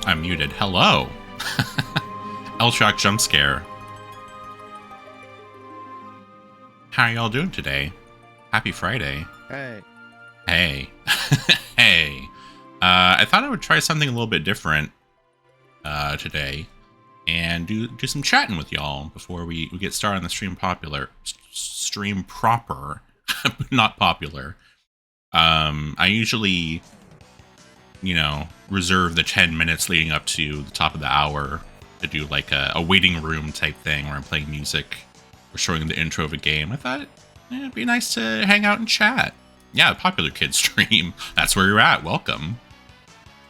I'm muted. Hello. L-Shock Jump Scare. How are y'all doing today? Happy Friday. Hey. Hey. Hey. I thought I would try something a little bit different today and do some chatting with y'all before we get started on the stream proper, not popular. I usually, reserve the 10 minutes leading up to the top of the hour to do like a waiting room type thing where I'm playing music or showing the intro of a game. I thought it'd be nice to hang out and chat. Yeah, Popular Kid stream. That's where you're at. Welcome.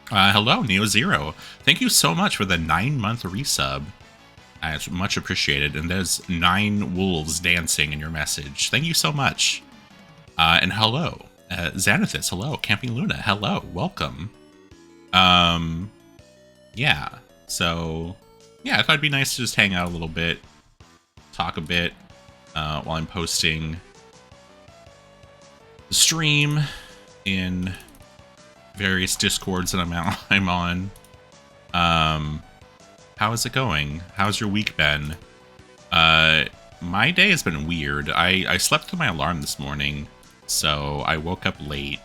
Hello, Neo Zero. Thank you so much for the 9-month resub. It's much appreciated. And there's 9 wolves dancing in your message. Thank you so much. And hello, Xanathus. Hello, Camping Luna. Hello, welcome. Yeah. So, yeah, I thought it'd be nice to just hang out a little bit, talk a bit, while I'm posting the stream in various discords that I'm on. How is it going? How's your week been? My day has been weird. I slept through my alarm this morning, so I woke up late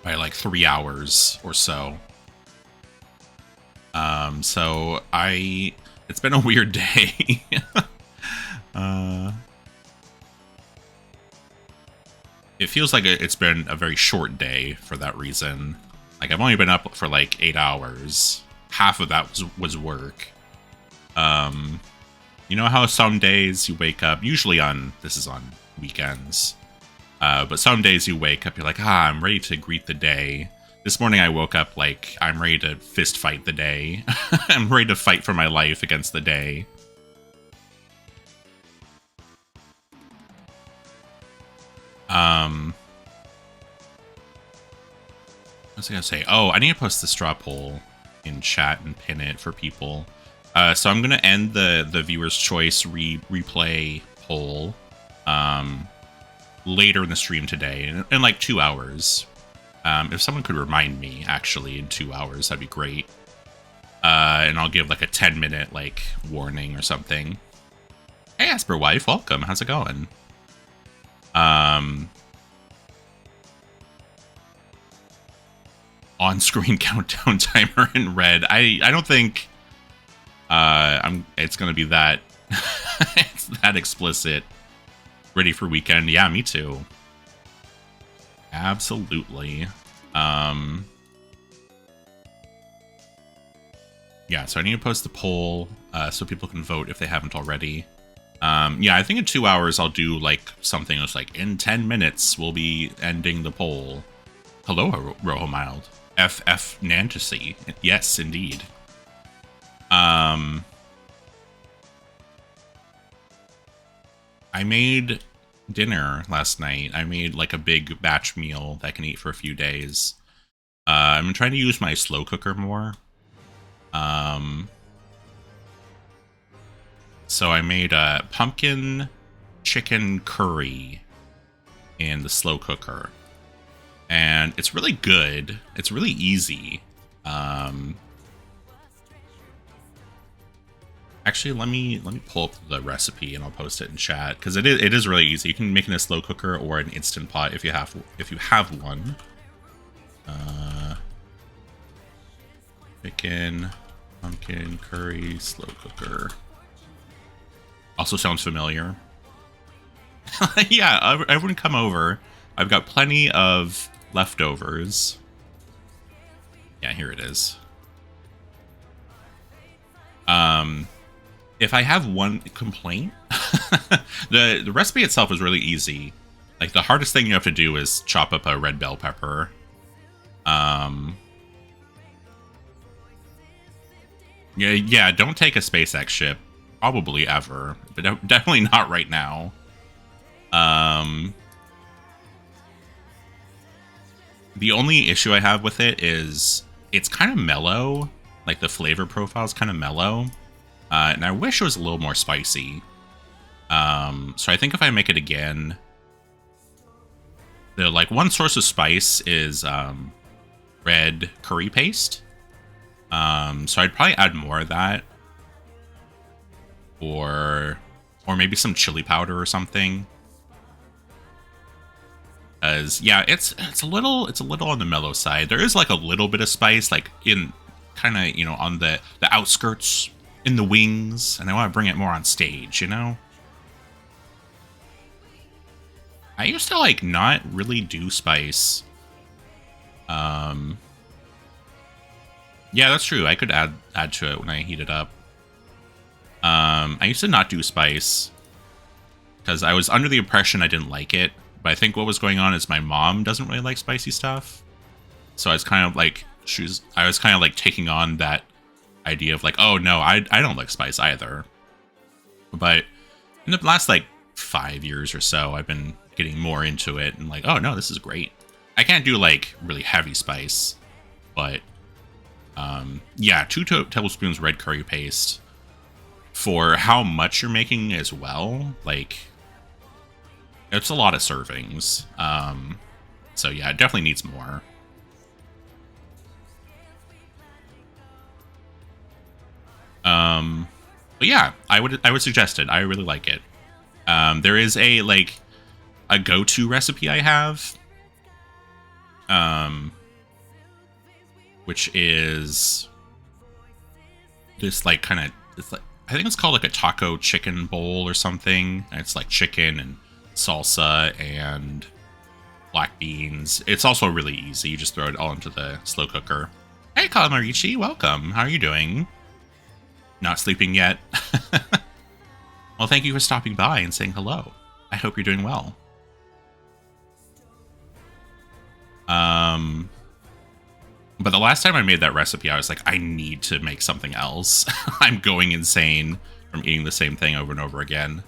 by like 3 hours or so. It's been a weird day. It feels like it's been a very short day for that reason. Like, I've only been up for like 8 hours. Half of that was work. You know how some days you wake up, usually this is on weekends, but some days you wake up, you're like, I'm ready to greet the day. This morning I woke up like, I'm ready to fist fight the day. I'm ready to fight for my life against the day. What was I gonna say? Oh, I need to post the straw poll in chat and pin it for people. So I'm gonna end the viewer's choice replay poll later in the stream today, in like 2 hours. If someone could remind me, actually, in 2 hours, that'd be great. And I'll give like a 10-minute like warning or something. Hey, Asper Wife, welcome. How's it going? On-screen countdown timer in red. I don't think it's gonna be that it's that explicit. Ready for weekend? Yeah, me too. Absolutely. Yeah, so I need to post the poll so people can vote if they haven't already. Yeah, I think in 2 hours I'll do like something that's like, in 10 minutes we'll be ending the poll. Hello, Rojo Mild. FF Nantasy. Yes, indeed. I made dinner last night. I made like a big batch meal that I can eat for a few days. I'm trying to use my slow cooker more. So I made a pumpkin chicken curry in the slow cooker. And it's really good. It's really easy. Actually, let me pull up the recipe and I'll post it in chat, because it is really easy. You can make it in a slow cooker or an instant pot if you have one. Chicken, pumpkin curry, slow cooker. Also sounds familiar. Yeah, everyone come over. I've got plenty of leftovers. Yeah, here it is. If I have one complaint, the recipe itself is really easy. Like, the hardest thing you have to do is chop up a red bell pepper. Yeah, don't take a SpaceX ship. Probably ever, but definitely not right now. The only issue I have with it is it's kind of mellow. Like, the flavor profile is kind of mellow. And I wish it was a little more spicy. So I think if I make it again, the like one source of spice is red curry paste. So I'd probably add more of that, or maybe some chili powder or something. As yeah, it's a little on the mellow side. There is like a little bit of spice, like in kind of on the outskirts, in the wings, and I want to bring it more on stage. I used to like not really do spice. Yeah, that's true. I could add to it when I heat it up. I used to not do spice because I was under the impression I didn't like it. But I think what was going on is my mom doesn't really like spicy stuff. So I was kind of like taking on that idea of like, oh no, I don't like spice either. But in the last like 5 years or so, I've been getting more into it and like, oh no, this is great. I can't do like really heavy spice, but yeah, 2 tablespoons red curry paste for how much you're making as well. Like, it's a lot of servings. So yeah, it definitely needs more. But yeah, I would suggest it. I really like it. There is a go-to recipe I have, which is this like kind of, it's like, I think it's called like a taco chicken bowl or something. And it's like chicken and salsa and black beans. It's also really easy. You just throw it all into the slow cooker. Hey, Calamarici, welcome. How are you doing? Not sleeping yet? Well, thank you for stopping by and saying hello. I hope you're doing well. But the last time I made that recipe, I was like, I need to make something else. I'm going insane from eating the same thing over and over again.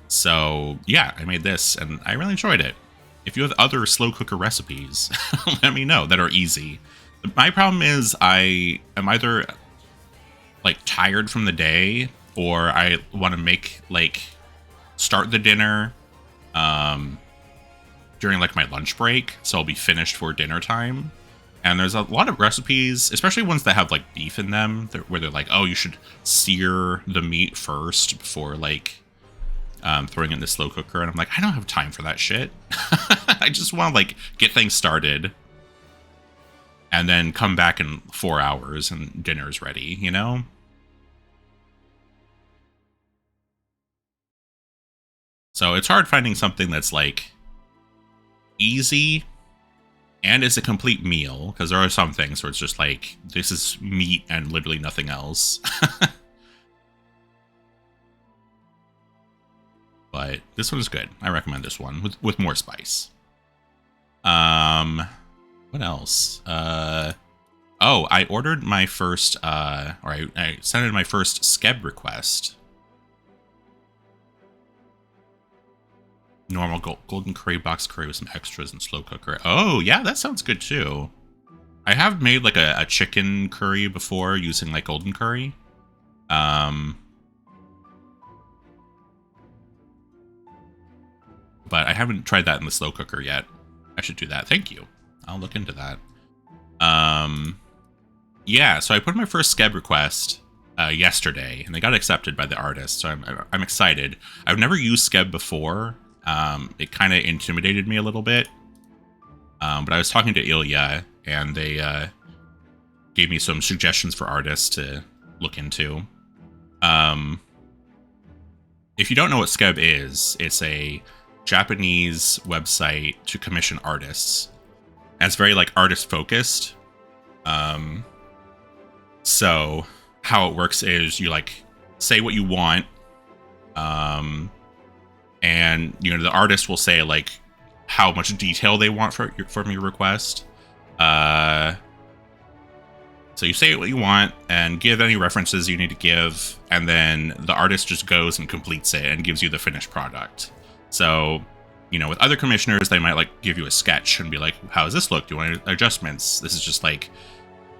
So yeah, I made this and I really enjoyed it. If you have other slow cooker recipes, let me know that are easy. My problem is I am either like tired from the day, or I want to make start the dinner during like my lunch break, so I'll be finished for dinner time. And there's a lot of recipes, especially ones that have like beef in them, where they're like, oh, you should sear the meat first before like throwing it in the slow cooker. And I'm like, I don't have time for that shit. I just want to like get things started and then come back in 4 hours and dinner's ready, So it's hard finding something that's like easy and is a complete meal, because there are some things where it's just like, this is meat and literally nothing else. But this one is good. I recommend this one with more spice. What else? Oh, I ordered my first I sent in my first Skeb request. Normal golden curry, box curry with some extras and slow cooker. Oh, yeah, that sounds good too. I have made like a chicken curry before using like golden curry. But I haven't tried that in the slow cooker yet. I should do that. Thank you. I'll look into that. Yeah, so I put my first Skeb request yesterday, and they got accepted by the artist, so I'm excited. I've never used Skeb before. It kind of intimidated me a little bit. But I was talking to Ilya, and they gave me some suggestions for artists to look into. If you don't know what Skeb is, it's a Japanese website to commission artists. And it's very like artist focused. So how it works is you like say what you want, and the artist will say like how much detail they want from your request. So you say what you want and give any references you need to give, and then the artist just goes and completes it and gives you the finished product. So, with other commissioners, they might like give you a sketch and be like, how does this look? Do you want adjustments? This is just like,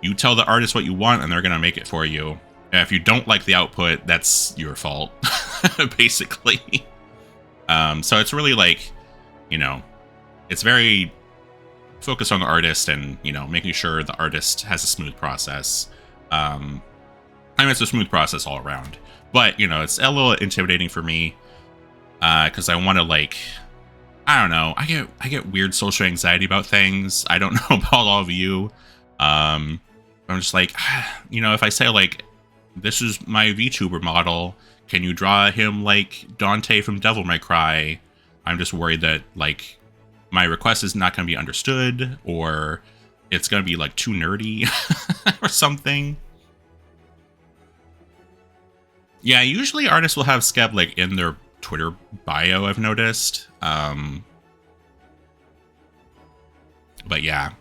you tell the artist what you want and they're going to make it for you. And if you don't like the output, that's your fault, basically. So it's really like, it's very focus on the artist and, you know, making sure the artist has a smooth process. I mean, it's a smooth process all around, but, you know, it's a little intimidating for me because I want to, like, I don't know. I get weird social anxiety about things. I don't know about all of you. I'm just like, you know, if I say, like, this is my VTuber model, can you draw him like Dante from Devil May Cry? I'm just worried that, like, my request is not going to be understood, or it's going to be, like, too nerdy or something. Yeah, usually artists will have Skeb, like, in their Twitter bio, I've noticed. But yeah.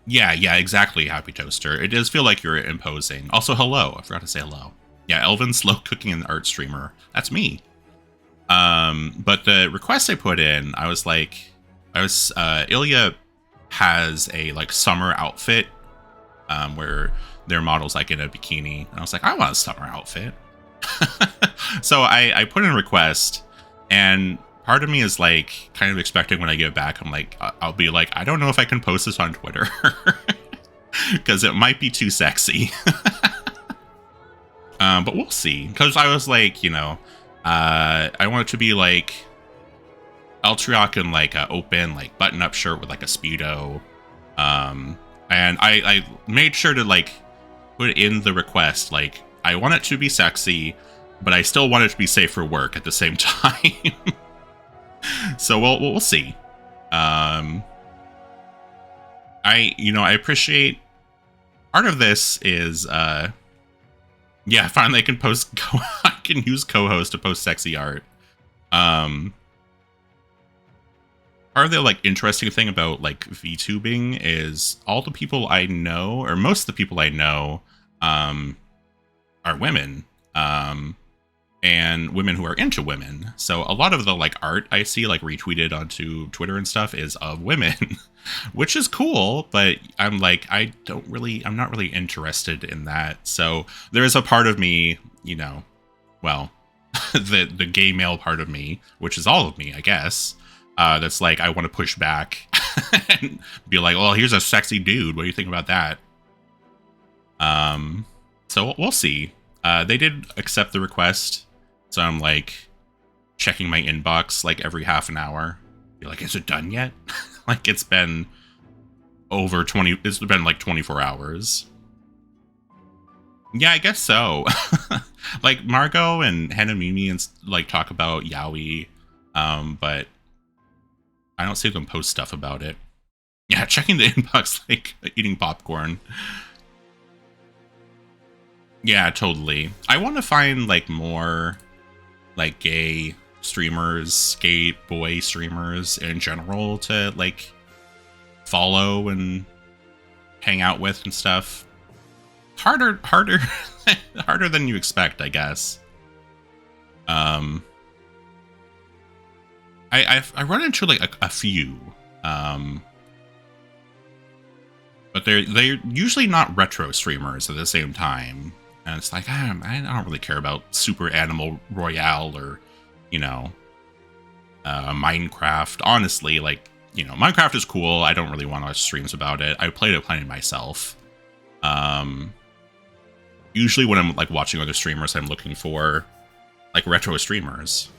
Yeah, exactly, Happy Toaster. It does feel like you're imposing. Also, hello. I forgot to say hello. Yeah, Elvin Slow Cooking and Art Streamer. That's me. But the request I put in, I was like, Ilya has a, like, summer outfit, where their model's, like, in a bikini. And I was like, I want a summer outfit. So I put in a request, and part of me is, like, kind of expecting when I get back, I'm like, I'll be like, I don't know if I can post this on Twitter because it might be too sexy. But we'll see. Because I was like, you know, I want it to be like Eltriok in, like, a open, like, button-up shirt with, like, a Speedo. And I made sure to, like, put in the request, like, I want it to be sexy, but I still want it to be safe for work at the same time. So we'll see. I appreciate part of this is yeah, finally I can post I can use co-host to post sexy art. Part of the, like, interesting thing about, like, VTubing is all the people I know, or most of the people I know, are women. And women who are into women. So a lot of the, like, art I see, like, retweeted onto Twitter and stuff is of women, which is cool, but I'm like, I'm not really interested in that. So there is a part of me, you know, well, the gay male part of me, which is all of me, I guess, that's like, I want to push back and be like, well, here's a sexy dude. What do you think about that? So we'll see. They did accept the request. So I'm, like, checking my inbox, like, every half an hour. Be like, is it done yet? Like, it's been like 24 hours. Yeah, I guess so. Like, Margot and Hanamimi and, like, talk about yaoi, but I don't see them post stuff about it. Yeah, checking the inbox, like, eating popcorn. Yeah, totally. I want to find, like, more, like, gay streamers, gay boy streamers in general to, like, follow and hang out with and stuff. Harder than you expect, I guess. I run into, like, a few, but they're usually not retro streamers at the same time. And it's like, I don't really care about Super Animal Royale or, you know, Minecraft. Honestly, like, you know, Minecraft is cool. I don't really want to watch streams about it. I played it plenty myself. Usually when I'm, like, watching other streamers, I'm looking for, like, retro streamers.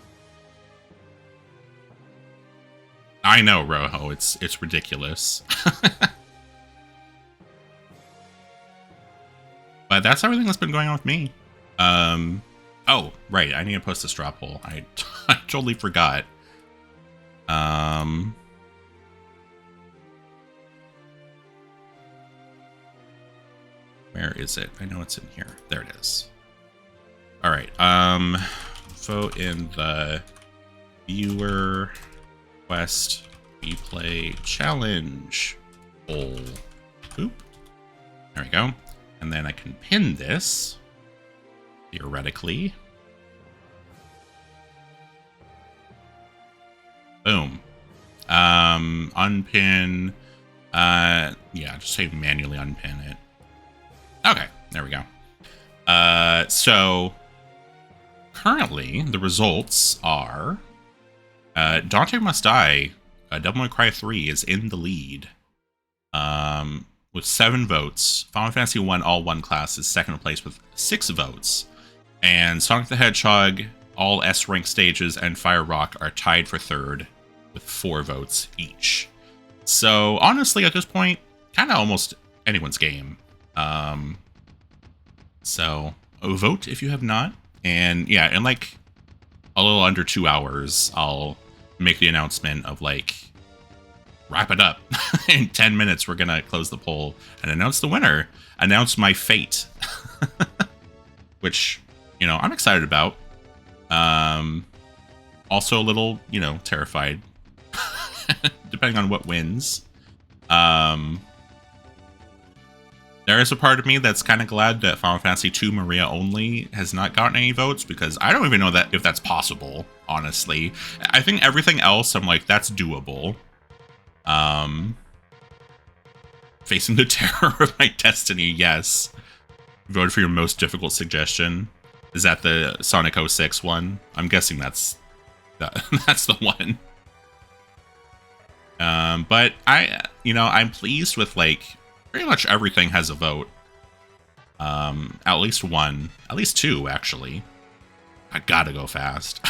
I know, Rojo. It's ridiculous. But that's everything that's been going on with me. Oh, right. I need to post this drop hole. I totally forgot. Where is it? I know it's in here. There it is. All right. Vote in the viewer quest replay challenge poll. Boop. There we go. And then I can pin this, theoretically. Boom. Unpin. Yeah, just say manually unpin it. Okay, there we go. So currently the results are Dante Must Die, Devil May Cry 3 is in the lead. With 7 votes. Final Fantasy 1 All 1 class is second place with 6 votes. And Sonic the Hedgehog, all S-rank stages, and Fire Rock are tied for third with 4 votes each. So honestly, at this point, kind of almost anyone's game. So vote if you have not. And yeah, in like a little under 2 hours, I'll make the announcement of like, wrap it up. In 10 minutes, we're going to close the poll and announce the winner. Announce my fate. Which, you know, I'm excited about. Also a little, you know, terrified. Depending on what wins. There is a part of me that's kind of glad that Final Fantasy II Maria Only has not gotten any votes, because I don't even know that if that's possible, honestly. I think everything else, I'm like, that's doable. Facing the terror of my destiny, yes. Voted for your most difficult suggestion. Is that the Sonic 06 one? I'm guessing that's the one. But I'm pleased with like pretty much everything has a vote. At least one, at least 2 actually. I gotta go fast.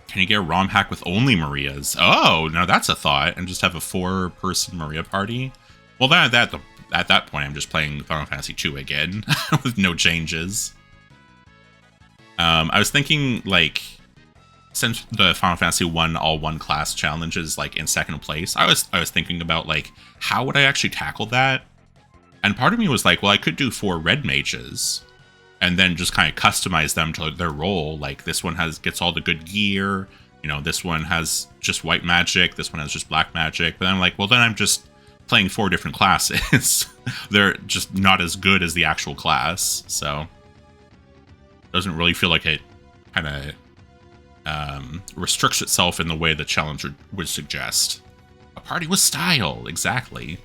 Can you get a ROM hack with only Marias? Oh, now that's a thought. And just have a 4-person Maria party? Well, then at that point, I'm just playing Final Fantasy II again with no changes. I was thinking, like, since the Final Fantasy 1 All 1 class challenge is, like, in second place, I was thinking about, like, how would I actually tackle that? And part of me was like, well, I could do 4 red mages and then just kind of customize them to their role. Like, this one gets all the good gear, you know, this one has just white magic, this one has just black magic. But then I'm like, well, then I'm just playing 4 different classes. They're just not as good as the actual class, so doesn't really feel like it kind of restricts itself in the way the challenger would suggest. A party with style, exactly.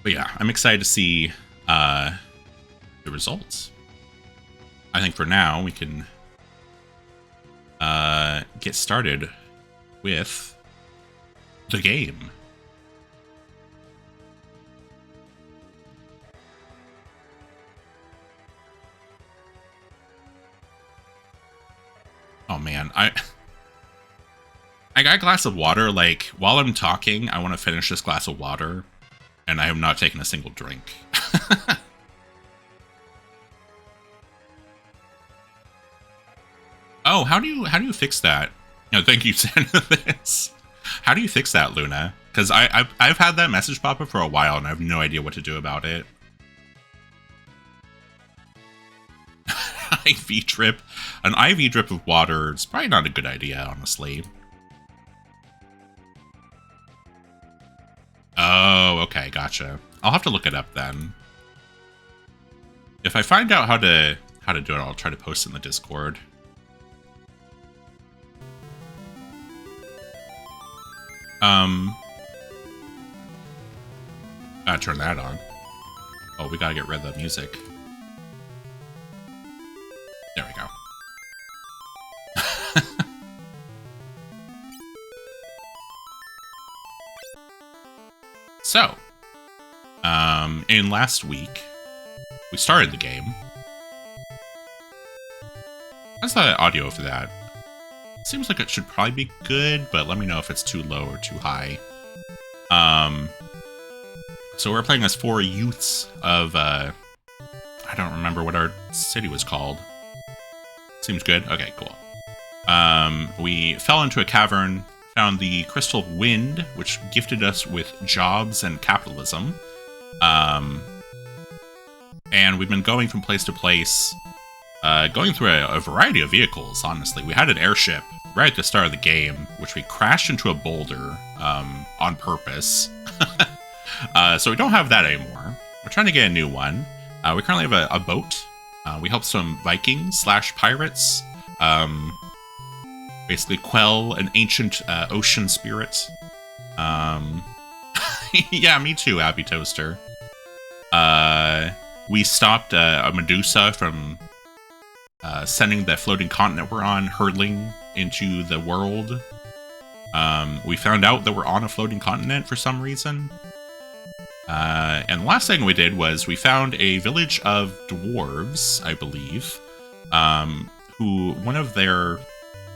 But yeah, I'm excited to see the results. I think for now we can get started with the game. Oh man, I got a glass of water. Like, while I'm talking, I want to finish this glass of water, and I have not taken a single drink. Oh, how do you fix that? No, thank you, Santa. This. How do you fix that, Luna? Because I've had that message pop up for a while, and I have no idea what to do about it. IV drip. An IV drip of water is probably not a good idea, honestly. Oh, okay, gotcha. I'll have to look it up then. If I find out how to do it, I'll try to post it in the Discord. Gotta turn that on. Oh, we gotta get rid of the music. There we go. So, in last week, we started the game. How's the audio for that? Seems like it should probably be good, but let me know if it's too low or too high. So we're playing as 4 youths of, I don't remember what our city was called. Seems good. Okay, cool. We fell into a cavern, found the Crystal of Wind, which gifted us with jobs and capitalism. And we've been going from place to place, going through a variety of vehicles, honestly. We had an airship right at the start of the game, which we crashed into a boulder on purpose. So we don't have that anymore. We're trying to get a new one. We currently have a boat. We helped some Vikings / pirates basically quell an ancient ocean spirit. Yeah, me too, Abby Toaster. we stopped a Medusa from sending the floating continent we're on hurtling into the world. We found out that we're on a floating continent for some reason. And the last thing we did was we found a village of dwarves, I believe, who one of their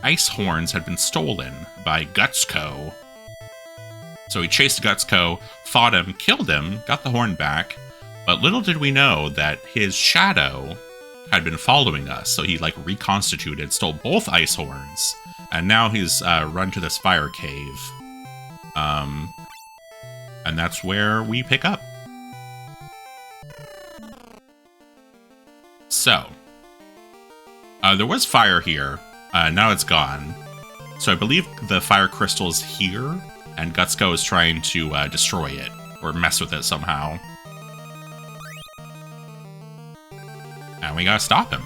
ice horns had been stolen by Gutsco. So we chased Gutsco, fought him, killed him, got the horn back, but little did we know that his shadow had been following us, so he like reconstituted, stole both ice horns, and now he's run to this fire cave. And that's where we pick up. So, there was fire here. Now it's gone. So I believe the fire crystal's here, and Gutsco is trying to destroy it, or mess with it somehow. And we gotta stop him.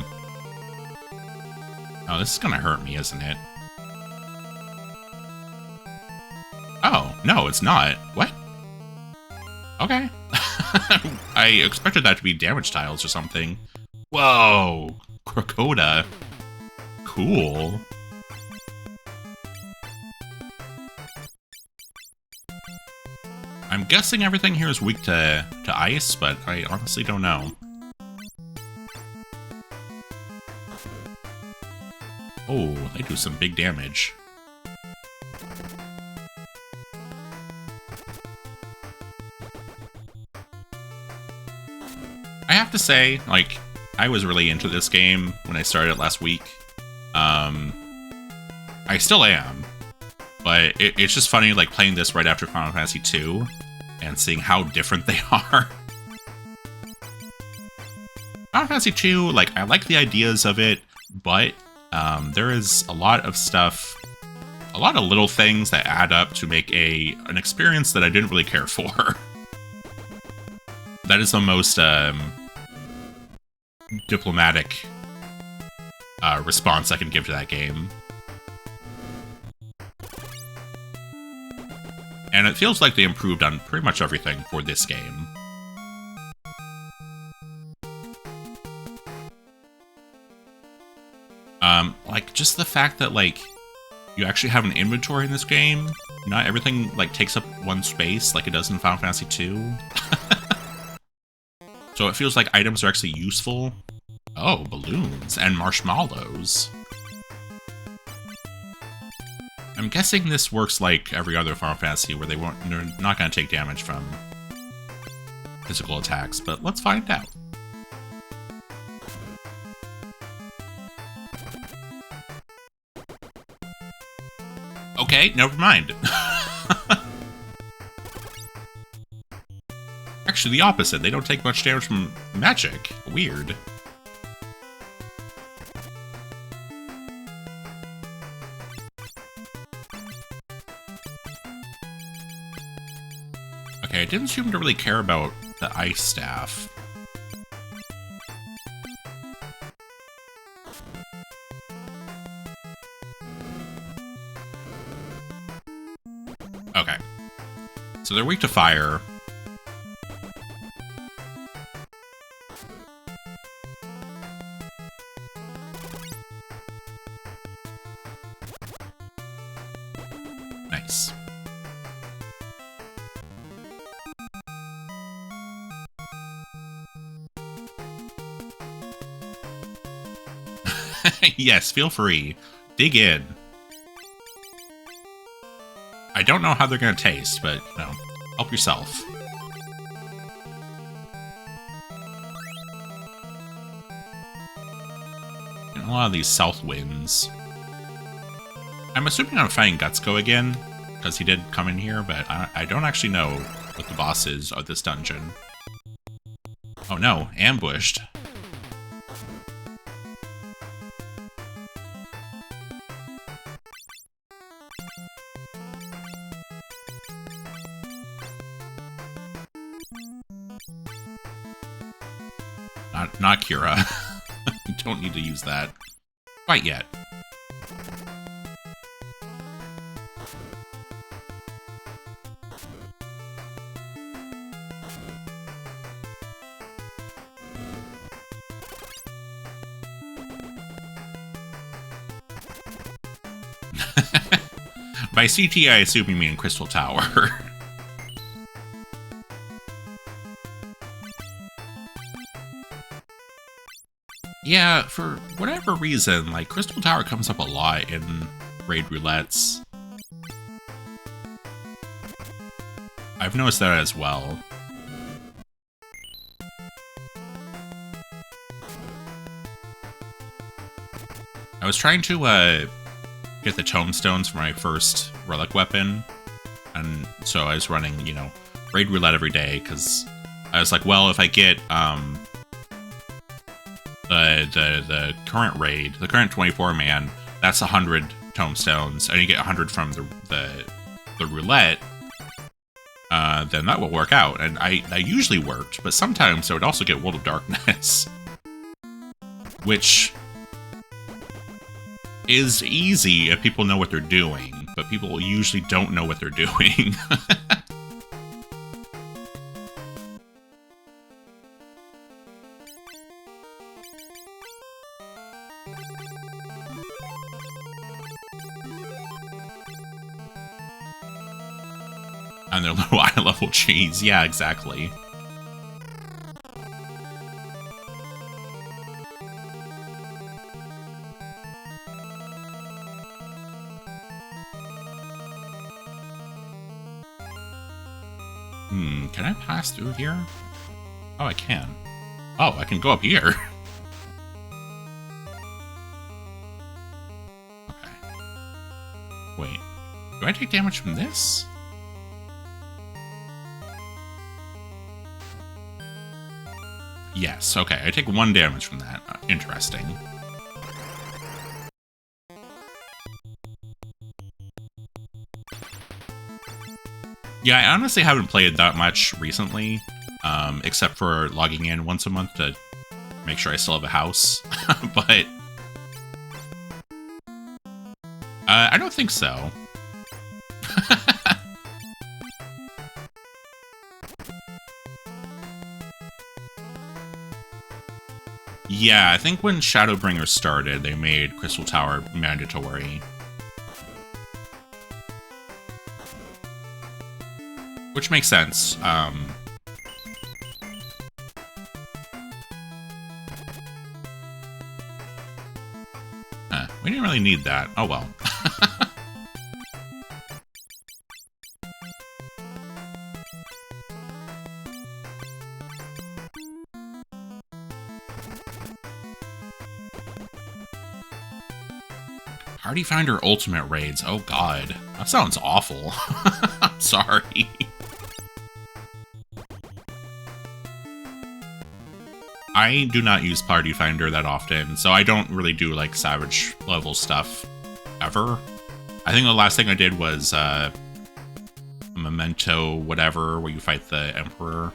Oh, this is gonna hurt me, isn't it? Oh, no, it's not. What? Okay. I expected that to be damage tiles or something. Whoa! Crocota. Cool. I'm guessing everything here is weak to ice, but I honestly don't know. Oh, they do some big damage. I have to say, like, I was really into this game when I started it last week. I still am, but it's just funny, like, playing this right after Final Fantasy II and seeing how different they are. Final Fantasy II, like, I like the ideas of it, but there is a lot of stuff, a lot of little things that add up to make an experience that I didn't really care for. That is the most diplomatic response I can give to that game. And it feels like they improved on pretty much everything for this game. Like, just the fact that, like, you actually have an inventory in this game. Not everything, like, takes up one space like it does in Final Fantasy II. So it feels like items are actually useful. Oh, balloons and marshmallows. I'm guessing this works like every other Final Fantasy where they're not going to take damage from physical attacks, but let's find out. Okay, never mind. Actually, the opposite. They don't take much damage from magic. Weird. Okay, I didn't seem to really care about the ice staff. Okay. So they're weak to fire. Nice. Yes, feel free. Dig in. I don't know how they're gonna taste, but, you know, help yourself. And a lot of these south winds. I'm assuming I'm fighting Gutsco again, because he did come in here, but I don't actually know what the boss is of this dungeon. Oh no, ambushed. Not Kira. You don't need to use that quite yet. By CT, I assume you mean Crystal Tower. Yeah, for whatever reason, like, Crystal Tower comes up a lot in raid roulettes. I've noticed that as well. I was trying to get the tomestones for my first relic weapon, and so I was running, you know, raid roulette every day, because I was like, well, if I get the current raid, the current 24-man, that's 100 tomestones, and you get 100 from the roulette, then that will work out. And that usually worked, but sometimes I would also get World of Darkness, which is easy if people know what they're doing, but people usually don't know what they're doing. And their low eye level cheese. Yeah, exactly. Can I pass through here? Oh, I can. Oh, I can go up here. Okay. Wait. Do I take damage from this? Yes, okay. I take 1 damage from that. Interesting. Yeah, I honestly haven't played that much recently, except for logging in once a month to make sure I still have a house, but I don't think so. Yeah, I think when Shadowbringers started, they made Crystal Tower mandatory. Which makes sense. We didn't really need that. Oh well. Party Finder Ultimate Raids. Oh god. That sounds awful. I'm sorry. I do not use Party Finder that often, so I don't really do, like, Savage level stuff ever. I think the last thing I did was, Memento whatever, where you fight the Emperor.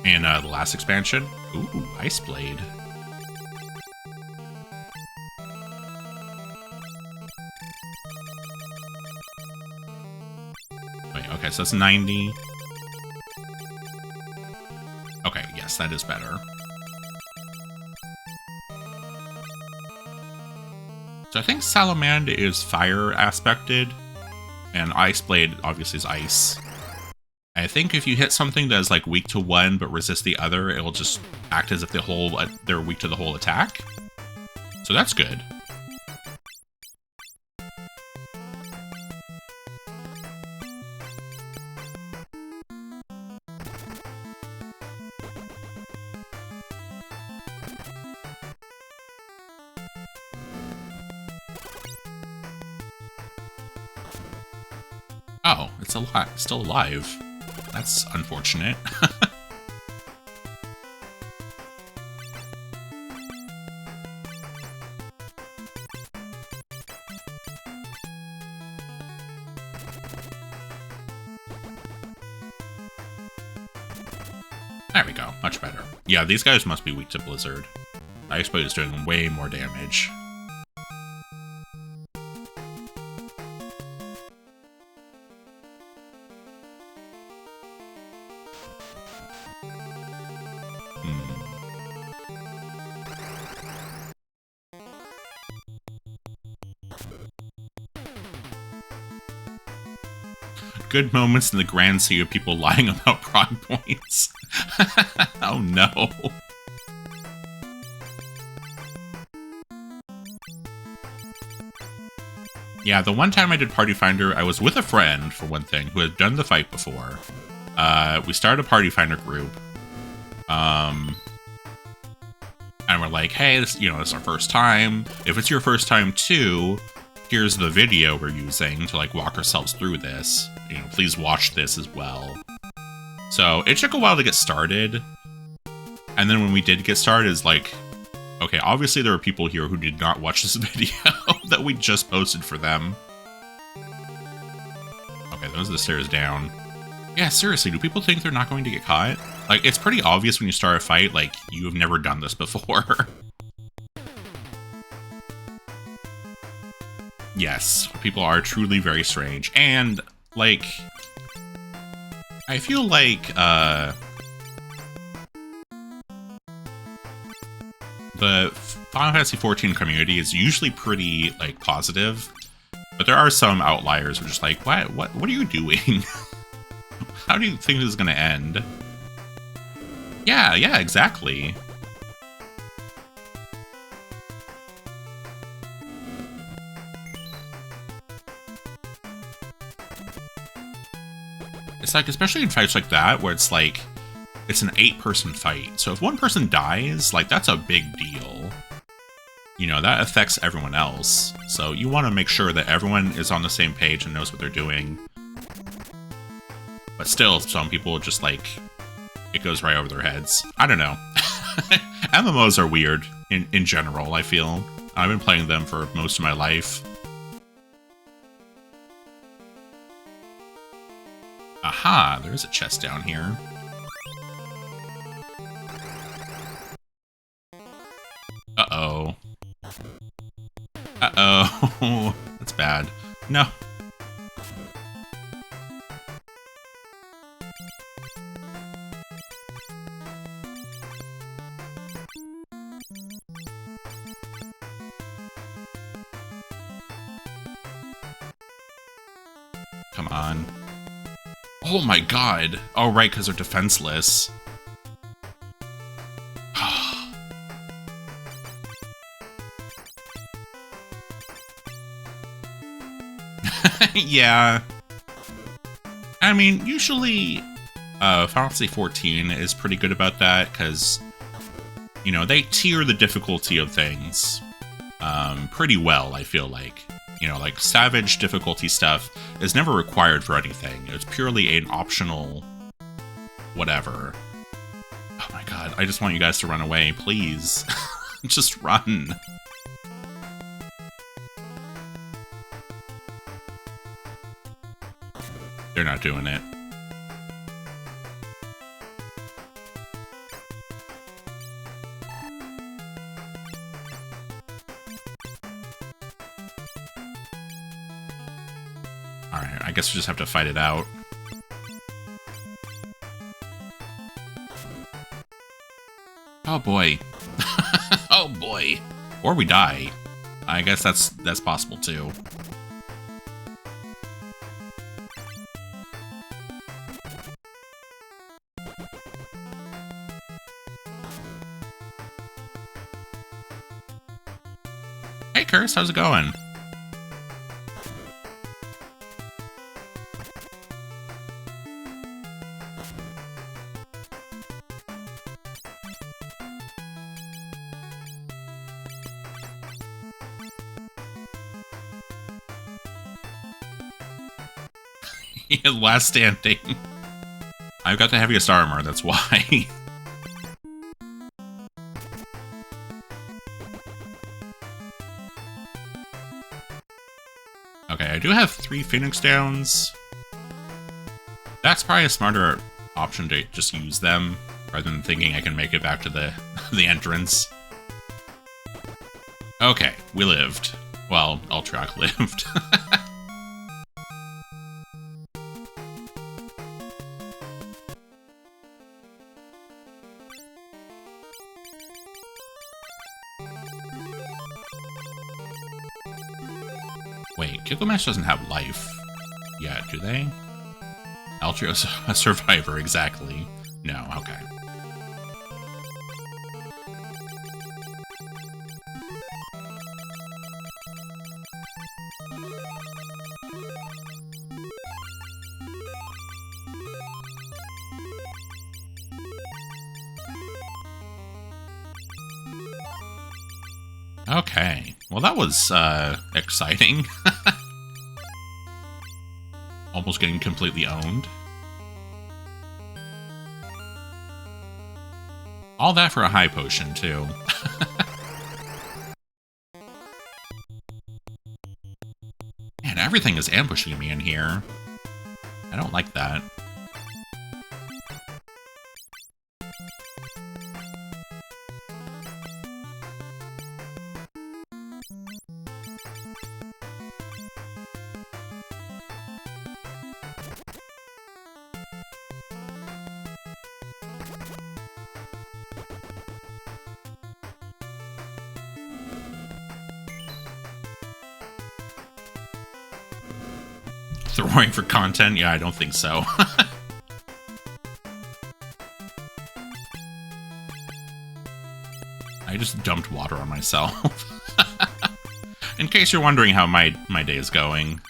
In, the last expansion. Ooh, Ice Blade. Wait, okay, so that's 90. Okay, yes, that is better. So I think Salamanda is fire aspected, and Ice Blade obviously is ice. I think if you hit something that is like weak to one but resist the other, it'll just act as if they're weak to the whole attack. So that's good. Oh, it's still alive. That's unfortunate. There we go, much better. Yeah, these guys must be weak to Blizzard. Ice Blade is doing way more damage. good moments in the grand sea of people lying about prog points. Oh no. Yeah, the one time I did Party Finder, I was with a friend, for one thing, who had done the fight before. We started a Party Finder group. And we're like, hey, this is our first time. If it's your first time too, here's the video we're using to like walk ourselves through this. Please watch this as well. So it took a while to get started. And then when we did get started, it's like, okay, obviously there are people here who did not watch this video that we just posted for them. Okay, those are the stairs down. Yeah, seriously, do people think they're not going to get caught? Like, it's pretty obvious when you start a fight, like, you have never done this before. Yes, people are truly very strange. And, like, I feel like, the Final Fantasy XIV community is usually pretty, like, positive. But there are some outliers who are just like, what are you doing? How do you think this is gonna end? Yeah, exactly. It's like, especially in fights like that, where it's like, it's an 8-person fight. So if one person dies, like, that's a big deal. That affects everyone else. So you want to make sure that everyone is on the same page and knows what they're doing. But still, some people just, like, it goes right over their heads. I don't know. MMOs are weird in general, I feel. I've been playing them for most of my life. Aha, there's a chest down here. Uh-oh. Uh-oh. That's bad. No. Come on. Oh my god. Oh, right, because they're defenseless. Yeah. I mean, usually Final Fantasy XIV is pretty good about that, because, they tier the difficulty of things pretty well, I feel like. Like Savage difficulty stuff is never required for anything. It's purely an optional whatever. Oh my god, I just want you guys to run away, please. Just run. They're not doing it. Alright, I guess we just have to fight it out. Oh boy. Oh boy. Or we die. I guess that's possible too. Hey Curse, how's it going? Last standing. I've got the heaviest armor, that's why. Okay, I do have 3 Phoenix Downs. That's probably a smarter option to just use them, rather than thinking I can make it back to the entrance. Okay, we lived. Well, Ultrac lived. Wait, Gilgamesh doesn't have life yet, do they? Altrio's a survivor, exactly. No, okay. Okay, well that was exciting. Almost getting completely owned. All that for a high potion, too. Man, everything is ambushing me in here. I don't like that. Throwing for content? Yeah, I don't think so. I just dumped water on myself. In case you're wondering how my day is going.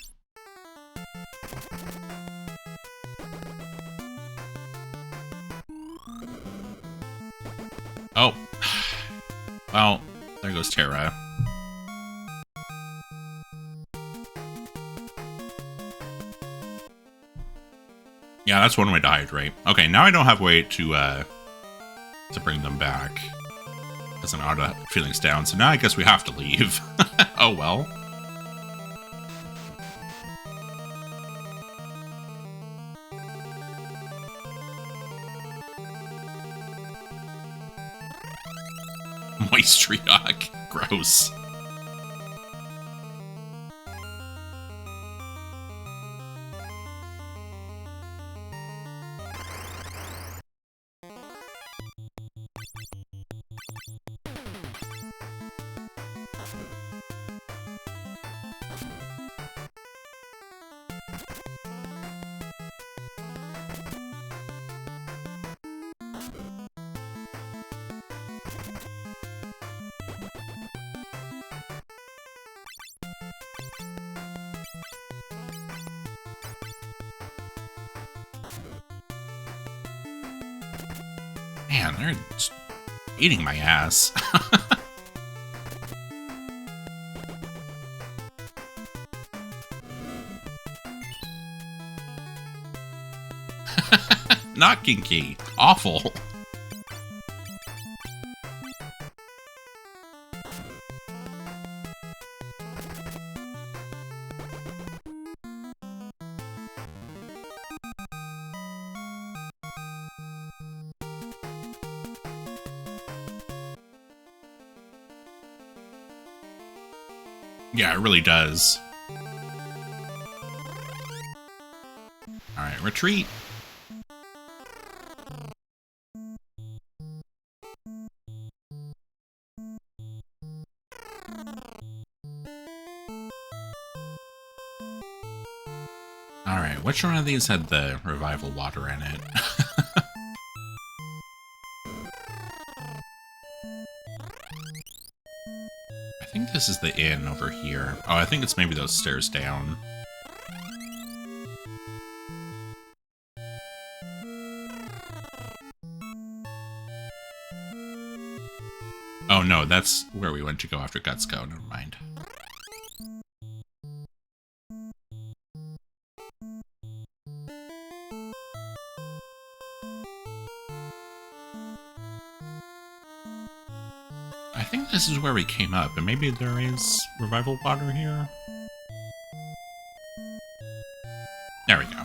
Oh. Well, there goes Terra. Yeah, that's one way to hydrate. Okay, now I don't have a way to bring them back. As an auto feelings down, so now I guess we have to leave. Oh well. Moist Trioc. Gross. Man, they're just eating my ass. Not kinky. Awful. Yeah, it really does. Alright, retreat. Alright, which one of these had the revival water in it? I think this is the inn over here. Oh, I think it's maybe those stairs down. Oh no, that's where we went to go after Guts Go. Never mind. I think this is where we came up, and maybe there is revival water here? There we go.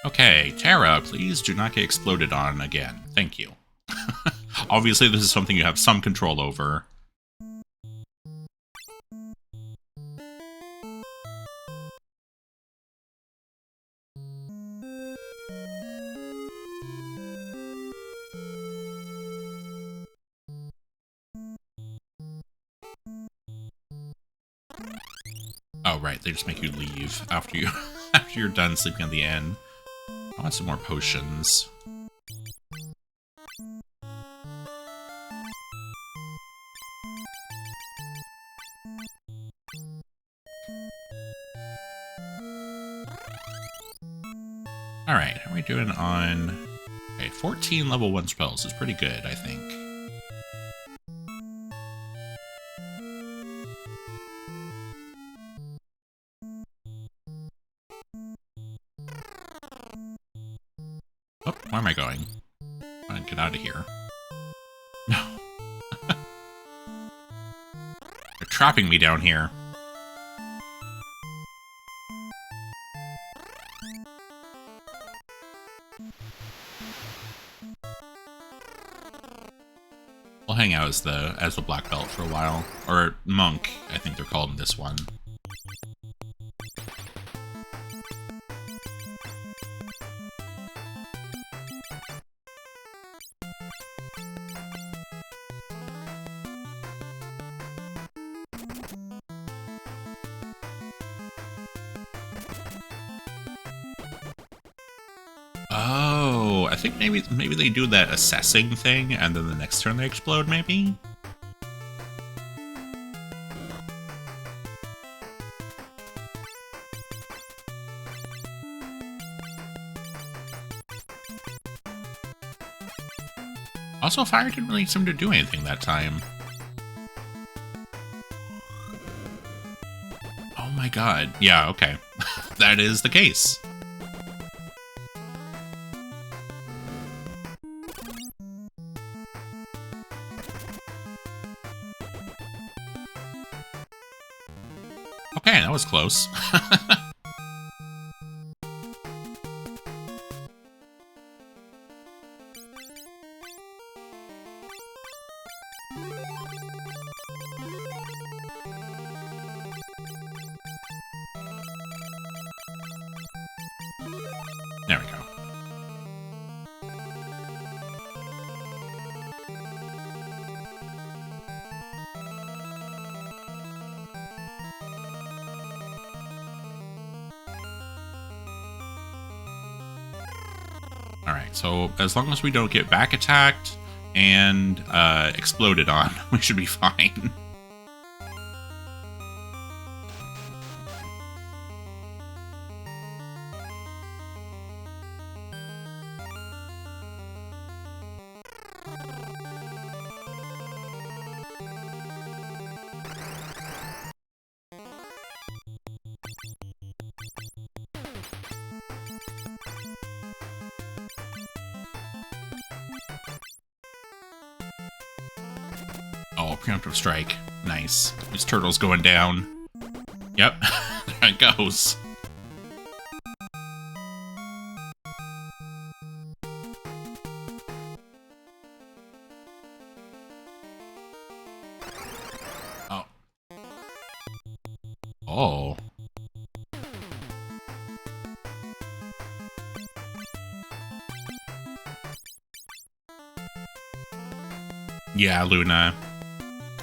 Okay, Terra, please do not get exploded on again. Thank you. Obviously, this is something you have some control over. Oh, right. They just make you leave after you after you're done sleeping at the inn. I want some more potions. Alright, how are we doing on... Okay, 14 level 1 spells is pretty good, I think. Oh, where am I going? I want to get out of here. No. They're trapping me down here. I'll hang out as the black belt for a while. Or monk, I think they're called in this one. Oh, I think maybe they do that assessing thing, and then the next turn they explode, maybe? Also, fire didn't really seem to do anything that time. Oh my god. Yeah, okay. That is the case. Okay, that was close. There we go. Alright, so as long as we don't get back attacked and exploded on, we should be fine. Oh, preemptive strike. Nice. This turtle's going down. Yep, there it goes. Oh. Oh. Yeah, Luna.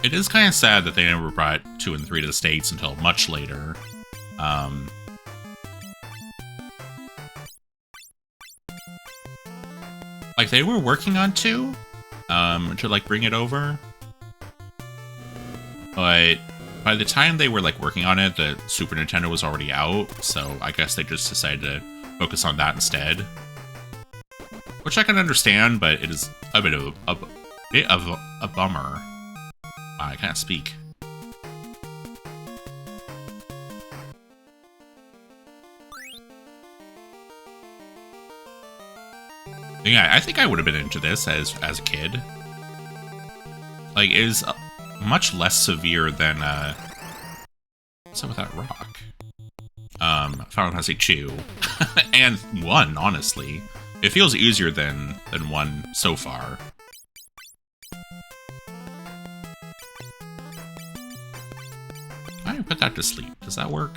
It is kind of sad that they never brought 2 and 3 to the States until much later. Like, they were working on 2, to, like, bring it over. But by the time they were, like, working on it, the Super Nintendo was already out, so I guess they just decided to focus on that instead. Which I can understand, but it is a bit of a bummer. I can't speak. Yeah, I think I would have been into this as a kid. Like, it is much less severe than, what's up with that rock? Final Fantasy 2. And 1, honestly. It feels easier than 1 so far. I put that to sleep. Does that work?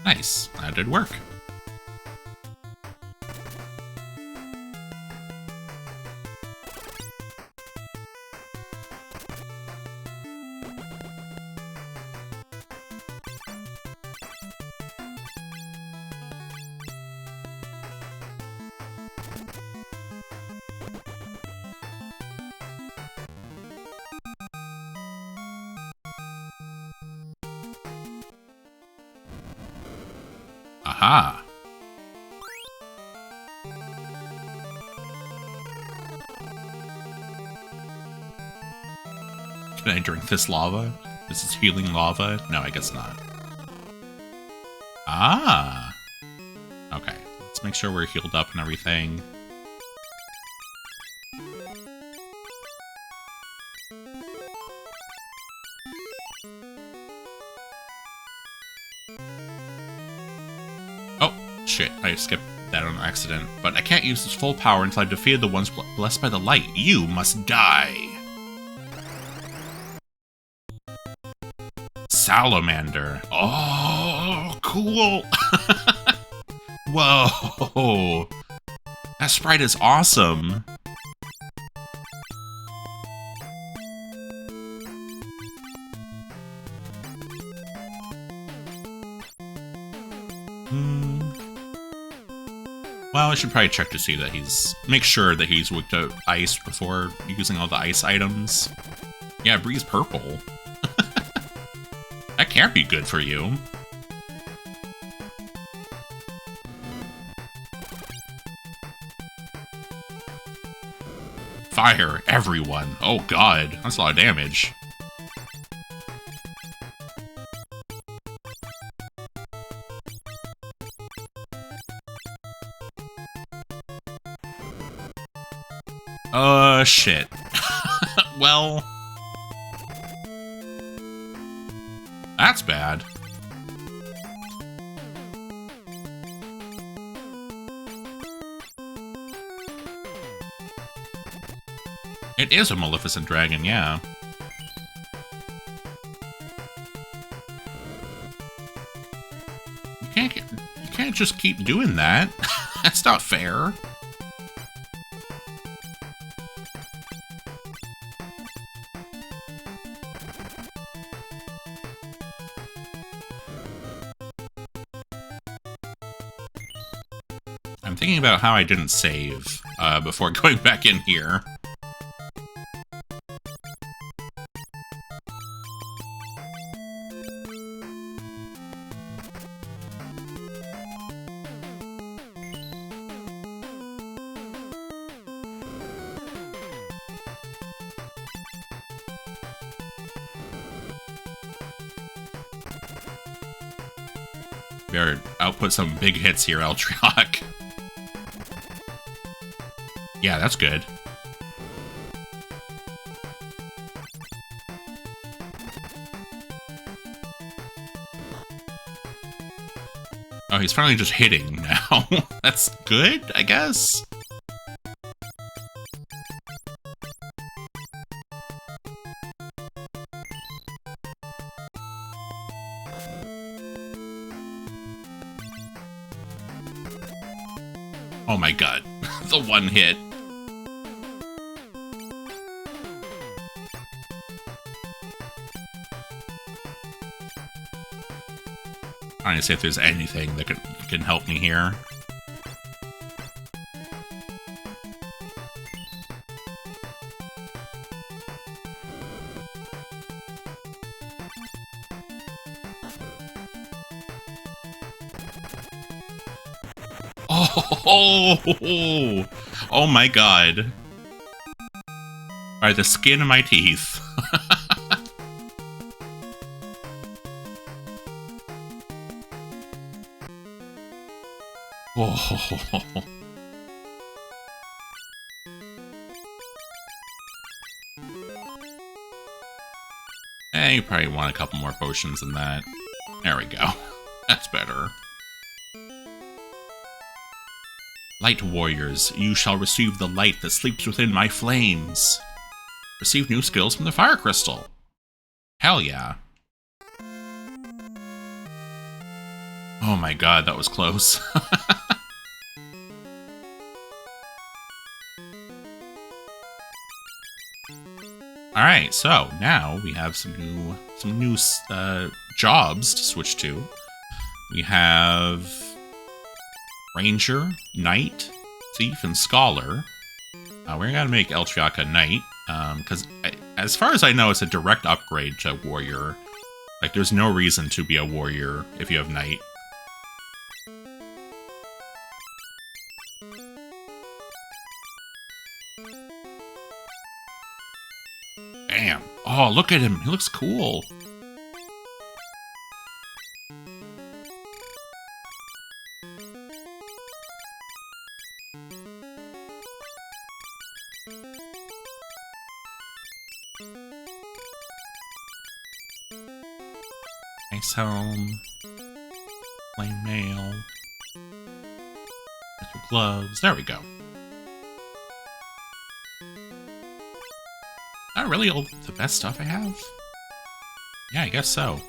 Nice. That did work. Ah. Can I drink this lava? This is healing lava? No, I guess not. Ah. Okay, let's make sure we're healed up and everything. Oh, shit, I skipped that on accident. But I can't use its full power until I've defeated the ones blessed by the light. You must die. Salamander. Oh, cool. Whoa. That sprite is awesome. Well, I should probably check to see that make sure that he's weak to ice before using all the ice items. Yeah, Bree's purple. That can't be good for you. Fire everyone. Oh god, that's a lot of damage. Shit. Well... That's bad. It is a Maleficent Dragon, yeah. You can't just keep doing that. That's not fair. I'm thinking about how I didn't save before going back in here. Better output some big hits here, Eltriok. Yeah, that's good. Oh, he's finally just hitting now. That's good, I guess? Oh my god, the one hit. Trying to see if there's anything that can help me here. Oh, oh my god. By the skin of my teeth. Oh. You probably want a couple more potions than that. There we go. That's better. Light warriors, you shall receive the light that sleeps within my flames. Receive new skills from the fire crystal. Hell yeah. Oh my god, that was close. Alright, so now we have some new jobs to switch to. We have Ranger, Knight, Thief, and Scholar. We're gonna make Eltriok a Knight, because as far as I know, it's a direct upgrade to Warrior. Like, there's no reason to be a Warrior if you have Knight. Bam! Oh, look at him. He looks cool. Nice helm. Plain mail. Little gloves. There we go. Not really all the best stuff I have. Yeah, I guess so.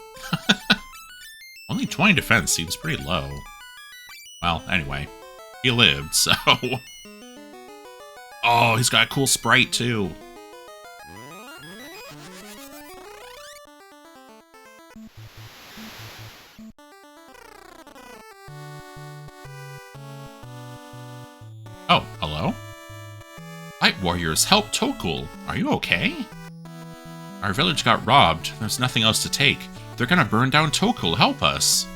Only 20 defense seems pretty low. Well, anyway. He lived, so... Oh, he's got a cool sprite, too. Oh, hello? Light warriors, help Tokul! Are you okay? Our village got robbed. There's nothing else to take. They're gonna burn down Tokul. Help us!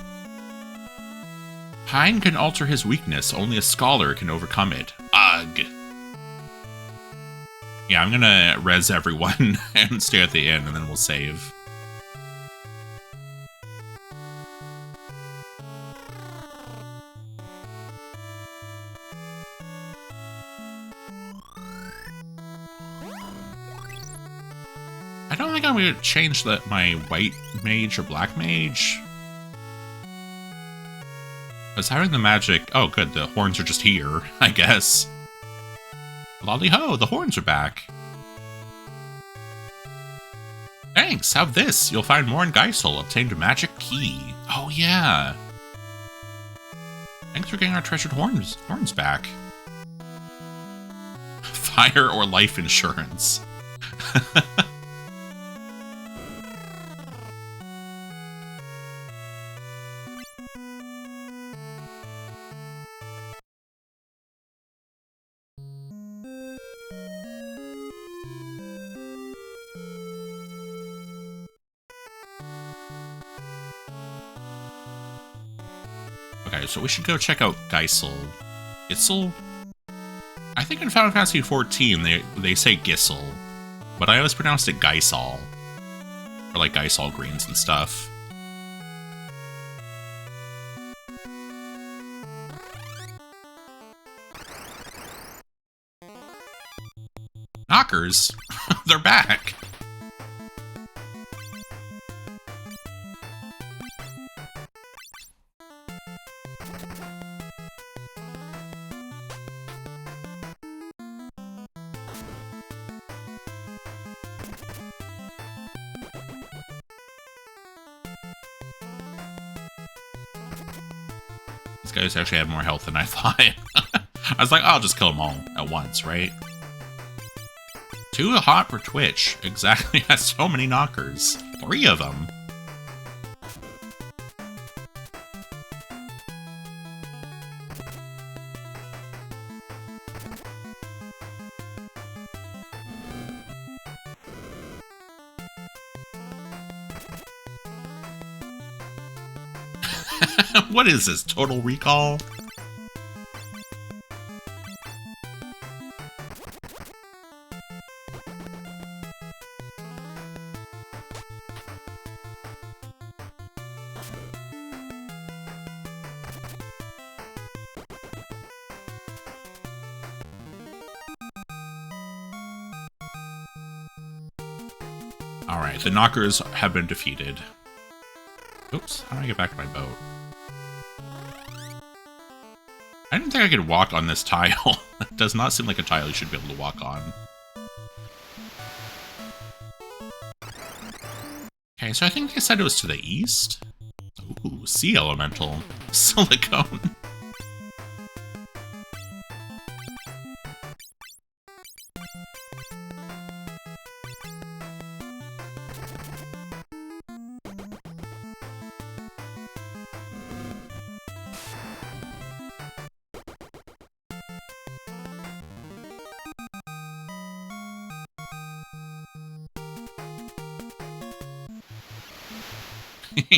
Hein can alter his weakness. Only a scholar can overcome it. Ugh. Yeah, I'm gonna res everyone and stay at the inn, and then we'll save. I don't think I'm going to change my white mage or black mage. Because having the magic... Oh, good, the horns are just here, I guess. Lolly-ho, the horns are back. Thanks, have this. You'll find more in Geisel. Obtained a magic key. Oh, yeah. Thanks for getting our treasured horns back. Fire or life insurance. Okay, so we should go check out Geisel. Gissel? I think in Final Fantasy XIV they say Gissel, but I always pronounced it Geisel. Or like Geisel greens and stuff. Knockers? They're back! These guys actually have more health than I thought. I was like, oh, I'll just kill them all at once, right? 2 hot per Twitch. Exactly. Has so many knockers. 3 of them. What is this? Total Recall? Alright, the knockers have been defeated. Oops, how do I get back to my boat? I didn't think I could walk on this tile. It does not seem like a tile you should be able to walk on. Okay, so I think they said it was to the east? Ooh, sea elemental. Silicone.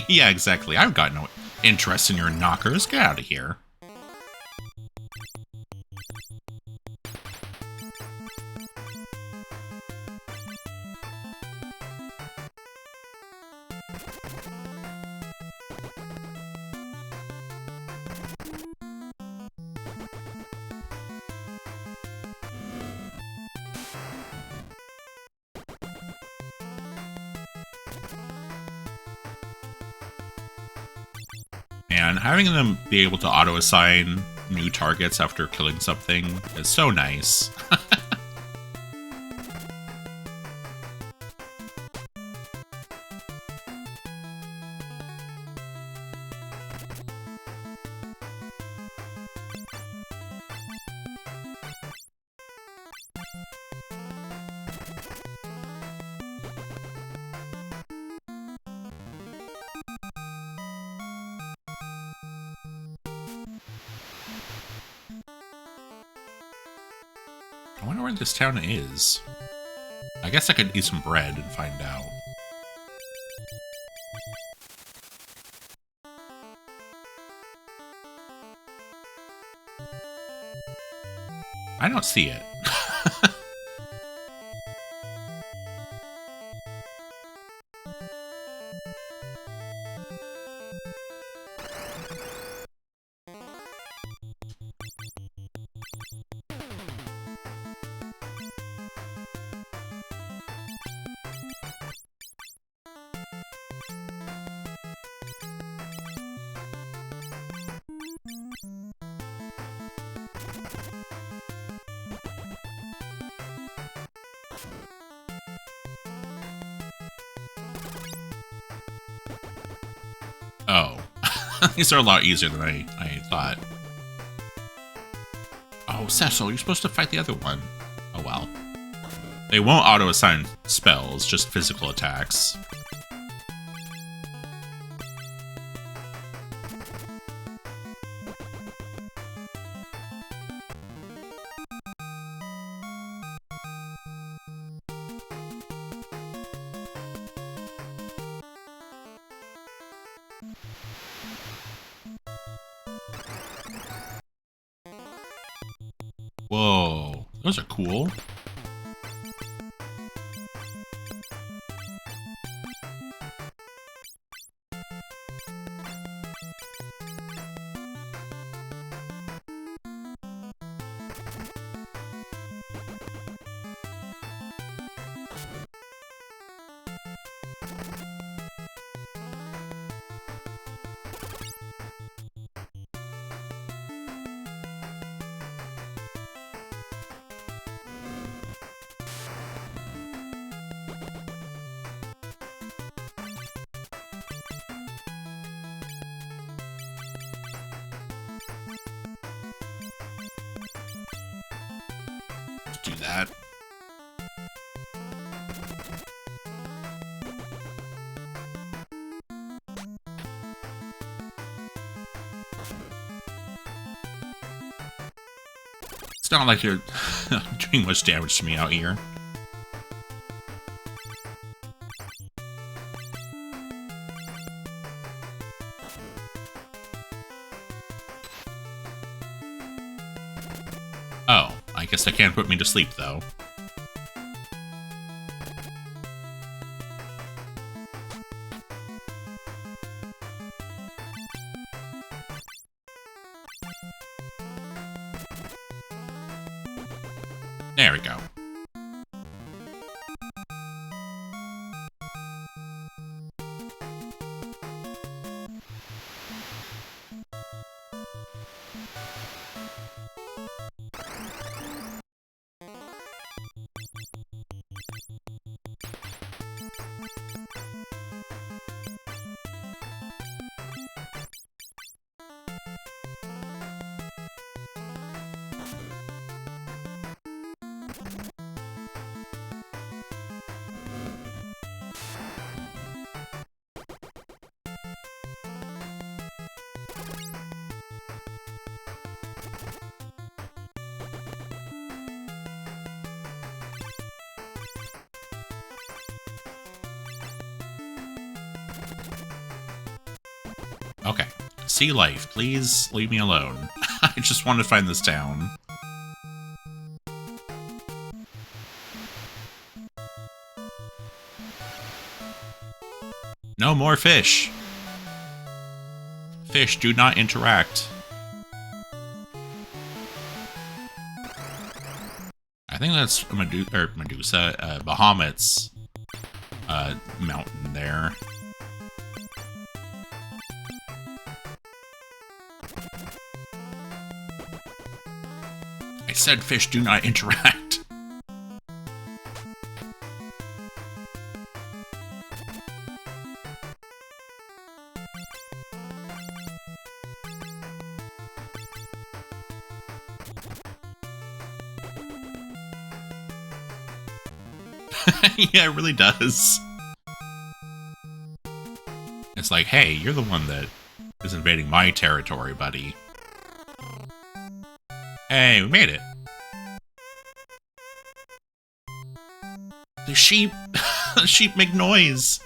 Yeah, exactly. I've got no interest in your knockers. Get out of here. And having them be able to auto-assign new targets after killing something is so nice. I wonder where this town is. I guess I could eat some bread and find out. I don't see it. Oh. These are a lot easier than I thought. Oh, Cecil, you're supposed to fight the other one. Oh well. They won't auto-assign spells, just physical attacks. Whoa, those are cool. Do that. It's not like you're doing much damage to me out here. Oh, I guess they can't put me to sleep, though. There we go. Okay. Sea life, please leave me alone. I just want to find this town. No more fish. Fish do not interact. I think that's Medusa, Bahamut's mountain there. I said fish do not interact. Yeah, it really does. It's like, hey, you're the one that is invading my territory, buddy. Hey, we made it. The sheep! The sheep make noise!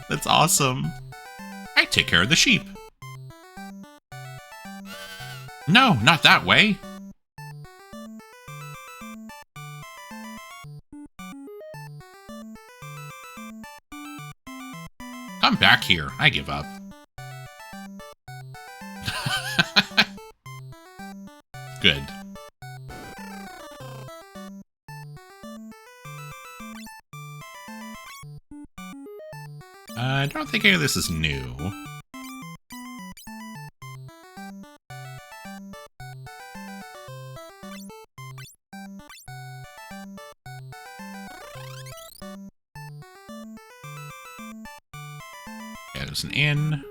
That's awesome. I take care of the sheep. No, not that way. Come back here. I give up. Good. I don't think any of this is new. Yeah, there's an inn.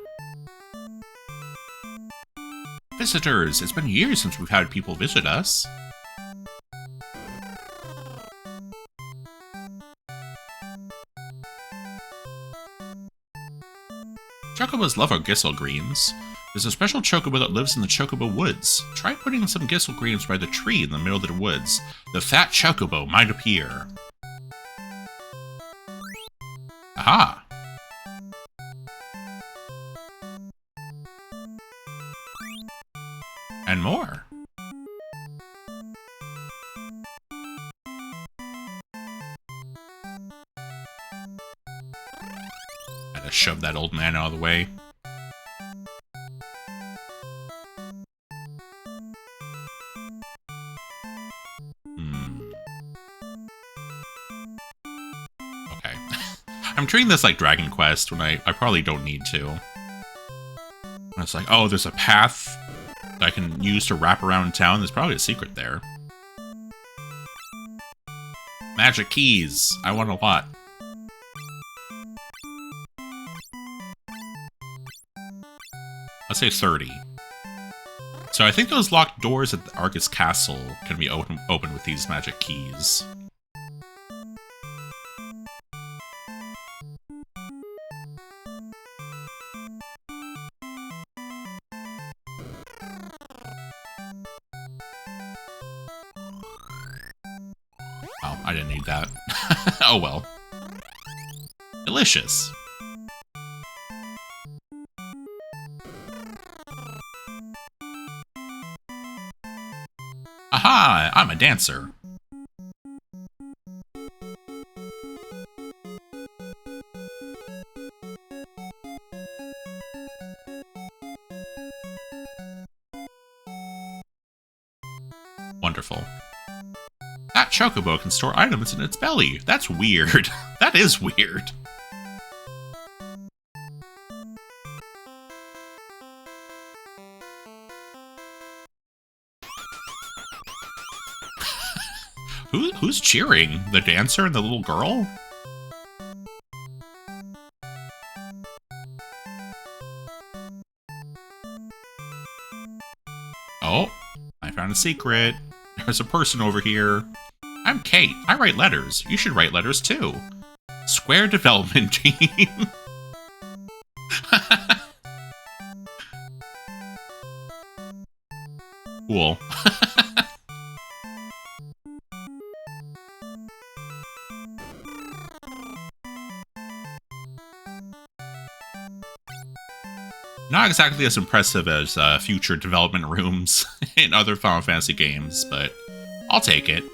Visitors! It's been years since we've had people visit us. Chocobos love our Gisel greens. There's a special chocobo that lives in the Chocobo Woods. Try putting some Gisel greens by the tree in the middle of the woods. The fat chocobo might appear. Aha! And more. Gotta shove that old man out of the way. Okay. I'm treating this like Dragon Quest when I probably don't need to. And it's like, oh, there's a path I can use to wrap around town. There's probably a secret there. Magic keys. I want a lot. Let's say 30. So I think those locked doors at the Argus Castle can be open with these magic keys. Oh, I didn't need that. Oh well. Delicious. Aha! I'm a dancer. Wonderful. That chocobo can store items in its belly. That's weird. That is weird. Who's cheering? The dancer and the little girl? Oh, I found a secret. There's a person over here. I'm Kate. I write letters. You should write letters too. Square Development Team. Cool. Not exactly as impressive as future development rooms in other Final Fantasy games, but I'll take it.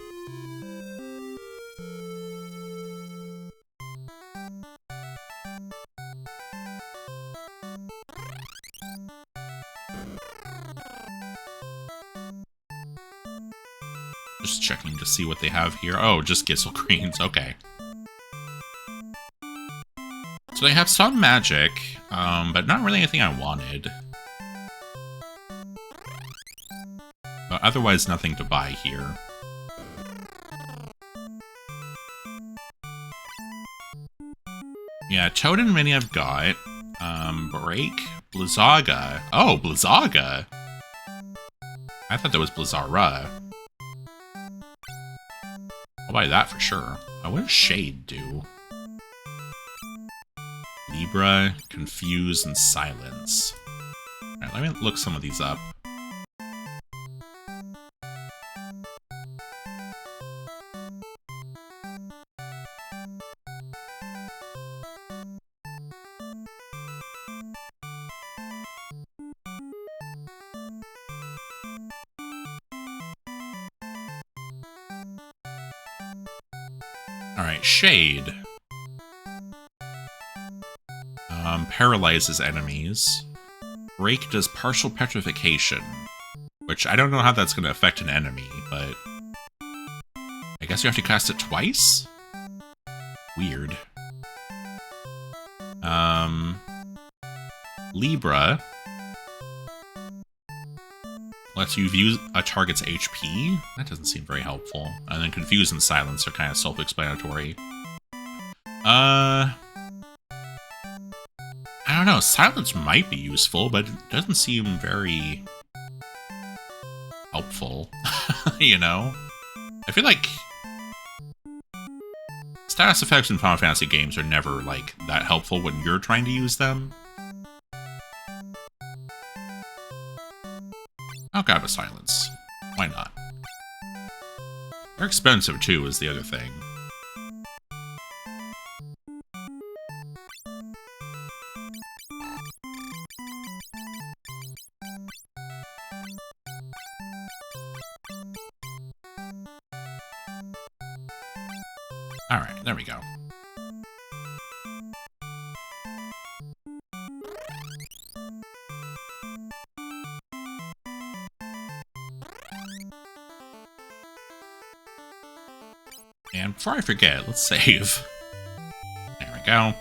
Just checking to see what they have here. Oh, just Gisel Greens. Okay. So they have some magic, but not really anything I wanted. But otherwise, nothing to buy here. Yeah, Toad and Minnie I've got. Break. Blizzaga. Oh, Blizzaga! I thought that was Blizzara. I'll buy that for sure. Oh, what does Shade do? Libra, Confuse, and Silence. Alright, let me look some of these up. Alright, Shade. Paralyzes enemies. Break does partial petrification, which I don't know how that's going to affect an enemy, but I guess you have to cast it twice? Weird. Libra lets you view a target's HP? That doesn't seem very helpful. And then Confuse and Silence are kind of self-explanatory. I don't know, Silence might be useful, but it doesn't seem very helpful, you know? I feel like status effects in Final Fantasy games are never, like, that helpful when you're trying to use them. I'll grab a Silence. Why not? They're expensive, too, is the other thing. Alright, there we go. And before I forget, let's save. There we go.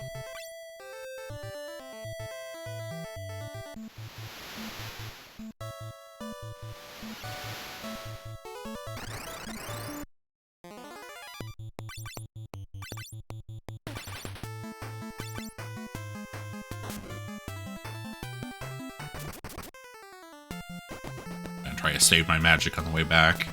And try to save my magic on the way back.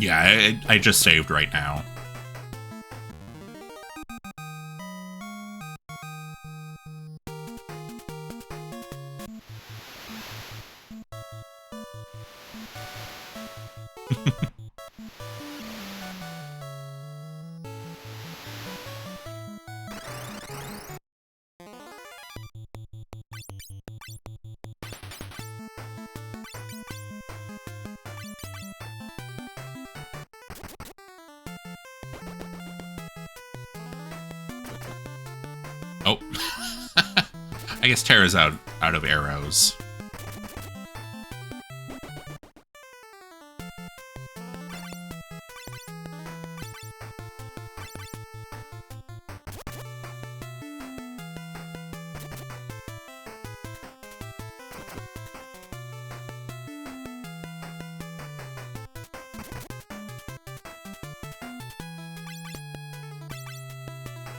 Yeah, I just saved right now. Oh. I guess Terra's out of arrows.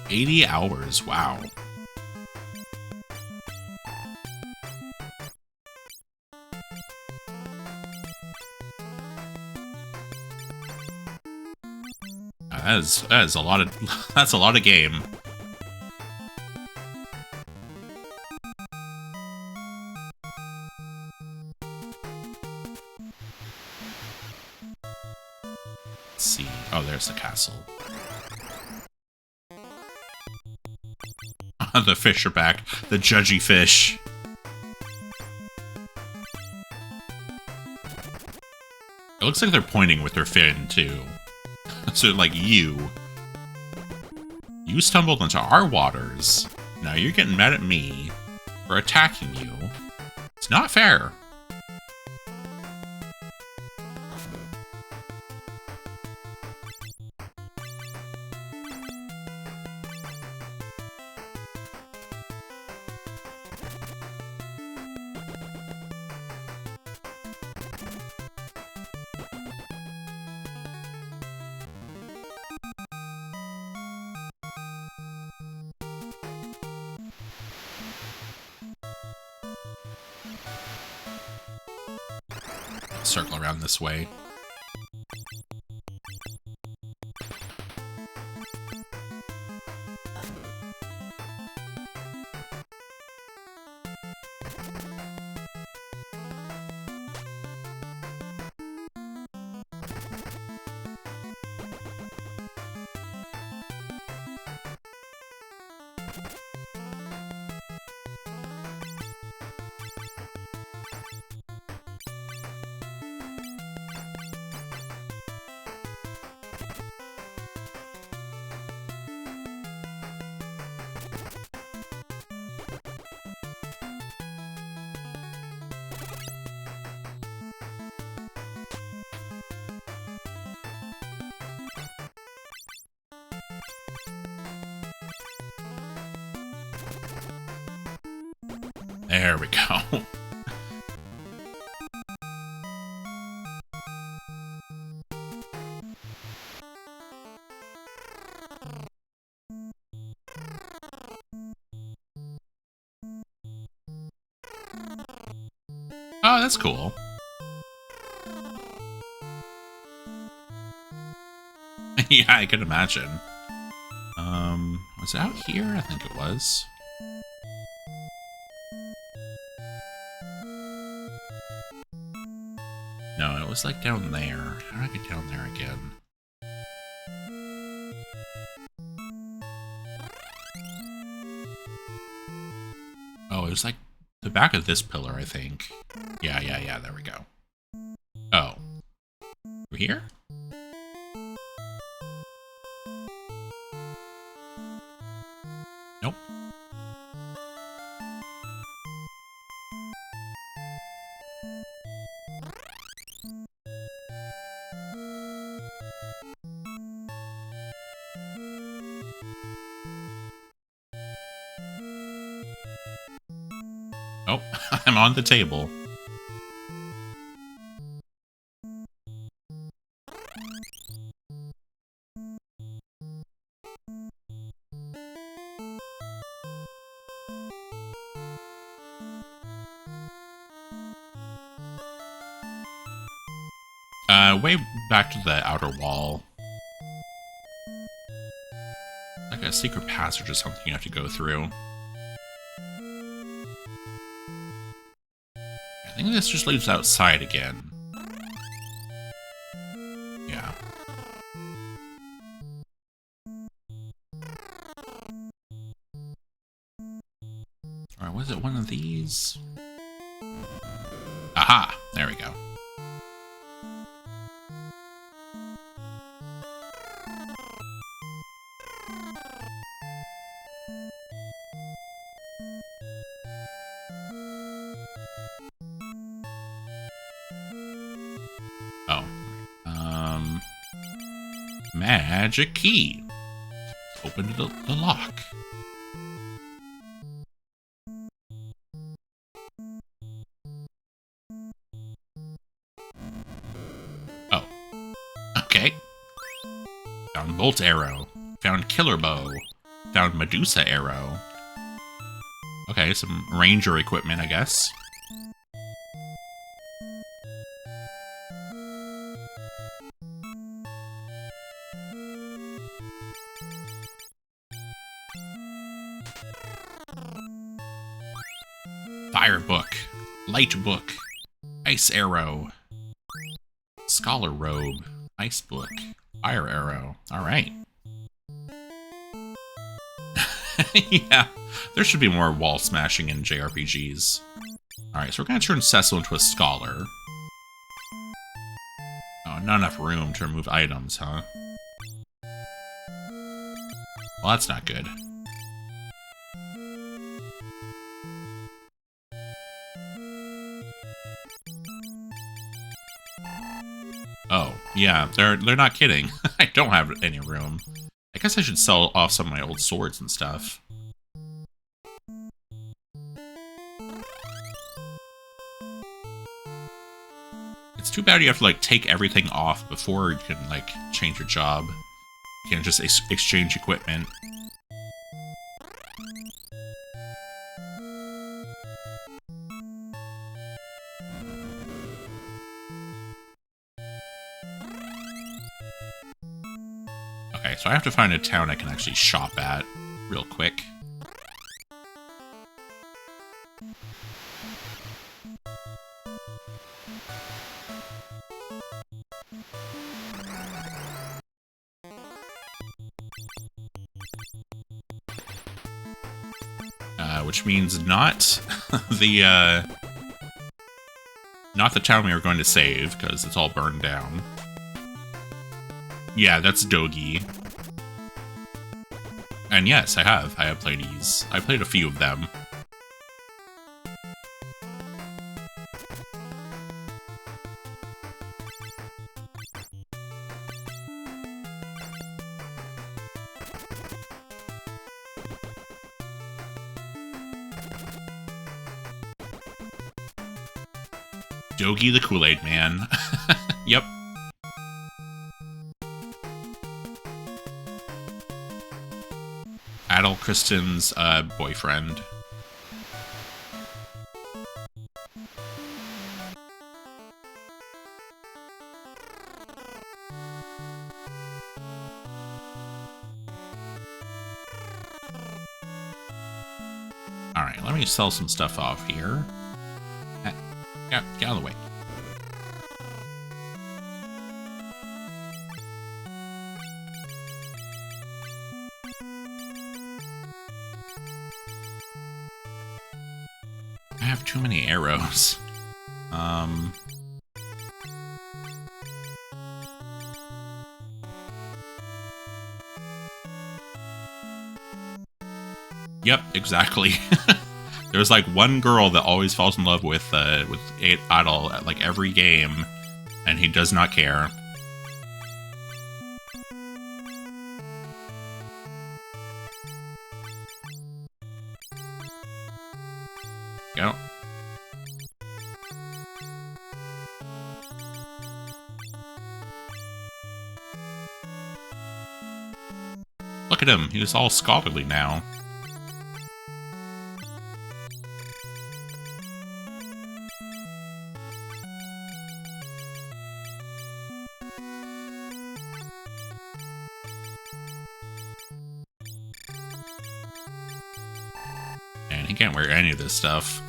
$80 hours, wow. That is a lot of that's a lot of game. Let's see. Oh, there's the castle. The fish are back. The judgy fish. It looks like they're pointing with their fin, too. So, like, you stumbled into our waters. Now you're getting mad at me for attacking you. It's not fair. Circle around this way. There we go. Oh, that's cool. Yeah, I can imagine. Was it out here? I think it was. No, it was like down there. How do I get down there again? Oh, it was like the back of this pillar, I think. Yeah, there we go. Oh. We're here? Nope. Oh, I'm on the table. Way back to the outer wall. Like a secret passage or something you have to go through. I think this just leads outside again. Yeah. Alright, was it one of these? Aha! There we go. Oh. Magic key. Open the lock. Oh. Okay. Found bolt arrow. Found killer bow. Found Medusa arrow. Okay, some ranger equipment, I guess. Fire book. Light book. Ice arrow. Scholar robe. Ice book. Fire arrow. Alright. Yeah, there should be more wall smashing in JRPGs. Alright, so we're gonna turn Cecil into a scholar. Oh, not enough room to remove items, huh? Well, that's not good. Oh, yeah, they're not kidding. I don't have any room. I guess I should sell off some of my old swords and stuff. It's too bad you have to, like, take everything off before you can, like, change your job. You can't just exchange equipment. Okay, so I have to find a town I can actually shop at real quick. Which means not the not the town we were going to save, because it's all burned down. Yeah, that's Dogi. And yes, I have played these. I played a few of them. Dogi the Kool-Aid Man. Yep. Adol Kristen's boyfriend. Alright, let me sell some stuff off here. Yeah, get out of the way. I have too many arrows. Yep, exactly. There's like one girl that always falls in love with Adol at like every game, and he does not care. Go. Look at him, he's all scholarly now. And he can't wear any of this stuff.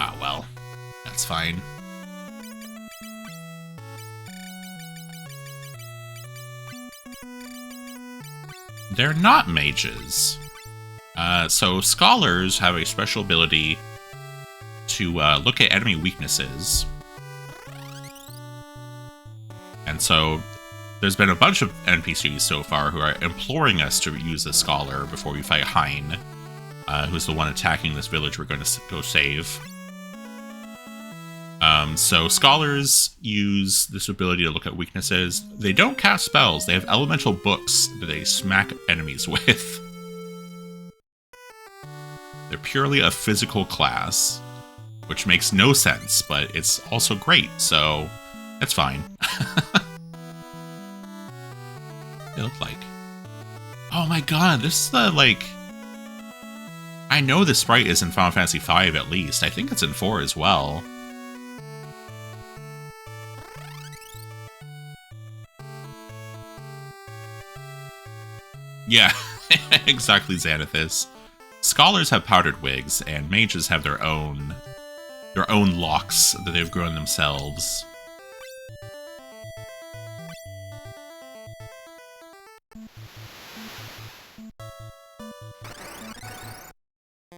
Ah, well, that's fine. They're not mages. So scholars have a special ability to look at enemy weaknesses. And so there's been a bunch of NPCs so far who are imploring us to use a scholar before we fight Hein, who's the one attacking this village we're going to go save. So scholars use this ability to look at weaknesses. They don't cast spells. They have elemental books that they smack enemies with. They're purely a physical class, which makes no sense, but it's also great, so it's fine. They look like... Oh my god, this is the, like... I know the sprite is in Final Fantasy V at least. I think it's in 4 as well. Yeah, exactly, Xanathus. Scholars have powdered wigs, and mages have their own locks that they've grown themselves.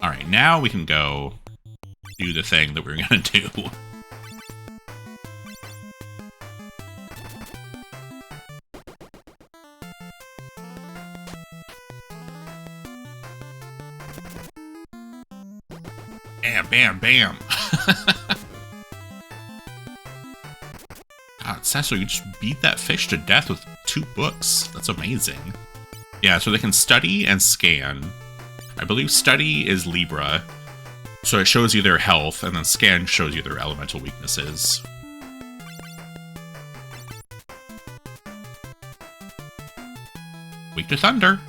Alright, now we can go do the thing that we were gonna do. Bam, bam, bam. God, Cecil, you just beat that fish to death with 2 books. That's amazing. Yeah, so they can study and scan. I believe study is Libra, so it shows you their health, and then scan shows you their elemental weaknesses. Weak to thunder.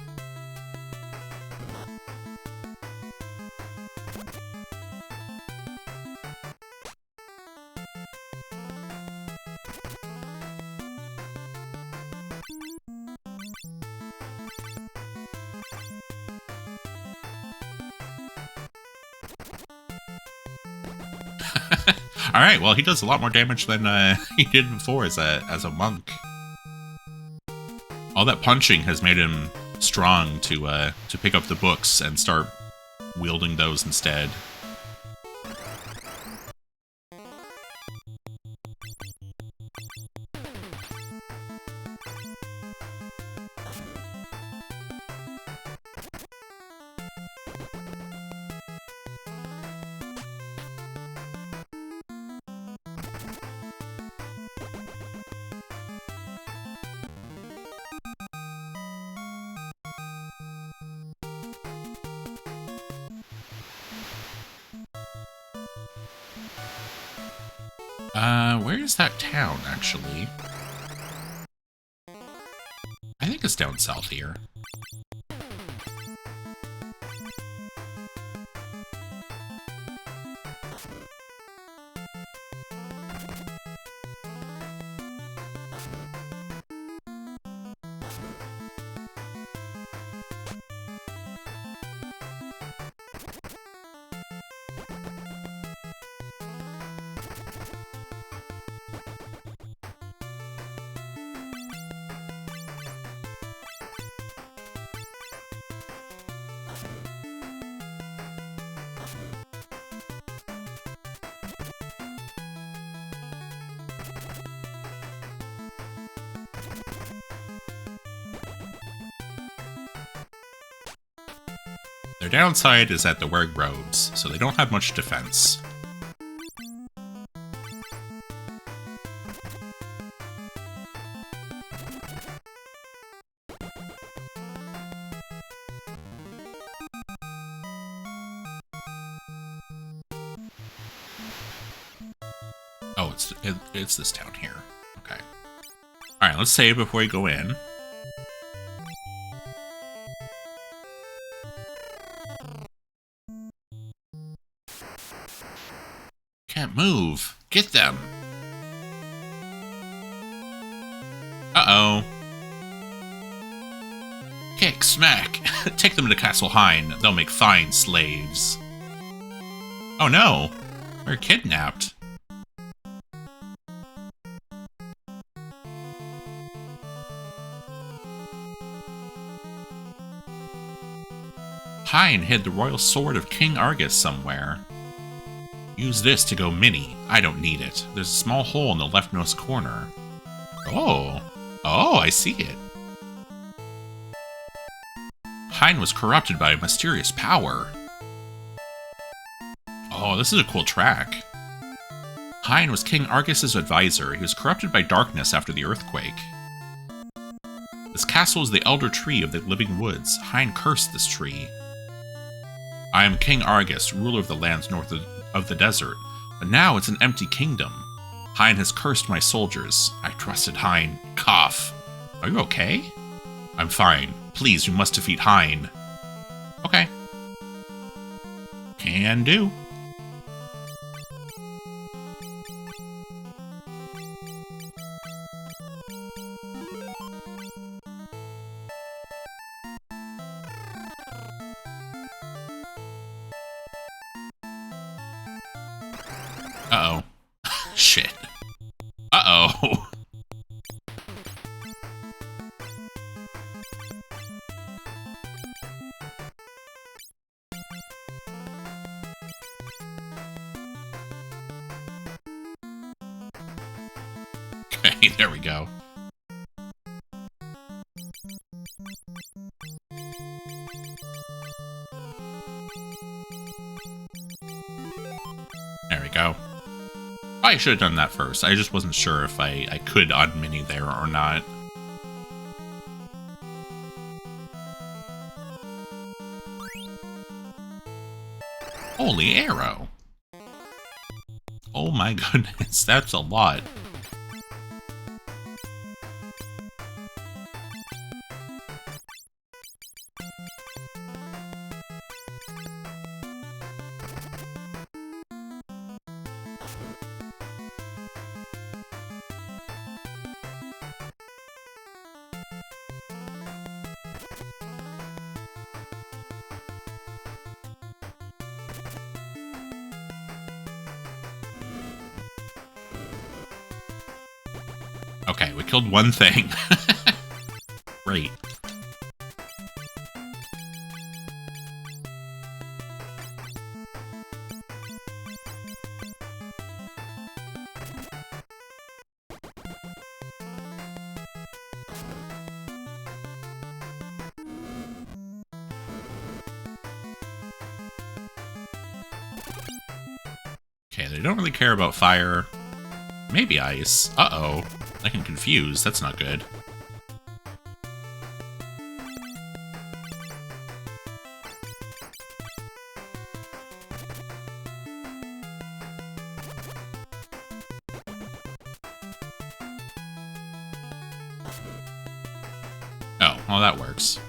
Alright, well, he does a lot more damage than he did before as a monk. All that punching has made him strong to pick up the books and start wielding those instead. Where is that town, actually? I think it's down south here. Their downside is that they're wearing robes, so they don't have much defense. Oh, it's this town here. Okay. Alright, let's save before we go in. Can't move. Get them. Uh-oh. Kick, smack. Take them to Castle Hein. They'll make fine slaves. Oh no. We're kidnapped. Hein hid the royal sword of King Argus somewhere. Use this to go mini. I don't need it. There's a small hole in the leftmost corner. Oh. Oh, I see it. Hein was corrupted by a mysterious power. Oh, this is a cool track. Hein was King Argus's advisor. He was corrupted by darkness after the earthquake. This castle is the elder tree of the living woods. Hein cursed this tree. I am King Argus, ruler of the lands north of the desert, but now it's an empty kingdom. Hein has cursed my soldiers. I trusted Hein. Cough. Are you okay? I'm fine. Please, you must defeat Hein. Okay. Can do. Uh-oh. Shit. Uh-oh. Okay, there we go. There we go. I should have done that first. I just wasn't sure if I could unmini there or not. Holy arrow. Oh my goodness, that's a lot. Okay, we killed one thing. Great. Okay, they don't really care about fire. Maybe ice. Uh-oh. I can confuse. That's not good. Oh, well, that works.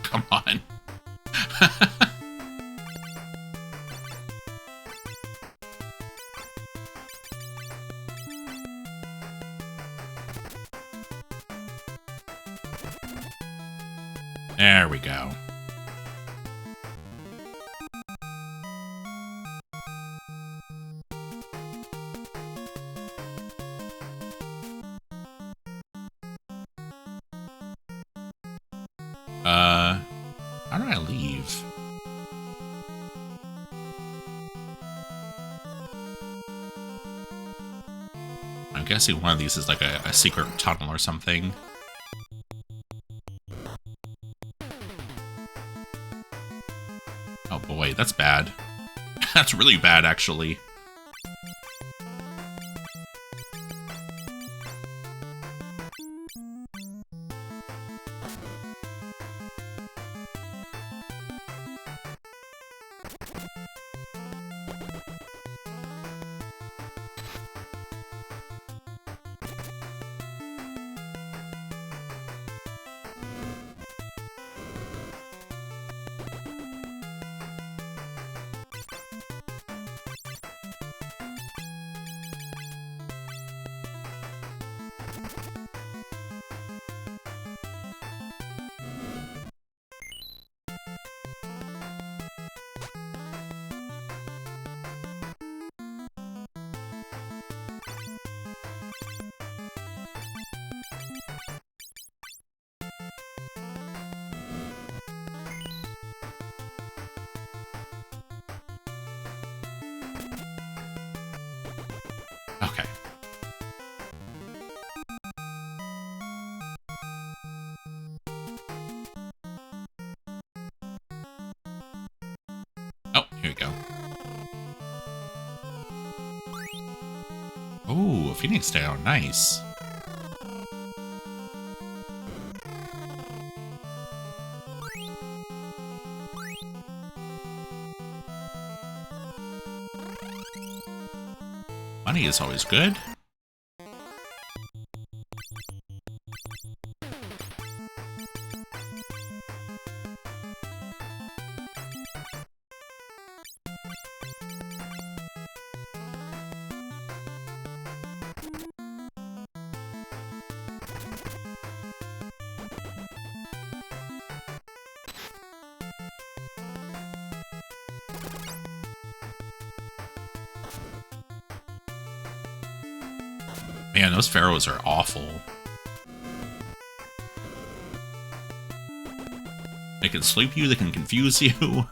Come on. There we go. How do I leave? I'm guessing one of these is like a secret tunnel or something. Oh boy, that's bad. That's really bad, actually. Okay. Oh, here we go. Oh, Phoenix down. Nice. Money is always good. Man, those pharaohs are awful. They can sleep you, they can confuse you.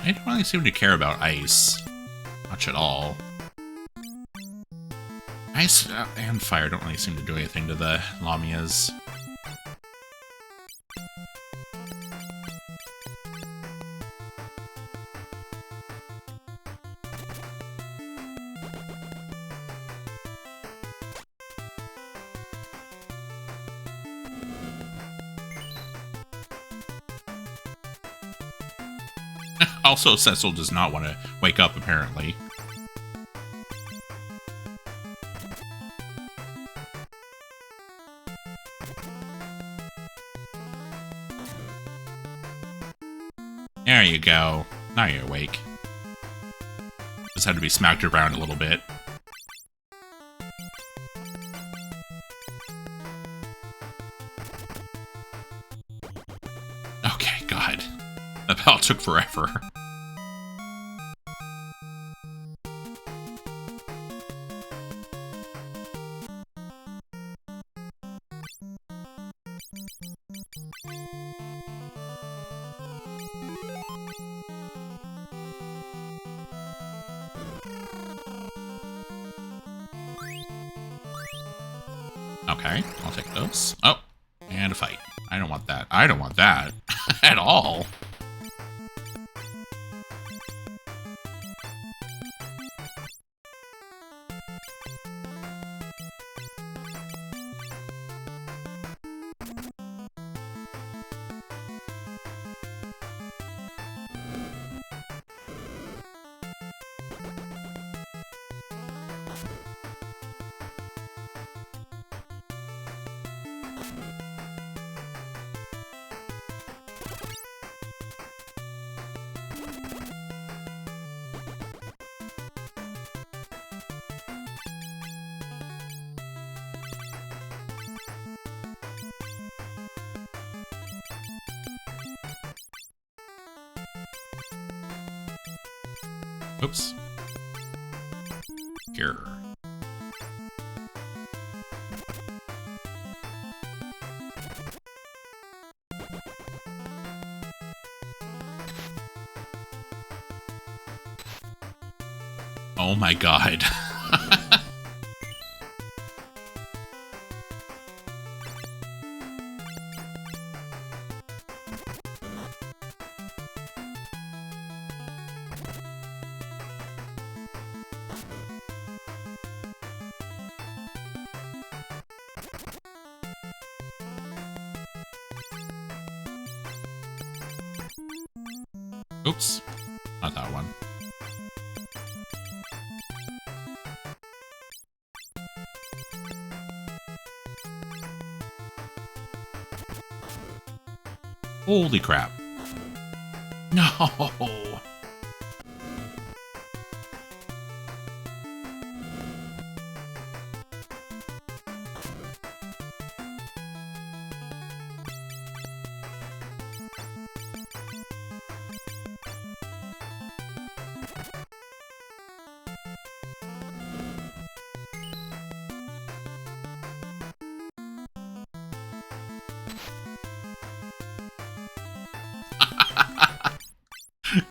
I don't really seem to care about ice. Much at all. Ice and fire don't really seem to do anything to the Lamias. Also, Cecil does not want to wake up, apparently. There you go. Now you're awake. Just had to be smacked around a little bit. Okay, God. That battle took forever. Okay, I'll take those. Oh, and a fight. I don't want that. I don't want that. At all. Oops. Here. Oh my God. Oops. Not that one. Holy crap. No.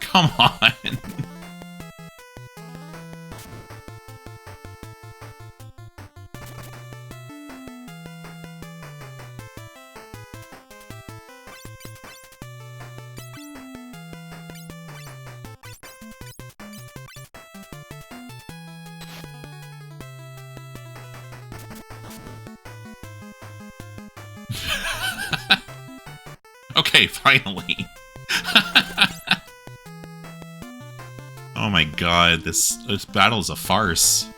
Come on. Okay, finally. Oh my god, this battle is a farce.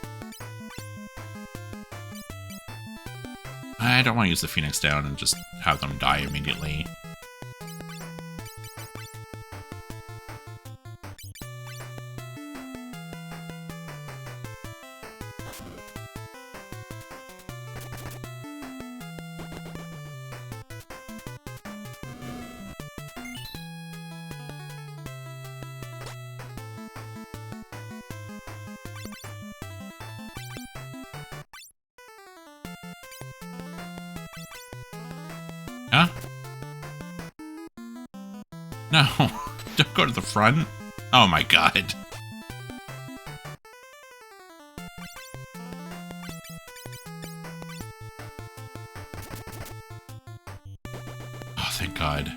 I don't want to use the Phoenix down and just have them die immediately. Huh? No, don't go to the front. Oh my god. Oh, thank god.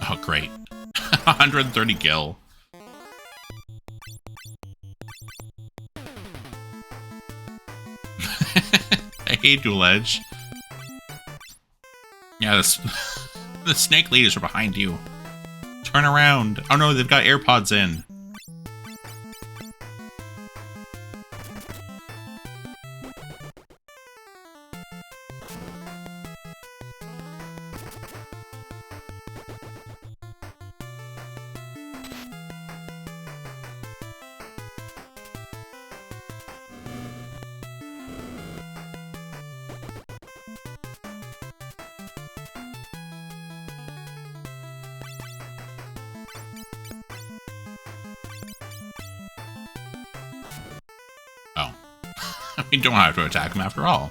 Oh, great. 130 gil. I hate Dual Edge. Yeah, the snake ladies are behind you. Turn around. Oh no, they've got AirPods in. Oh. We don't have to attack him after all.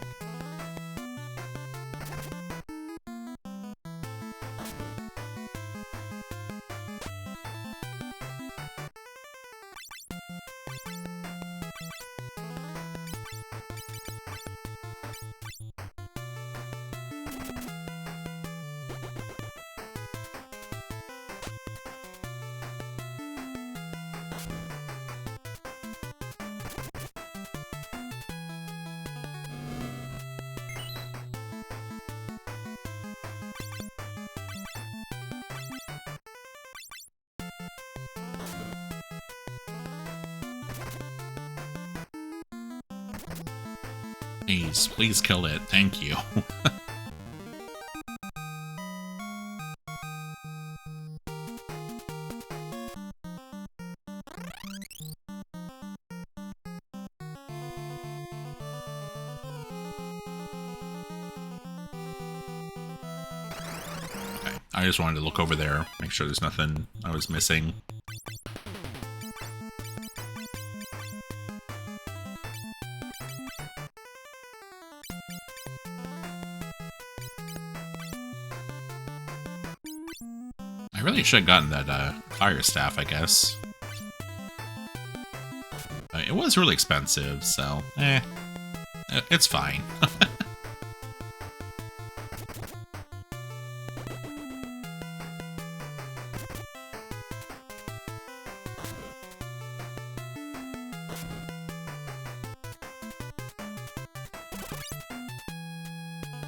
Please kill it. Thank you. Okay, I just wanted to look over there, make sure there's nothing I was missing. I really should have gotten that fire staff, I guess. It was really expensive, so it's fine.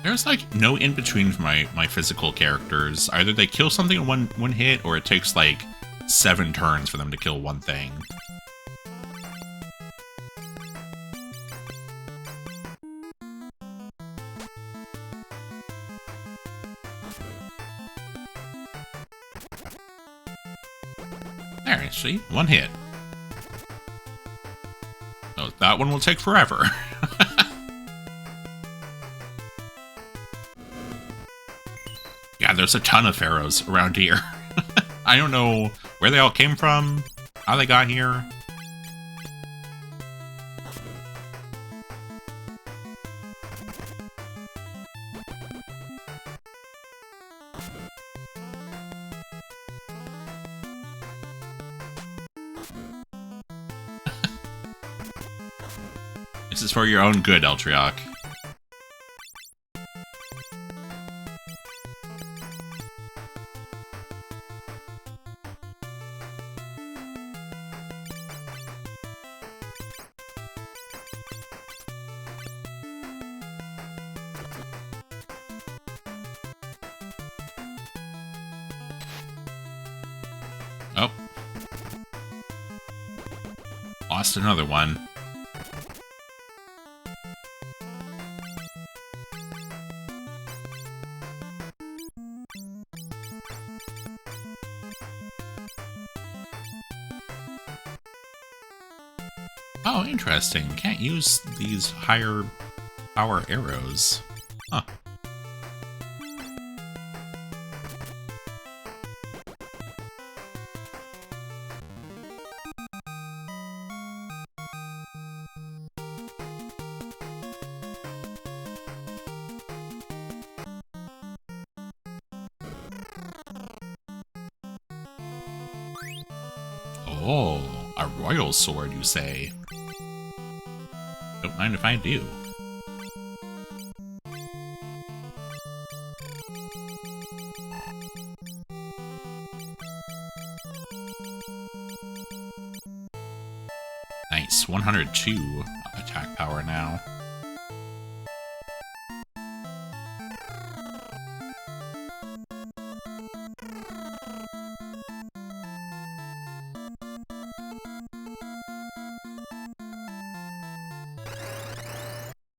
There's like no in between for my physical characters. Either they kill something in one hit, or it takes like 7 turns for them to kill one thing. There, see? 1 hit. So that one will take forever. Yeah, there's a ton of pharaohs around here. I don't know where they all came from, how they got here. This is for your own good, Eltriok. Oh. Lost another one. Oh, interesting. Can't use these higher power arrows. Huh. Oh, a royal sword, you say? Don't mind if I do. Nice, 102 attack power now.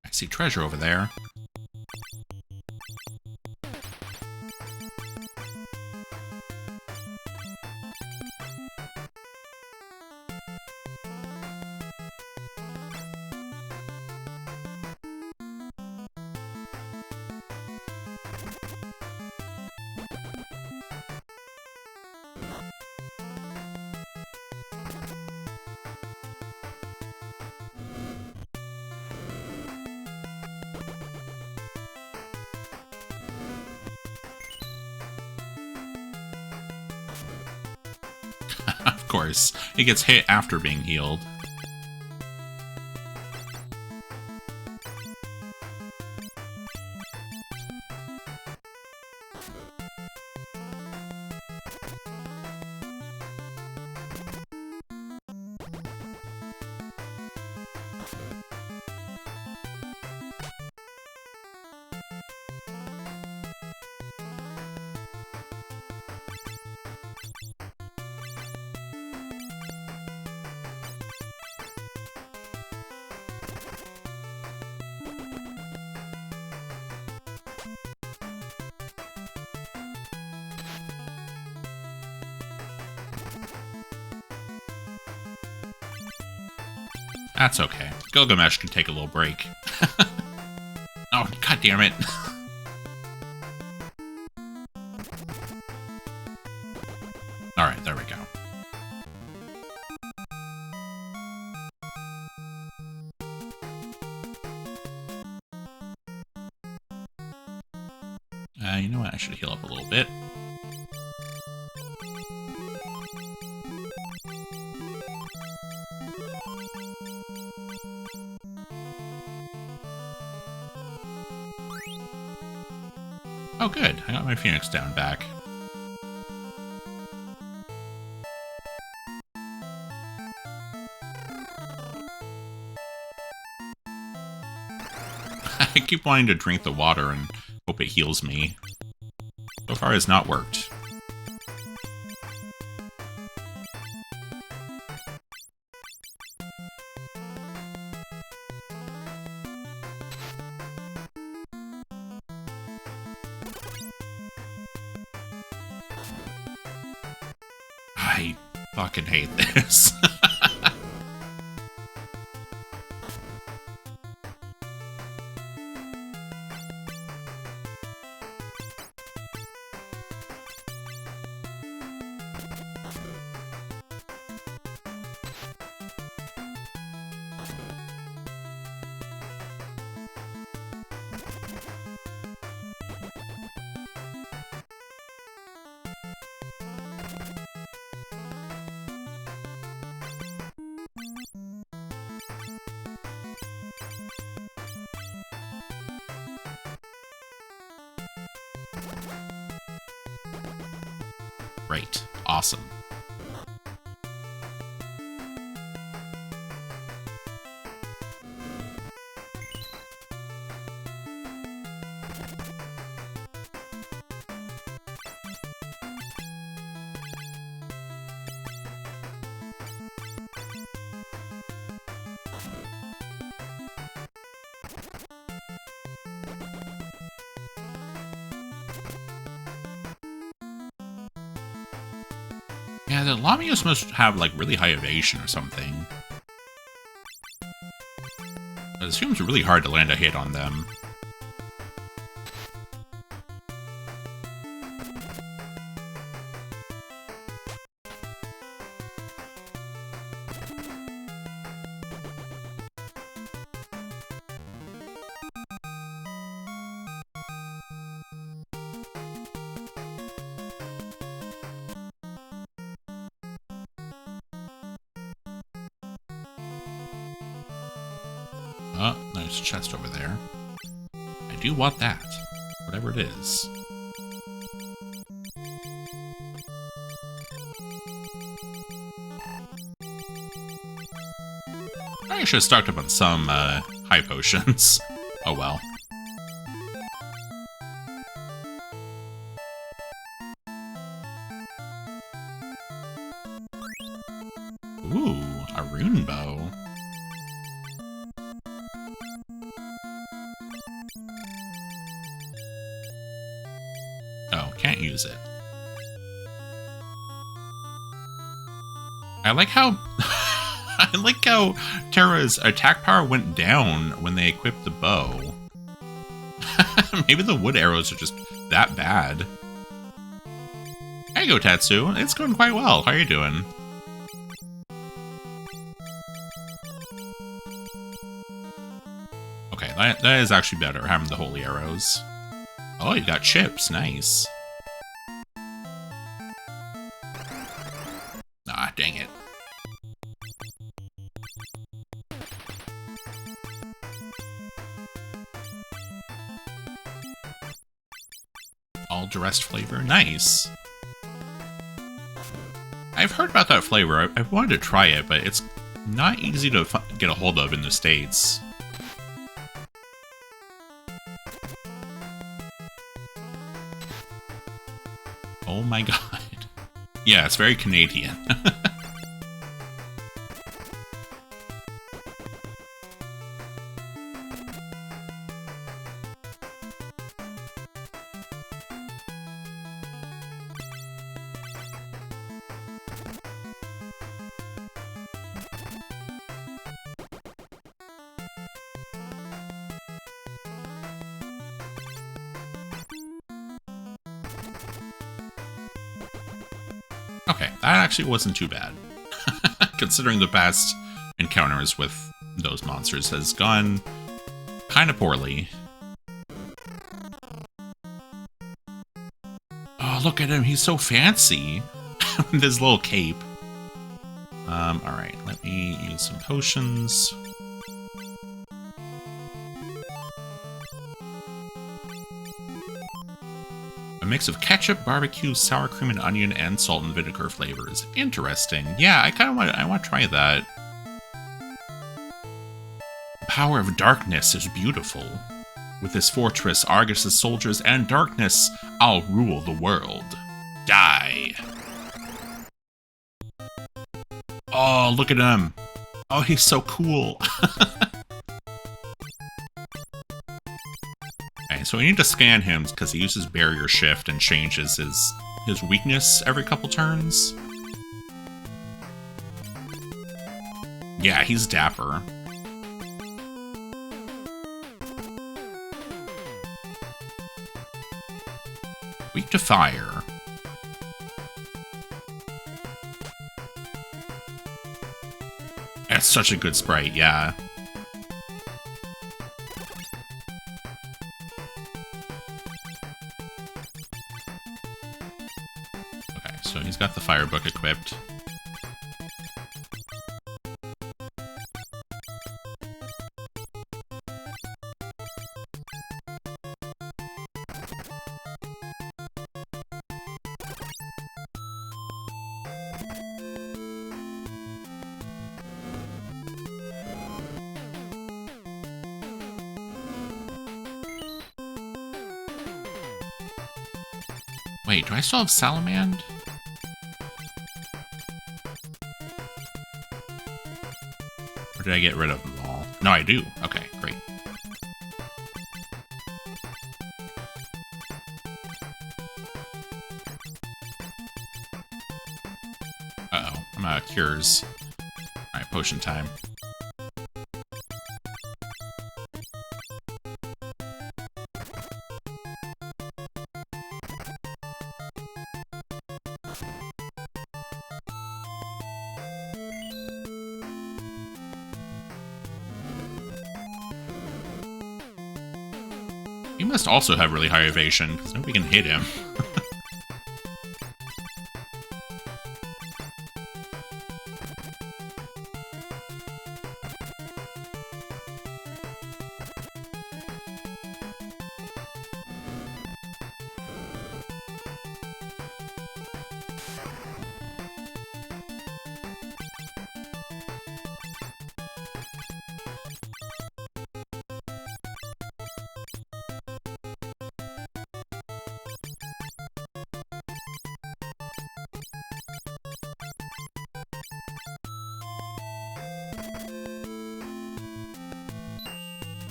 I see treasure over there. Of course, it gets hit after being healed. That's okay. Gilgamesh can take a little break. Oh, god damn it. Alright, there we go. You know what? I should heal up a little bit. Oh, good. I got my Phoenix down back. I keep wanting to drink the water and hope it heals me. So far, it's not worked. I fucking hate this. Great. Awesome. Yeah, the Lamios must have, like, really high evasion or something. It seems really hard to land a hit on them. Oh, nice chest over there. I do want that. Whatever it is. I should have stocked up on some high potions. Oh well. Ooh, a rune bow. Oh, can't use it. I like how I like how Terra's attack power went down when they equipped the bow. Maybe the wood arrows are just that bad. There you go, Tatsu. It's going quite well. How are you doing? Okay, that is actually better, having the holy arrows. Oh, you got chips. Nice. Ah, dang it. All dressed flavor. Nice. I've heard about that flavor. I've wanted to try it, but it's not easy to get a hold of in the States. Oh my god. Yeah, it's very Canadian. Okay, that actually wasn't too bad. Considering the past encounters with those monsters has gone kind of poorly. Oh, look at him, he's so fancy. With his little cape. Alright, let me use some potions. A mix of ketchup, barbecue, sour cream and onion, and salt and vinegar flavors. Interesting. Yeah, I want to try that. The power of darkness is beautiful. With this fortress, Argus' soldiers, and darkness, I'll rule the world. Die. Oh, look at him. Oh, he's so cool. Okay, so we need to scan him because he uses barrier shift and changes his weakness every couple turns. Yeah, he's dapper. Weak to fire. That's such a good sprite, yeah. Okay, so he's got the fire book equipped. Wait, do I still have Salamand? Or did I get rid of them all? No, I do. Okay, great. Uh-oh, I'm out of cures. Alright, potion time. He must also have really high evasion, because nobody can hit him.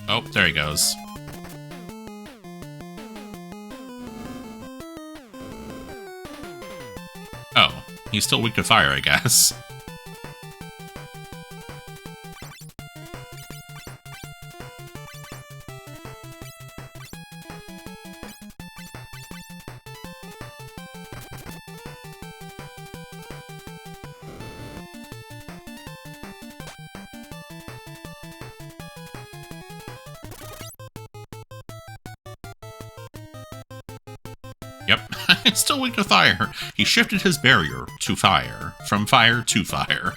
Oh, there he goes. Oh, he's still weak to fire, I guess. Yep, it's still weak to fire. He shifted his barrier to fire, from fire to fire.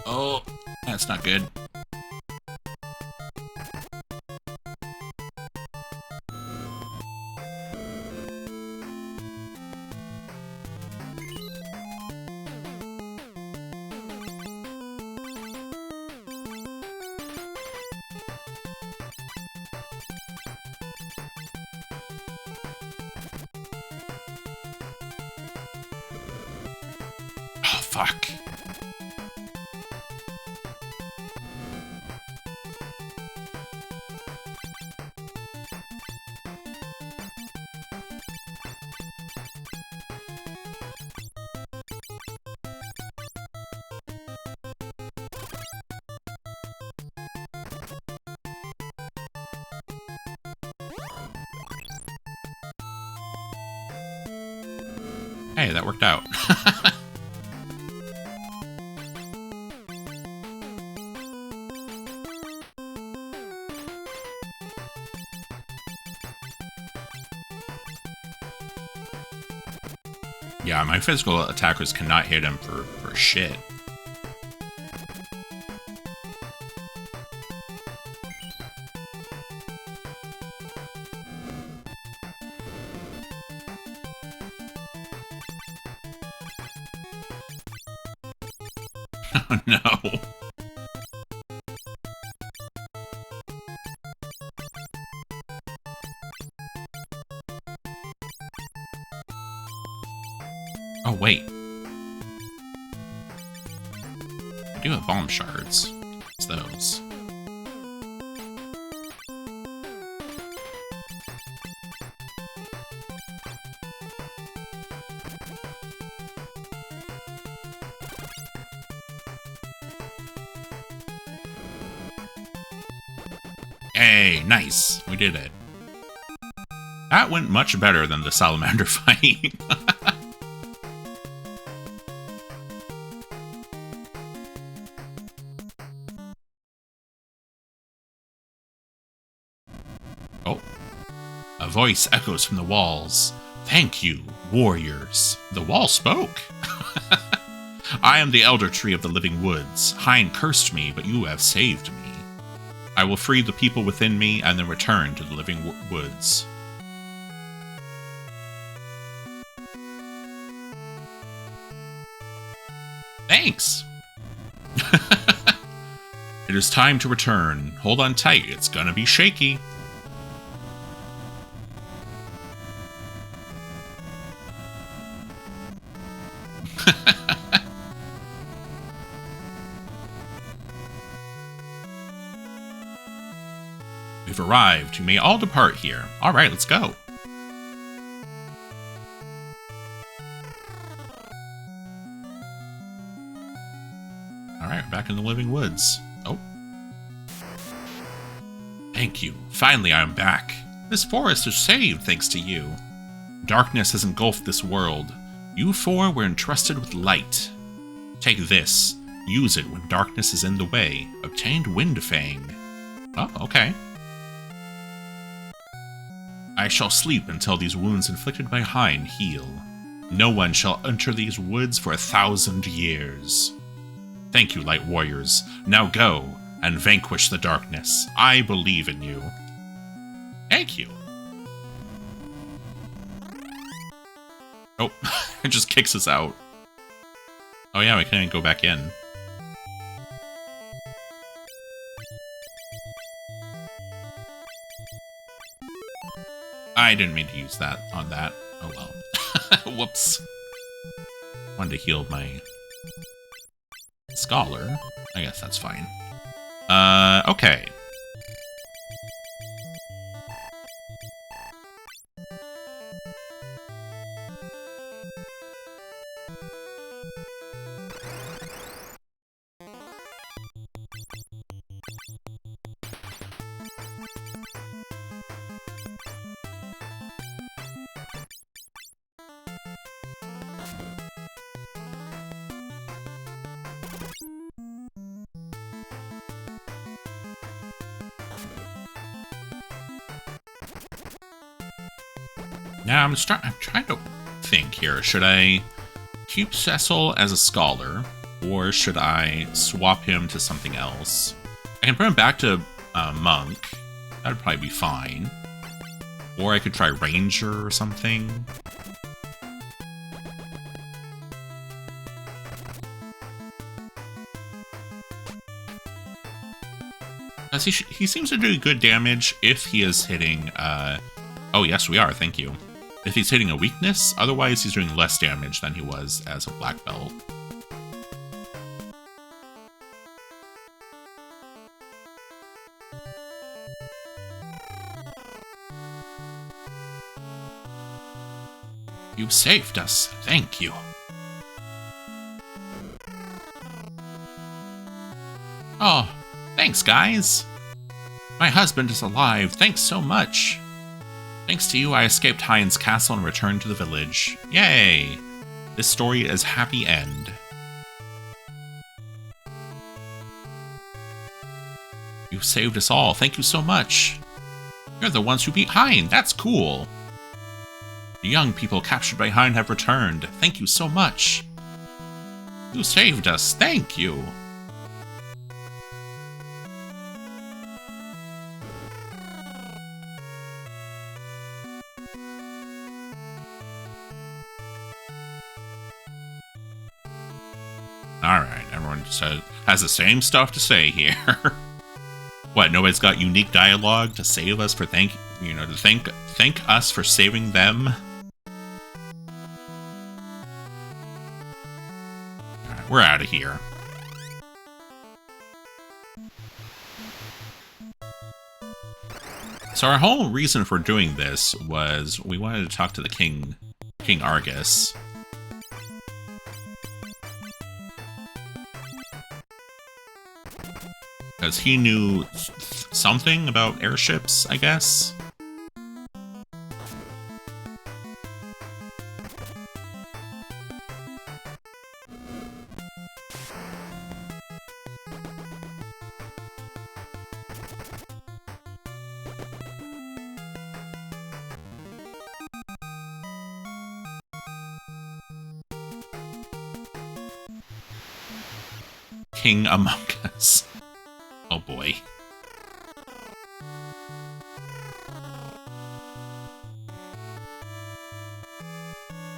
Oh, that's not good. Oh, fuck. Hey, that worked out. Yeah, my physical attackers cannot hit him for shit. Oh no. Oh, wait. I do have bomb shards. It's those. Hey, nice. We did it. That went much better than the salamander fight. voice echoes from the walls. Thank you, warriors. The wall spoke. I am the elder tree of the living woods. Hein cursed me, but you have saved me. I will free the people within me and then return to the living woods. Thanks. It is time to return. Hold on tight, it's gonna be shaky. We've arrived. You may all depart here. Alright, let's go. Alright, back in the living woods. Oh. Thank you. Finally, I am back. This forest is saved thanks to you. Darkness has engulfed this world. You four were entrusted with light. Take this. Use it when darkness is in the way. Obtained Windfang. Oh, okay. I shall sleep until these wounds inflicted by Hein heal. No one shall enter these woods for 1,000 years. Thank you, Light Warriors. Now go and vanquish the darkness. I believe in you. Thank you. Oh, it just kicks us out. Oh yeah, we can't go back in. I didn't mean to use that on that. Oh well. Whoops. Wanted to heal my scholar. I guess that's fine. Okay. Now I'm trying to think here. Should I keep Cecil as a scholar, or should I swap him to something else? I can put him back to monk. That'd probably be fine. Or I could try ranger or something. As he seems to do good damage if he is hitting. Oh yes, we are. Thank you. If he's hitting a weakness, otherwise he's doing less damage than he was as a black belt. You saved us. Thank you. Oh, thanks, guys. My husband is alive. Thanks so much. Thanks to you, I escaped Hein's castle and returned to the village. Yay! This story is happy end. You saved us all. Thank you so much. You're the ones who beat Hein. That's cool. The young people captured by Hein have returned. Thank you so much. You saved us. Thank you. Alright, everyone has the same stuff to say here. What, nobody's got unique dialogue to save us for thank us for saving them? Alright, we're out of here. So our whole reason for doing this was we wanted to talk to the King Argus. Because he knew something about airships, I guess. King Among Us. Oh boy.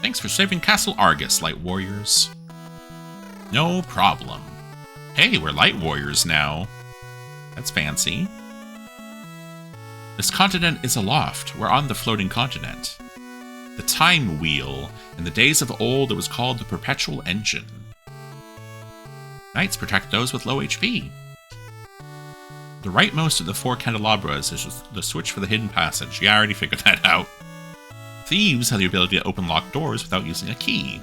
Thanks for saving Castle Argus, Light Warriors. No problem. Hey, we're Light Warriors now. That's fancy. This continent is aloft. We're on the floating continent. The Time Wheel. In the days of old, it was called the Perpetual Engine. Knights protect those with low HP. The rightmost of the 4 candelabras is the switch for the hidden passage. Yeah, I already figured that out. Thieves have the ability to open locked doors without using a key.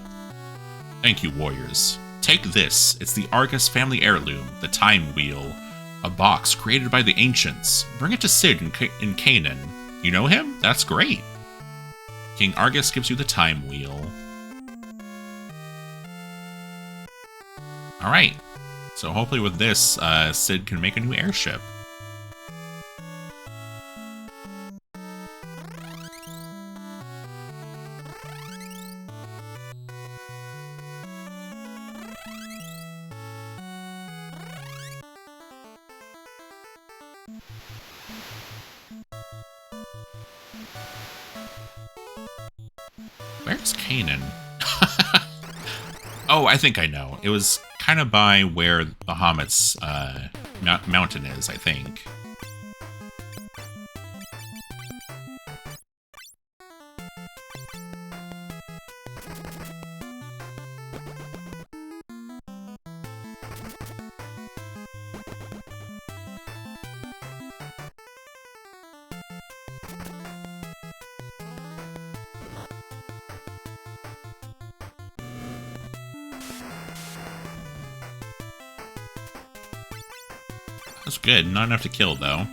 Thank you, warriors. Take this. It's the Argus family heirloom, the Time Wheel. A box created by the ancients. Bring it to Cid in Canaan. You know him? That's great. King Argus gives you the Time Wheel. Alright. So hopefully with this, Cid can make a new airship. Where's Canaan? Oh, I think I know. It was kind of by where Bahamut's mountain is, I think. That's good. Not enough to kill, though.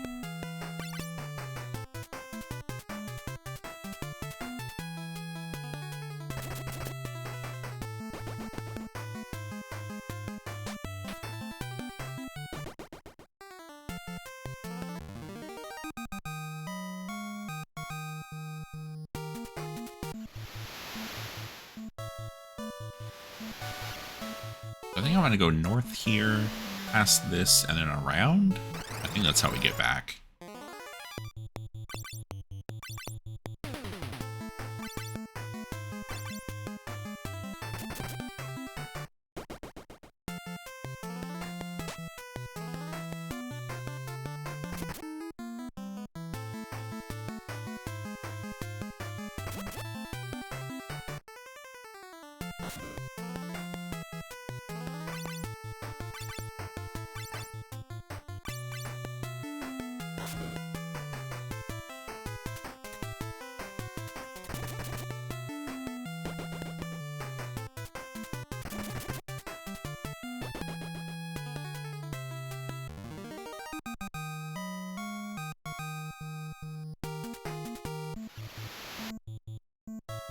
I think I want to go north here, past this, and then around? I think that's how we get back.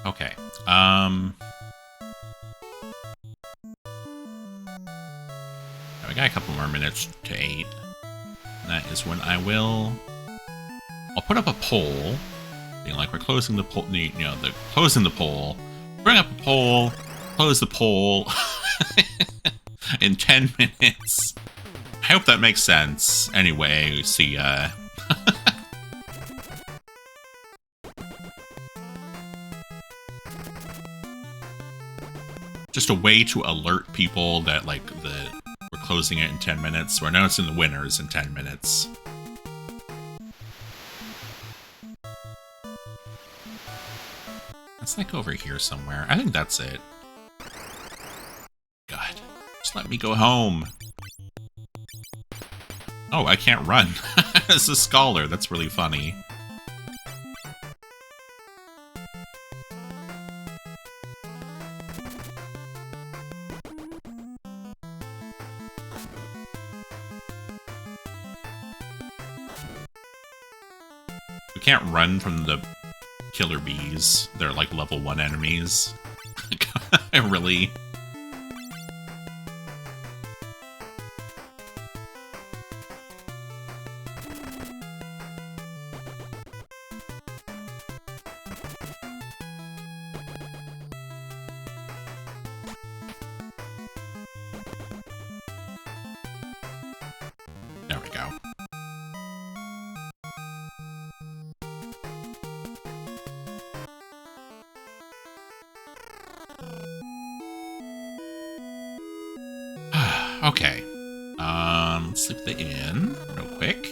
Okay, we got a couple more minutes to 8. And that is when I'll put up a poll, being like we're closing the poll, closing the poll, bring up a poll, close the poll in 10 minutes. I hope that makes sense. Anyway, see ya. Just a way to alert people that, like, we're closing it in 10 minutes. We're announcing the winners in 10 minutes. It's like over here somewhere. I think that's it. God, just let me go home. Oh, I can't run. As a scholar, that's really funny. We can't run from the killer bees. They're like level 1 enemies. Really? we go. Okay. Let's loop the in real quick.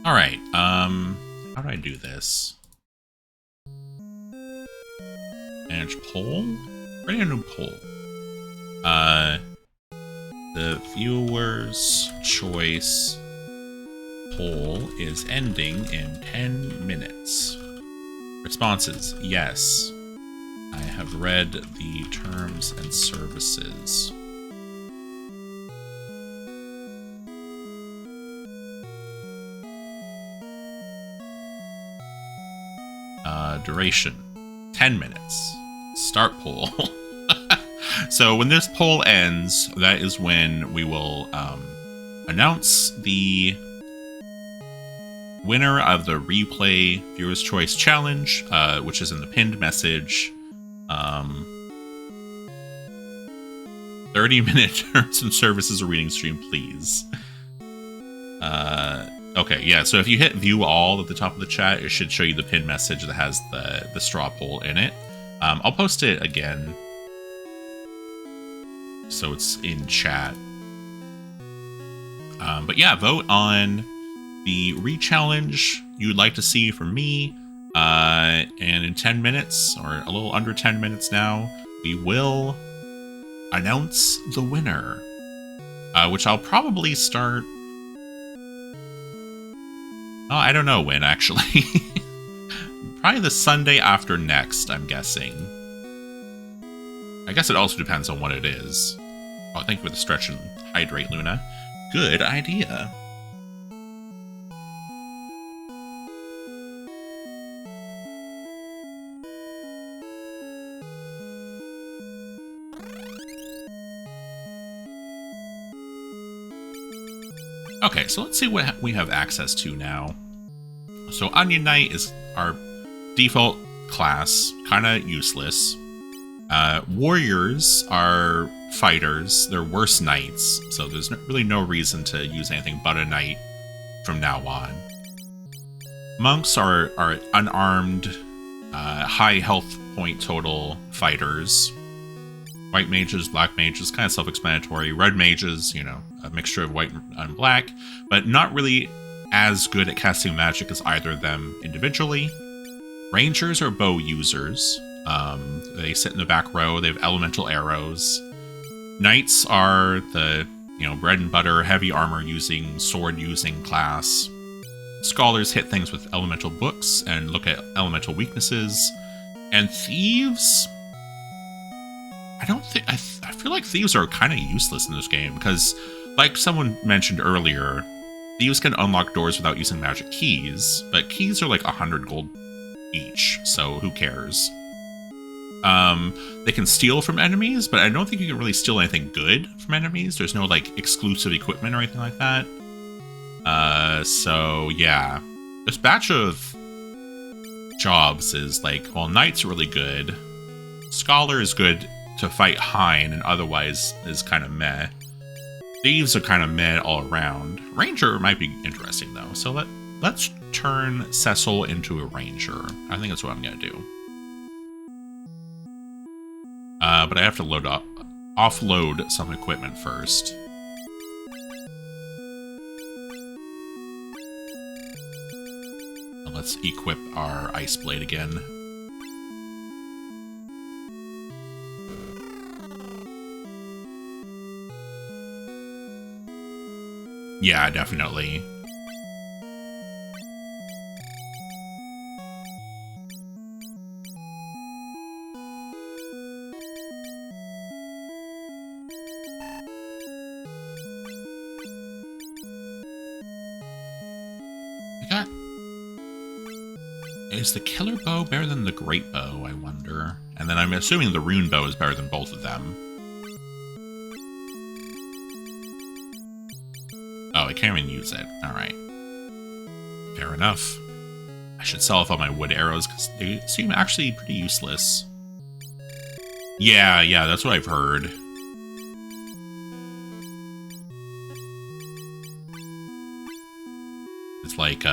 All right. How do I do this? Manage poll? Create a new poll. The viewer's choice poll is ending in 10 minutes. Responses: yes. I have read the terms and services. Duration: 10 minutes. Start poll. So when this poll ends, that is when we will announce the winner of the Replay Viewer's Choice Challenge, which is in the pinned message. 30-minute terms and services reading stream, please. Okay, yeah, so if you hit view all at the top of the chat, it should show you the pinned message that has the straw poll in it. I'll post it again, so it's in chat. But yeah, vote on the re-challenge you'd like to see from me. And in 10 minutes, or a little under 10 minutes now, we will announce the winner. Which I'll probably start... Oh, I don't know when, actually. Probably the Sunday after next, I'm guessing. I guess it also depends on what it is. Oh, thank you for the stretch and hydrate, Luna. Good idea. Okay, so let's see what we have access to now. So Onion Knight is our default class, kind of useless. Warriors are fighters. They're worse knights, so there's really no reason to use anything but a knight from now on. Monks are unarmed, high health point total fighters. White mages, black mages, kind of self-explanatory. Red mages, you know, a mixture of white and black, but not really as good at casting magic as either of them individually. Rangers are bow users. They sit in the back row. They have elemental arrows. Knights are the, you know, bread and butter, heavy armor using, sword using class. Scholars hit things with elemental books and look at elemental weaknesses. And thieves... I feel like thieves are kind of useless in this game, because, like someone mentioned earlier, thieves can unlock doors without using magic keys, but keys are like 100 gold each, so who cares? They can steal from enemies, but I don't think you can really steal anything good from enemies. There's no, like, exclusive equipment or anything like that. So, yeah. This batch of jobs is, like, well, Knight's really good. Scholar is good to fight Hein, and otherwise is kind of meh. Thieves are kind of meh all around. Ranger might be interesting, though. So let's turn Cecil into a Ranger. I think that's what I'm going to do. But I have to offload some equipment first. And let's equip our Ice Blade again. Yeah, definitely. Is the killer bow better than the great bow, I wonder? And then I'm assuming the rune bow is better than both of them. Oh, I can't even use it. Alright. Fair enough. I should sell off all my wood arrows, because they seem actually pretty useless. Yeah, that's what I've heard. like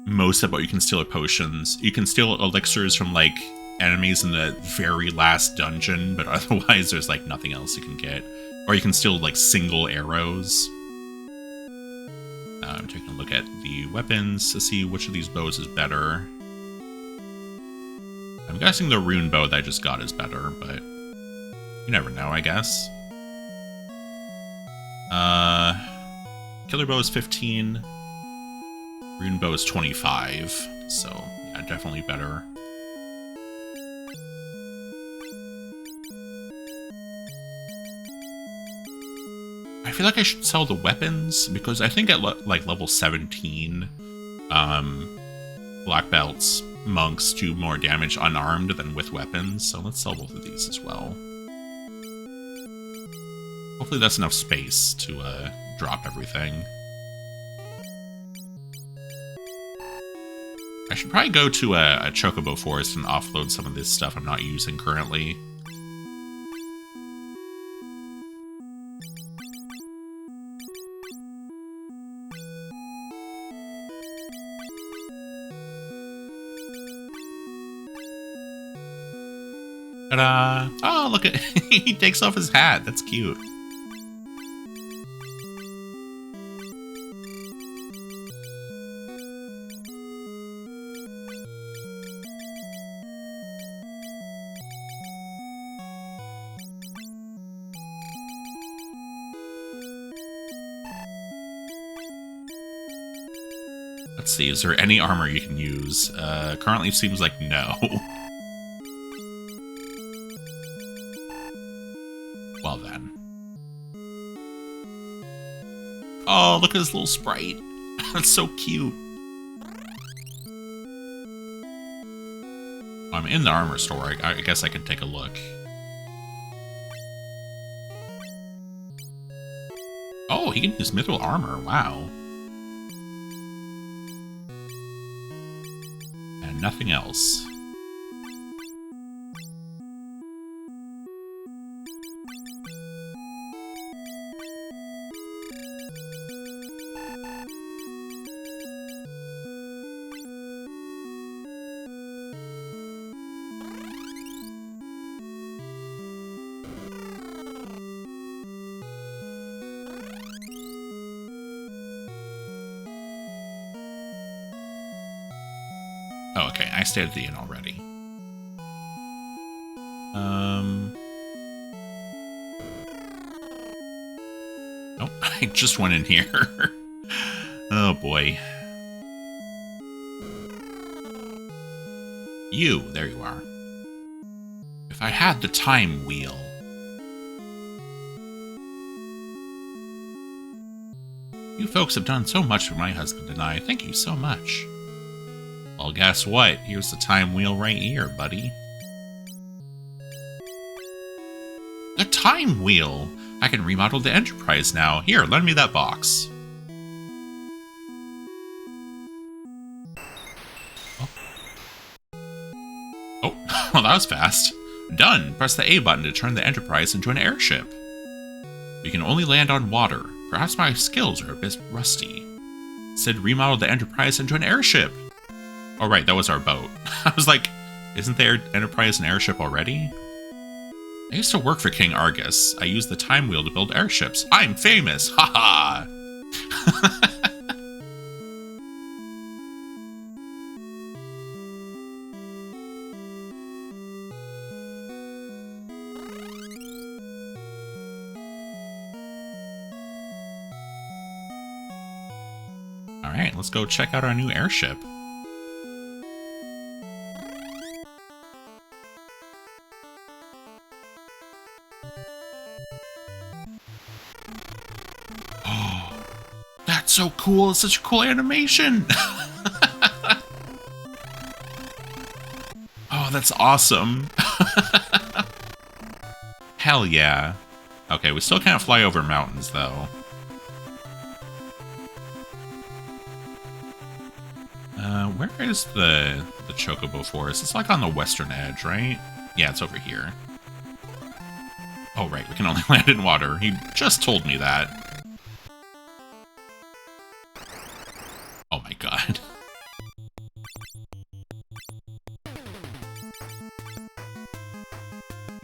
most of what you can steal are potions. You can steal elixirs from like enemies in the very last dungeon, but otherwise there's like nothing else you can get. Or you can steal like single arrows. I'm taking a look at the weapons to see which of these bows is better. I'm guessing the rune bow that I just got is better, but you never know, I guess. Killer bow is 15. Rune bow is 25. So, yeah, definitely better. I feel like I should sell the weapons, because I think at like level 17, black belts, monks do more damage unarmed than with weapons, so let's sell both of these as well. Hopefully that's enough space to drop everything. I should probably go to a Chocobo Forest and offload some of this stuff I'm not using currently. Ta-da! Oh, look at he takes off his hat. That's cute. Let's see, is there any armor you can use? Currently seems like no. Well then. Oh, look at this little sprite. That's so cute. I'm in the armor store. I guess I could take a look. Oh, he can use mithril armor. Wow. And nothing else. Oh, okay, I stayed at the inn already. Oh, I just went in here. Oh boy. You, there you are. If I had the time wheel. You folks have done so much for my husband and I. Thank you so much. Well, guess what? Here's the time wheel right here, buddy. The time wheel! I can remodel the Enterprise now. Here, lend me that box. Oh, well, that was fast. Done! Press the A button to turn the Enterprise into an airship. We can only land on water. Perhaps my skills are a bit rusty. It said remodel the Enterprise into an airship. Oh, right, that was our boat. I was like, isn't the Enterprise an airship already? I used to work for King Argus. I used the time wheel to build airships. I'm famous! Haha! Alright, let's go check out our new airship. So cool, it's such a cool animation. Oh, that's awesome. Hell yeah. Okay, we still can't fly over mountains though. Where is the Chocobo Forest? It's like on the western edge, right? Yeah, it's over here. Oh right, we can only land in water. He just told me that.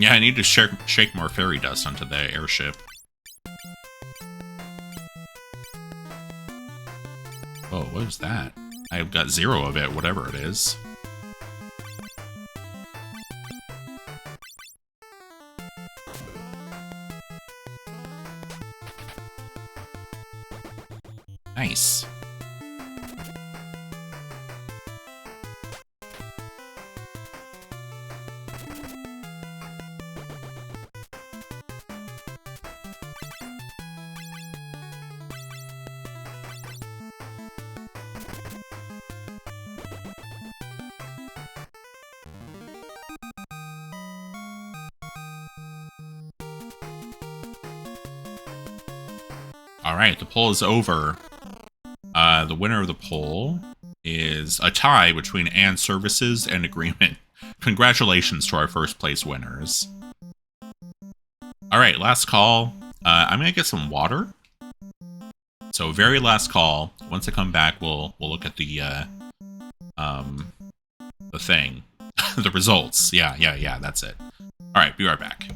Yeah, I need to shake more fairy dust onto the airship. Oh, what was that? I've got 0 of it, whatever it is. Nice. Alright, the poll is over. The winner of the poll is a tie between Ann Services and Agreement. Congratulations to our first place winners. Alright, last call. I'm gonna get some water. So very last call. Once I come back, we'll look at the thing. The results. Yeah, that's it. Alright, be right back.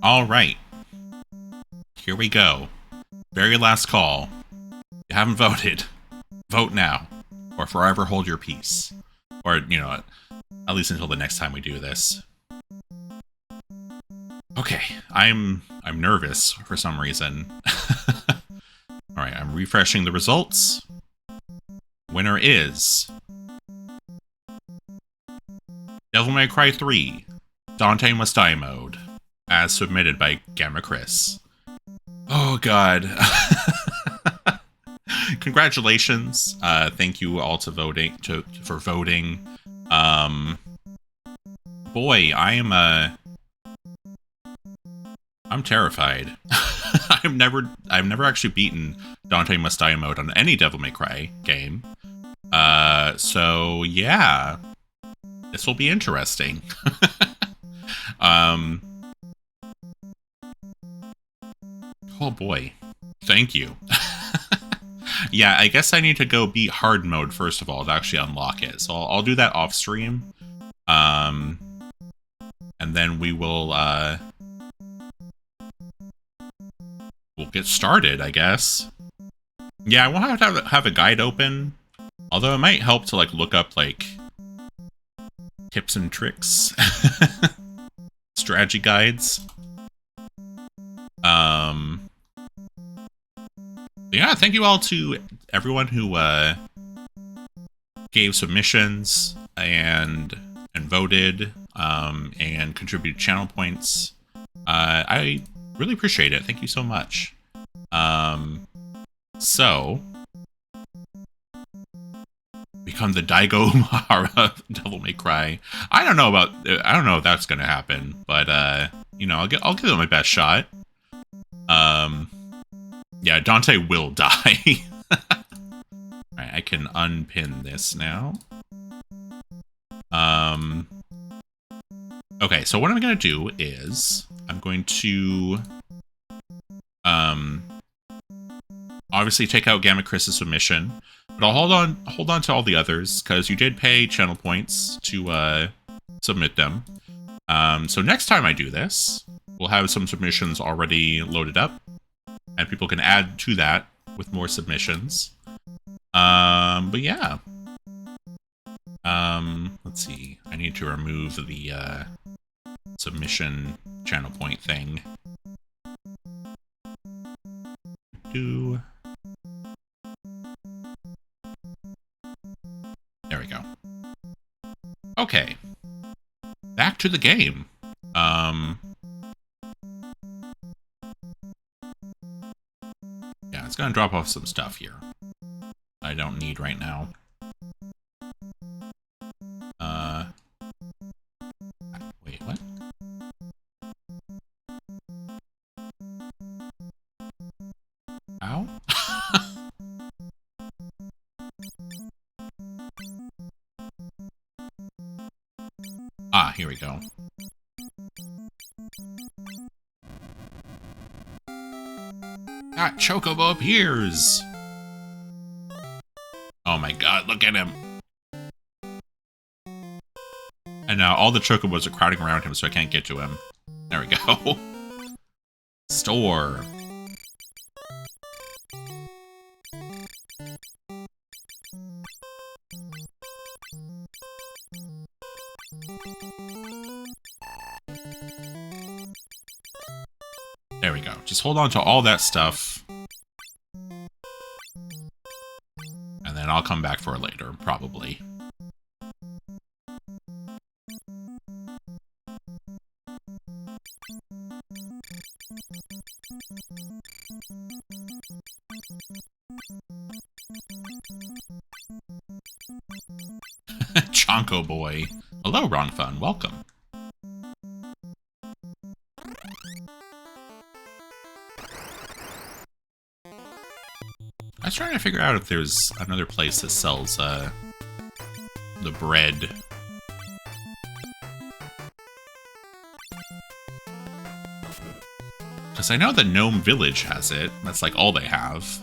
Alright. Here we go. Very last call. You haven't voted. Vote now. Or forever hold your peace. Or, you know, at least until the next time we do this. Okay, I'm nervous for some reason. Alright, I'm refreshing the results. Winner is Devil May Cry 3, Dante Must Die Mode, as submitted by Gamma Chris. Oh god. Congratulations. Thank you all for voting. Boy, I'm terrified. I've never actually beaten Dante Must Die Mode on any Devil May Cry game. So yeah. This will be interesting. Oh boy. Thank you. Yeah, I guess I need to go beat hard mode first of all to actually unlock it. So I'll do that off stream. And then we will we'll get started, I guess. Yeah, I won't have to have a guide open. Although it might help to like look up like tips and tricks. Strategy guides. Yeah, thank you all to everyone who gave submissions and voted and contributed channel points. I really appreciate it. Thank you so much. So become the Daigo Umehara of Devil May Cry. I don't know if that's gonna happen, but you know, I'll give it my best shot. Yeah, Dante will die. Alright, I can unpin this now. Okay, so what I'm gonna do is I'm going to obviously take out Gamma Chris's submission, but I'll hold on to all the others because you did pay channel points to submit them. So next time I do this, we'll have some submissions already loaded up, and people can add to that with more submissions. But yeah. Let's see. I need to remove the submission channel point thing. There we go. Okay. Back to the game. Yeah, it's gonna drop off some stuff here I don't need right now. Wait, what? Ow? Ah, here we go. That chocobo appears! Oh my god, look at him! And now all the chocobos are crowding around him, so I can't get to him. There we go. Store. There we go. Just hold on to all that stuff. And then I'll come back for it later, probably. Chonko Boy. Hello, Wrong Fun. Welcome. I was trying to figure out if there's another place that sells the bread. Because I know the Gnome Village has it. That's like all they have.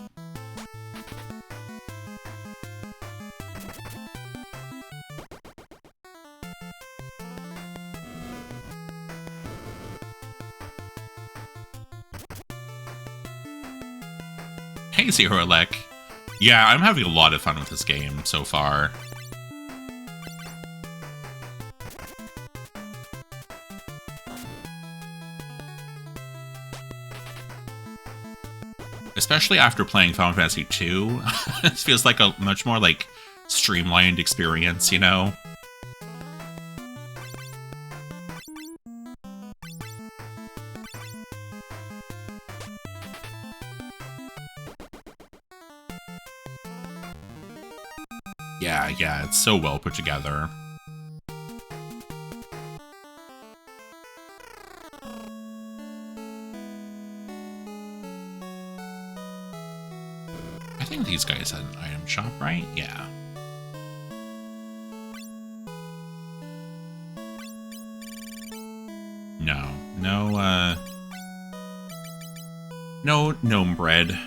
Hey, Zerolek. Yeah, I'm having a lot of fun with this game so far. Especially after playing Final Fantasy II, this feels like a much more, like, streamlined experience, you know? Yeah, it's so well put together. I think these guys had an item shop, right? Yeah. No gnome bread.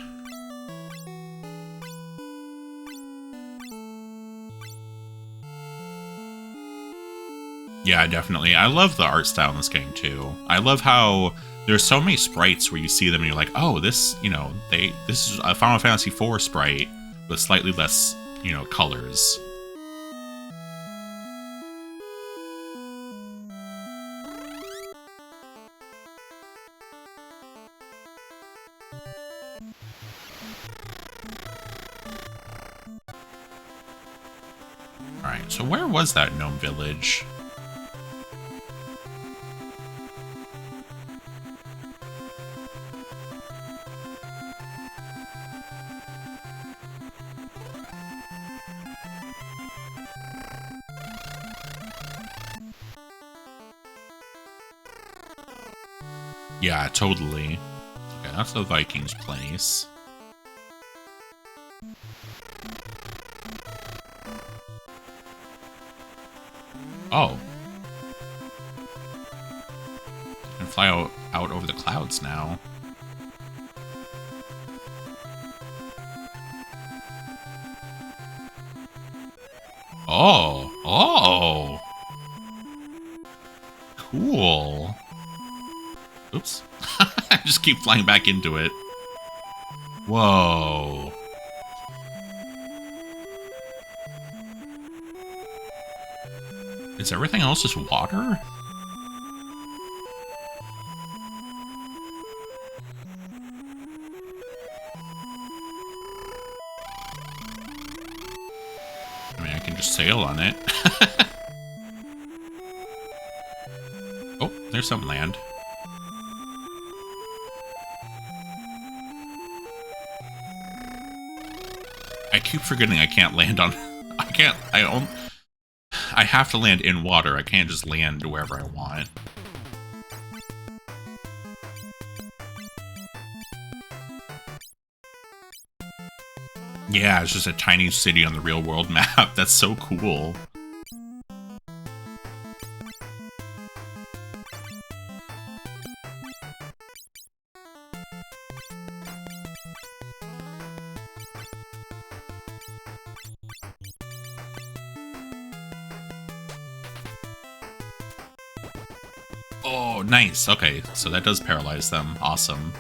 Yeah, definitely. I love the art style in this game, too. I love how there's so many sprites where you see them and you're like, oh, this, you know, this is a Final Fantasy IV sprite with slightly less, you know, colors. Alright, so where was that gnome village? Yeah, totally. Okay, that's the Vikings' place. Oh. I can fly out over the clouds now. Oh! Cool. Oops. I just keep flying back into it. Whoa. Is everything else just water? I mean, I can just sail on it. Oh, there's some land. I keep forgetting I can't land on... I have to land in water. I can't just land wherever I want. Yeah, it's just a tiny city on the real world map. That's so cool. Oh, nice. Okay, so that does paralyze them. Awesome.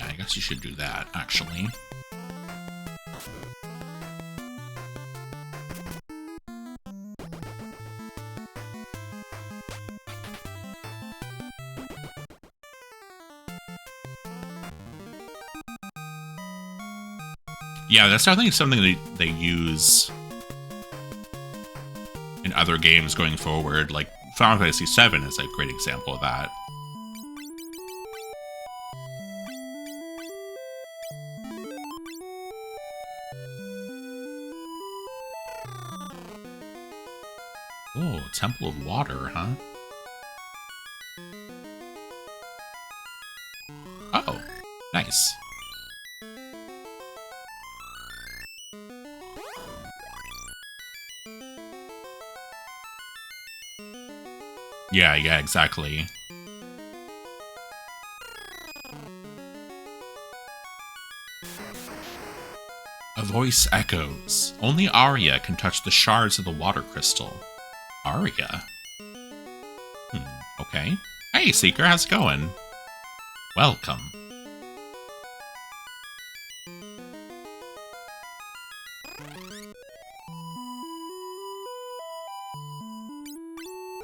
I guess you should do that, actually. Yeah, that's definitely something they use in other games going forward. Like, Final Fantasy VII is a great example of that. Oh, Temple of Water, huh? Oh, nice. Yeah, exactly. A voice echoes. Only Arya can touch the shards of the water crystal. Arya? Okay. Hey, Seeker, how's it going? Welcome.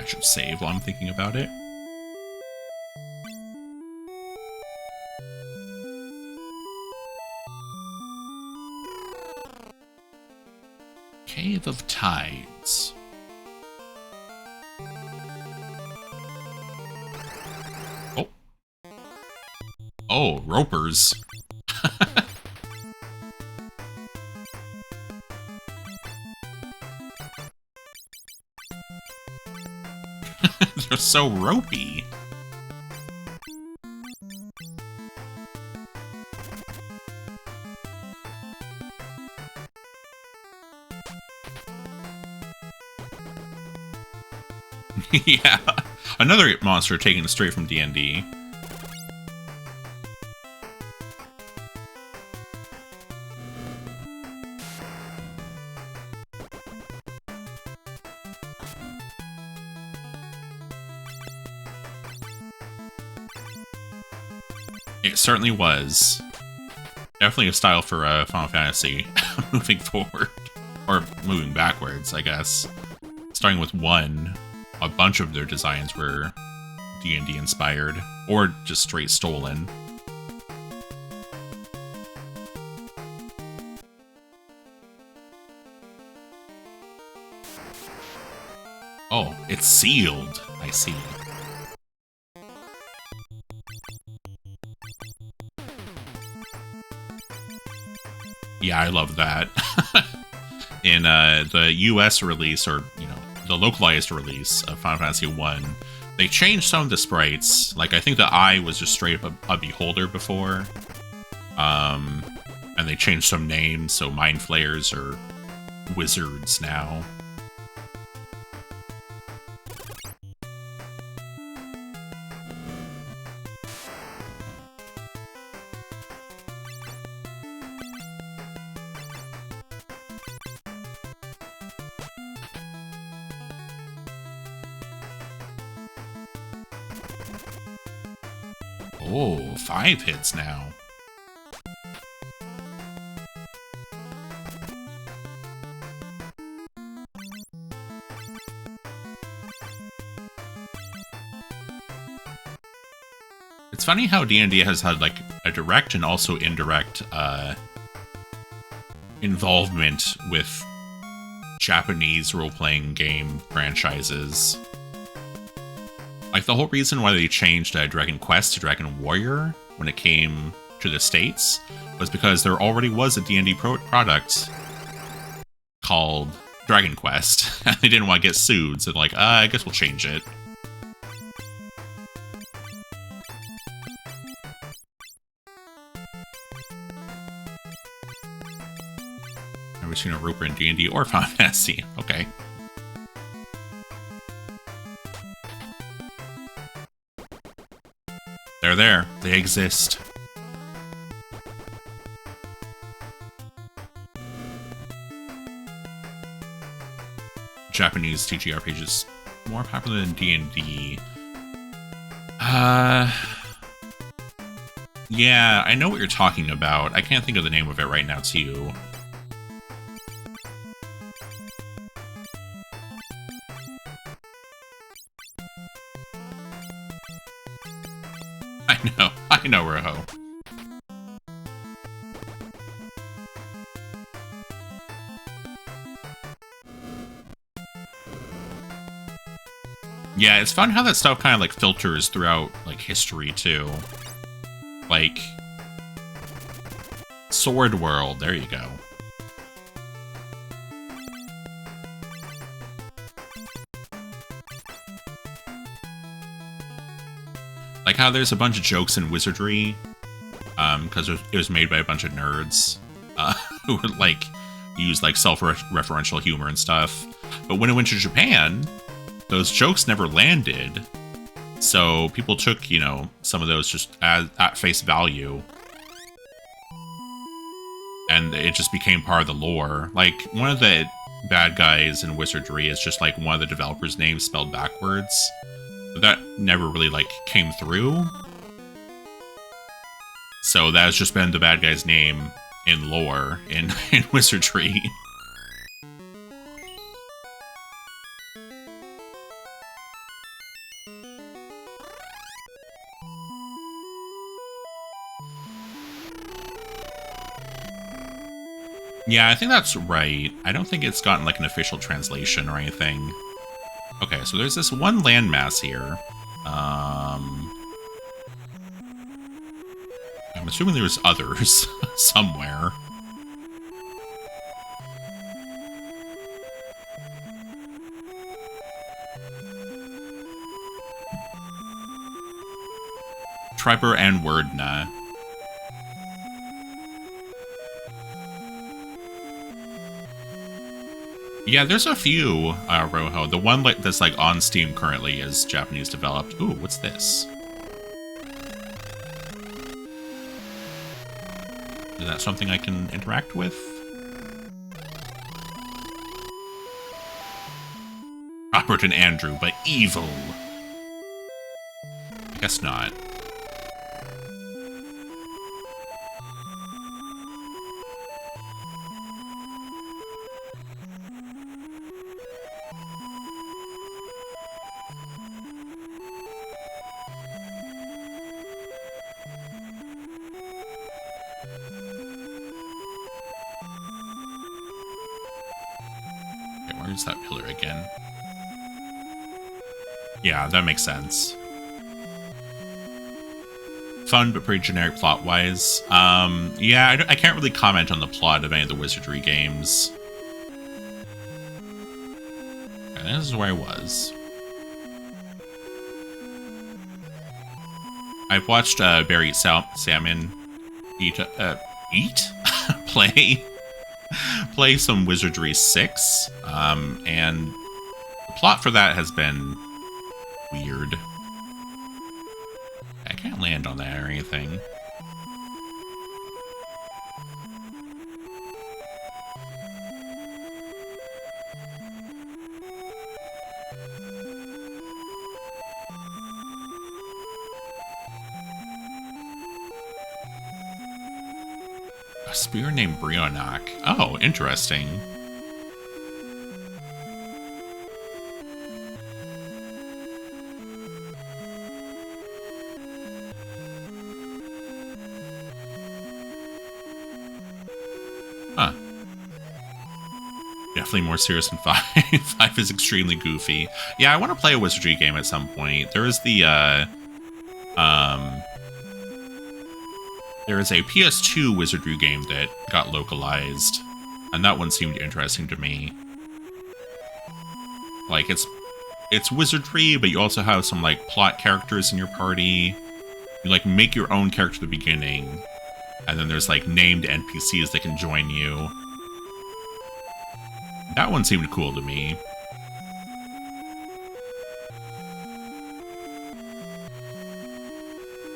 I should save while I'm thinking about it. Cave of Tides. Oh. Oh, ropers. They're so ropey. Yeah, another monster taken straight from D&D. It certainly was. Definitely a style for Final Fantasy moving forward. Or moving backwards, I guess. Starting with 1, a bunch of their designs were D&D inspired, or just straight stolen. Oh, it's sealed. I see. Yeah, I love that. In the US release, or, you know, the localized release of Final Fantasy 1, they changed some of the sprites. Like, I think the eye was just straight up a beholder before. And they changed some names, so Mind Flayers are wizards now. Oh, 5 hits now. It's funny how D&D has had, like, a direct and also indirect involvement with Japanese role-playing game franchises. Like, the whole reason why they changed Dragon Quest to Dragon Warrior when it came to the States was because there already was a D&D product called Dragon Quest, and they didn't want to get sued, so they're like, I guess we'll change it. Never seen a Roper in D&D or Final Fantasy. Okay. They're there. They exist. Japanese TTRPG is more popular than D&D. Yeah, I know what you're talking about. I can't think of the name of it right now, too. I know, Roho. Yeah, it's fun how that stuff kind of, like, filters throughout, like, history, too. Like, Sword World, there you go. Like how there's a bunch of jokes in Wizardry, because it was made by a bunch of nerds, who would, like, use, like, self-referential humor and stuff. But when it went to Japan, those jokes never landed, so people took, you know, some of those just at face value, and it just became part of the lore. Like, one of the bad guys in Wizardry is just, like, one of the developers' names spelled backwards. But that never really, like, came through. So that has just been the bad guy's name in lore in Wizardry. Yeah, I think that's right. I don't think it's gotten, like, an official translation or anything. Okay, so there's this one landmass here. I'm assuming there's others somewhere. Triber and Wordna. Yeah, there's a few, Roho. The one that's, like, on Steam currently is Japanese developed. Ooh, what's this? Is that something I can interact with? Robert and Andrew, but evil. I guess not. Where's that pillar again? Yeah, that makes sense. fun but pretty generic plot-wise. Yeah, I can't really comment on the plot of any of the Wizardry games. Okay, this is where I was. I've watched Barry Salmon play some Wizardry 6, and the plot for that has been weird. I can't land on that or anything. A spear named Brionac. Oh, interesting. Huh. Definitely more serious than 5. 5 is extremely goofy. Yeah, I want to play a Wizardry game at some point. There is the, there is a PS2 Wizardry game that got localized, and that one seemed interesting to me. Like, it's Wizardry, but you also have some, like, plot characters in your party. You, like, make your own character at the beginning, and then there's, like, named NPCs that can join you. That one seemed cool to me.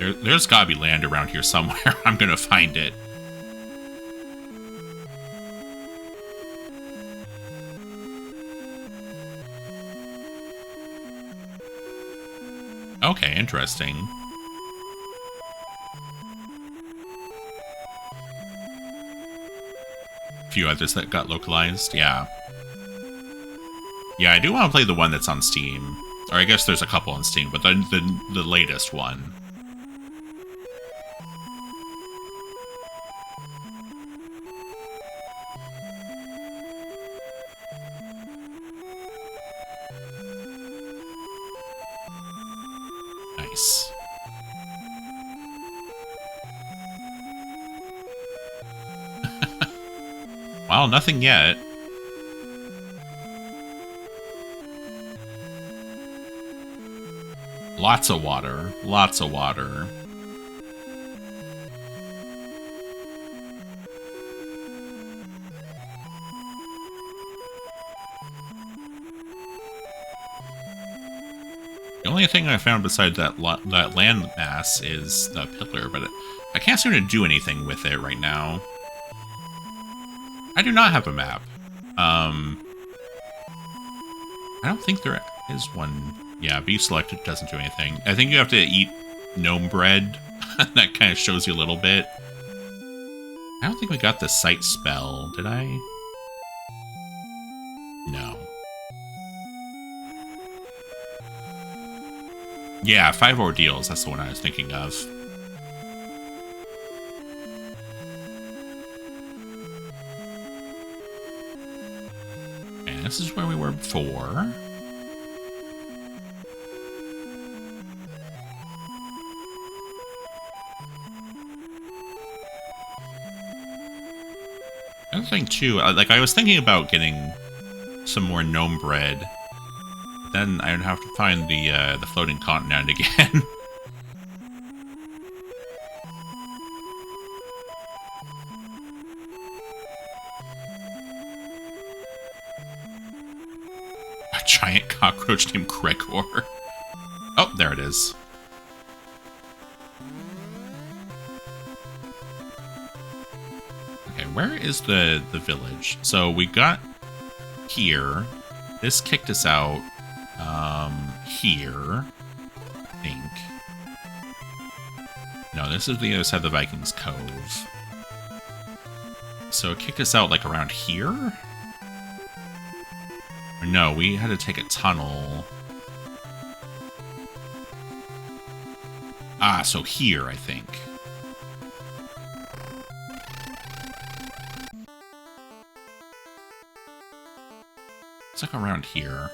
There's gotta be land around here somewhere. I'm gonna find it. Okay, interesting. A few others that got localized, yeah. Yeah, I do want to play the one that's on Steam. Or I guess there's a couple on Steam, but the latest one. Nice. Well, nothing yet. Lots of water. Lots of water. The only thing I found beside that land mass is the pillar, but I can't seem to do anything with it right now. I do not have a map. I don't think there is one. Yeah, be selected doesn't do anything. I think you have to eat gnome bread. That kind of shows you a little bit. I don't think we got the sight spell, did I? No. Yeah, 5 ordeals, that's the one I was thinking of. And this is where we were before. Another thing too, like I was thinking about getting some more gnome bread. Then I'd have to find the floating continent again. A giant cockroach named Gregor. Oh, there it is. Okay, where is the village? So we got here. This kicked us out. Here, I think. No, this is the other side of the Vikings Cove. So it kicked us out, like, around here? Or no, we had to take a tunnel. Ah, so here, I think. It's like around here.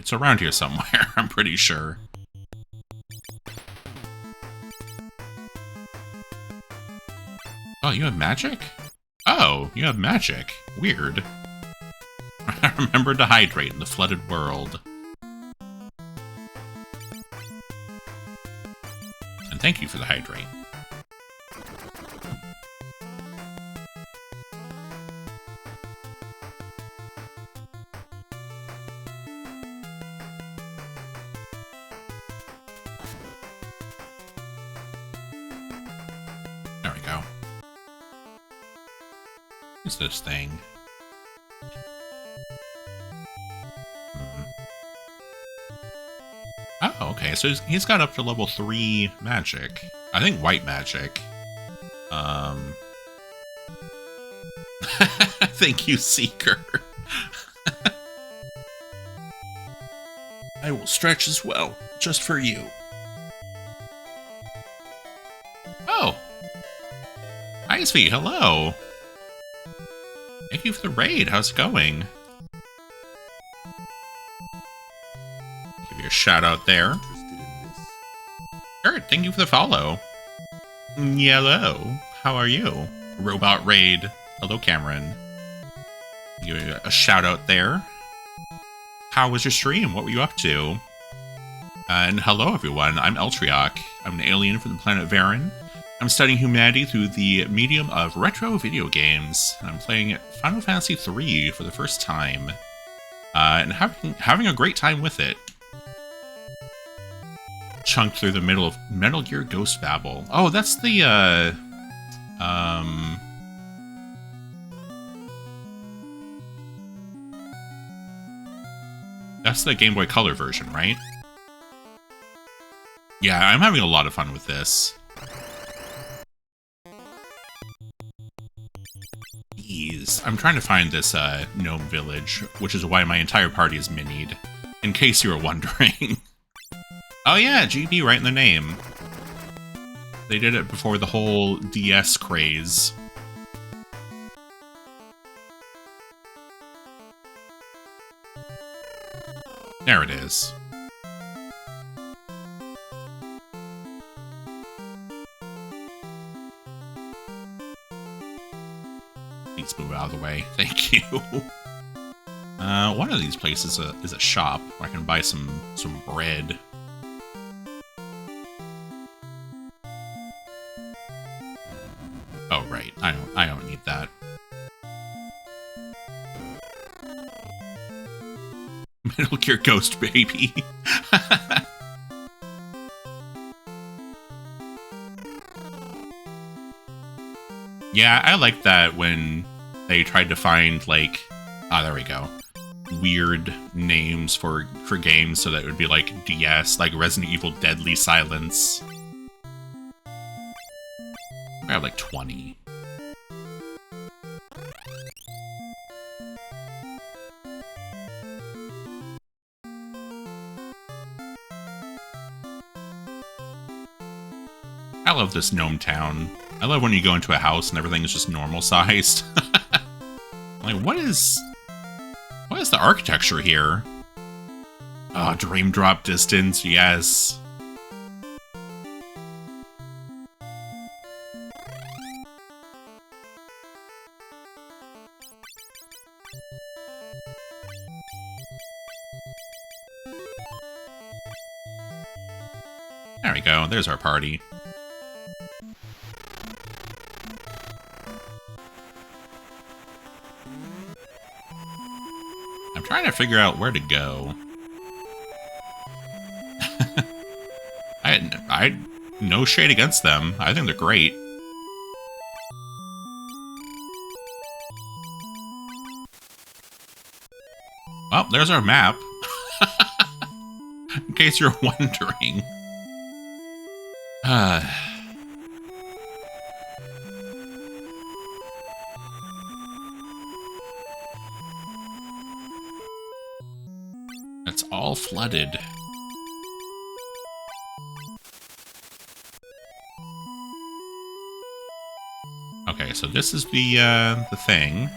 It's around here somewhere, I'm pretty sure. Oh, you have magic? Oh, you have magic. Weird. Remember to hydrate in the flooded world. And thank you for the hydrate. There we go. What's this thing? Oh, okay, so he's got up to level 3 magic. I think white magic. Thank you, Seeker. I will stretch as well, just for you. Oh! Icevy, hello! Thank you for the raid, how's it going? Give you a shout out there. Sure, thank you for the follow. Hello, how are you? Robot Raid. Hello, Cameron. Give you a shout out there. How was your stream? What were you up to? And hello, everyone. I'm Eltriok. I'm an alien from the planet Varen. I'm studying humanity through the medium of retro video games. I'm playing Final Fantasy III for the first time. And having a great time with it. Chunked through the middle of Metal Gear Ghost Babel. Oh, that's the, that's the Game Boy Color version, right? Yeah, I'm having a lot of fun with this. Jeez. I'm trying to find this, gnome village, which is why my entire party is minied. In case you were wondering. Oh yeah, GB right in the name. They did it before the whole DS craze. There it is. Please move out of the way. Thank you. One of these places is a shop where I can buy some bread. Oh right, I don't need that. Metal Gear Ghost Baby. Yeah, I like that when they tried to find, like, there we go, weird names for games, so that it would be like DS, like Resident Evil Deadly Silence. I have like 20. I love this gnome town. I love when you go into a house and everything is just normal sized. Like, what is the architecture here? Oh, Dream Drop Distance, yes. There we go, there's our party. I'm trying to figure out where to go. I no shade against them. I think they're great. Well, there's our map. In case you're wondering. It's all flooded. Okay, so this is the thing.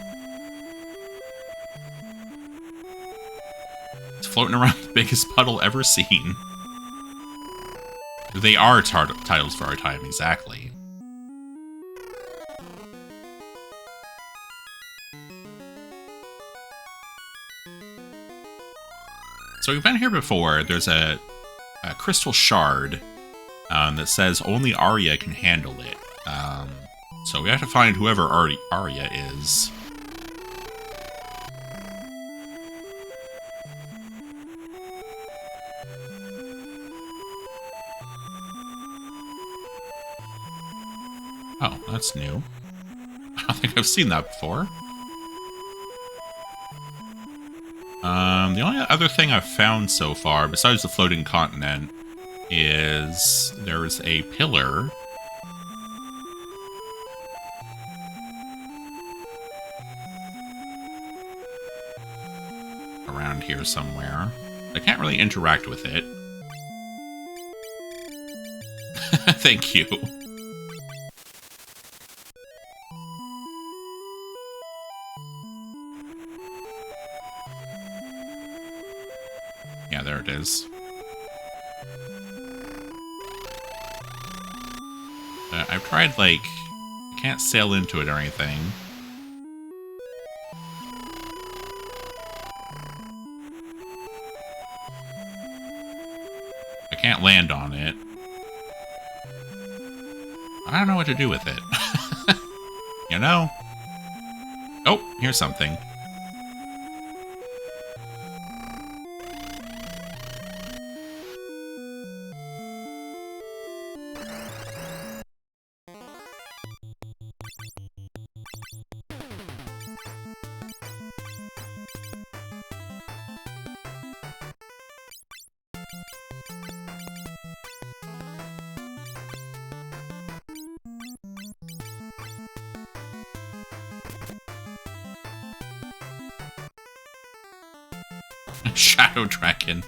It's floating around the biggest puddle ever seen. They are titles for our time, exactly. So we've been here before. There's a crystal shard that says only Arya can handle it. So we have to find whoever Arya is. Oh, that's new. I don't think I've seen that before. The only other thing I've found so far, besides the floating continent, is there's a pillar. Around here somewhere. I can't really interact with it. Thank you. Yeah, there it is. I've tried, like, I can't sail into it or anything. I can't land on it. I don't know what to do with it. You know? Oh, here's something. Shadow Dragon.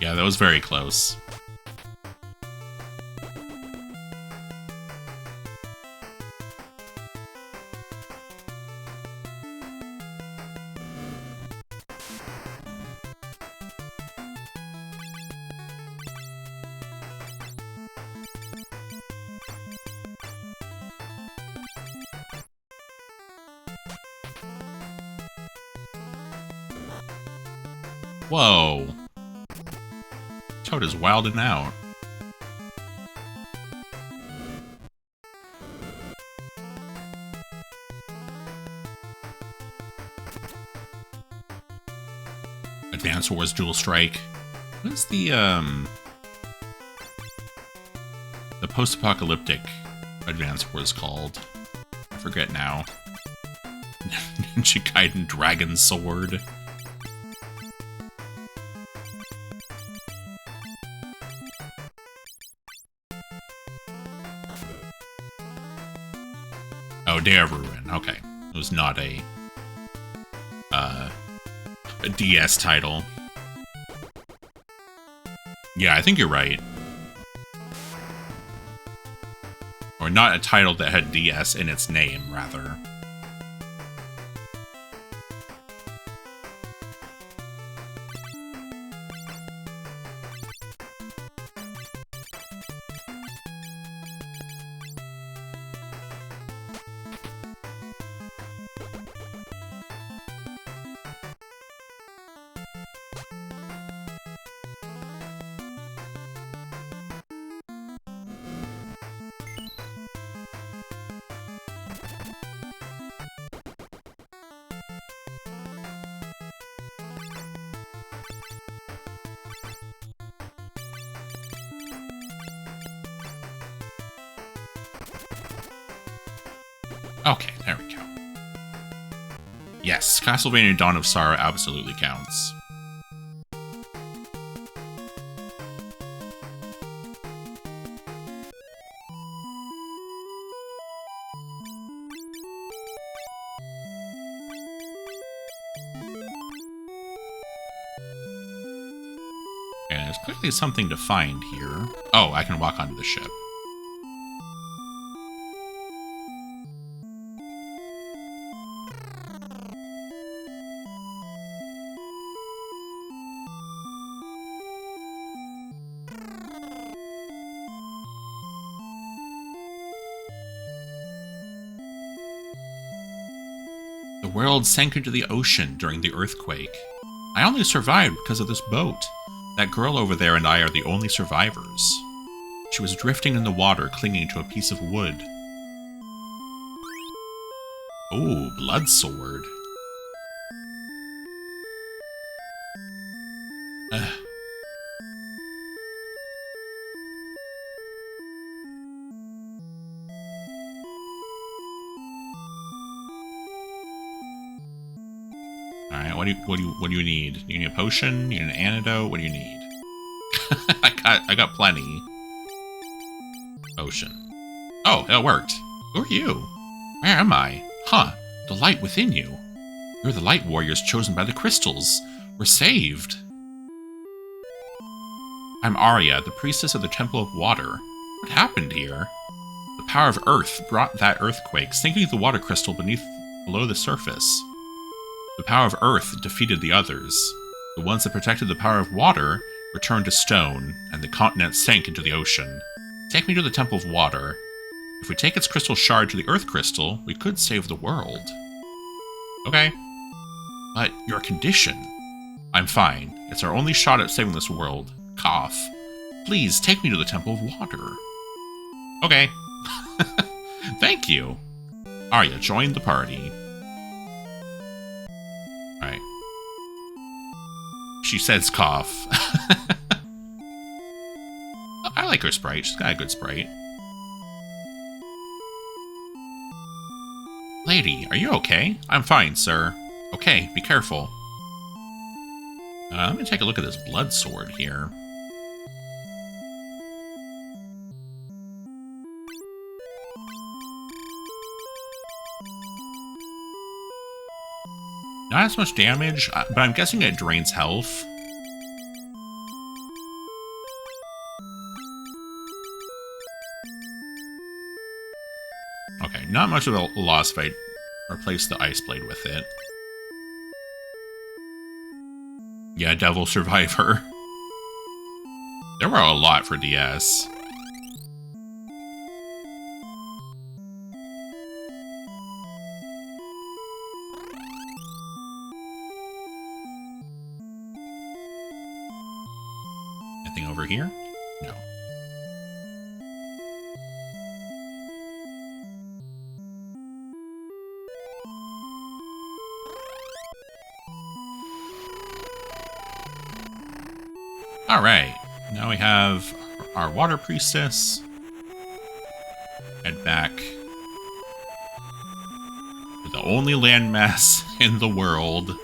Yeah, that was very close. Whoa. Toad is wilding out. Advance Wars Dual Strike. What is the post-apocalyptic Advance Wars called? I forget now. Ninja Gaiden Dragon Sword. Oh, Day of Ruin. Okay. It was not a DS title. Yeah, I think you're right. Or not a title that had DS in its name, rather. Okay, there we go. Yes, Castlevania Dawn of Sorrow absolutely counts. And there's clearly something to find here. Oh, I can walk onto the ship. world sank into the ocean during the earthquake. I only survived because of this boat. That girl over there and I are the only survivors. She was drifting in the water, clinging to a piece of wood. Ooh, blood sword. Alright, what do you need? You need a potion? You need an antidote? What do you need? I got plenty. Potion. Oh, it worked. Who are you? Where am I? Huh, the light within you. You're the light warriors chosen by the crystals. We're saved. I'm Arya, the priestess of the Temple of Water. What happened here? The power of Earth brought that earthquake, sinking the water crystal below the surface. The power of Earth defeated the others. The ones that protected the power of water returned to stone, and the continent sank into the ocean. Take me to the Temple of Water. If we take its crystal shard to the Earth Crystal, we could save the world. Okay. But your condition? I'm fine. It's our only shot at saving this world. Cough. Please, take me to the Temple of Water. Okay. Thank you. Arya, join the party. Alright. She says cough. I like her sprite. She's got a good sprite. Lady, are you okay? I'm fine, sir. Okay, be careful. Let me take a look at this blood sword here. Not as much damage, but I'm guessing it drains health. Okay, not much of a loss if I replace the Ice Blade with it. Yeah, Devil Survivor. There were a lot for DS. Anything over here? No. Alright, now we have our Water Priestess. Head back to the only landmass in the world.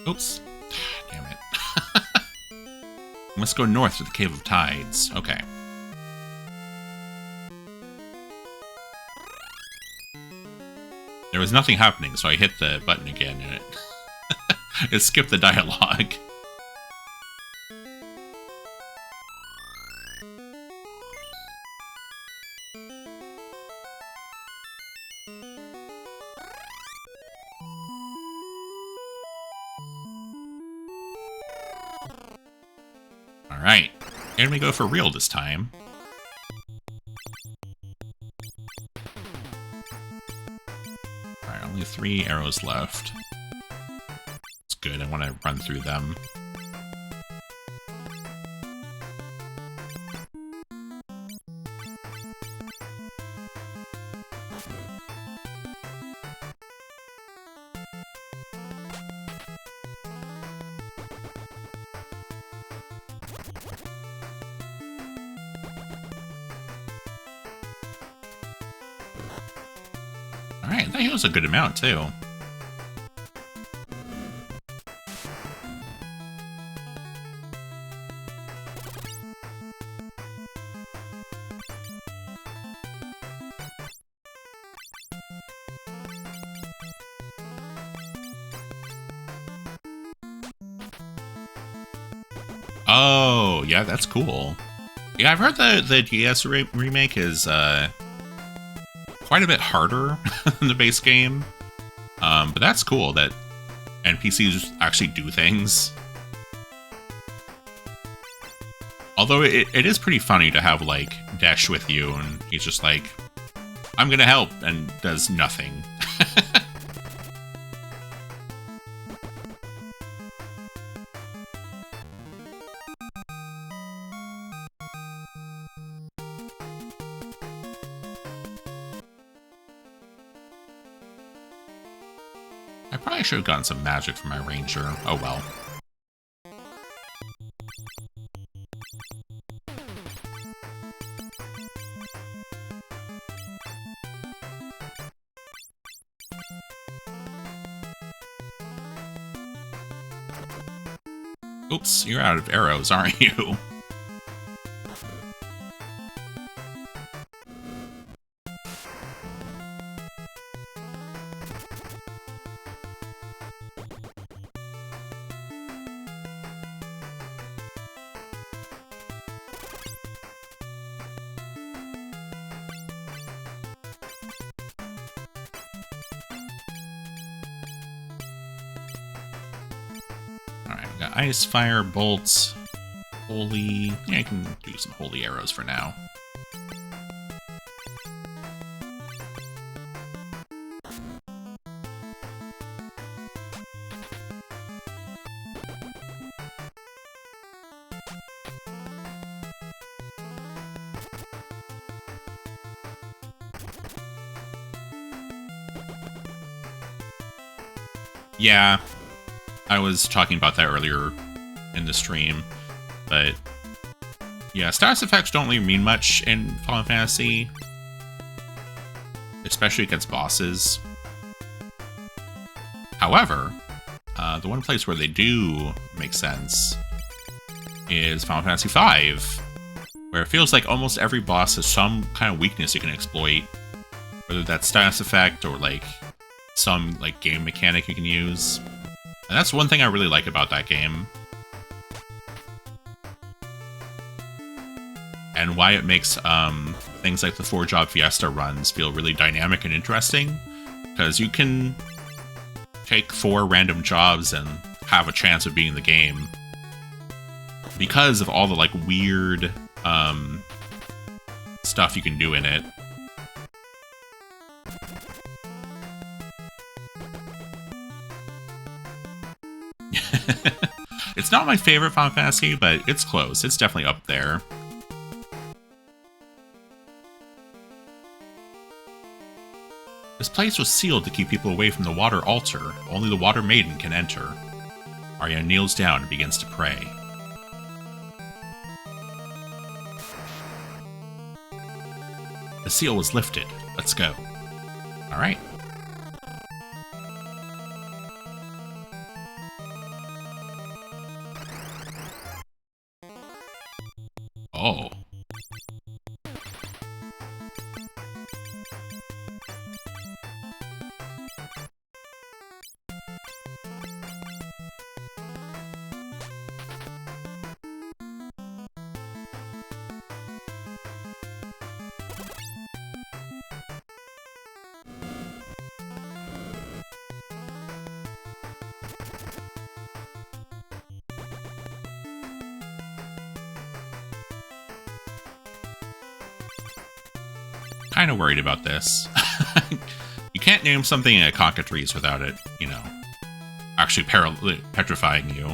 Oops. Damn it. Let's go north to the Cave of Tides. Okay. There was nothing happening, so I hit the button again and it skipped the dialogue. Alright, here we go for real this time. Alright, only 3 arrows left. It's good, I want to run through them. Alright, that heals a good amount, too. Oh, yeah, that's cool. Yeah, I've heard the DS remake is quite a bit harder than the base game. But that's cool that NPCs actually do things. Although it is pretty funny to have, like, Desh with you, and he's just like, I'm gonna help, and does nothing. I probably should have gotten some magic from my ranger. Oh well. Oops, you're out of arrows, aren't you? Ice, fire, bolts, holy... Yeah, I can do some holy arrows for now. Yeah, I was talking about that earlier in the stream, but yeah, status effects don't really mean much in Final Fantasy, especially against bosses. However, the one place where they do make sense is Final Fantasy V, where it feels like almost every boss has some kind of weakness you can exploit, whether that's status effect or like some like game mechanic you can use. And that's one thing I really like about that game. And why it makes things like the 4-job Fiesta runs feel really dynamic and interesting. Because you can take 4 random jobs and have a chance of being in the game. Because of all the like weird stuff you can do in it. It's not my favorite Final Fantasy, but it's close. It's definitely up there. This place was sealed to keep people away from the water altar. Only the Water Maiden can enter. Arya kneels down and begins to pray. The seal was lifted. Let's go. Alright. Oh. Kind of worried about this. You can't name something a cockatrice without it, you know, actually petrifying you.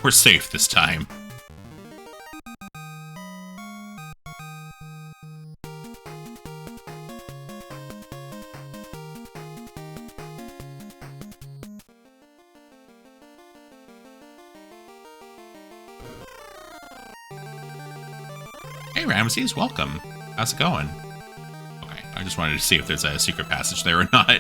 We're safe this time. Hey Ramses, welcome. How's it going? Okay, I just wanted to see if there's a secret passage there or not.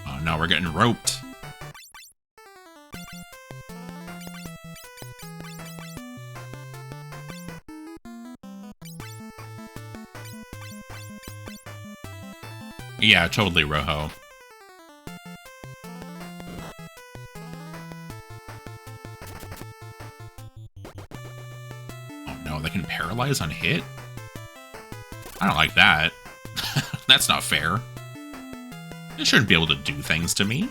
Oh no, we're getting roped. Yeah, totally, Rojo. Oh no, they can paralyze on hit? I don't like that. That's not fair. They shouldn't be able to do things to me.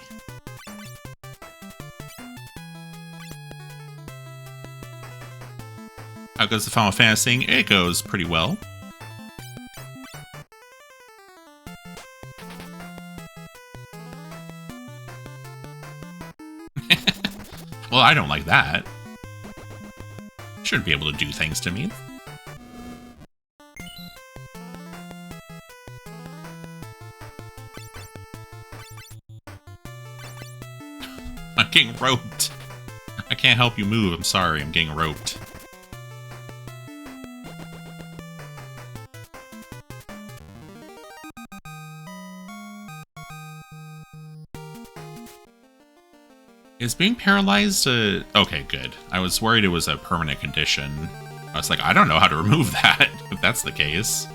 How goes the Final Fantasy thing? It goes pretty well. Well, I don't like that. Shouldn't be able to do things to me. I'm getting roped. I can't help you move. I'm sorry. I'm getting roped. Is being paralyzed okay, good. I was worried it was a permanent condition. I was like, I don't know how to remove that, if that's the case.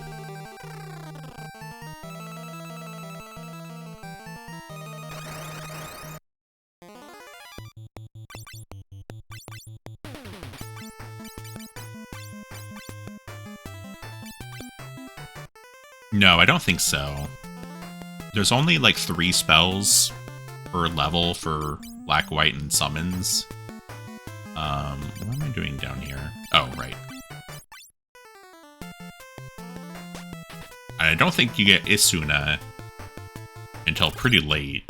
No, I don't think so. There's only like 3 spells per level for Black, White, and Summons. What am I doing down here? Oh, right. I don't think you get Isuna until pretty late.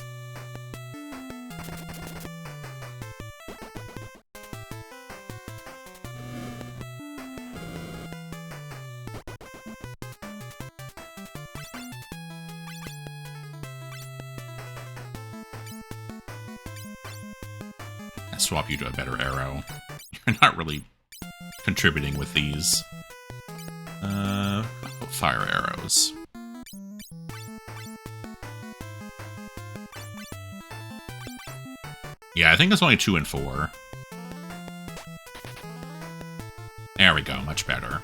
Swap you to a better arrow. You're not really contributing with these. Fire arrows. Yeah, I think it's only 2 and 4. There we go, much better.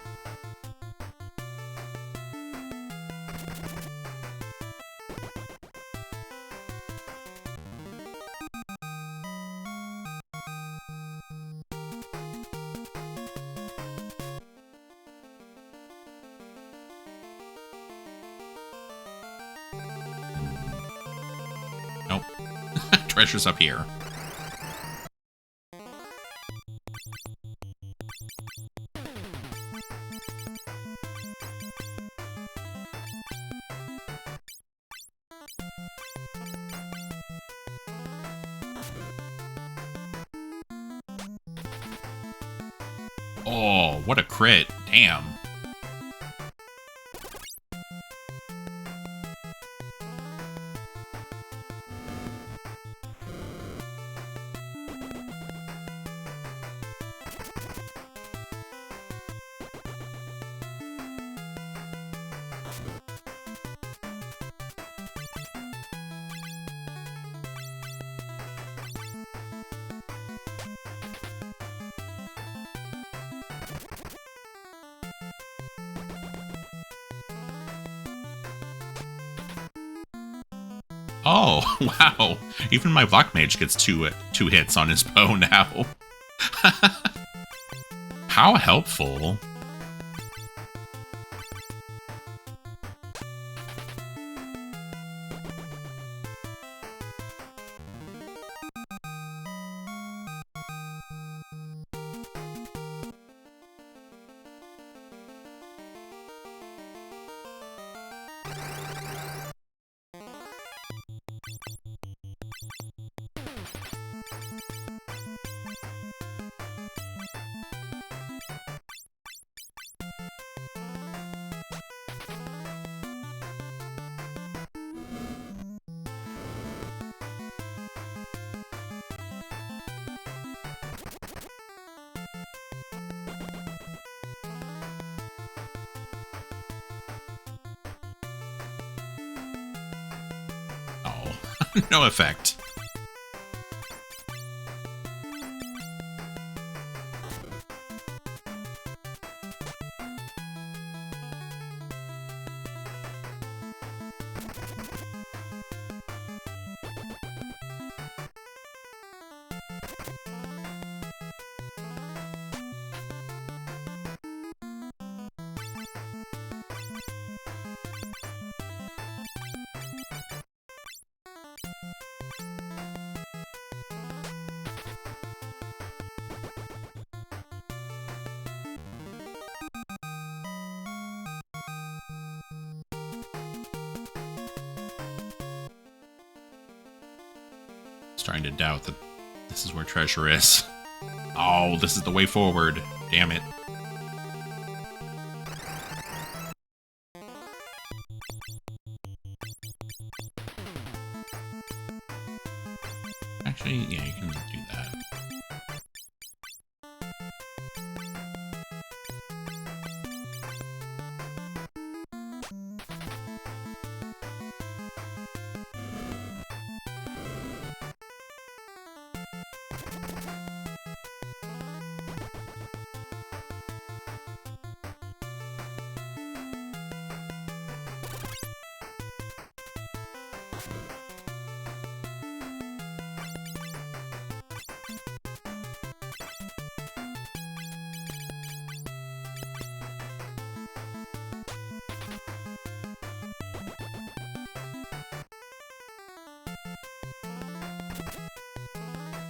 Nope. Treasure's up here. Oh, what a crit. Damn. Oh, wow. Even my Black Mage gets two hits on his bow now. How helpful. No effect. Starting to doubt that this is where treasure is. Oh, this is the way forward. Damn it. Actually, yeah, you can do that.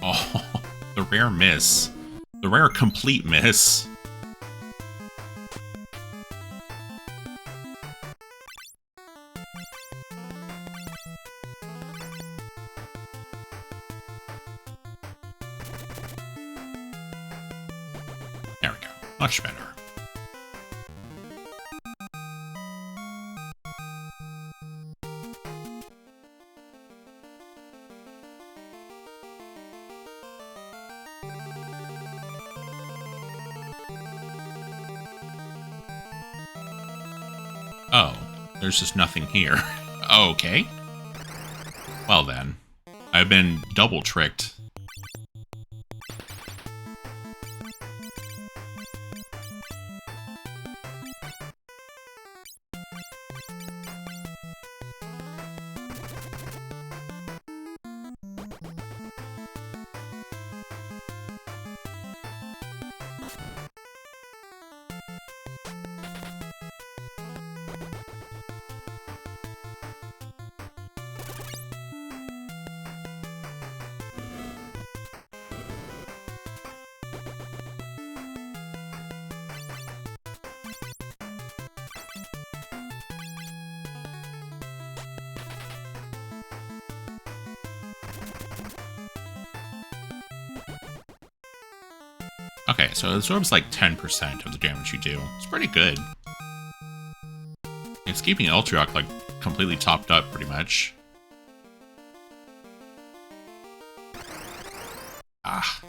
Oh, the rare miss. The rare complete miss. There we go. Much better. Oh, there's just nothing here. Okay. Well then, I've been double tricked. Okay, so it absorbs like 10% of the damage you do. It's pretty good. It's keeping Eltriok like completely topped up pretty much. Ah.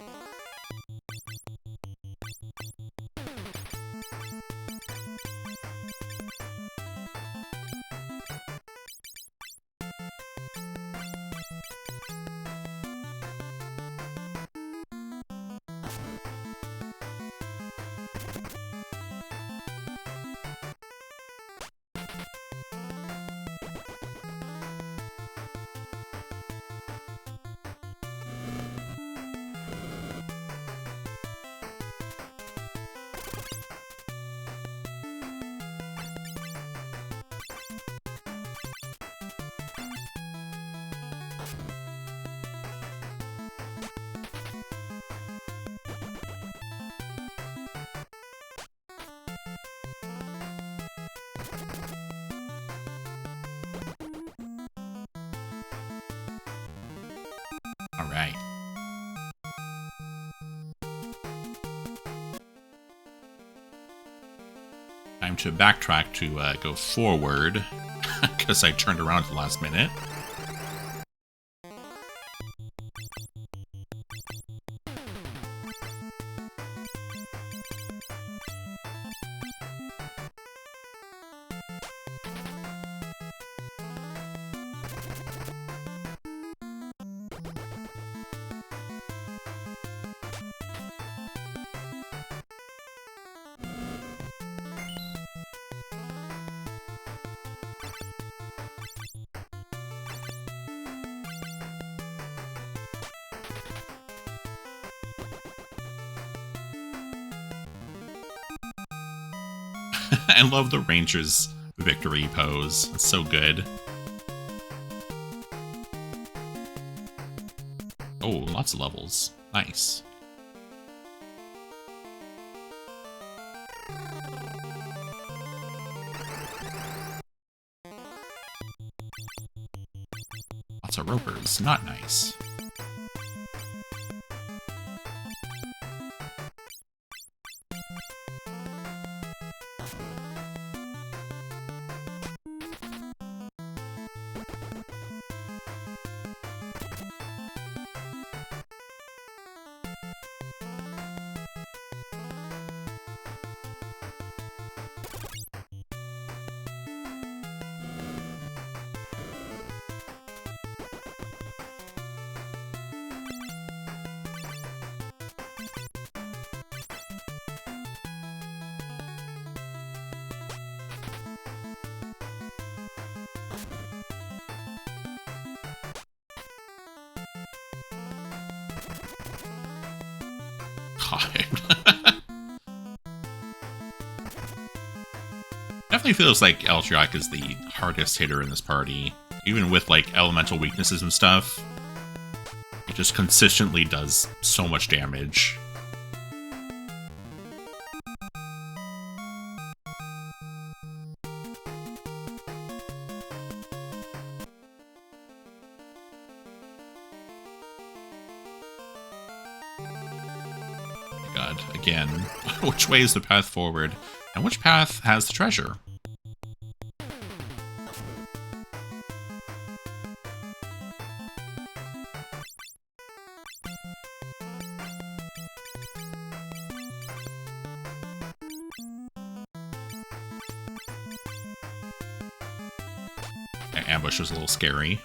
All right. Time to backtrack to go forward, because I turned around at the last minute. I love the Ranger's victory pose. It's so good. Oh, lots of levels. Nice. Lots of ropers. Not nice. Definitely feels like Eltriok is the hardest hitter in this party. Even with, like, elemental weaknesses and stuff. It just consistently does so much damage. God, again, which way is the path forward, and which path has the treasure? That ambush was a little scary.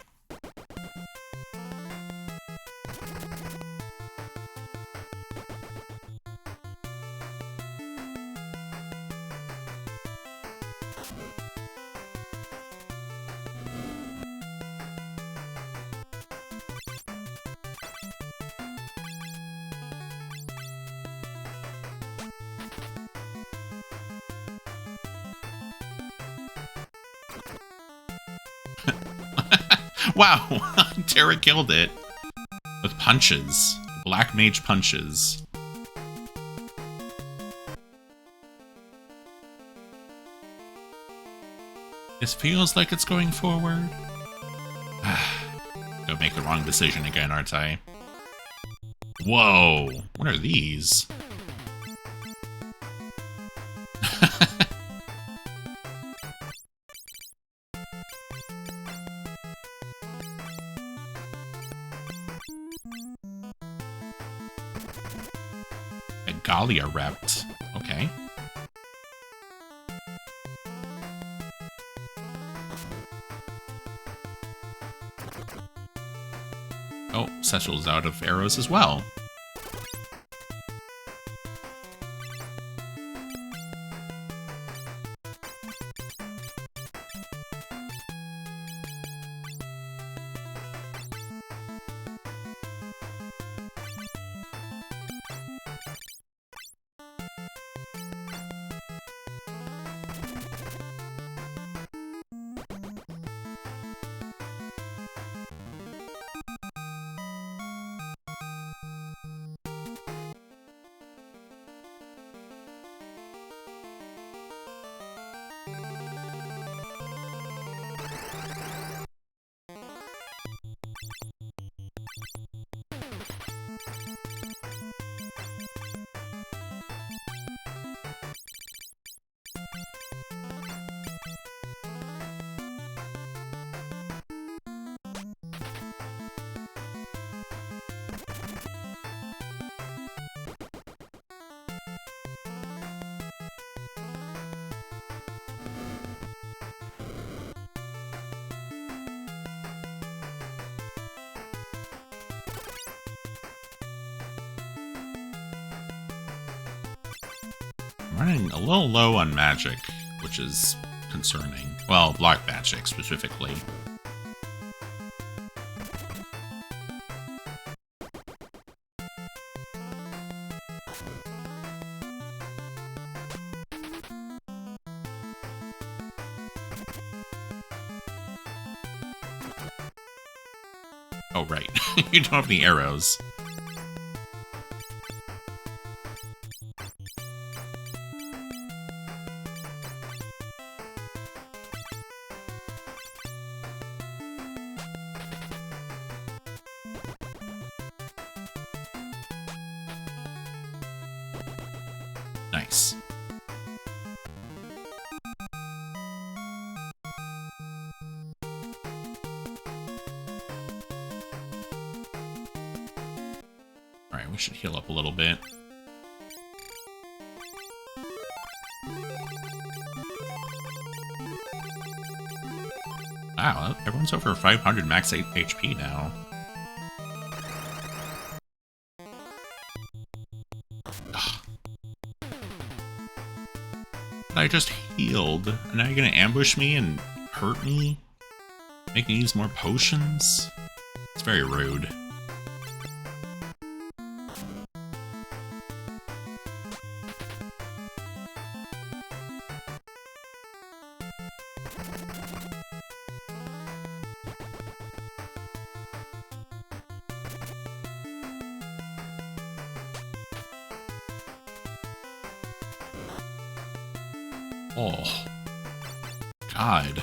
Wow, Terra killed it with punches. Black Mage punches. This feels like it's going forward. Don't make the wrong decision again, aren't I? Whoa, what are these? Galia repped. Okay. Oh, Setchel's out of arrows as well. Running a little low on magic, which is concerning. Well, black magic specifically. Oh, right. You don't have any arrows. Nice. Alright, we should heal up a little bit. Wow, everyone's over 500 max HP now. Ugh. I just healed, and now you're gonna ambush me and hurt me? Make me use more potions? It's very rude. Oh, God.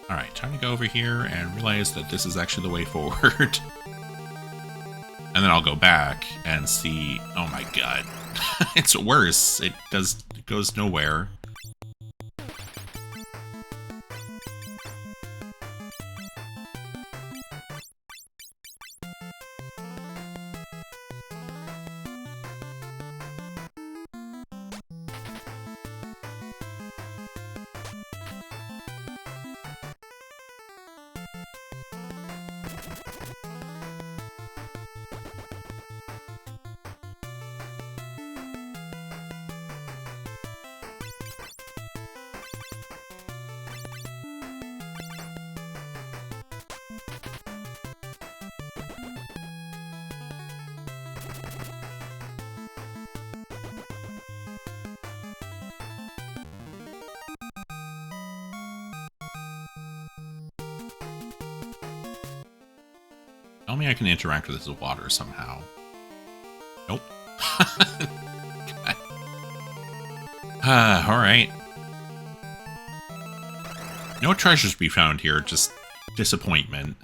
Alright, time to go over here and realize that this is actually the way forward. And then I'll go back and see... Oh my god. It's worse. It goes nowhere. Tell me I can interact with this water somehow. Nope. Alright. No treasures to be found here, just disappointment.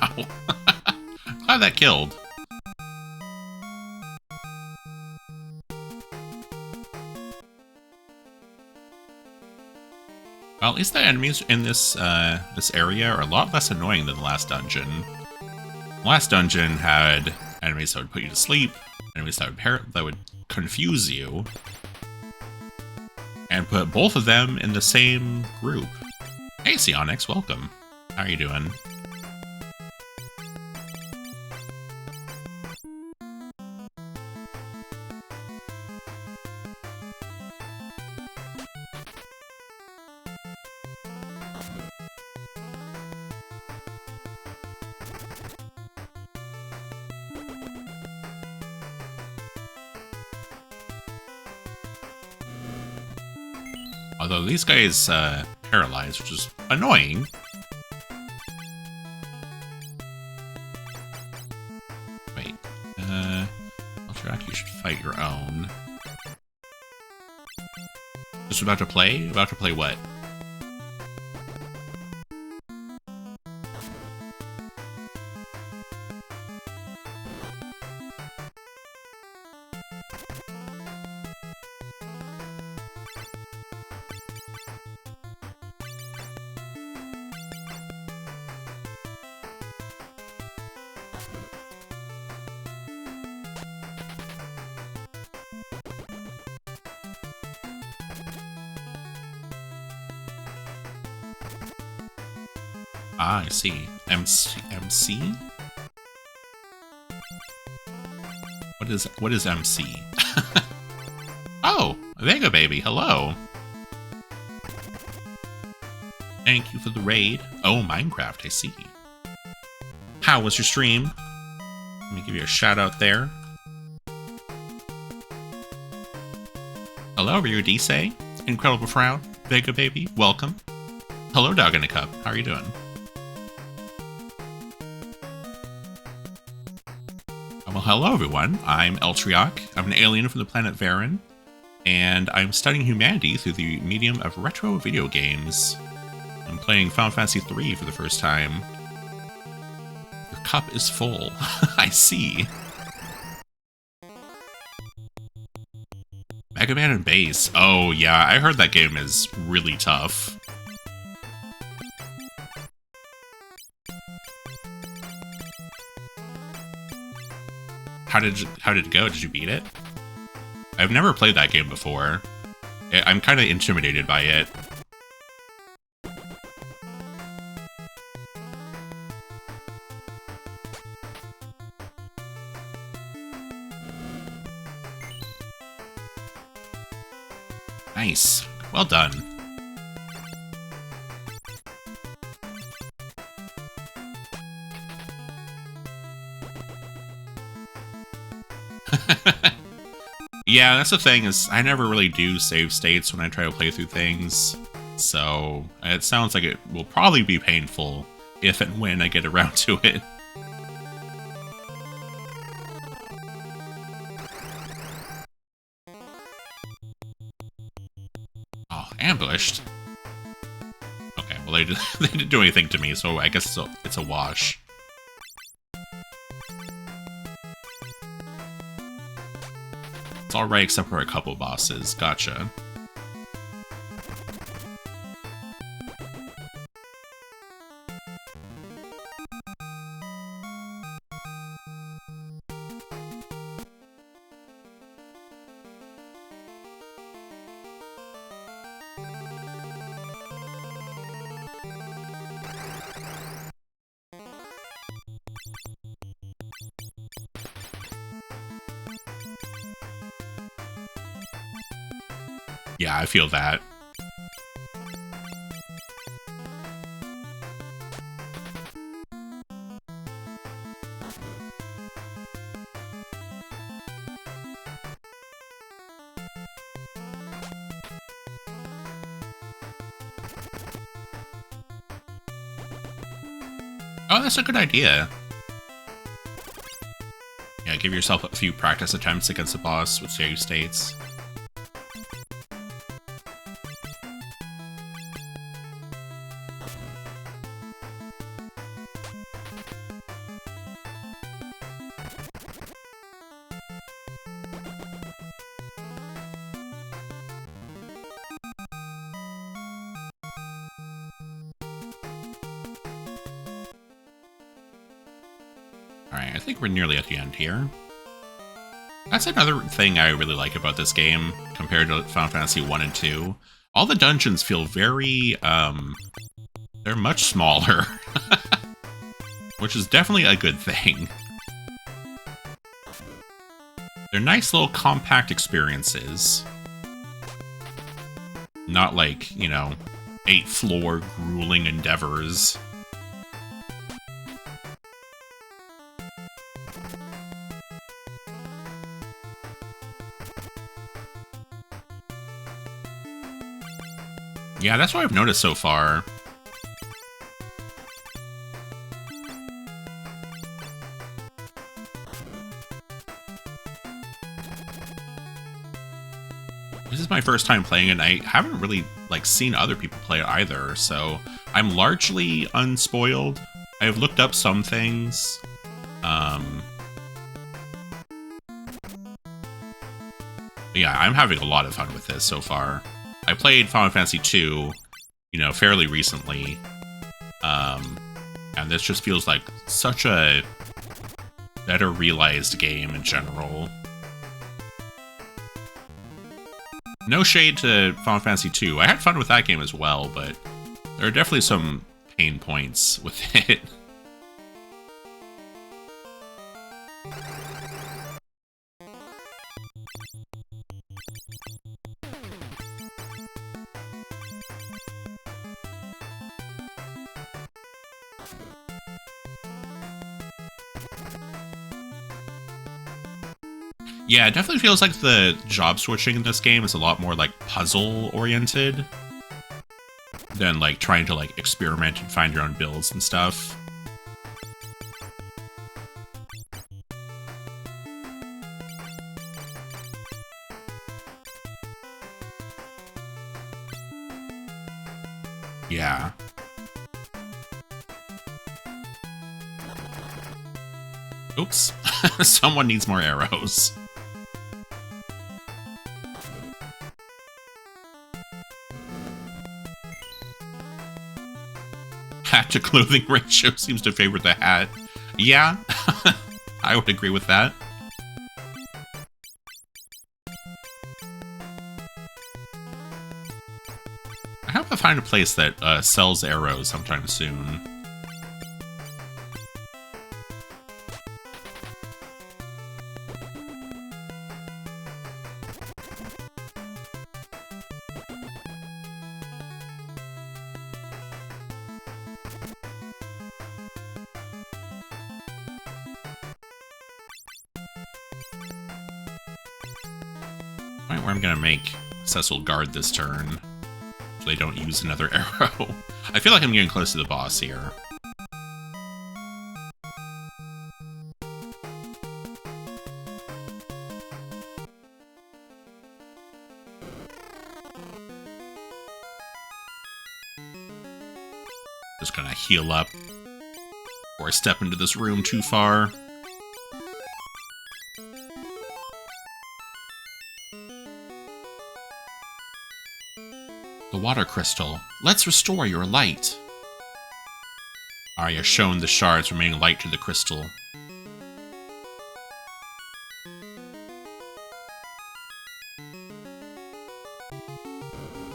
Ow. Glad that killed. Well, at least the enemies in this this area are a lot less annoying than the last dungeon. The last dungeon had enemies that would put you to sleep, enemies that would confuse you, and put both of them in the same group. Hey, Sionix, welcome. How are you doing? Although these guys paralyzed, which is annoying. Wait, Alterac, you should fight your own. Just about to play? About to play what? Ah, I see. MC? What is MC? Oh, Vega baby, hello. Thank you for the raid. Oh, Minecraft, I see. How was your stream? Let me give you a shout out there. Hello, Ryu Disay. Incredible Frown. Vega baby, welcome. Hello, Dog in a Cup. How are you doing? Well, hello everyone, I'm Eltriok. I'm an alien from the planet Varen, and I'm studying humanity through the medium of retro video games. I'm playing Final Fantasy III for the first time. Your cup is full. I see. Mega Man and Bass. Oh yeah, I heard that game is really tough. How did it go? Did you beat it? I've never played that game before. I'm kind of intimidated by it. Nice. Well done. Yeah, that's the thing, is I never really do save states when I try to play through things, so it sounds like it will probably be painful if and when I get around to it. Oh, ambushed? Okay, well they didn't do anything to me, so I guess it's a wash. It's alright except for a couple bosses. Gotcha. Yeah, I feel that. Oh, that's a good idea. Yeah, give yourself a few practice attempts against the boss with save states. Alright, I think we're nearly at the end here. That's another thing I really like about this game, compared to Final Fantasy 1 and 2. All the dungeons feel very, they're much smaller. Which is definitely a good thing. They're nice little compact experiences. Not like, you know, 8-floor grueling endeavors. Yeah, that's what I've noticed so far. This is my first time playing it, and I haven't really like seen other people play it either, so I'm largely unspoiled. I've looked up some things. Yeah, I'm having a lot of fun with this so far. I played Final Fantasy II, you know, fairly recently. And this just feels like such a better realized game in general. No shade to Final Fantasy II. I had fun with that game as well, but there are definitely some pain points with it. Yeah, it definitely feels like the job switching in this game is a lot more like puzzle oriented than like trying to like experiment and find your own builds and stuff. Yeah. Oops. Someone needs more arrows. Hat to clothing ratio seems to favor the hat. Yeah, I would agree with that. I hope I find a place that sells arrows sometime soon. Where I'm gonna make Cecil guard this turn so they don't use another arrow. I feel like I'm getting close to the boss here. Just gonna heal up before I step into this room too far. The water crystal. Let's restore your light. Arya shown the shards remaining light to the crystal.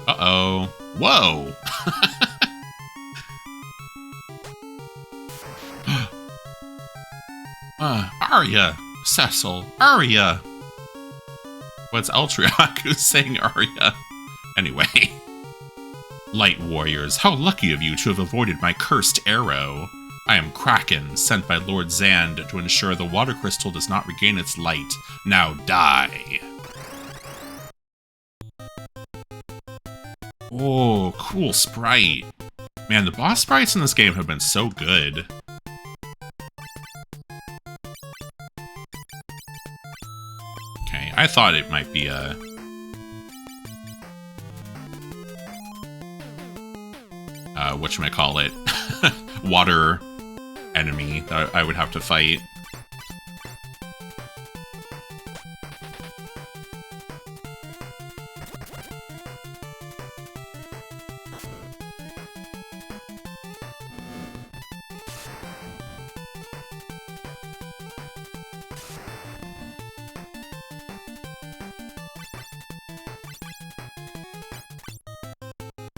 Uh-oh. Whoa! Arya! Cecil! Arya! What's Ultriaku saying, Arya? Anyway. Light warriors, how lucky of you to have avoided my cursed arrow. I am Kraken, sent by Lord Zand to ensure the water crystal does not regain its light. Now die. Oh, cool sprite. Man, the boss sprites in this game have been so good. Okay, I thought it might be a... whatchamacallit, water enemy that I would have to fight.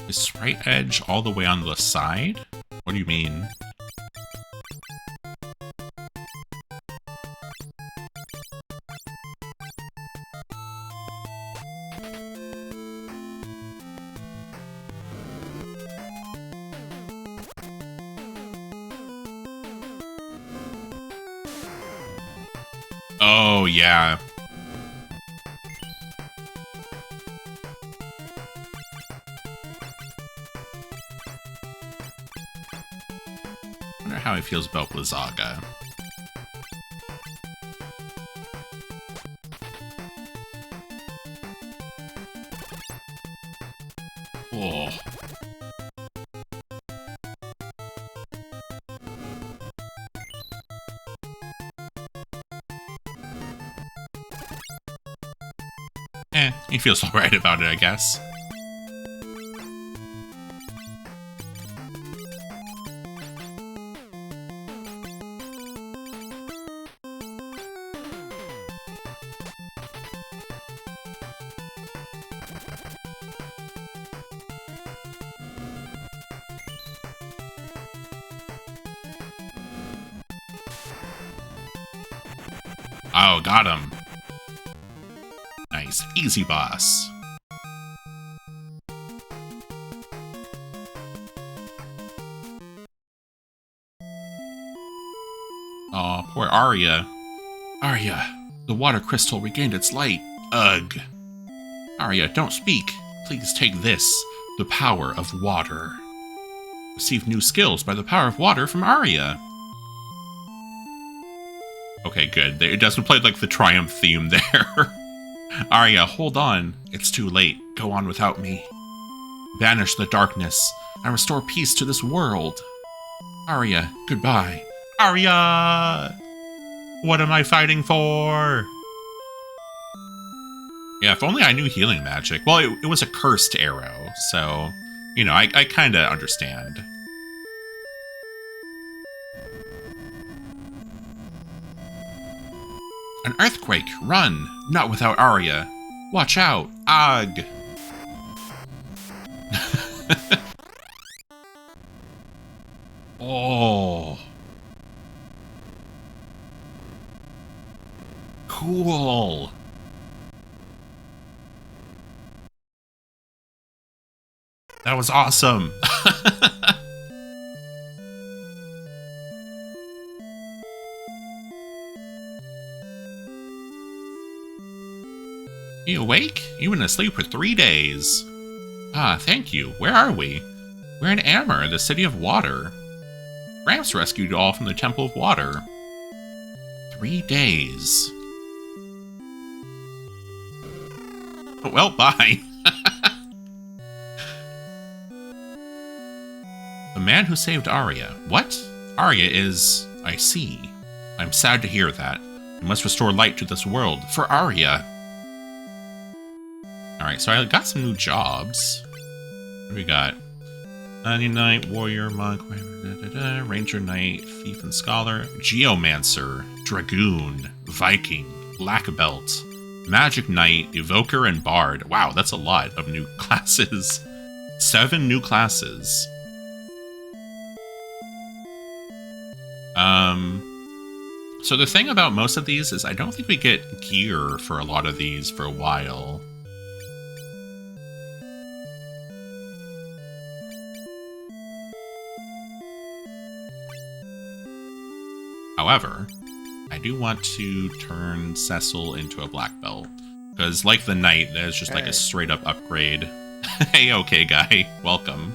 Is right edge all the way on the side? What do you mean? Oh, yeah. wonder how he feels about Blizzaga. Oh. He feels alright about it, I guess. Oh, got him. Nice. Easy boss. Oh, poor Arya. Arya, the water crystal regained its light. Ugh. Arya, don't speak. Please take this, the power of water. Receive new skills by the power of water from Arya. Okay, good. It doesn't play like the Triumph theme there. Arya, hold on. It's too late. Go on without me. Banish the darkness and restore peace to this world. Arya, goodbye. Arya! What am I fighting for? Yeah, if only I knew healing magic. Well, it was a cursed arrow, so, you know, I kind of understand. An earthquake! Run! Not without Arya. Watch out! Ugh! Oh! Cool! That was awesome! You awake? You've been asleep for 3 days. Ah, thank you. Where are we? We're in Amur, the city of water. Gramps rescued you all from the Temple of Water. 3 days. Well, bye. The man who saved Arya. What? Arya is... I see. I'm sad to hear that. You must restore light to this world for Arya. Alright, so I got some new jobs. What do we got? Knight, Warrior, Monk, Ranger Knight, Thief and Scholar, Geomancer, Dragoon, Viking, Black Belt, Magic Knight, Evoker, and Bard. Wow, that's a lot of new classes. 7 new classes. So the thing about most of these is I don't think we get gear for a lot of these for a while. However, I do want to turn Cecil into a black belt. Because like the knight, there's just like a straight up upgrade. Hey, okay guy, welcome.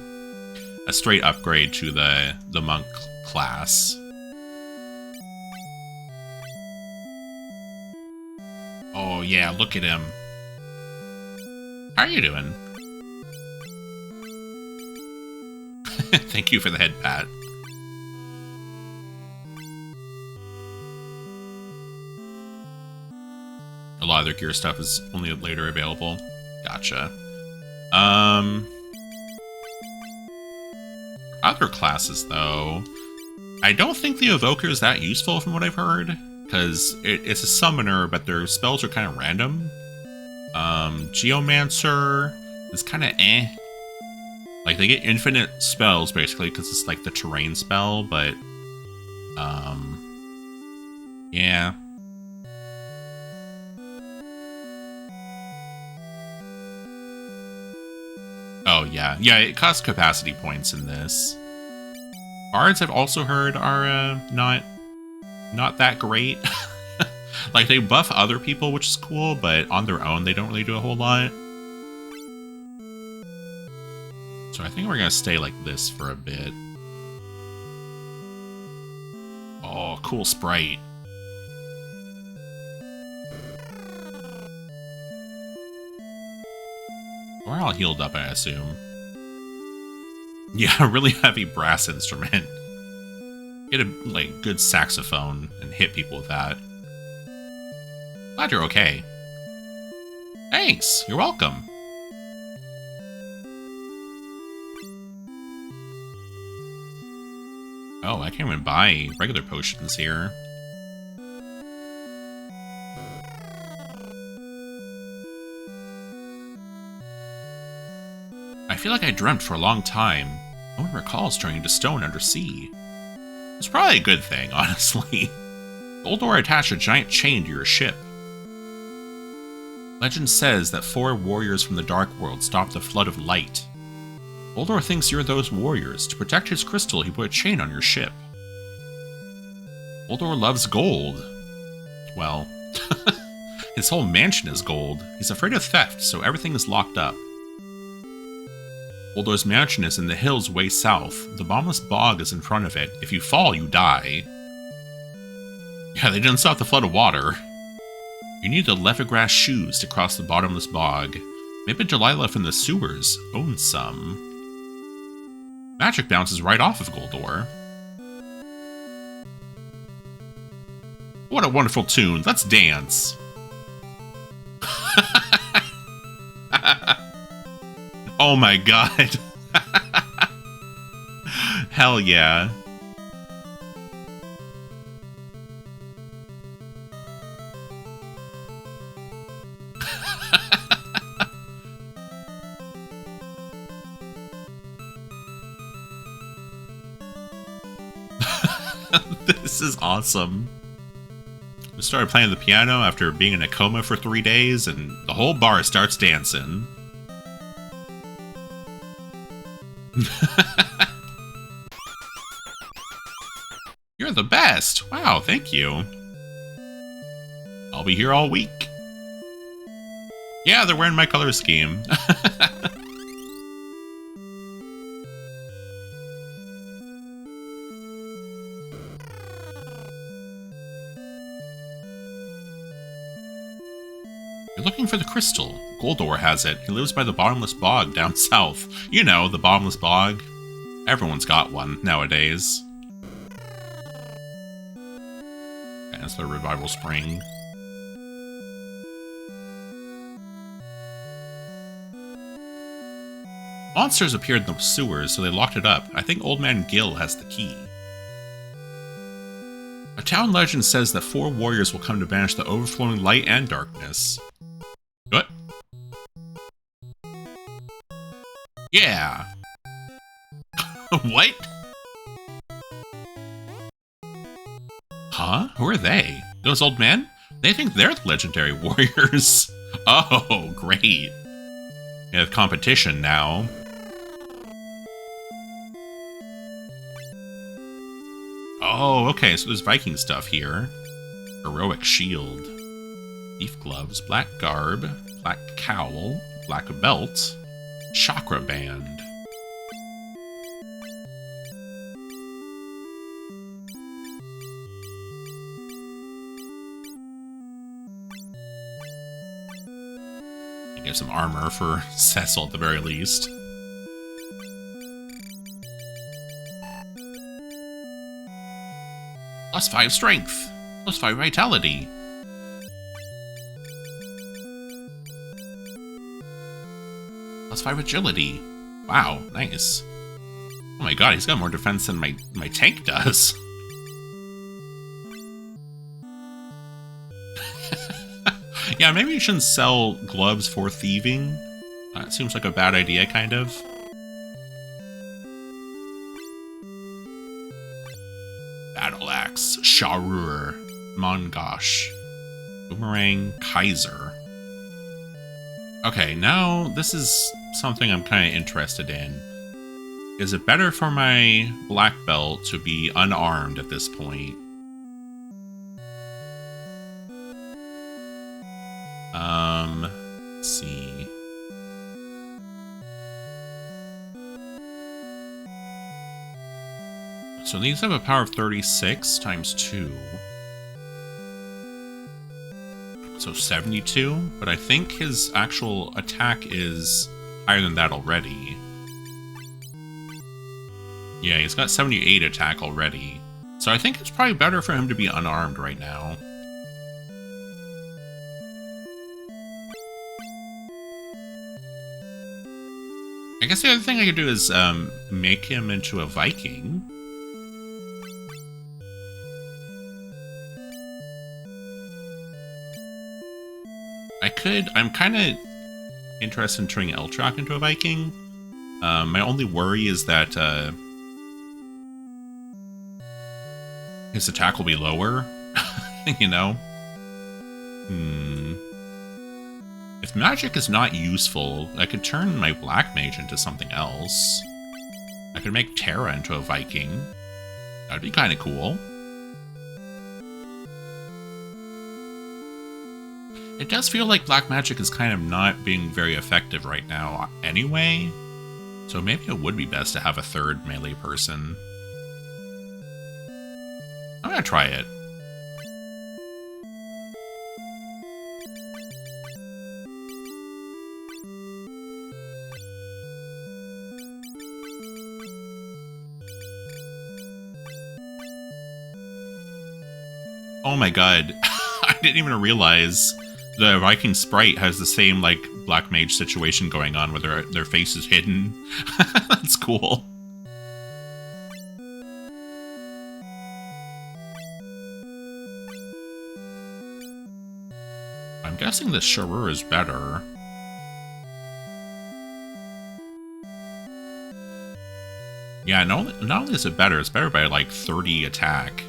A straight upgrade to the monk class. Oh yeah, look at him. How are you doing? Thank you for the head pat. A lot of their gear stuff is only later available. Gotcha. Other classes, though, I don't think the Evoker is that useful from what I've heard, because it's a summoner, but their spells are kind of random. Geomancer is kind of eh. Like, they get infinite spells, basically, because it's like the terrain spell, but, yeah. Oh, yeah. Yeah, it costs capacity points in this. Bards, I've also heard, are not that great. Like, they buff other people, which is cool, but on their own, they don't really do a whole lot. So I think we're going to stay like this for a bit. Oh, cool sprite. We're all healed up, I assume. Yeah, a really heavy brass instrument. Get a like good saxophone and hit people with that. Glad you're okay. Thanks, you're welcome. Oh, I can't even buy regular potions here. I feel like I dreamt for a long time. No one recalls turning to stone under sea. It's probably a good thing, honestly. Goldor attached a giant chain to your ship. Legend says that 4 warriors from the Dark World stopped the flood of light. Goldor thinks you're those warriors. To protect his crystal, he put a chain on your ship. Goldor loves gold. Well, his whole mansion is gold. He's afraid of theft, so everything is locked up. Goldor's mansion is in the hills way south. The bottomless bog is in front of it. If you fall, you die. Yeah, they didn't stop the flood of water. You need the leathergrass shoes to cross the bottomless bog. Maybe Delilah from the sewers owns some. Magic bounces right off of Goldor. What a wonderful tune. Let's dance. Oh my god. Hell yeah. This is awesome. I started playing the piano after being in a coma for 3 days, and the whole bar starts dancing. You're the best! Wow, thank you. I'll be here all week. Yeah, they're wearing my color scheme. You're looking for the crystal. Goldor has it. He lives by the bottomless bog down south. You know, the bottomless bog. Everyone's got one nowadays. And it's the revival spring. Monsters appeared in the sewers, so they locked it up. I think Old Man Gil has the key. A town legend says that 4 warriors will come to banish the overflowing light and darkness. What? Yeah. What? Huh? Who are they? Those old men? They think they're the legendary warriors. Oh, great. We have competition now. Oh, okay, so there's Viking stuff here. Heroic shield. Leaf gloves, black garb, black cowl, black belt, chakra band. Give some armor for Cecil at the very least. +5 strength, +5 vitality. +5 agility. Wow, nice. Oh my god, he's got more defense than my tank does. Yeah, maybe you shouldn't sell gloves for thieving. It seems like a bad idea, kind of. Battle Axe, Sharur, Mongosh, Boomerang, Kaiser. Okay, now this is something I'm kind of interested in. Is it better for my black belt to be unarmed at this point? Let's see. So these have a power of 36 times 2. So 72, but I think his actual attack is higher than that already. Yeah, he's got 78 attack already. So I think it's probably better for him to be unarmed right now. I guess the other thing I could do is make him into a Viking. I'm kind of interested in turning Eltrock into a Viking. My only worry is that his attack will be lower, you know? If magic is not useful, I could turn my Black Mage into something else. I could make Terra into a Viking. That'd be kind of cool. It does feel like black magic is kind of not being very effective right now anyway, so maybe it would be best to have a third melee person. I'm gonna try it. Oh my god, I didn't even realize the Viking sprite has the same, like, black mage situation going on where their face is hidden. That's cool. I'm guessing the Sharur is better. Yeah, not only is it better, it's better by, like, 30 attack.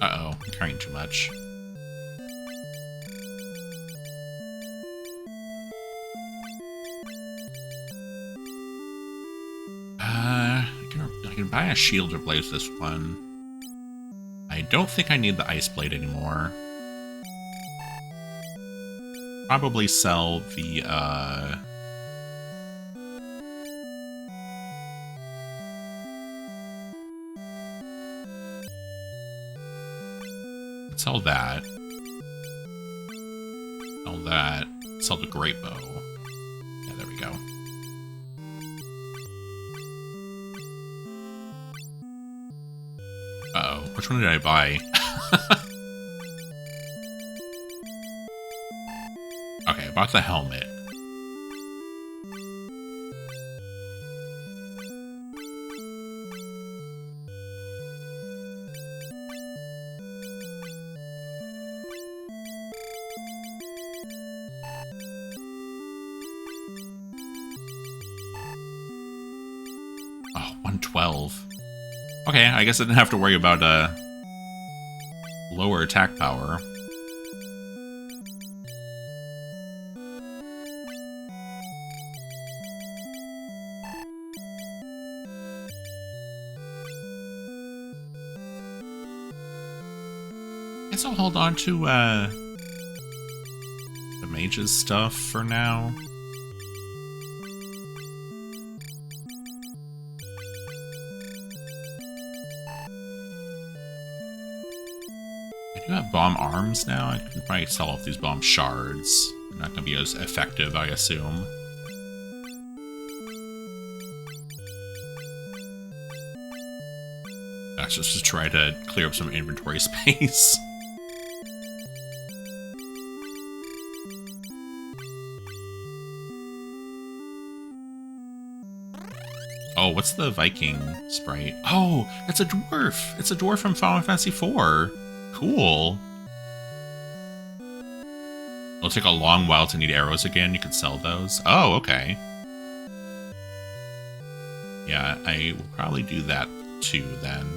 Uh-oh, I'm carrying too much. I can buy a shield to replace this one. I don't think I need the Ice Blade anymore. Probably sell the, sell that. Sell that. Sell the Great Bow. Yeah, there we go. Uh-oh. Which one did I buy? Okay, I bought the helmet. Oh, 112. Okay, I guess I didn't have to worry about lower attack power. Guess I'll hold on to the mage's stuff for now. I do have bomb arms now. I can probably sell off these bomb shards. They're not going to be as effective, I assume. That's just to try to clear up some inventory space. Oh, what's the Viking sprite? Oh, it's a dwarf! It's a dwarf from Final Fantasy IV. Cool. It'll take a long while to need arrows again. You could sell those. Oh, okay. Yeah, I will probably do that too then.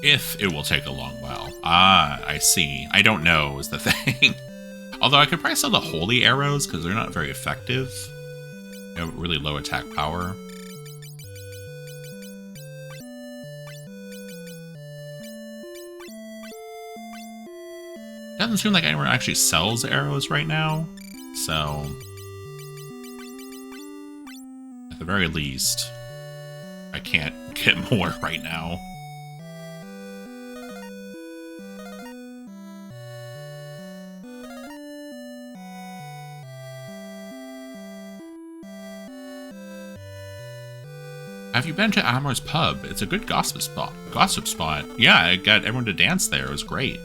If it will take a long while. Ah, I see. I don't know is the thing. Although I could probably sell the holy arrows because they're not very effective. They have really low attack power. Doesn't seem like anyone actually sells arrows right now. So, at the very least, I can't get more right now. Have you been to Amor's pub? It's a good gossip spot. Yeah, I got everyone to dance there. It was great.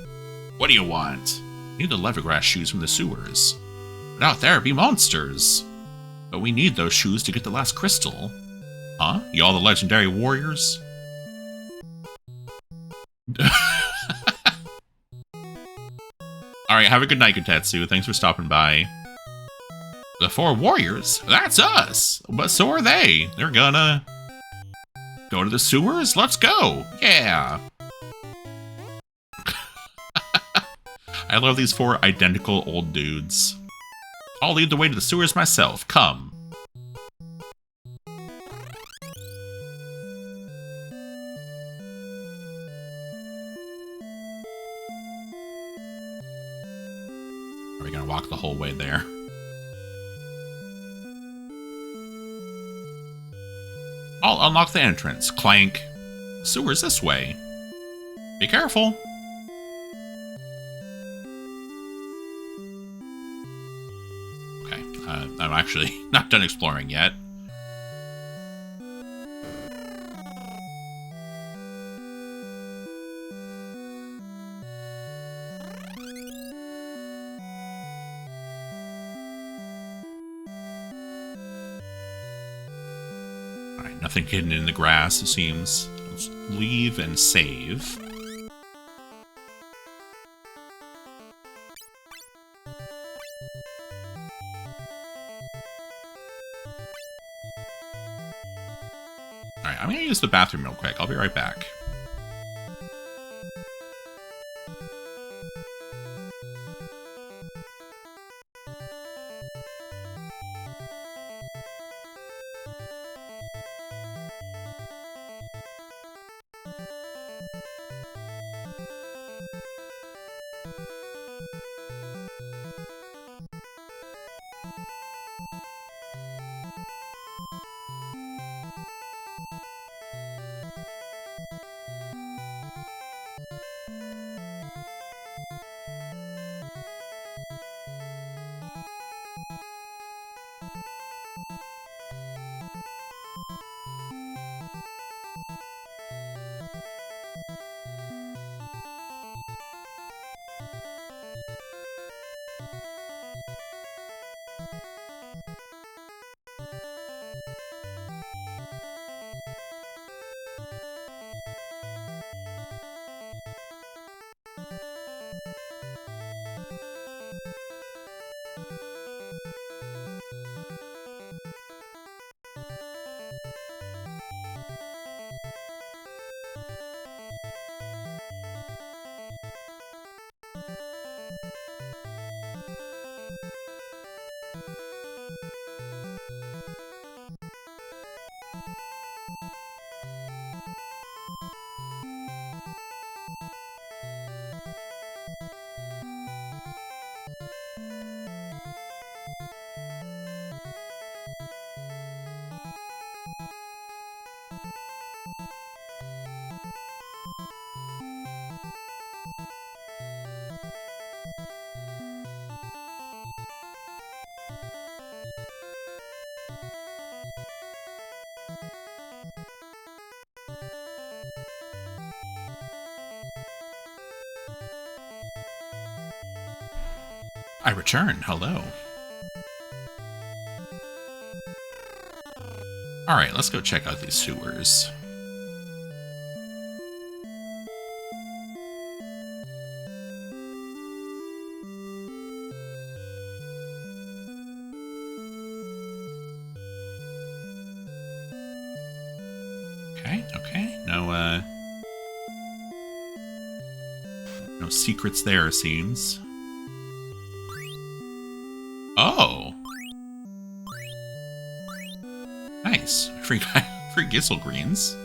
What do you want? I need the leathergrass shoes from the sewers. But out there be monsters. But we need those shoes to get the last crystal. Huh? Y'all the legendary warriors? Alright, have a good night, Kotetsu. Thanks for stopping by. The four warriors? That's us! But so are they. They're gonna... go to the sewers? Let's go! Yeah! I love these four identical old dudes. I'll lead the way to the sewers myself. Come. Are we gonna walk the whole way there? I'll unlock the entrance. Clank. Sewers this way. Be careful. Okay, I'm actually not done exploring yet. Alright, nothing hidden in the grass, it seems. Let's leave and save. Alright, I'm gonna use the bathroom real quick. I'll be right back. I return. Hello. Alright, let's go check out these sewers. Okay. No, secrets there, it seems. Oh! Nice. Free Gizzlegreens.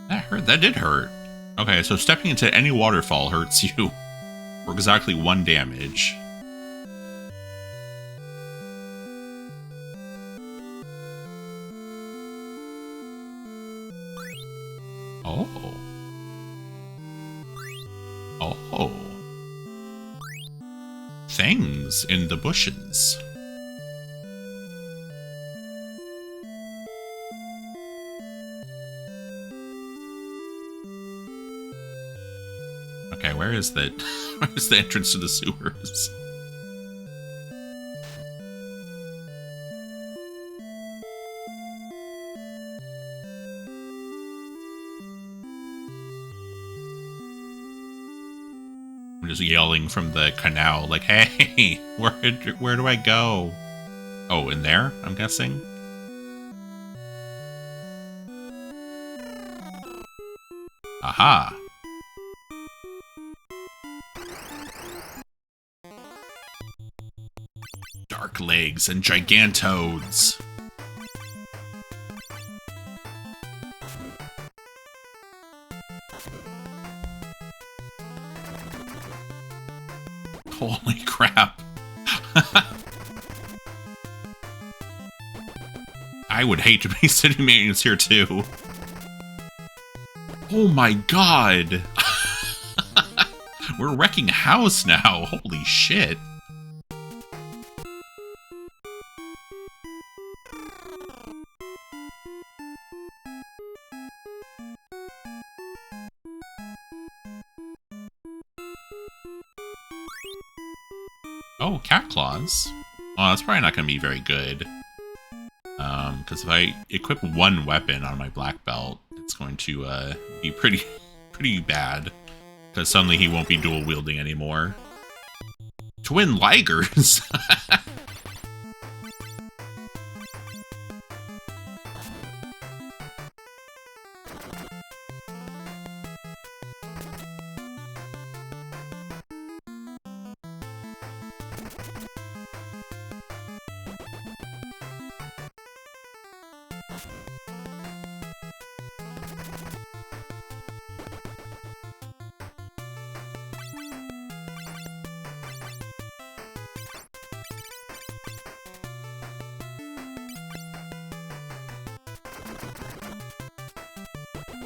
That hurt. That did hurt. Okay, so stepping into any waterfall hurts you for exactly 1 damage. Oh. Oh. Things in the bushes. Okay, where's the entrance to the sewers? I'm just yelling from the canal, like, hey, where do I go? Oh, in there, I'm guessing? Aha! Dark legs and gigantoads. Holy crap. I would hate to be sitting minions here too. Oh my god. We're wrecking a house now. Holy shit. Oh, cat claws. Oh, that's probably not going to be very good. Because if I equip 1 weapon on my black belt, it's going to be pretty bad. Because suddenly he won't be dual wielding anymore. Twin Ligers.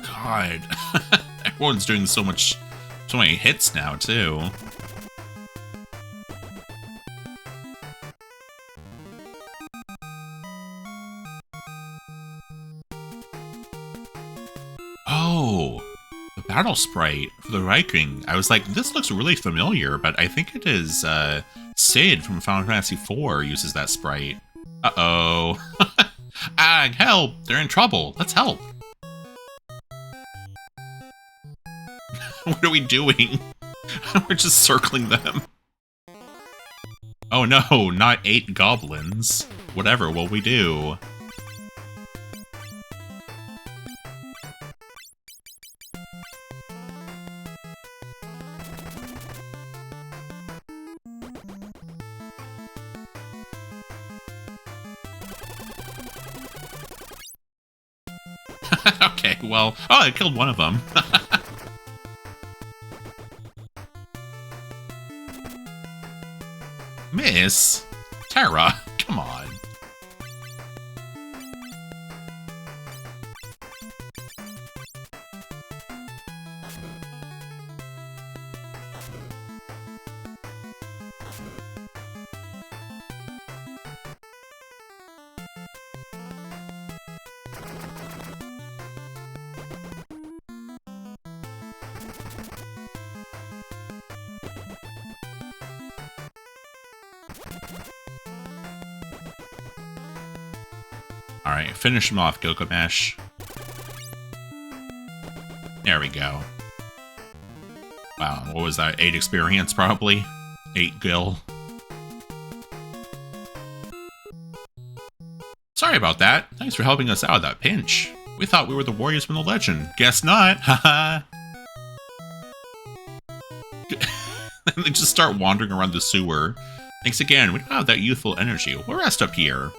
God, everyone's doing so many hits now too. Oh, the battle sprite for the Viking. I was like, this looks really familiar, but I think it is Sid from Final Fantasy IV uses that sprite. Uh-oh. Ah, help! They're in trouble. Let's help. What are we doing? We're just circling them. Oh no, not 8 goblins. Whatever will we do? Okay, well... Oh, I killed one of them. Miss? Terra, come on. Alright, finish him off, Gilgamesh. There we go. Wow, what was that? 8 experience, probably? 8 gil. Sorry about that. Thanks for helping us out of that pinch. We thought we were the warriors from the legend. Guess not, haha. They just start wandering around the sewer. Thanks again. We don't have that youthful energy. We'll rest up here.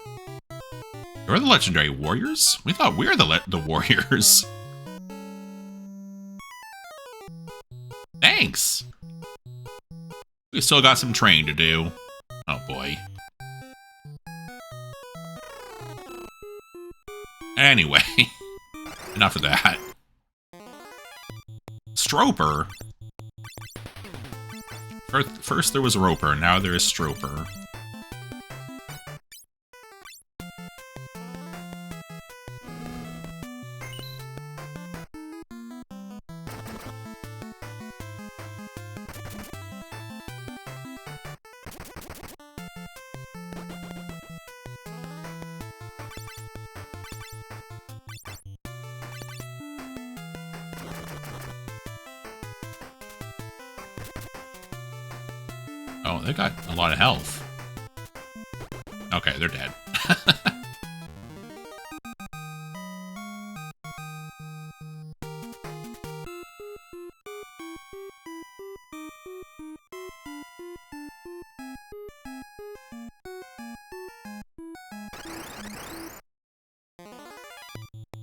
You're the legendary warriors? We thought we were the warriors. Thanks. We still got some training to do. Oh boy. Anyway, enough of that. Stroper. First there was Roper, now there is Stroper. Oh, they got a lot of health. Okay, they're dead.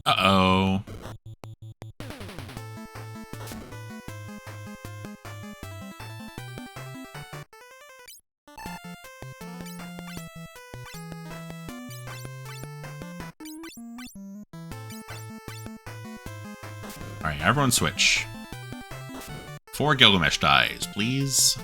Uh-oh. Alright, everyone switch. 4 Gilgamesh dies, please.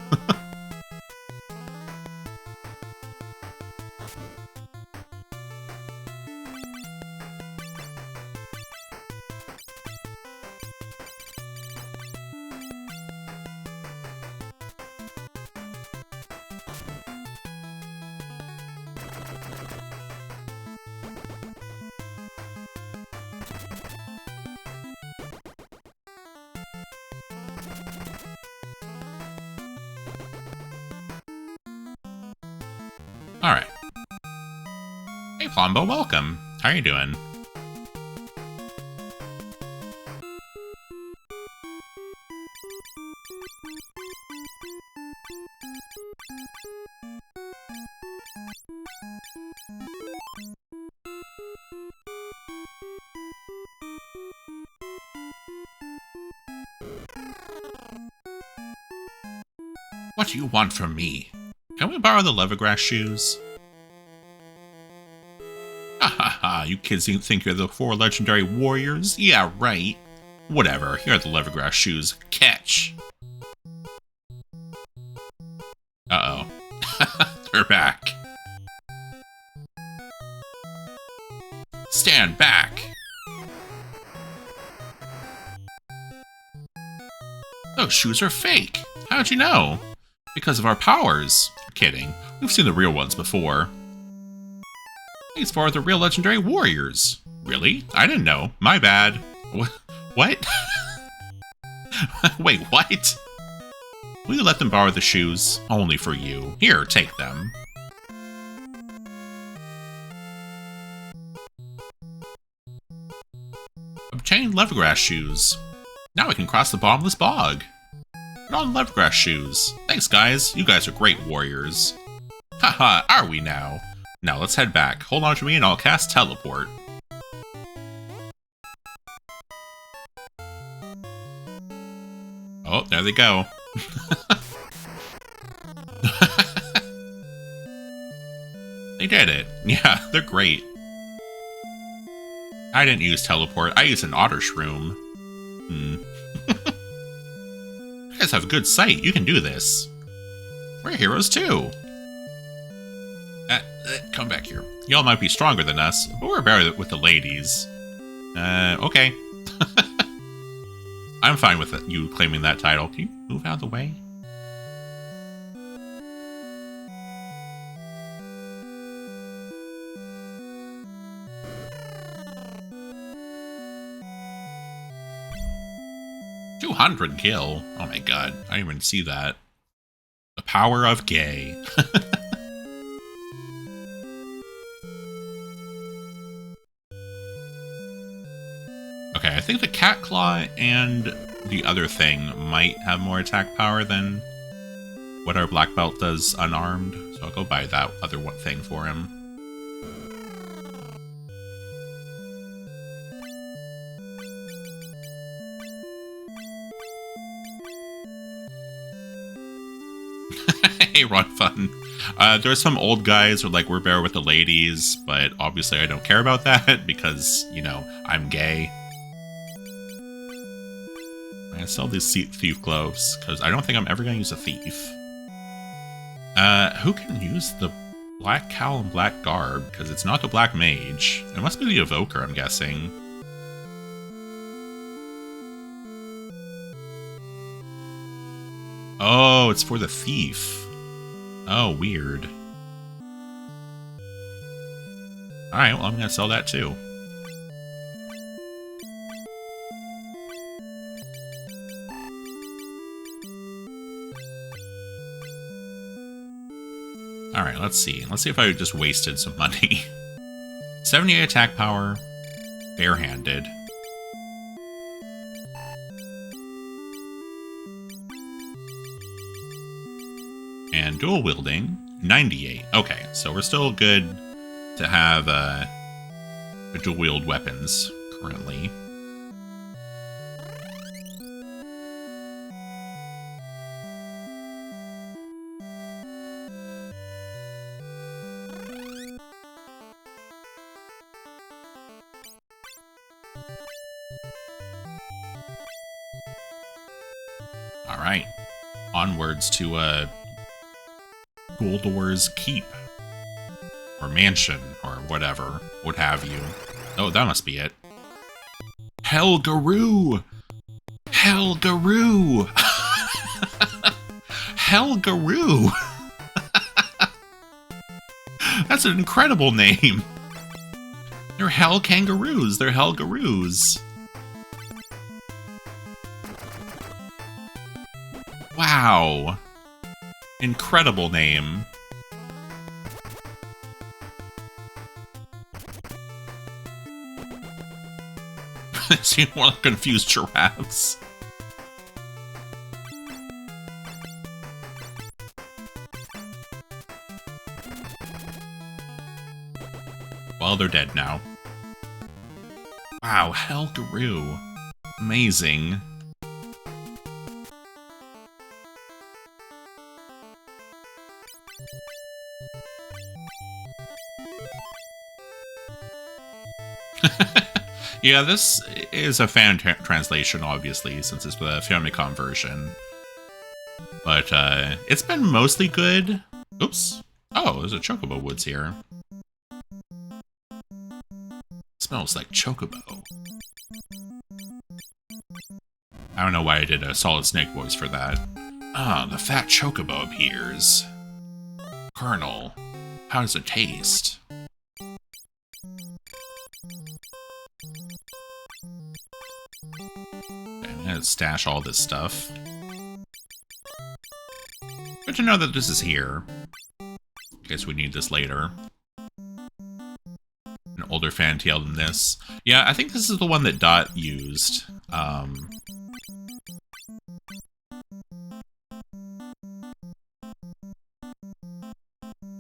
Alright. Hey, Plombo, welcome. How are you doing? What do you want from me? Can we borrow the Levergrass shoes? Ha ha ha, you kids think you're the 4 legendary warriors? Yeah, right. Whatever, here are the Levergrass shoes. Catch! Uh-oh. They're back. Stand back! Those shoes are fake! How'd you know? Because of our powers. Kidding. We've seen the real ones before. These 4 are the real legendary warriors. Really? I didn't know. My bad. What? Wait, what? Will you let them borrow the shoes? Only for you. Here, take them. Obtain Levergrass shoes. Now we can cross the bottomless bog. Put on Levergrass shoes. Thanks, guys. You guys are great warriors. Haha, are we now? Now let's head back. Hold on to me and I'll cast Teleport. Oh, there they go. They did it. Yeah, they're great. I didn't use Teleport. I used an Otter Shroom. You guys have good sight. You can do this. We're heroes too. Come back here. Y'all might be stronger than us, but we're better with the ladies. Okay. I'm fine with you claiming that title. Can you move out of the way? $200 gil. Oh my god, I didn't even see that. The power of gay. Okay, I think the Cat Claw and the other thing might have more attack power than what our black belt does unarmed. So I'll go buy that other one thing for him. Hey, Run Fun. There's some old guys who are like, we're better with the ladies, but obviously I don't care about that because, you know, I'm gay. I'm gonna sell these thief gloves because I don't think I'm ever gonna use a thief. Who can use the black cowl and black garb? Because it's not the black mage. It must be the evoker, I'm guessing. Oh, it's for the thief. Oh, weird. Alright, well, I'm gonna sell that too. Alright, let's see. Let's see if I just wasted some money. 78 attack power, barehanded. And dual wielding, 98. Okay, so we're still good to have dual wield weapons currently. All right, onwards to Goldor's Keep, or Mansion, or whatever, what have you. Oh, that must be it. Helgaroo! Helgaroo! Helgaroo! That's an incredible name! They're hell kangaroos, they're Helgaroos. Wow! Incredible name. Seem more like confused giraffes. Well, they're dead now. Wow, Helgaroo. Amazing. Yeah, this is a fan translation, obviously, since it's the Famicom version. But it's been mostly good. Oops. Oh, there's a Chocobo Woods here. Smells like Chocobo. I don't know why I did a Solid Snake voice for that. Ah, the fat Chocobo appears. Colonel, how does it taste? I'm gonna stash all this stuff. Good to know that this is here. Guess we need this later. An older Fantail than this. Yeah, I think this is the one that Dot used.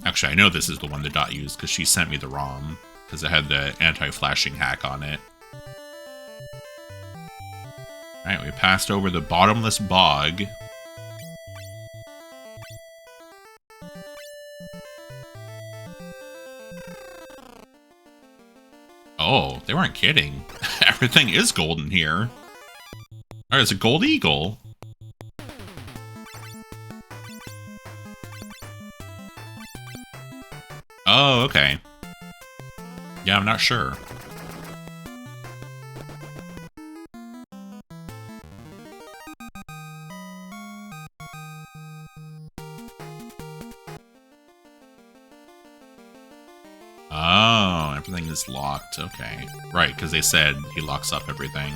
Actually, I know this is the one that Dot used because she sent me the ROM. Because it had the anti-flashing hack on it. Alright, we passed over the bottomless bog. Oh, they weren't kidding. Everything is golden here. Alright, it's a gold eagle. Oh, okay. Yeah, I'm not sure. Oh, everything is locked. Okay. Right, because they said he locks up everything.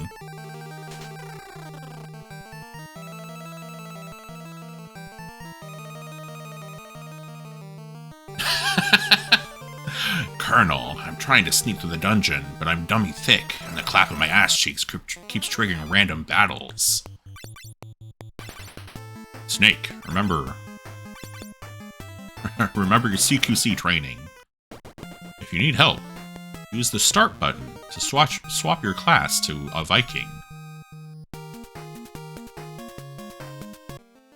Colonel, I'm trying to sneak through the dungeon, but I'm dummy thick, and the clap of my ass cheeks keeps triggering random battles. Snake, remember remember your CQC training. If you need help, use the start button to swap your class to a Viking.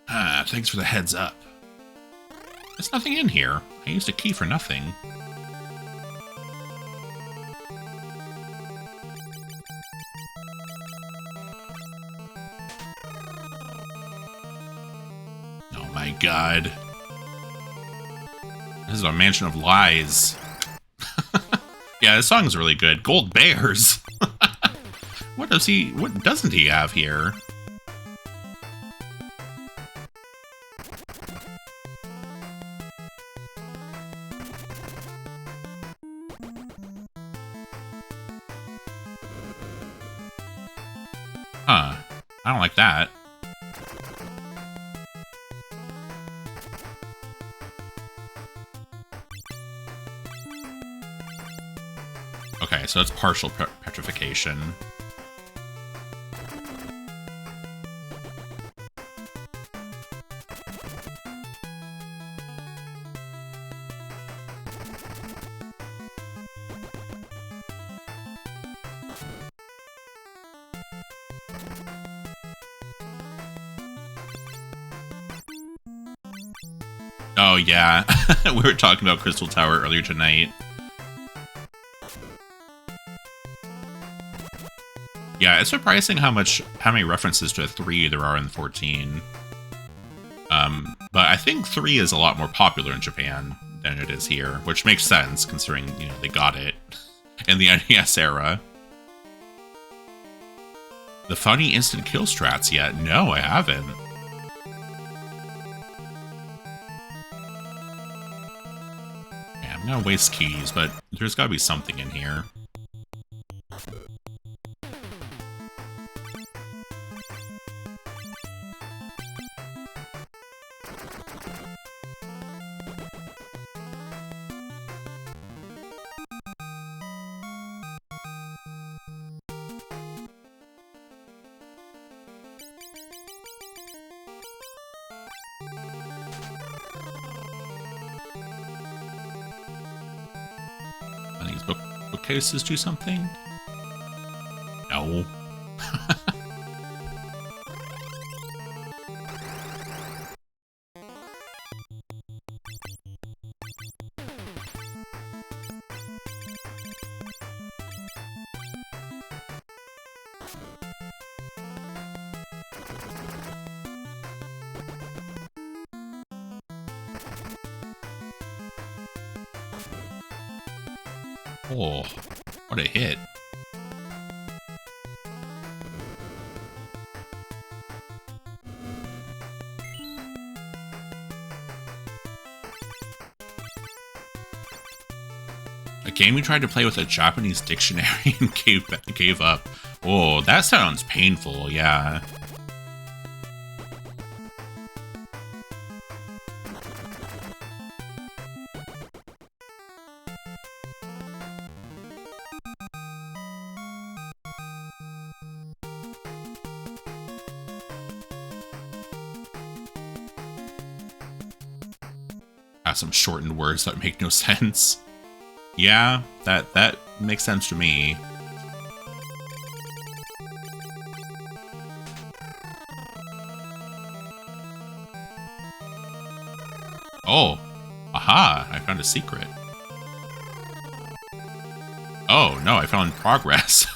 Ah, thanks for the heads up. There's nothing in here. I used a key for nothing. Oh my god. This is a mansion of lies. Yeah, this song is really good. Gold bears. What doesn't he have here? Huh. I don't like that. Okay, so it's partial petrification. Oh yeah, we were talking about Crystal Tower earlier tonight. Yeah, it's surprising how many references to 3 there are in 14. But I think 3 is a lot more popular in Japan than it is here, which makes sense considering, you know, they got it in the NES era. The funny instant kill strats yet? No, I haven't. Yeah, I'm gonna waste keys, but there's gotta be something in here. Bookcases do something? No. Oh, what a hit. A game we tried to play with a Japanese dictionary and gave up. Oh, that sounds painful, yeah. Some shortened words that make no sense. Yeah, that makes sense to me. Oh, aha, I found a secret. Oh, no, I found progress.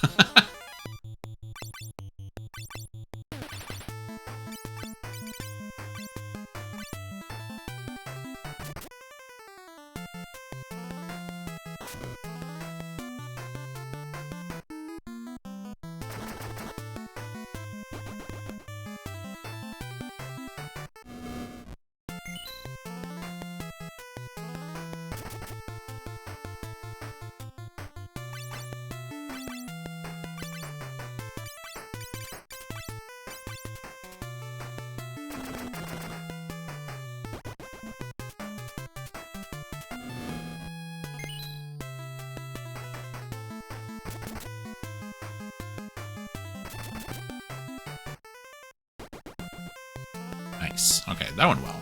Nice. Okay, that went well.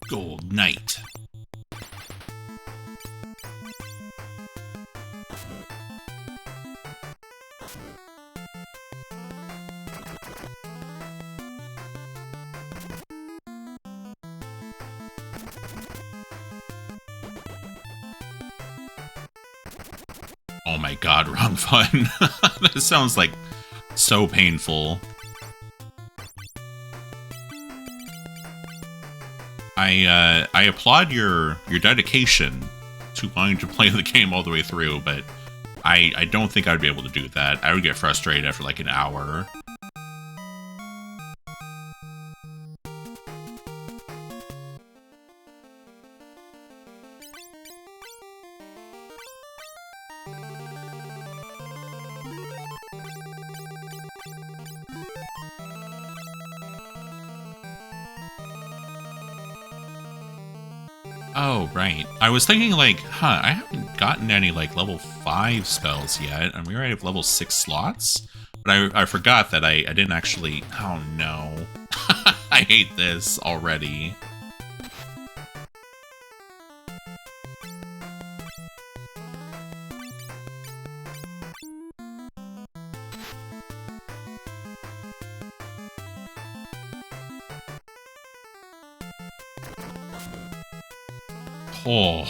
Gold Knight. Oh my god, wrong fun. That sounds like so painful. I applaud your dedication to wanting to play the game all the way through, but I don't think I'd be able to do that. I would get frustrated after like an hour. Oh, right. I was thinking like, I haven't gotten any like level 5 spells yet, and we already have level 6 slots. But I forgot that I didn't actually... Oh no. I hate this already. Oh.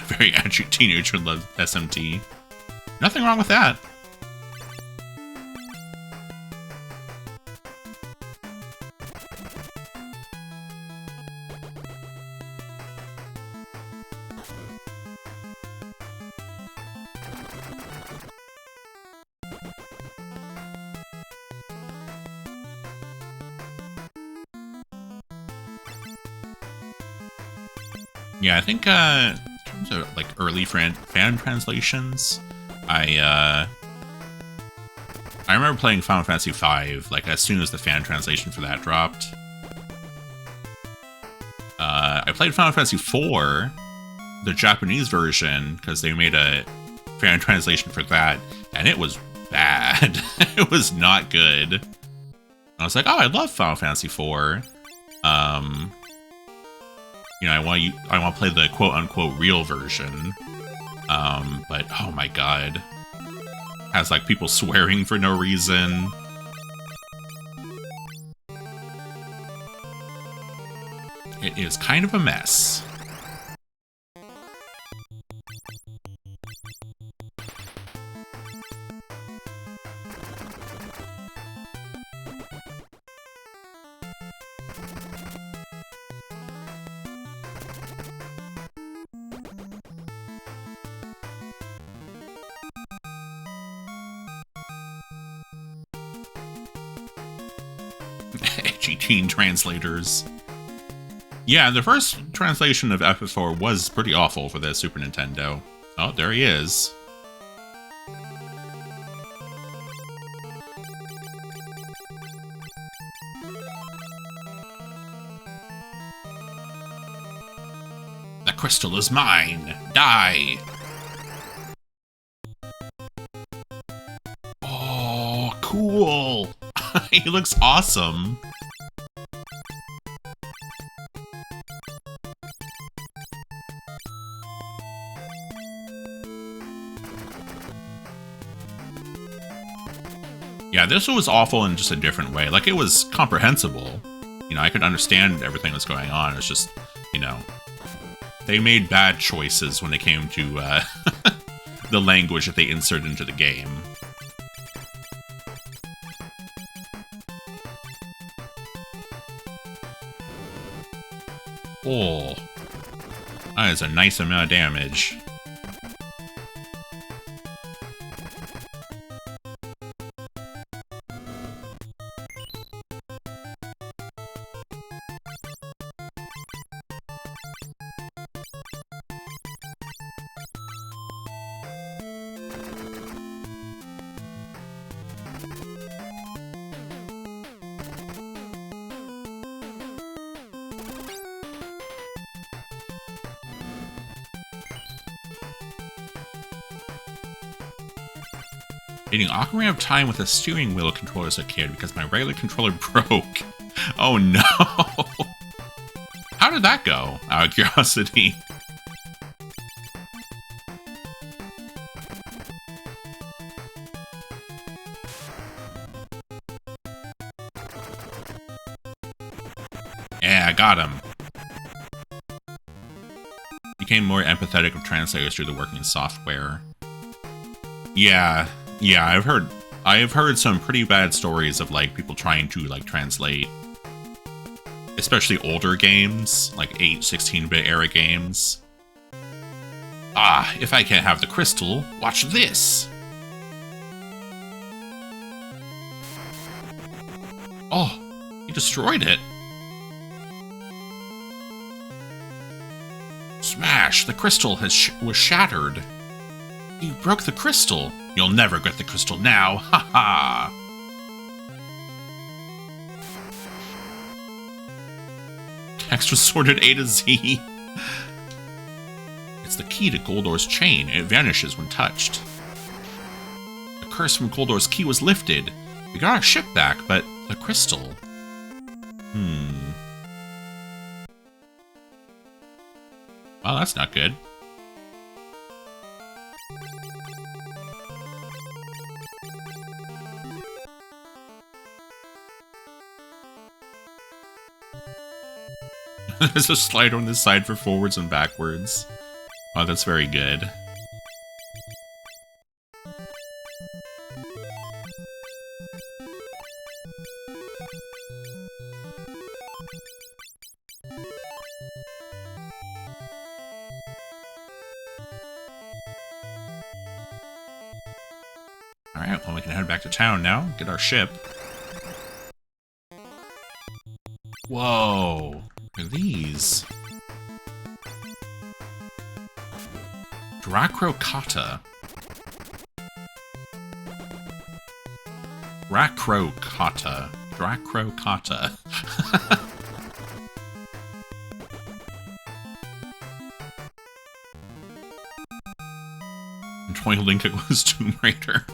Very edgy teenager loves SMT. Nothing wrong with that. Yeah, I think in terms of like early fan translations, I remember playing Final Fantasy V like as soon as the fan translation for that dropped. I played Final Fantasy IV, the Japanese version, because they made a fan translation for that, and it was bad. It was not good. I was like, oh, I love Final Fantasy IV. You know, I want to play the quote-unquote real version, but oh my god, has like people swearing for no reason. It is kind of a mess. Edgy teen translators. Yeah, the first translation of FF4 was pretty awful for the Super Nintendo. Oh, there he is. The crystal is mine! Die! Oh, cool! He looks awesome. Yeah, this was awful in just a different way. Like, it was comprehensible. You know, I could understand everything that's going on. It's just, you know, they made bad choices when it came to the language that they inserted into the game. Oh, that is a nice amount of damage. Beating Ocarina of Time with a steering wheel controller as a kid because my regular controller broke. Oh no! How did that go? Out of curiosity. Yeah, I got him. Became more empathetic of translators through the working software. Yeah, I've heard some pretty bad stories of like people trying to like translate, especially older games, like 16-bit era games. Ah, if I can't have the crystal, watch this. Oh, he destroyed it. Smash! The crystal was shattered. You broke the crystal. You'll never get the crystal now. Ha ha! Text was sorted A to Z. It's the key to Goldor's chain. It vanishes when touched. The curse from Goldor's key was lifted. We got our ship back, but the crystal... Well, that's not good. There's a slider on this side for forwards and backwards. Oh, that's very good. Alright, well we can head back to town now, get our ship. Whoa! Look at these. Dracrocata. Dracrocata. Dracrocata. And Twinkling was Tomb Raider.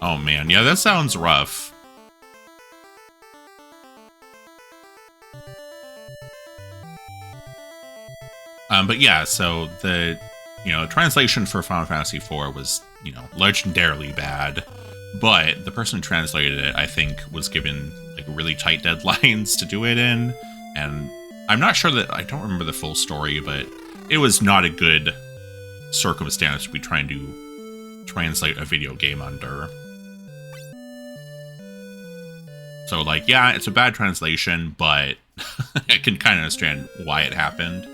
Oh man, yeah, that sounds rough. But yeah, so the, translation for Final Fantasy IV was, legendarily bad. But the person who translated it, I think, was given, like, really tight deadlines to do it in. And I'm not sure that, I don't remember the full story, but it was not a good circumstance to be trying to translate a video game under. So, like, yeah, it's a bad translation, but I can kind of understand why it happened.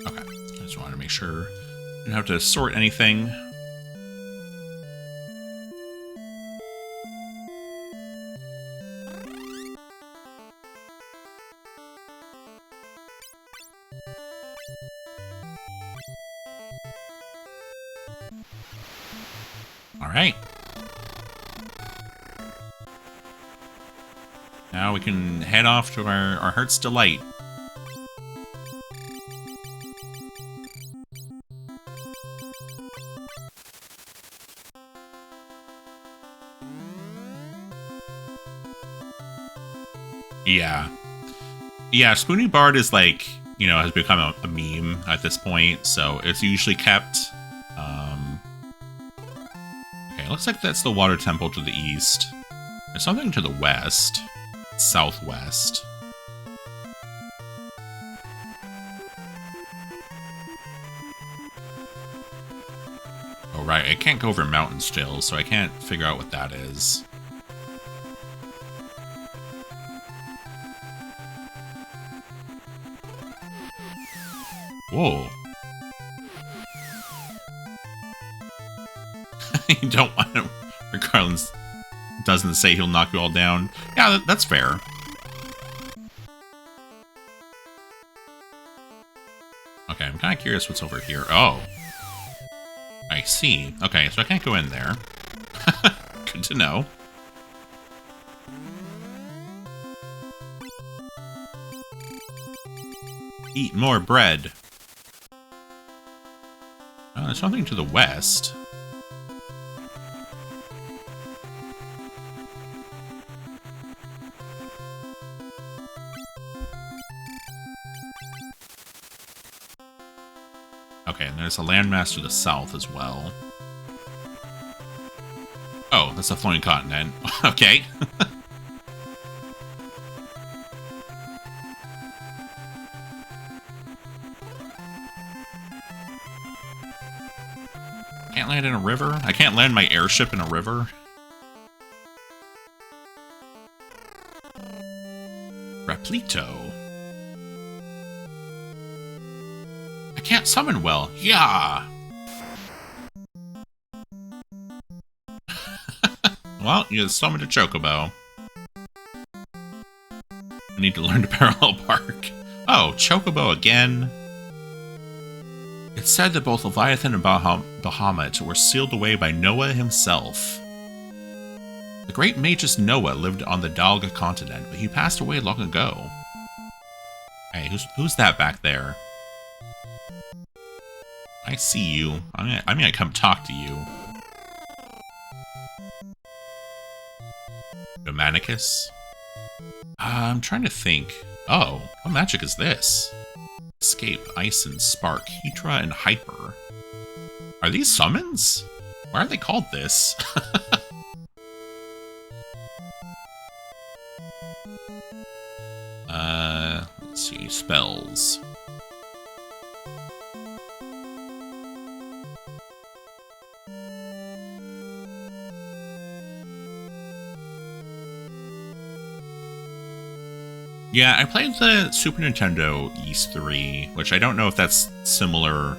Okay, I just wanted to make sure I didn't have to sort anything. Alright. Now we can head off to our heart's delight. Yeah. Yeah, Spoony Bard is like, has become a meme at this point, so it's usually kept. Okay, looks like that's the water temple to the east. There's something to the west. Southwest. Oh, right, I can't go over mountains still, so I can't figure out what that is. Whoa. You don't want to... Regardless, doesn't say he'll knock you all down. Yeah, that's fair. Okay, I'm kind of curious what's over here. Oh. I see. Okay, so I can't go in there. Good to know. Eat more bread. Oh, there's something to the west. Okay, and there's a landmass to the south as well. Oh, that's a floating continent. Okay. Can't land in a river? I can't land my airship in a river? Repleto. I can't summon well. Yeah! Well, you summoned a chocobo. I need to learn to parallel park. Oh, chocobo again? It's said that both Leviathan and Bahamut were sealed away by Noah himself. The great magus Noah lived on the Dalga continent, but he passed away long ago. Hey, who's that back there? I see you. I'm gonna come talk to you. Domanicus? I'm trying to think. Oh, what magic is this? Escape, Ice and Spark, Hetra, and Hyper. Are these summons? Why are they called this? Let's see, spells. Yeah, I played the Super Nintendo Ys 3, which I don't know if that's similar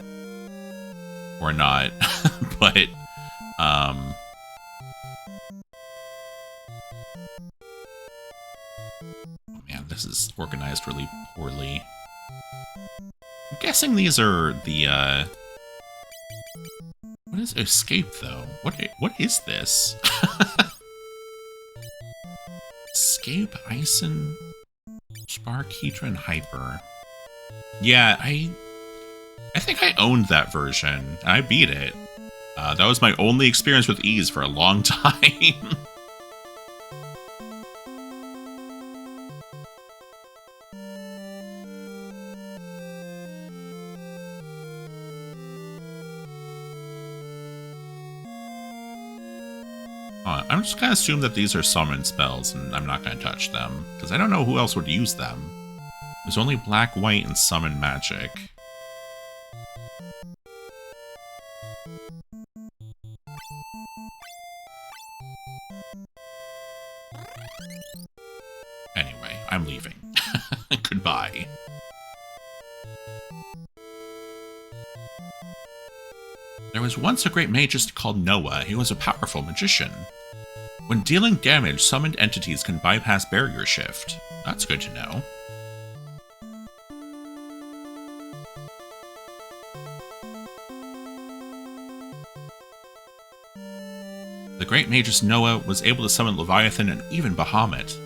or not, but, oh man, this is organized really poorly. I'm guessing these are the, what is Escape, though? What is this? Escape, Ice and Spark, Hetra, and Hyper. Yeah, I think I owned that version. I beat it. That was my only experience with Ys for a long time. I'm just gonna assume that these are summon spells, and I'm not gonna touch them, because I don't know who else would use them. There's only black, white, and summon magic. Anyway, I'm leaving. Goodbye. There was once a great magus called Noah. He was a powerful magician. When dealing damage, summoned entities can bypass barrier shift. That's good to know. The great magus Noah was able to summon Leviathan and even Bahamut.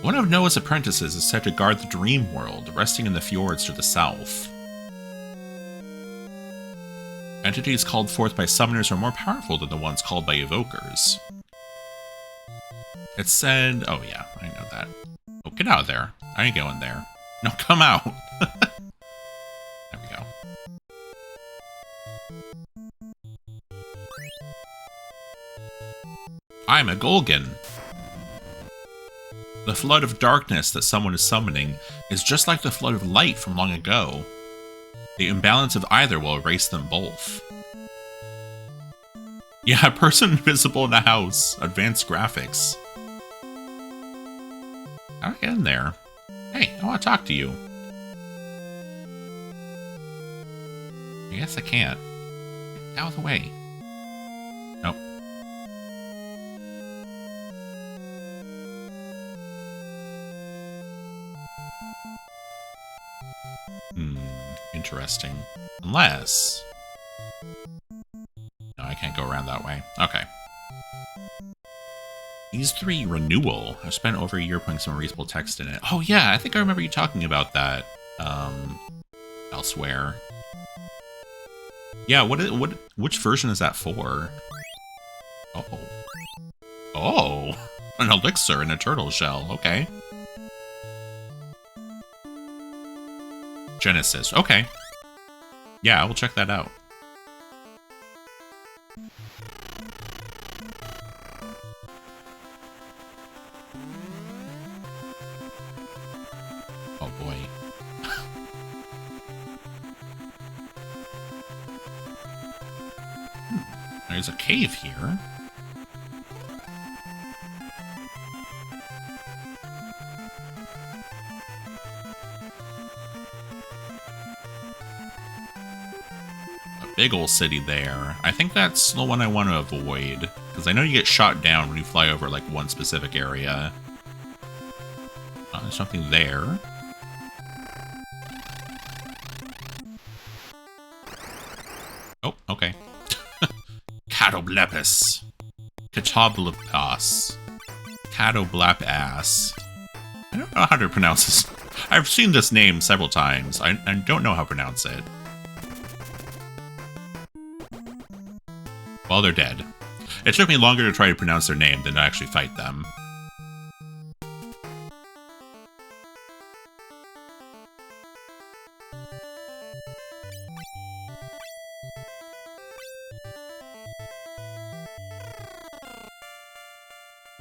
One of Noah's apprentices is said to guard the Dream World, resting in the fjords to the south. Entities called forth by summoners are more powerful than the ones called by evokers. It said... Oh yeah, I know that. Oh, get out of there. I ain't going there. No, come out! There we go. I'm a Golgan! The flood of darkness that someone is summoning is just like the flood of light from long ago. The imbalance of either will erase them both. Yeah, a person invisible in a house. Advanced graphics. How do I get in there? Hey, I want to talk to you. I guess I can't. Get out of the way. Nope. Interesting. Unless... go around that way. Okay. These 3 renewal. I've spent over a year putting some reasonable text in it. Oh yeah, I think I remember you talking about that elsewhere. Yeah, which version is that for? Oh. Oh, an elixir in a turtle shell. Okay. Genesis. Okay. Yeah, we'll check that out. Oh boy. There's a cave here. Big ol' city there. I think that's the one I want to avoid, because I know you get shot down when you fly over, like, one specific area. There's something there. Oh, okay. Catoblepis. Catoblepas. Catoblepas. I don't know how to pronounce this. I've seen this name several times. I don't know how to pronounce it. Well, they're dead. It took me longer to try to pronounce their name than to actually fight them.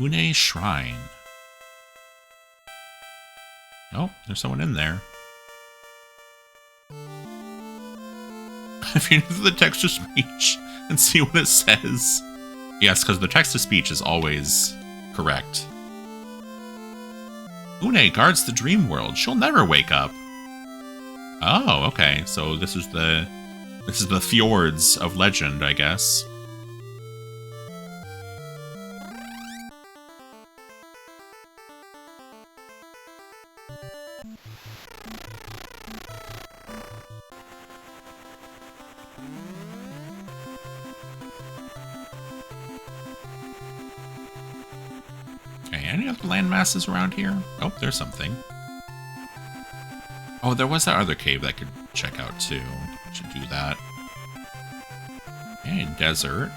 Une Shrine. Oh, there's someone in there. If you know the text-to-speech and see what it says. Yes, because the text-to-speech is always correct. Une guards the dream world. She'll never wake up. Oh, okay. So this is the fjords of legend, I guess. Any other landmasses around here? Oh, there's something. Oh, there was that other cave that I could check out too. Should do that. Okay, desert.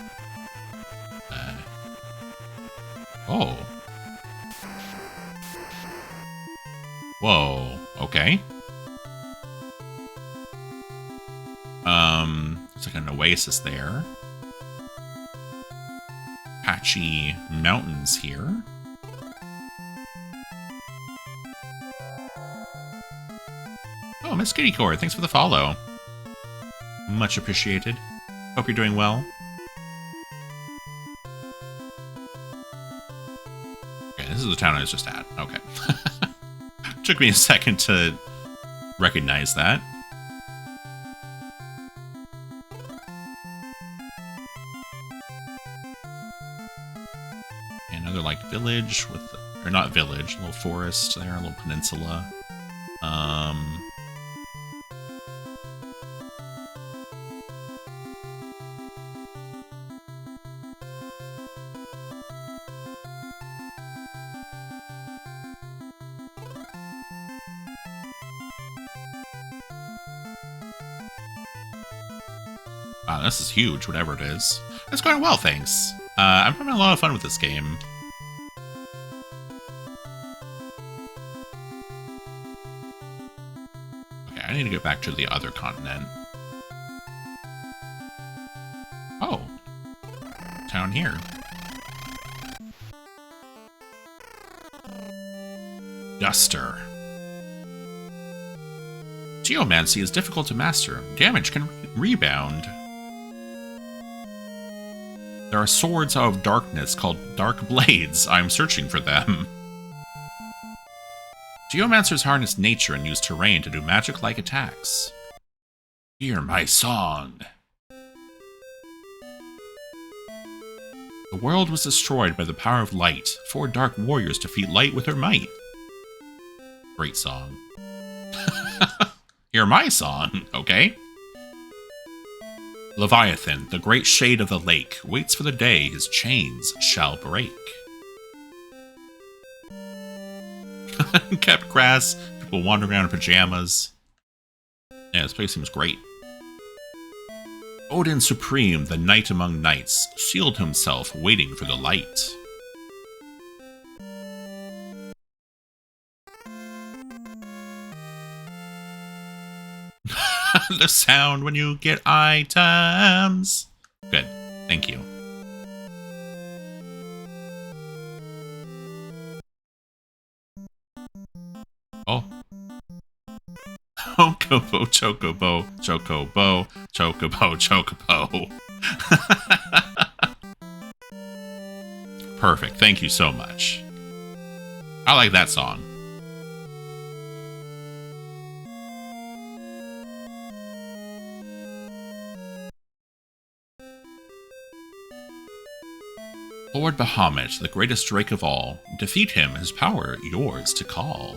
Oh. Whoa. Okay. There's like an oasis there. Patchy mountains here. Oh, Miss Kitty Core, thanks for the follow. Much appreciated. Hope you're doing well. Okay, this is the town I was just at. Okay. Took me a second to recognize that. Another, like, village with... Or not village, a little forest there, a little peninsula. Wow, this is huge, whatever it is. It's going well, thanks. I'm having a lot of fun with this game. Okay, I need to get back to the other continent. Oh. Town here. Duster. Geomancy is difficult to master. Damage can rebound. There are swords of darkness called Dark Blades. I'm searching for them. Geomancers harness nature and use terrain to do magic-like attacks. Hear my song. The world was destroyed by the power of light. 4 dark warriors defeat light with their might. Great song. Hear my song, okay? Leviathan, the great shade of the lake, waits for the day his chains shall break. Kept grass, people wandering around in pajamas. Yeah, this place seems great. Odin Supreme, the knight among knights, sealed himself waiting for the light. The sound when you get items. Good, thank you. Oh. Chocobo, chocobo, chocobo, chocobo, chocobo. Perfect, thank you so much. I like that song. Lord Bahamut, the greatest drake of all, defeat him, his power yours to call.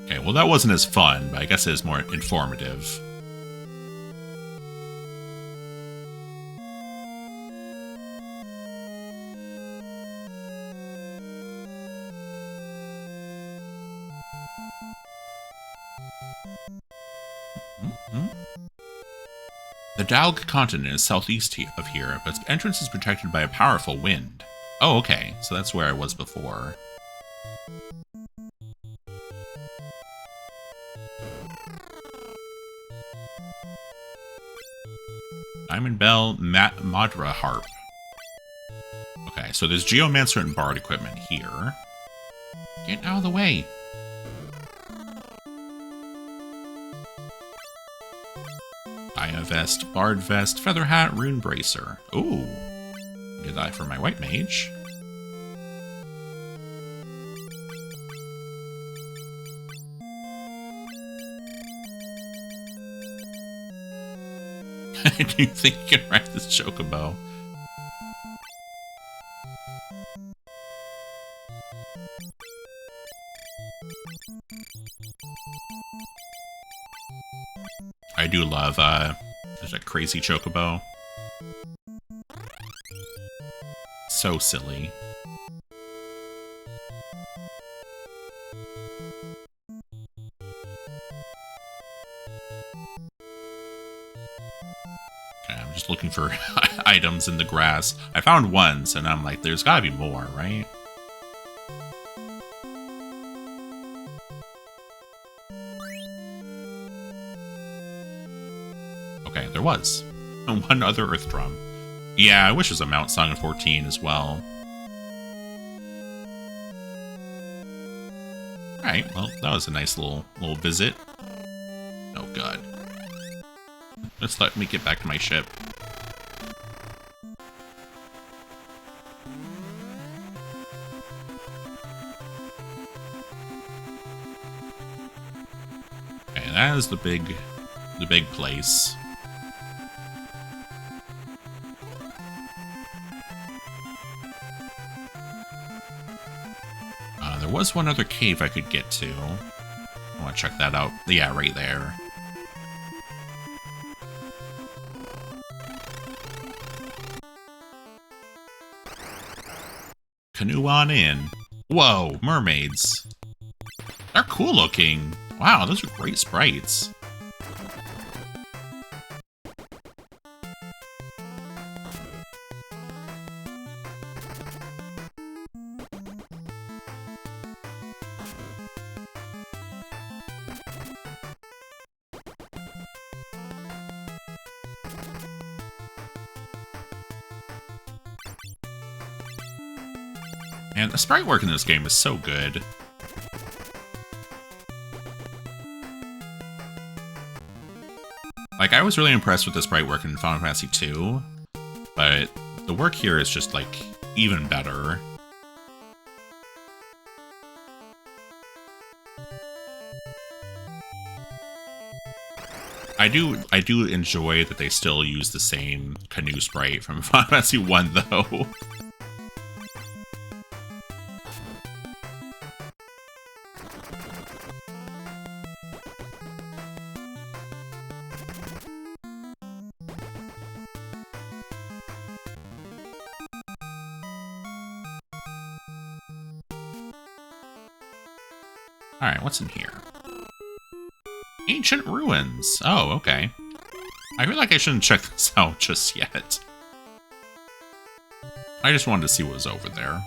Okay, well that wasn't as fun, but I guess it is more informative. The Dalg continent is southeast of here, but its entrance is protected by a powerful wind. Oh, okay, so that's where I was before. Diamond Bell, Madra Harp. Okay, so there's Geomancer and Bard equipment here. Get out of the way. Aya Vest, Bard Vest, Feather Hat, Rune Bracer. Ooh. Get that for my White Mage. Do you think you can ride this chocobo? I do love, there's a crazy chocobo. So silly. Okay, I'm just looking for items in the grass. I found ones, and I'm like, there's gotta be more, right? Okay, there was. One other Earth Drum. Yeah, I wish it was a Mount Song in 14 as well. Alright, well, that was a nice little visit. Oh god. Just let me get back to my ship. Okay, that is the big place. There was one other cave I could get to. I want to check that out. Yeah, right there. Canoe on in. Whoa, mermaids. They're cool looking. Wow, those are great sprites. And the sprite work in this game is so good. Like, I was really impressed with the sprite work in Final Fantasy II, but the work here is just, like, even better. I do enjoy that they still use the same canoe sprite from Final Fantasy I, though. Alright, what's in here? Ancient ruins. Oh, okay. I feel like I shouldn't check this out just yet. I just wanted to see what was over there.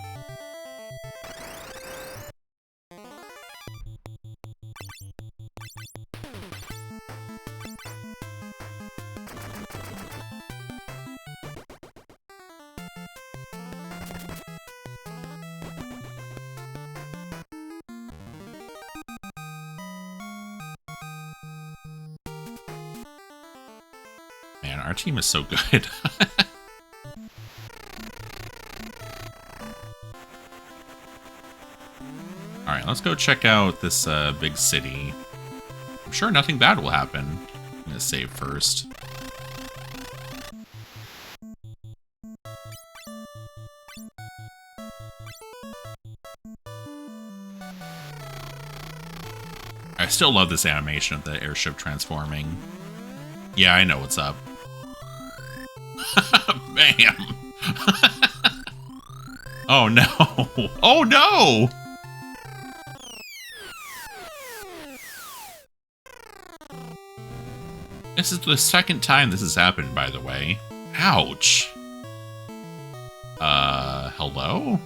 Man, our team is so good. Alright, let's go check out this big city. I'm sure nothing bad will happen. I'm gonna save first. I still love this animation of the airship transforming. Yeah, I know what's up. Bam! Oh no! Oh no! This is the second time this has happened, by the way. Ouch! Hello?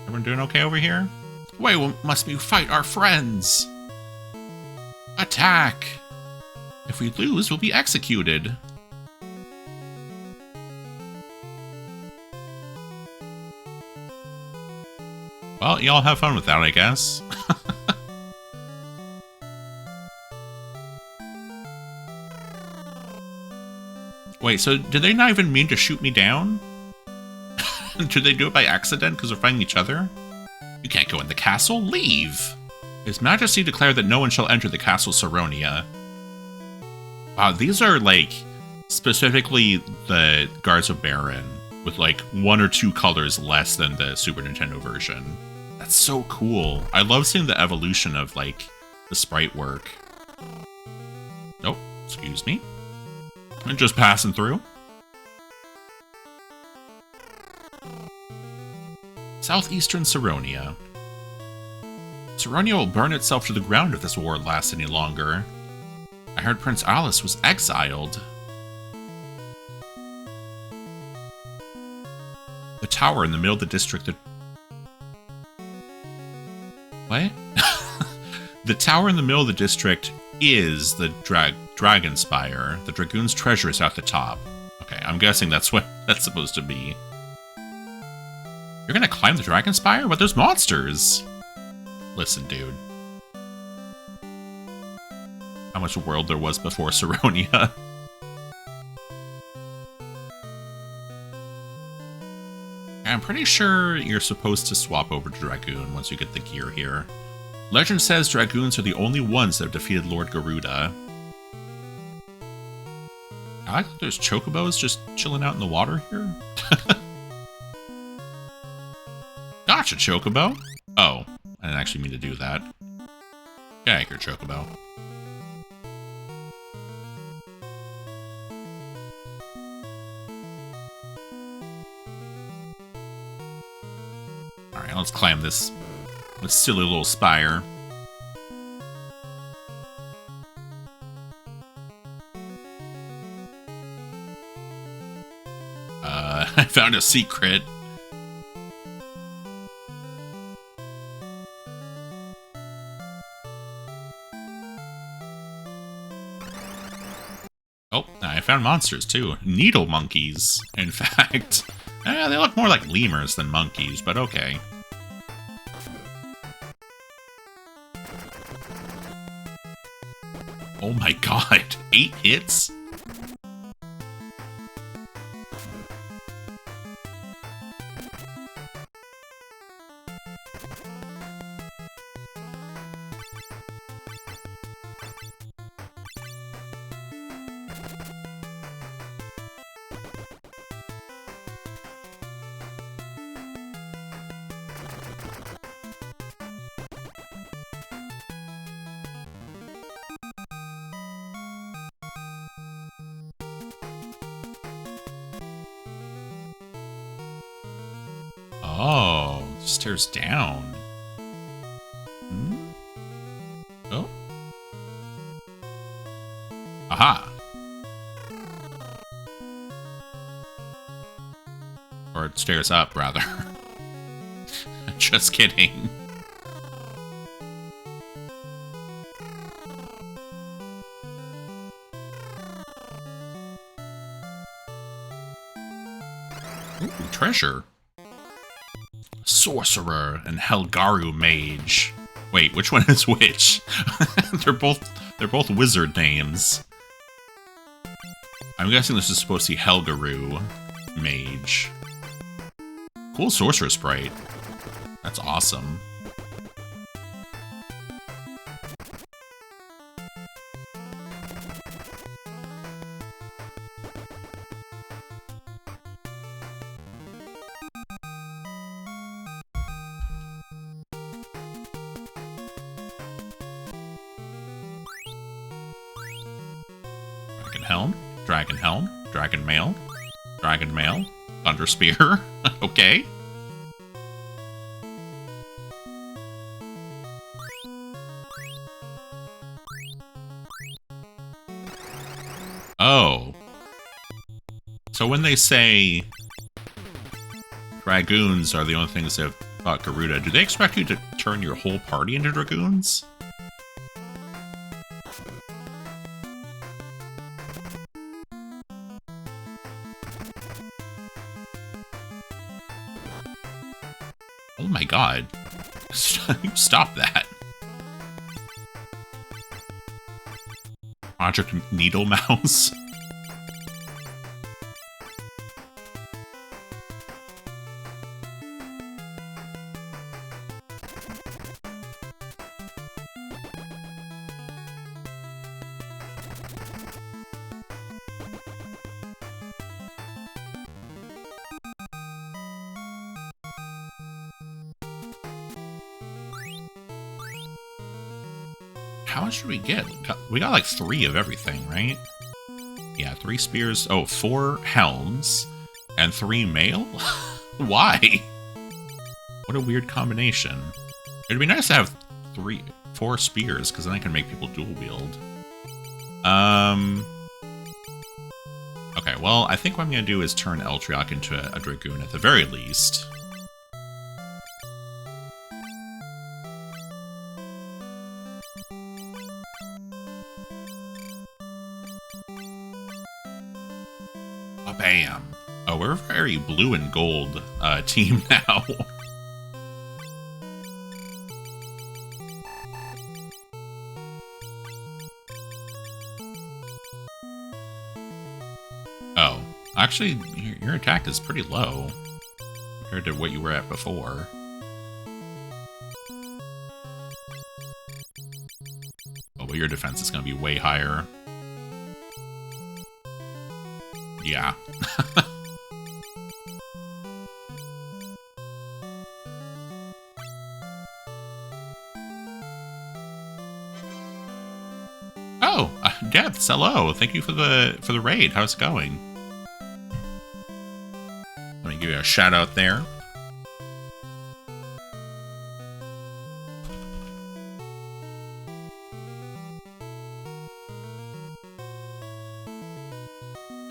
Everyone doing okay over here? Why must we fight our friends? Attack! If we lose, we'll be executed. Well, y'all have fun with that, I guess. Wait, so did they not even mean to shoot me down? Did they do it by accident because they're fighting each other? You can't go in the castle, leave! His Majesty declared that no one shall enter the castle Saronia. Wow, these are, like, specifically the Guards of Baron, with, like, 1 or 2 colors less than the Super Nintendo version. That's so cool. I love seeing the evolution of, like, the sprite work. Oh, excuse me. I'm just passing through. Southeastern Saronia. Saronia will burn itself to the ground if this war lasts any longer. I heard Prince Alice was exiled. The tower in the middle of the district that... What? The tower in the middle of the district is the Dragon Spire. The Dragoon's treasure is at the top. Okay, I'm guessing that's what that's supposed to be. You're gonna climb the Dragon Spire? But there's monsters! Listen, dude. How much world there was before Saronia. I'm pretty sure you're supposed to swap over to Dragoon once you get the gear here. Legend says Dragoons are the only ones that have defeated Lord Garuda. I like that there's chocobos just chilling out in the water here. Gotcha, chocobo! Oh, I didn't actually mean to do that. Yeah, your chocobo. Alright, let's climb this silly little spire. I found a secret. Oh, I found monsters too. Needle monkeys, in fact. They look more like lemurs than monkeys, but okay. Oh my god, 8 hits? Oh, stairs down. Hmm? Aha! Or stairs up, rather. Just kidding. Ooh, treasure. Sorcerer and Helgaru Mage. Wait, which one is which? they're both wizard names. I'm guessing this is supposed to be Helgaru Mage. Cool sorcerer sprite. That's awesome. Dragon Helm, Dragon Mail, Dragon Mail, Thunder Spear. Okay. Oh. So when they say Dragoons are the only things that have fought Garuda, do they expect you to turn your whole party into Dragoons? Oh my god. Stop that. Project Needle Mouse. How much did we get? We got like 3 of everything, right? Yeah, 3 spears. Oh, 4 helms and 3 mail? Why? What a weird combination. It'd be nice to have 4 spears, because then I can make people dual wield. Okay, well, I think what I'm going to do is turn Eltriok into a Dragoon at the very least. Bam. Oh, we're a very blue and gold team now. Oh, actually, your attack is pretty low compared to what you were at before. Oh, but your defense is going to be way higher. Yeah. Oh, Depths, hello. Thank you for the raid. How's it going? Let me give you a shout out there.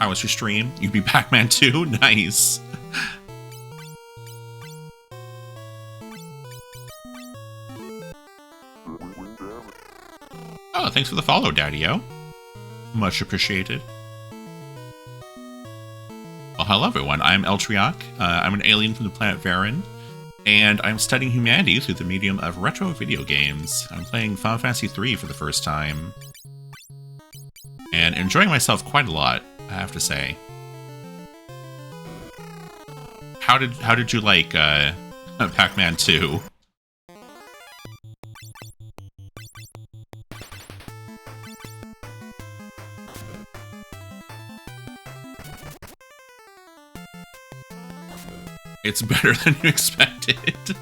How was your stream? You beat Pac-Man 2? Nice. Oh, thanks for the follow, Daddy-O. Much appreciated. Well, hello everyone. I'm Eltriok. I'm an alien from the planet Varen, and I'm studying humanity through the medium of retro video games. I'm playing Final Fantasy III for the first time, and enjoying myself quite a lot, I have to say. How did you like Pac-Man 2? It's better than you expected.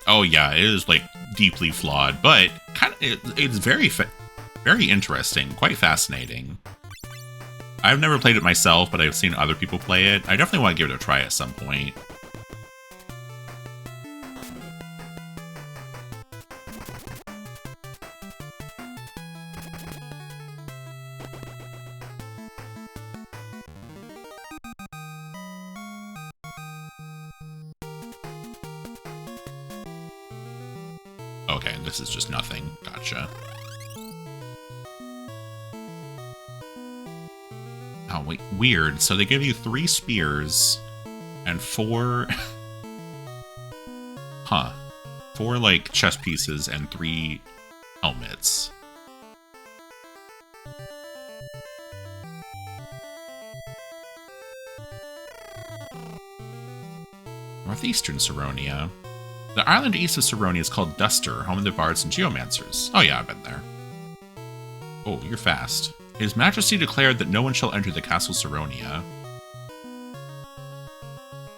Oh yeah, it is like deeply flawed, but kind of it's very interesting, quite fascinating. I've never played it myself, but I've seen other people play it. I definitely want to give it a try at some point. Okay, this is just nothing. Gotcha. Oh, wait, weird. So they give you 3 spears and 4... huh. 4, like, chess pieces and 3 helmets. Northeastern Saronia. The island east of Saronia is called Duster, home of the bards and geomancers. Oh yeah, I've been there. Oh, you're fast. His Majesty declared that no one shall enter the castle Saronia.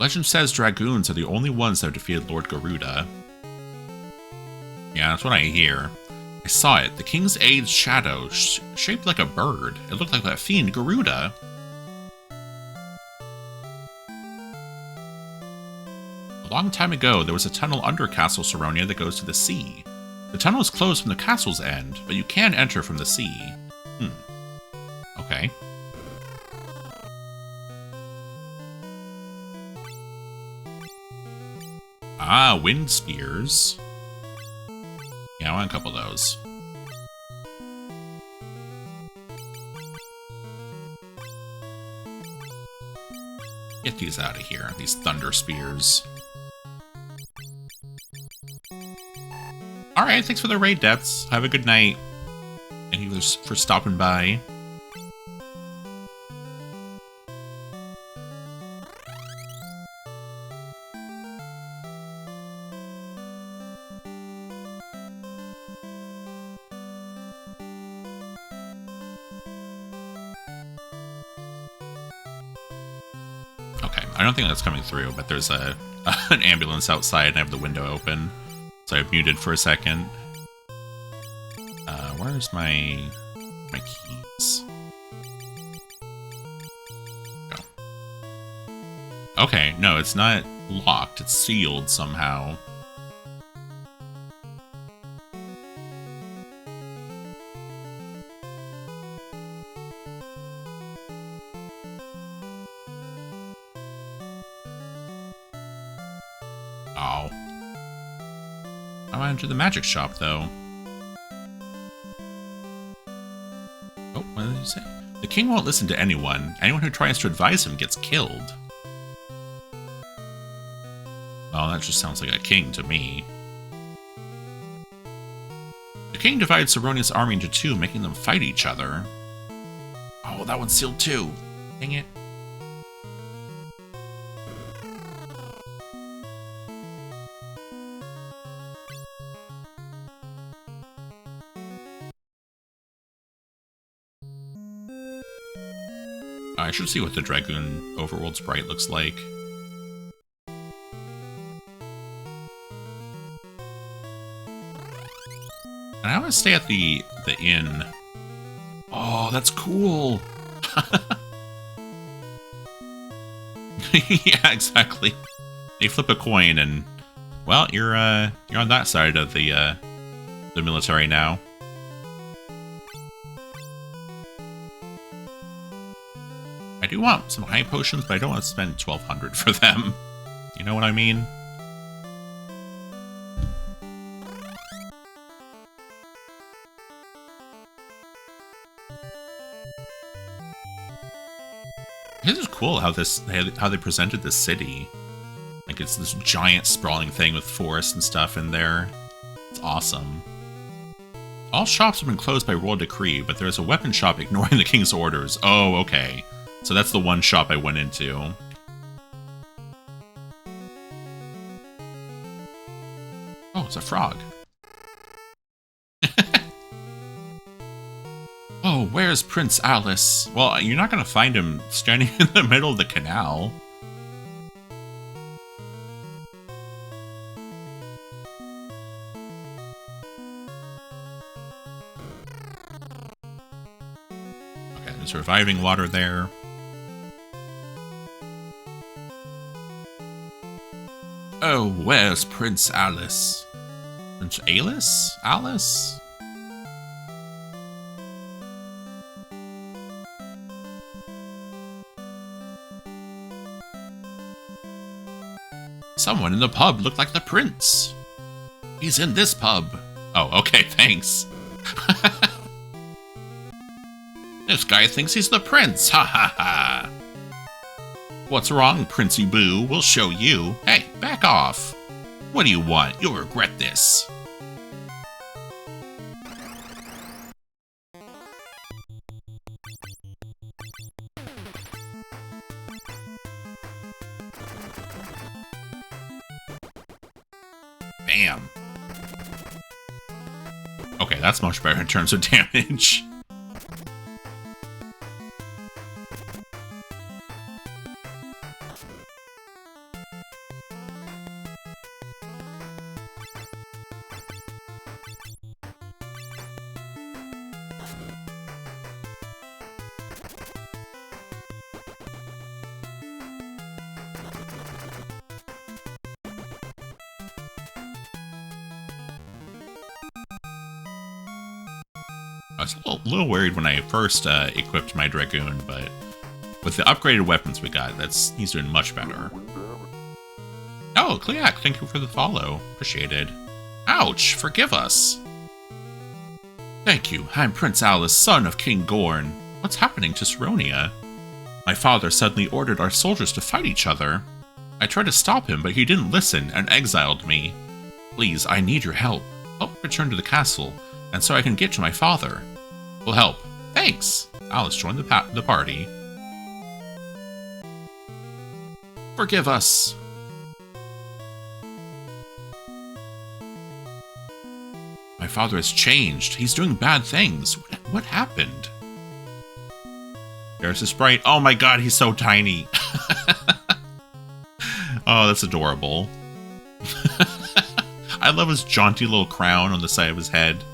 Legend says dragoons are the only ones that have defeated Lord Garuda. Yeah, that's what I hear. I saw it. The king's aide's shadow, shaped like a bird. It looked like that fiend Garuda. A long time ago, there was a tunnel under Castle Saronia that goes to the sea. The tunnel is closed from the castle's end, but you can enter from the sea. Okay. Ah, wind spears. Yeah, I want a couple of those. Get these out of here, these thunder spears. Alright, thanks for the raid, Depths. Have a good night. Thank you for stopping by. Okay, I don't think that's coming through, but there's an ambulance outside and I have the window open. So I muted for a second. Where's my keys? Go. Okay, no, it's not locked. It's sealed somehow. Oh. I want to enter the magic shop, though. Oh, what did he say? The king won't listen to anyone. Anyone who tries to advise him gets killed. Well, that just sounds like a king to me. The king divided Saronia's army into 2, making them fight each other. Oh, that one's sealed too. Dang it. I should see what the Dragoon Overworld sprite looks like. And I want to stay at the inn. Oh, that's cool. Yeah, exactly. They flip a coin and, well, you're on that side of the military now. I do want some high potions, but I don't want to spend 1,200 for them. You know what I mean? This is cool how they presented this city. Like it's this giant sprawling thing with forests and stuff in there. It's awesome. All shops have been closed by royal decree, but there's a weapon shop ignoring the king's orders. Oh, okay. So that's the one shop I went into. Oh, it's a frog. Oh, where's Prince Alice? Well, you're not going to find him standing in the middle of the canal. Okay, there's reviving water there. Oh, where's Prince Alice? Prince Alice? Alice? Someone in the pub looked like the prince. He's in this pub. Oh, okay, thanks. This guy thinks he's the prince, ha ha ha. What's wrong, Princey Boo? We'll show you. Hey, back off. What do you want? You'll regret this. Bam. Okay, that's much better in terms of damage. I was a little worried when I first equipped my Dragoon, but with the upgraded weapons we got, he's doing much better. Oh, Kleak, thank you for the follow. Appreciated. Ouch, forgive us. Thank you, I'm Prince Alice, son of King Gorn. What's happening to Saronia? My father suddenly ordered our soldiers to fight each other. I tried to stop him, but he didn't listen and exiled me. Please, I need your help. Help return to the castle, and so I can get to my father. Will help. Thanks! Alice joined the party. Forgive us! My father has changed. He's doing bad things. What happened? There's a sprite. Oh my god, he's so tiny. Oh, that's adorable. I love his jaunty little crown on the side of his head.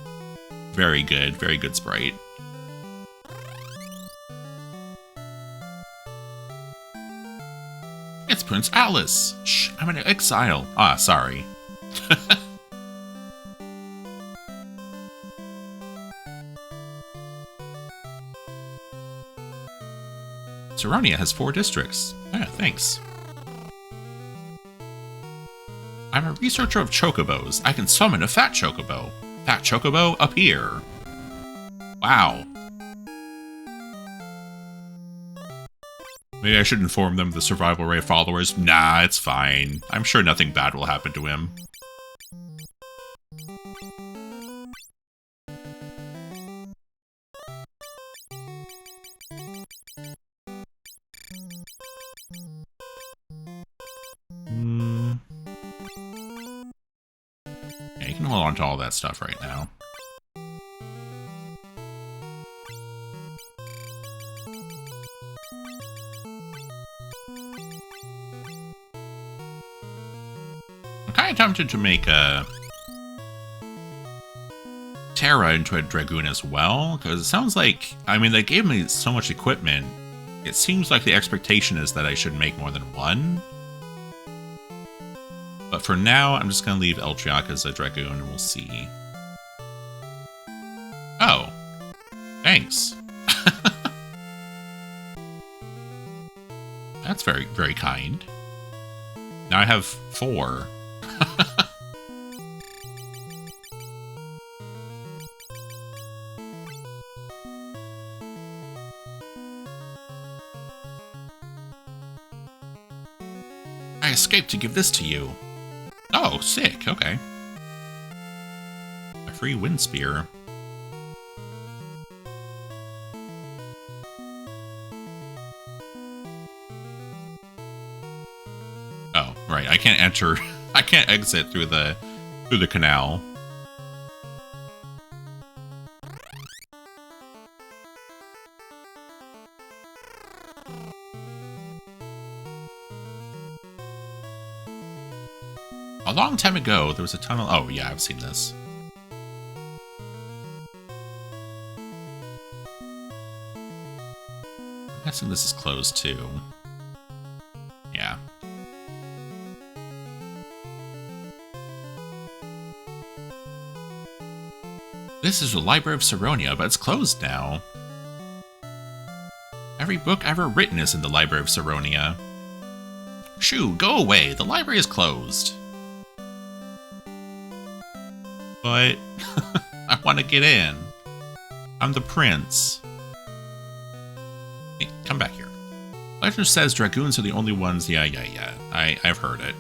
Very good sprite. It's Prince Alice! Shh, I'm in exile. Ah, sorry. Saronia has 4 districts. Yeah, thanks. I'm a researcher of chocobos. I can summon a fat chocobo. Fat chocobo, appear. Wow. Maybe I should inform them of the Survival Ray followers. Nah, it's fine. I'm sure nothing bad will happen to him. Yeah, you can hold on to all that stuff right now. I'm kind of tempted to make Terra into a Dragoon as well, because it sounds like, I mean, they gave me so much equipment. It seems like the expectation is that I should make more than one. But for now, I'm just going to leave Eltriac as a Dragoon, and we'll see. Oh. Thanks. That's very, very kind. Now I have 4. I escaped to give this to you. Oh, sick, okay. A free wind spear. Oh, right, I can't enter, I can't exit through the canal. A long time ago, there was a tunnel. Oh, yeah, I've seen this. I'm guessing this is closed too. Yeah. This is the Library of Saronia, but it's closed now. Every book ever written is in the Library of Saronia. Shoo, go away. The library is closed. But I want to get in. I'm the prince. Hey, come back here. Legend says dragoons are the only ones. Yeah. I've heard it.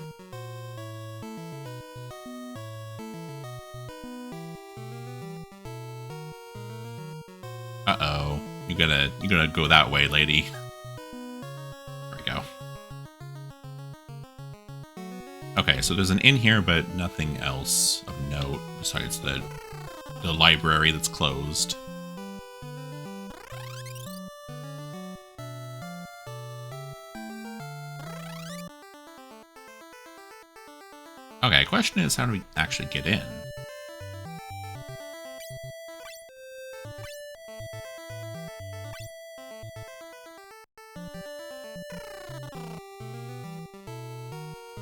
Uh-oh. You gotta go that way, lady. There we go. Okay, so there's an inn here, but nothing else of note besides the library that's closed. Okay, question is, how do we actually get in?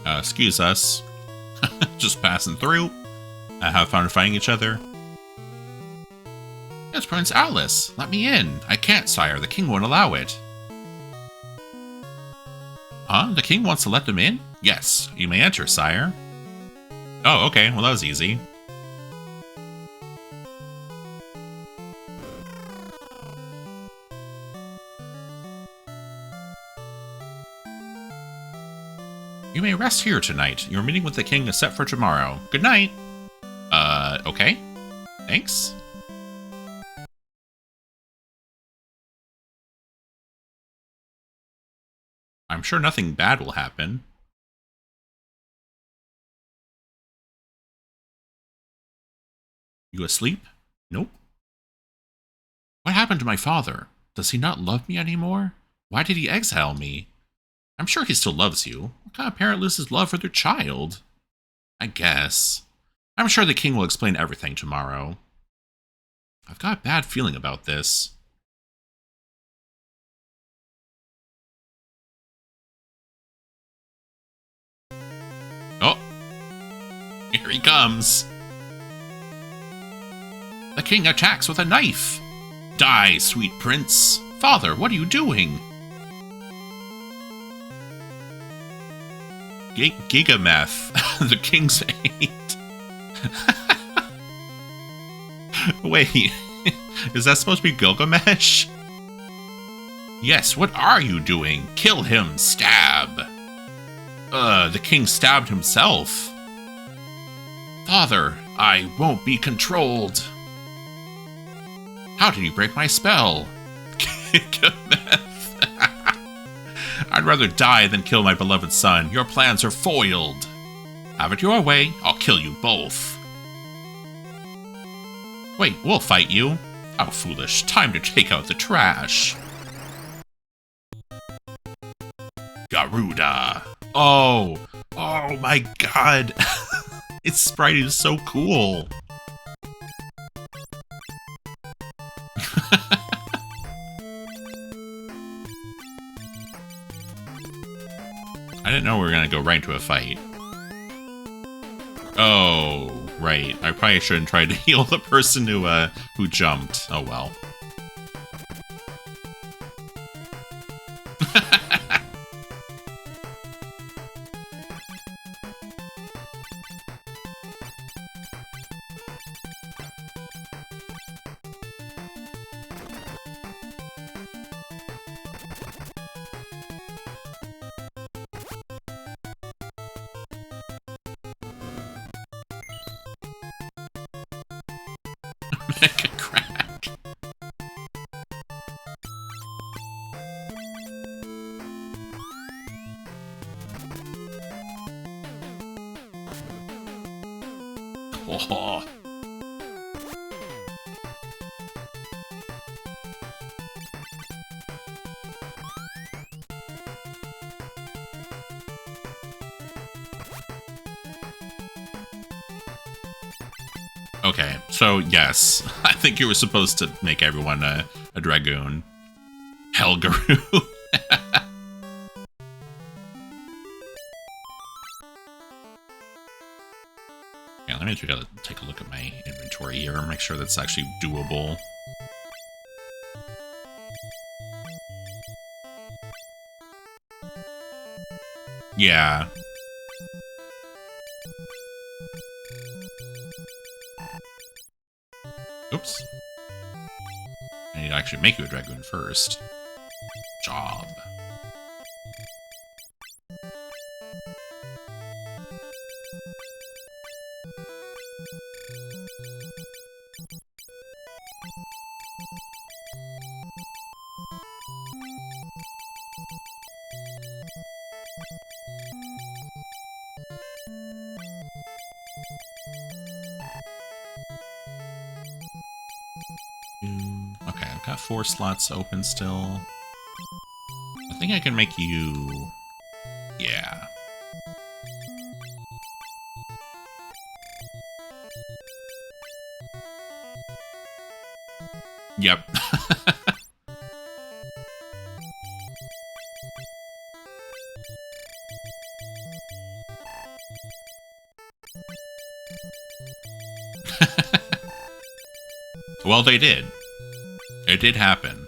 Excuse us. Just passing through. Have fun fighting each other. It's Prince Alice. Let me in. I can't, sire. The king won't allow it. Huh? The king wants to let them in? Yes. You may enter, sire. Oh, okay. Well, that was easy. You may rest here tonight. Your meeting with the king is set for tomorrow. Good night. Okay. Thanks. I'm sure nothing bad will happen. You asleep? Nope. What happened to my father? Does he not love me anymore? Why did he exile me? I'm sure he still loves you. What kind of parent loses love for their child? I guess. I'm sure the king will explain everything tomorrow. I've got a bad feeling about this. Oh! Here he comes! The king attacks with a knife! Die, sweet prince! Father, what are you doing? Gigameth, the king's aide. Wait, is that supposed to be Gilgamesh? Yes, what are you doing? Kill him, stab. The king stabbed himself. Father, I won't be controlled. How did you break my spell? Gigameth. I'd rather die than kill my beloved son. Your plans are foiled. Have it your way, I'll kill you both. Wait, we'll fight you. How foolish. Time to take out the trash. Garuda. Oh my god. Its sprite is so cool. I didn't know we were gonna go right into a fight. Oh, right. I probably shouldn't try to heal the person who jumped. Oh well. Mega crack. Oh. Okay, so yes, I think you were supposed to make everyone a dragoon. Helgaroo. Yeah, let me take a look at my inventory here and make sure that's actually doable. Yeah. actually make you a Dragoon first. Job. Okay, I've got 4 slots open still. I think I can make you... Yeah. Yep. Well, they did. It did happen.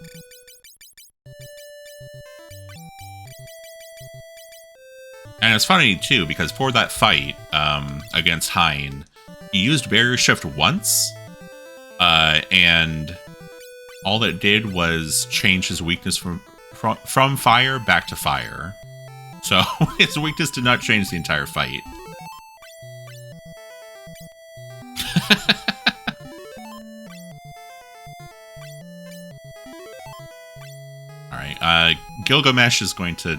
And it's funny, too, because for that fight against Hein, he used Barrier Shift once, and all it did was change his weakness from fire back to fire. So his weakness did not change the entire fight. Alright, Gilgamesh is going to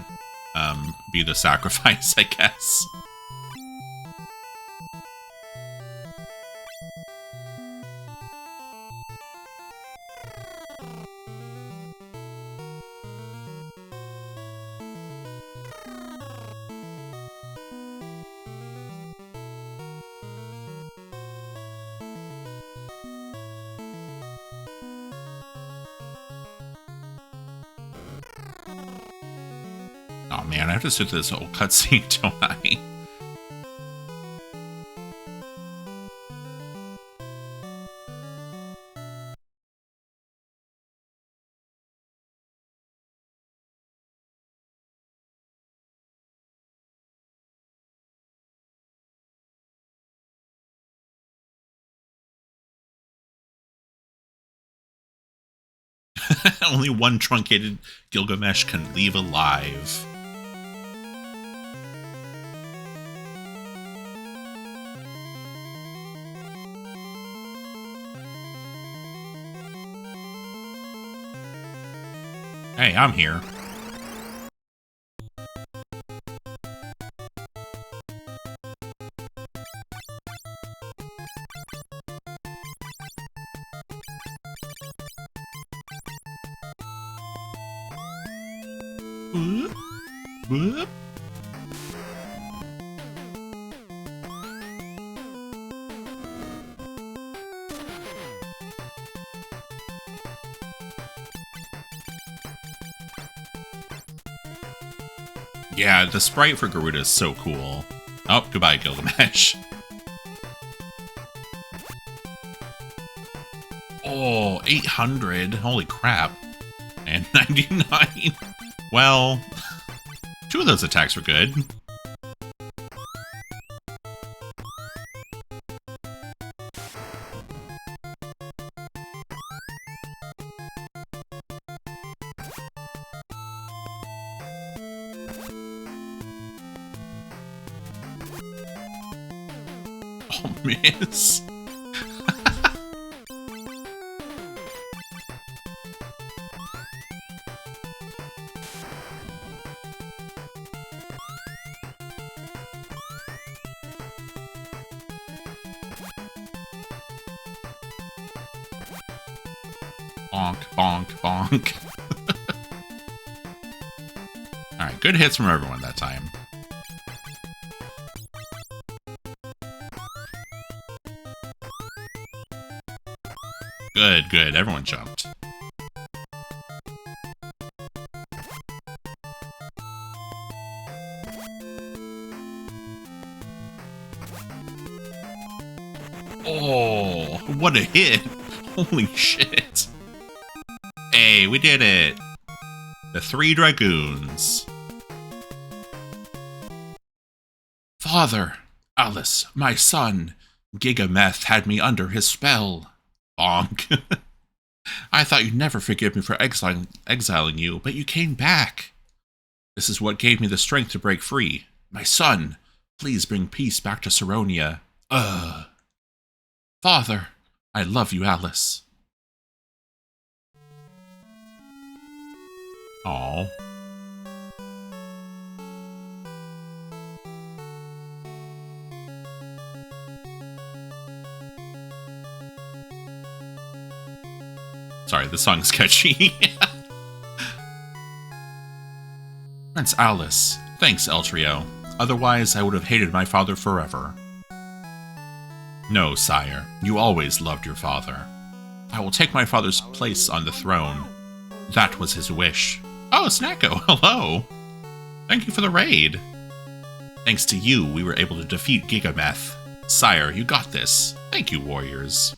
be the sacrifice, I guess. Oh man, I have to sit through this whole cutscene, don't I? Only one truncated Gilgamesh can leave alive. Hey, I'm here. Whoop, whoop. Yeah, the sprite for Garuda is so cool. Oh, goodbye, Gilgamesh. Oh, 800. Holy crap. And 99. Well, 2 of those attacks were good. Oh, miss. Bonk, bonk, bonk. Alright, good hits from everyone that time. Good, good. Everyone jumped. Oh, what a hit. Holy shit. Hey, we did it. The 3 Dragoons. Father, Alice, my son, Gigameth had me under his spell. Bonk. I thought you'd never forgive me for exiling you, but you came back. This is what gave me the strength to break free. My son, please bring peace back to Saronia. Father, I love you, Alice. Aww. Sorry, the song's catchy. Prince Alice. Thanks, Eltrio. Otherwise, I would have hated my father forever. No, sire. You always loved your father. I will take my father's place on the throne. That was his wish. Oh, Snacko, hello! Thank you for the raid. Thanks to you, we were able to defeat Gigameth. Sire, you got this. Thank you, warriors.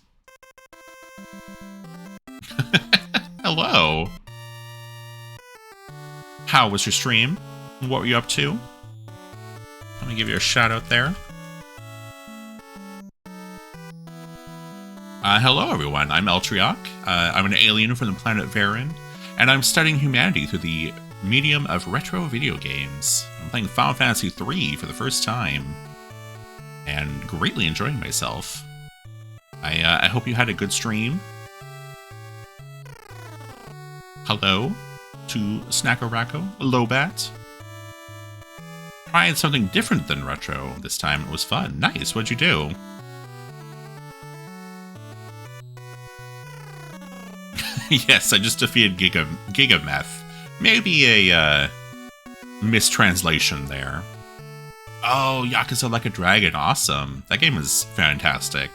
Hello. How was your stream? What were you up to? Let me give you a shout out there. Hello everyone, I'm Eltriok. I'm an alien from the planet Varen, and I'm studying humanity through the medium of retro video games. I'm playing Final Fantasy III for the first time, and greatly enjoying myself. I hope you had a good stream. Hello to Snackoracko, Lobat. Tried something different than retro this time. It was fun. Nice, what'd you do? Yes, I just defeated Gigameth. Maybe a mistranslation there. Oh, Yakuza Like a Dragon. Awesome. That game is fantastic.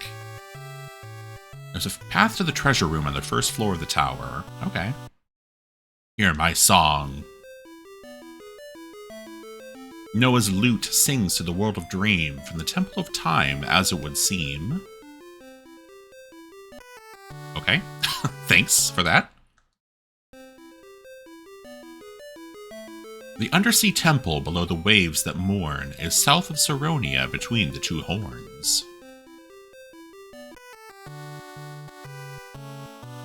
There's a path to the treasure room on the first floor of the tower. Okay. Hear my song. Noah's lute sings to the world of dream, from the temple of time as it would seem. Okay. Thanks for that. The undersea temple below the waves that mourn is south of Saronia between the two horns.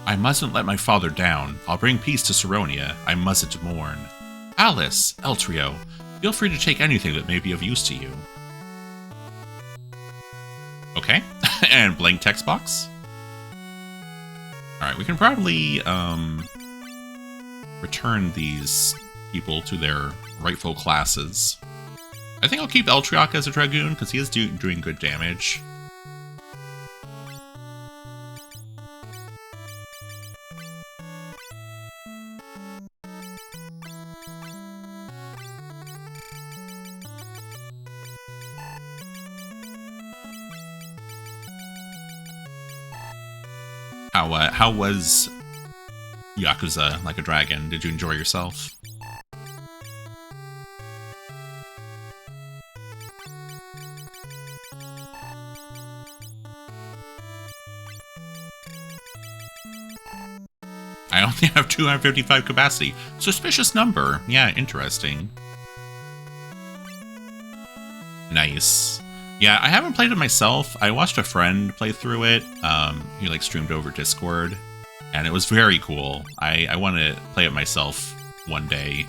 I mustn't let my father down. I'll bring peace to Saronia. I mustn't mourn. Alice, Eltrio, feel free to take anything that may be of use to you. Okay. And blank text box. Alright, we can probably return these people to their rightful classes. I think I'll keep Eltriok as a Dragoon, because he is doing good damage. How was Yakuza Like a Dragon? Did you enjoy yourself? I only have 255 capacity. Suspicious number. Yeah, interesting. Nice. Yeah, I haven't played it myself. I watched a friend play through it. He like streamed over Discord, and it was very cool. I want to play it myself one day.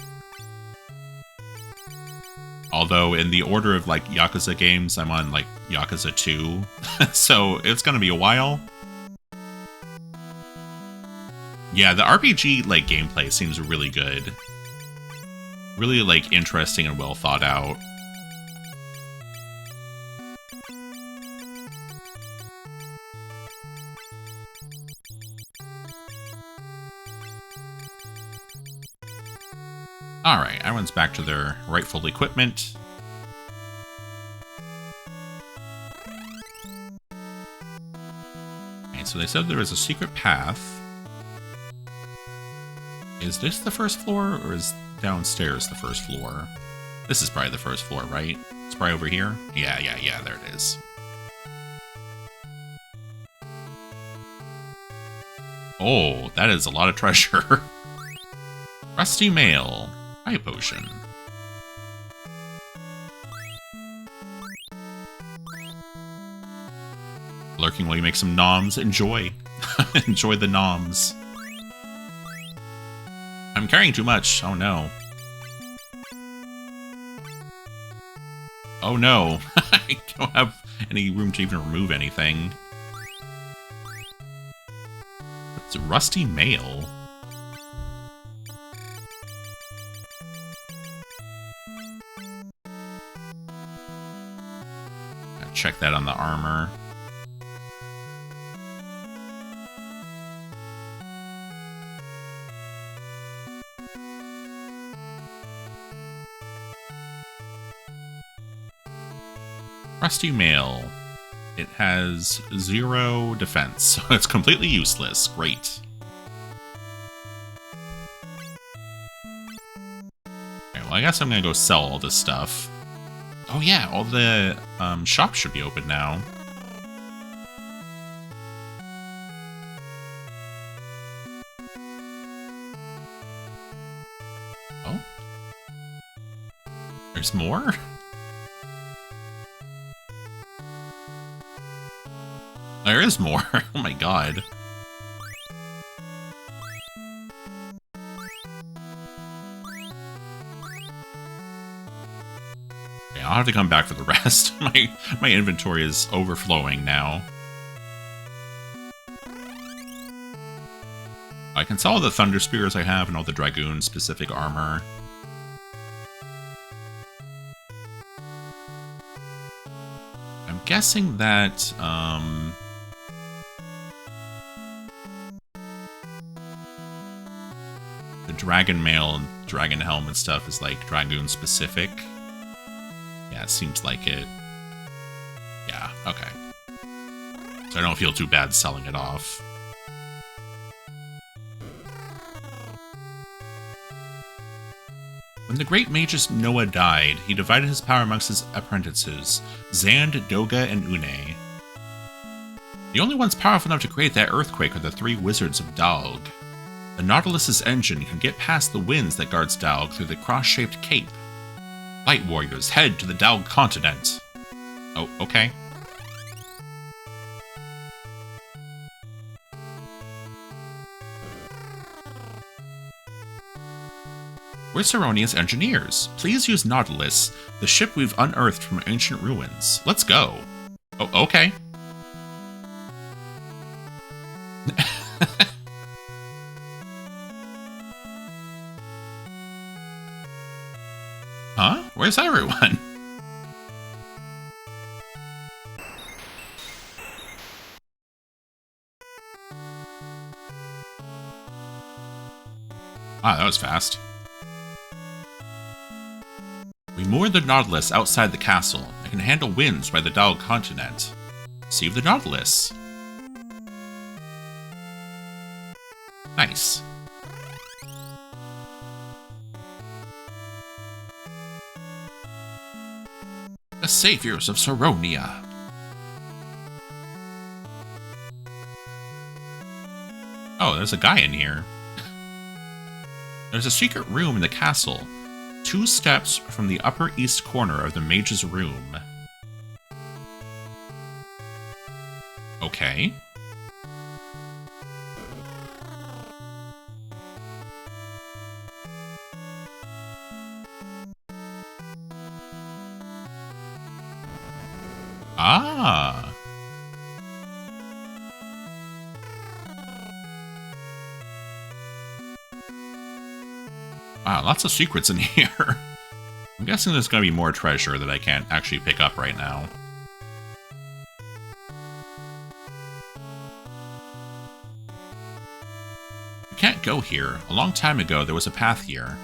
Although in the order of like Yakuza games, I'm on like Yakuza 2, so it's gonna be a while. Yeah, the RPG like gameplay seems really good. Really like interesting and well thought out. Alright, everyone's back to their rightful equipment. Okay, so they said there was a secret path. Is this the first floor, or is downstairs the first floor? This is probably the first floor, right? It's probably over here? Yeah, there it is. Oh, that is a lot of treasure. Rusty mail. Fire potion. Lurking while you make some noms. Enjoy. Enjoy the noms. I'm carrying too much. Oh no. Oh no. I don't have any room to even remove anything. It's a rusty mail. Gotta check that on the armor. Rusty mail. It has 0 defense, so it's completely useless. Great. Okay, well, I guess I'm gonna go sell all this stuff. Oh yeah, all the shops should be open now. Oh? There's more? There is more. Oh my god. Okay, I'll have to come back for the rest. My inventory is overflowing now. I can sell all the Thunder Spears I have and all the Dragoon-specific armor. I'm guessing that, the Dragon Mail and Dragon Helm and stuff is like Dragoon specific. Yeah, it seems like it. Yeah, okay. So I don't feel too bad selling it off. When the great magus Noah died, he divided his power amongst his apprentices, Zand, Doga, and Une. The only ones powerful enough to create that earthquake are the 3 wizards of Dalg. The Nautilus's engine can get past the winds that guards Dalg through the cross-shaped cape. Light warriors, head to the Dalg continent. Oh, okay. We're Saronia's engineers. Please use Nautilus, the ship we've unearthed from ancient ruins. Let's go. Oh, okay. Huh? Where's everyone? Wow, that was fast. We moored the Nautilus outside the castle. It can handle winds by the Dalg continent. Save the Nautilus. Nice. The saviors of Saronia. Oh, there's a guy in here. There's a secret room in the castle, 2 steps from the upper east corner of the mage's room. Okay. Ah. Wow, lots of secrets in here. I'm guessing there's going to be more treasure that I can't actually pick up right now. You can't go here. A long time ago, there was a path here.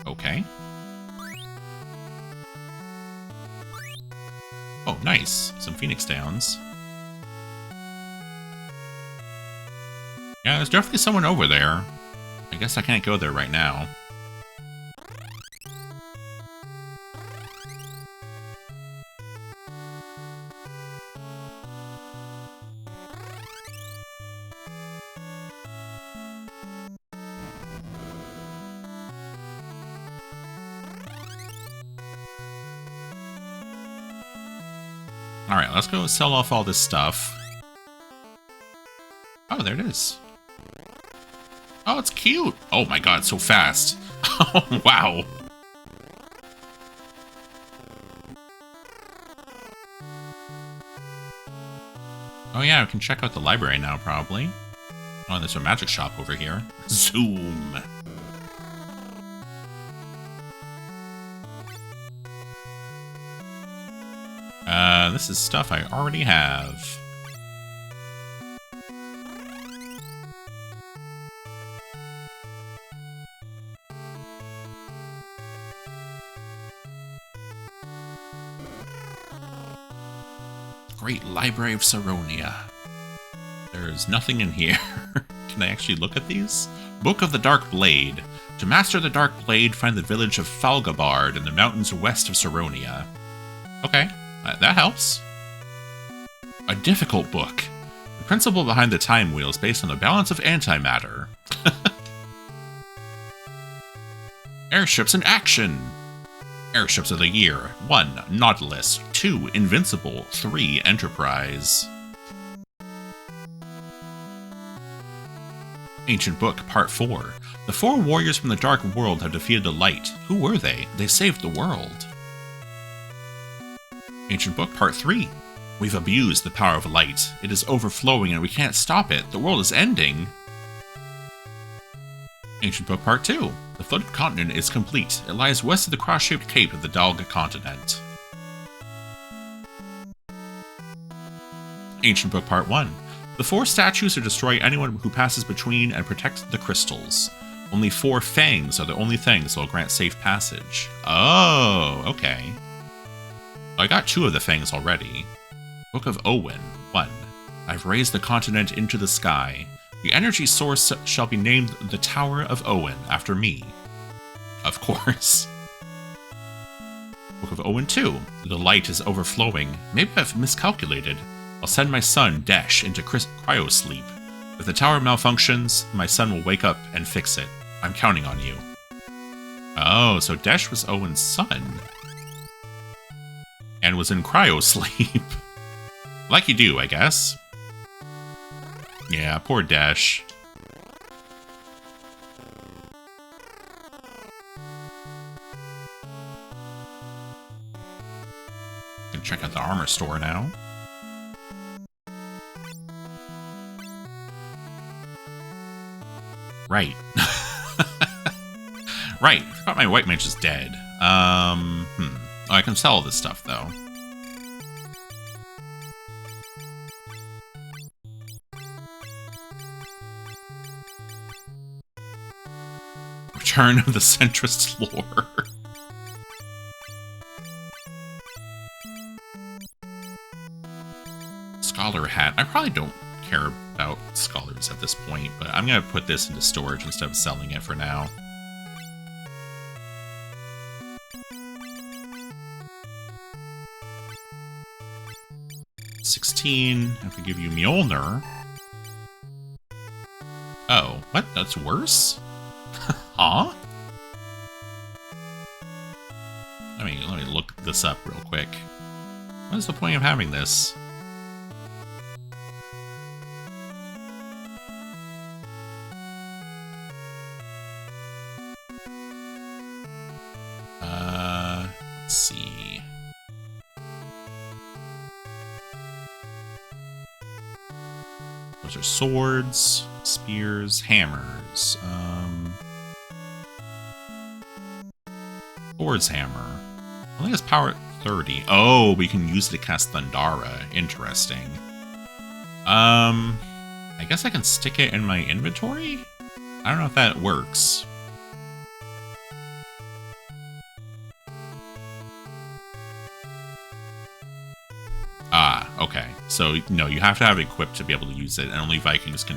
Okay. Oh, nice. Some Phoenix Downs. Yeah, there's definitely someone over there. I guess I can't go there right now. Alright, let's go sell off all this stuff. Oh, there it is. Oh, it's cute. Oh my god, so fast. Oh, wow. Oh yeah, we can check out the library now, probably. Oh, there's a magic shop over here. Zoom. This is stuff I already have. Great Library of Saronia. There's nothing in here. Can I actually look at these? Book of the Dark Blade. To master the Dark Blade, find the village of Falgabard in the mountains west of Saronia. Okay, that helps. A difficult book. The principle behind the time wheel is based on the balance of antimatter. Airships in action! Airships of the year. 1. Nautilus. 2. Invincible. 3. Enterprise. Ancient Book, Part 4. The 4 warriors from the Dark World have defeated the Light. Who were they? They saved the world. Ancient Book, Part 3. We've abused the power of light. It is overflowing and we can't stop it. The world is ending. Ancient Book, Part 2. The flooded continent is complete. It lies west of the cross-shaped cape of the Dalga continent. Ancient Book, Part 1. The 4 statues to destroy anyone who passes between and protect the crystals. Only 4 fangs are the only things that will grant safe passage. Oh, okay. I got 2 of the fangs already. Book of Owen, 1. I've raised the continent into the sky. The energy source shall be named the Tower of Owen, after me. Of course. Book of Owen 2. The light is overflowing. Maybe I've miscalculated. I'll send my son, Desh, into cryosleep. If the tower malfunctions, my son will wake up and fix it. I'm counting on you. Oh, so Desh was Owen's son. And was in cryosleep. Like you do, I guess. Yeah, poor Desh. Can check out the armor store now. Right. Right, I forgot my white mage is dead. Oh, I can sell all this stuff, though. Return of the Centrist lore. Scholar hat. I probably don't care about scholars at this point, but I'm going to put this into storage instead of selling it for now. $16. I have to give you Mjolnir. Oh, what? That's worse? Huh? Let me look this up real quick. What is the point of having this? Let's see. Those are swords, spears, hammers. Thor's hammer. I think it's power 30. Oh, we can use it to cast Thundara. Interesting. I guess I can stick it in my inventory? I don't know if that works. Ah, okay. So, no, you have to have it equipped to be able to use it, and only Vikings can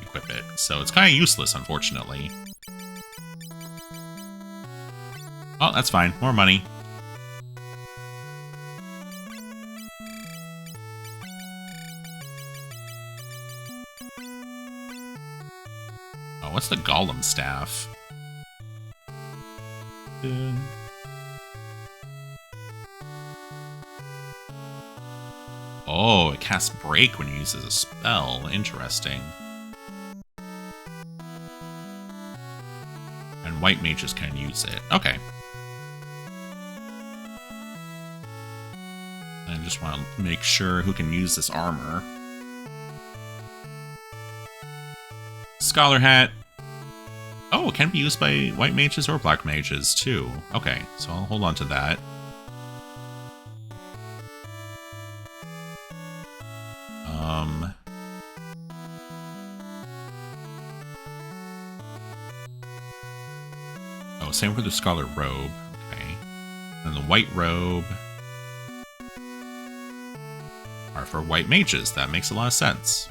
equip it. So it's kind of useless, unfortunately. Oh, that's fine. More money. Oh, what's the Golem staff? Oh, it casts Break when you use it as a spell. Interesting. and white mages can use it. Okay. I just want to make sure who can use this armor. Scholar hat. Oh, it can be used by white mages or black mages too. Okay, so I'll hold on to that. Oh, same for the scholar robe. Okay. And the white robe are for white mages. That makes a lot of sense.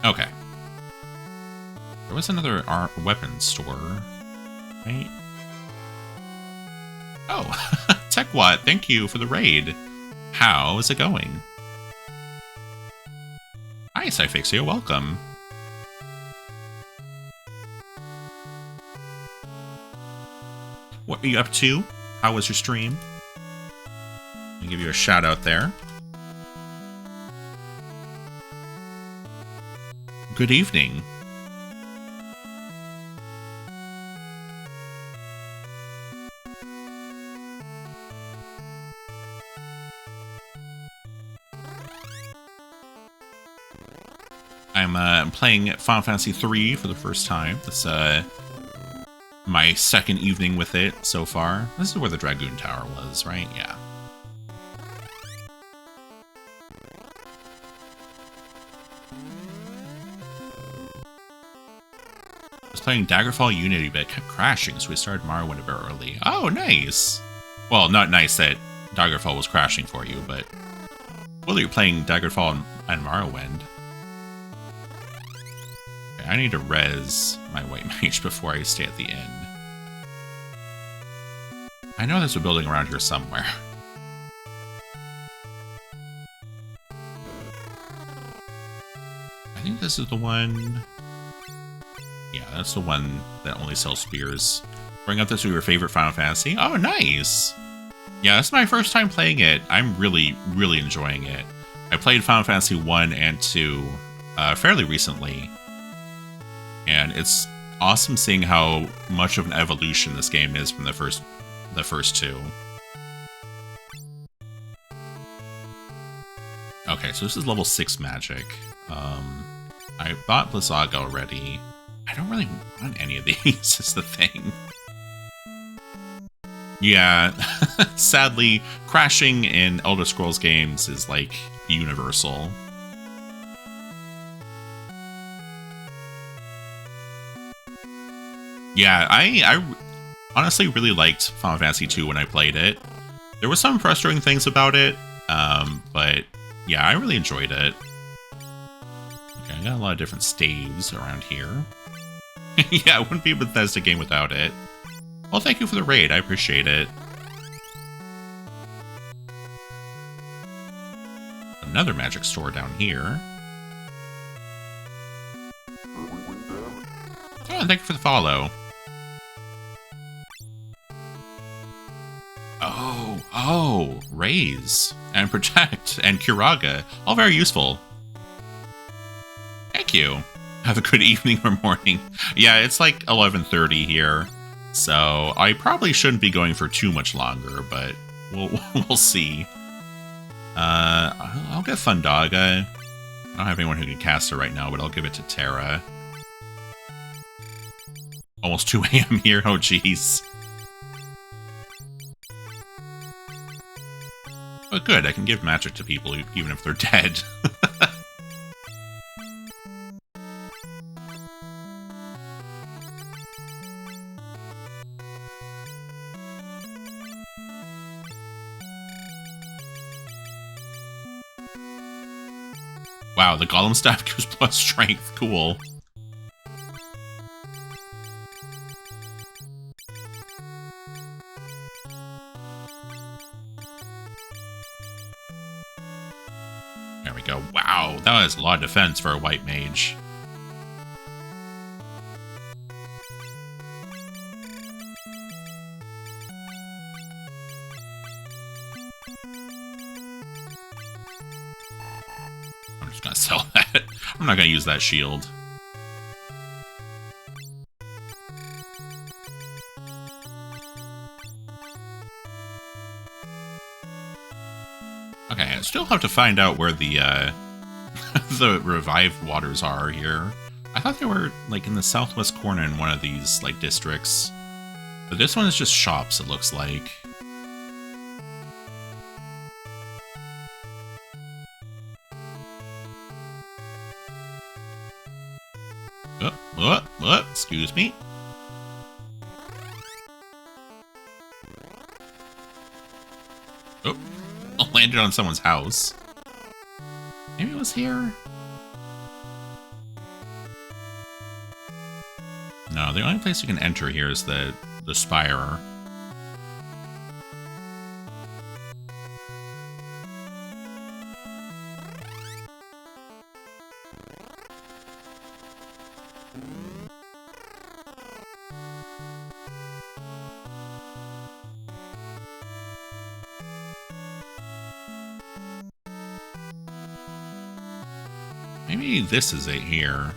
Okay. There was another weapons store, right? Oh, TechWatt, thank you for the raid. How is it going? Hi, Cyfixia, welcome. What are you up to? How was your stream? I'll give you a shout out there. Good evening. I'm playing Final Fantasy III for the first time. This my second evening with it so far. This is where the Dragoon Tower was, right? Yeah. I was playing Daggerfall Unity, but it kept crashing, so we started Morrowind a bit early. Oh, nice! Well, not nice that Daggerfall was crashing for you, but... Well, you're playing Daggerfall and Morrowind. Okay, I need to res my white mage before I stay at the inn. I know there's a building around here somewhere. I think this is the one... Yeah, that's the one that only sells spears. Bring up this with your favorite Final Fantasy. Oh, nice! Yeah, that's my first time playing it. I'm really, really enjoying it. I played Final Fantasy 1 and 2 fairly recently. And it's awesome seeing how much of an evolution this game is from the first two. Okay, so this is level 6 magic. I bought Blizzaga already. I don't really want any of these, is the thing. Yeah, sadly, crashing in Elder Scrolls games is, like, universal. Yeah, I honestly really liked Final Fantasy II when I played it. There were some frustrating things about it, but yeah, I really enjoyed it. Okay, I got a lot of different staves around here. Yeah, it wouldn't be a Bethesda game without it. Well, thank you for the raid. I appreciate it. Another magic store down here. Oh, and thank you for the follow. Oh, raise and protect and Curaga. All very useful. Thank you. Have a good evening or morning. Yeah, it's like 11:30 here, so I probably shouldn't be going for too much longer, but we'll see. I'll get Thundaga. I don't have anyone who can cast her right now, but I'll give it to Terra. Almost 2 AM here. Oh, jeez. But good, I can give magic to people even if they're dead. Wow, the Golem staff gives plus strength. Cool. There we go. Wow, that was a lot of defense for a white mage. just gonna sell that. I'm not gonna use that shield. Okay, I still have to find out where the the revived waters are here. I thought they were like in the southwest corner in one of these like districts. But this one is just shops, it looks like. Excuse me. Oh, I landed on someone's house. Maybe it was here? No, the only place you can enter here is the spire. Maybe this is it here.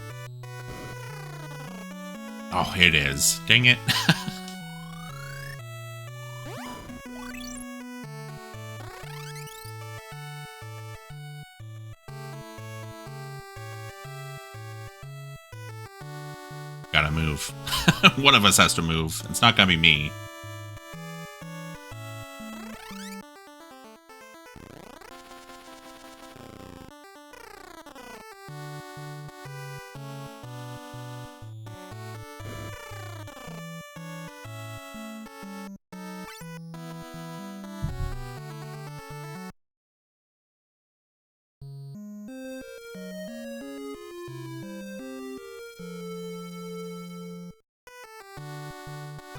Oh, it is. Dang it. Gotta move. One of us has to move. It's not gonna be me.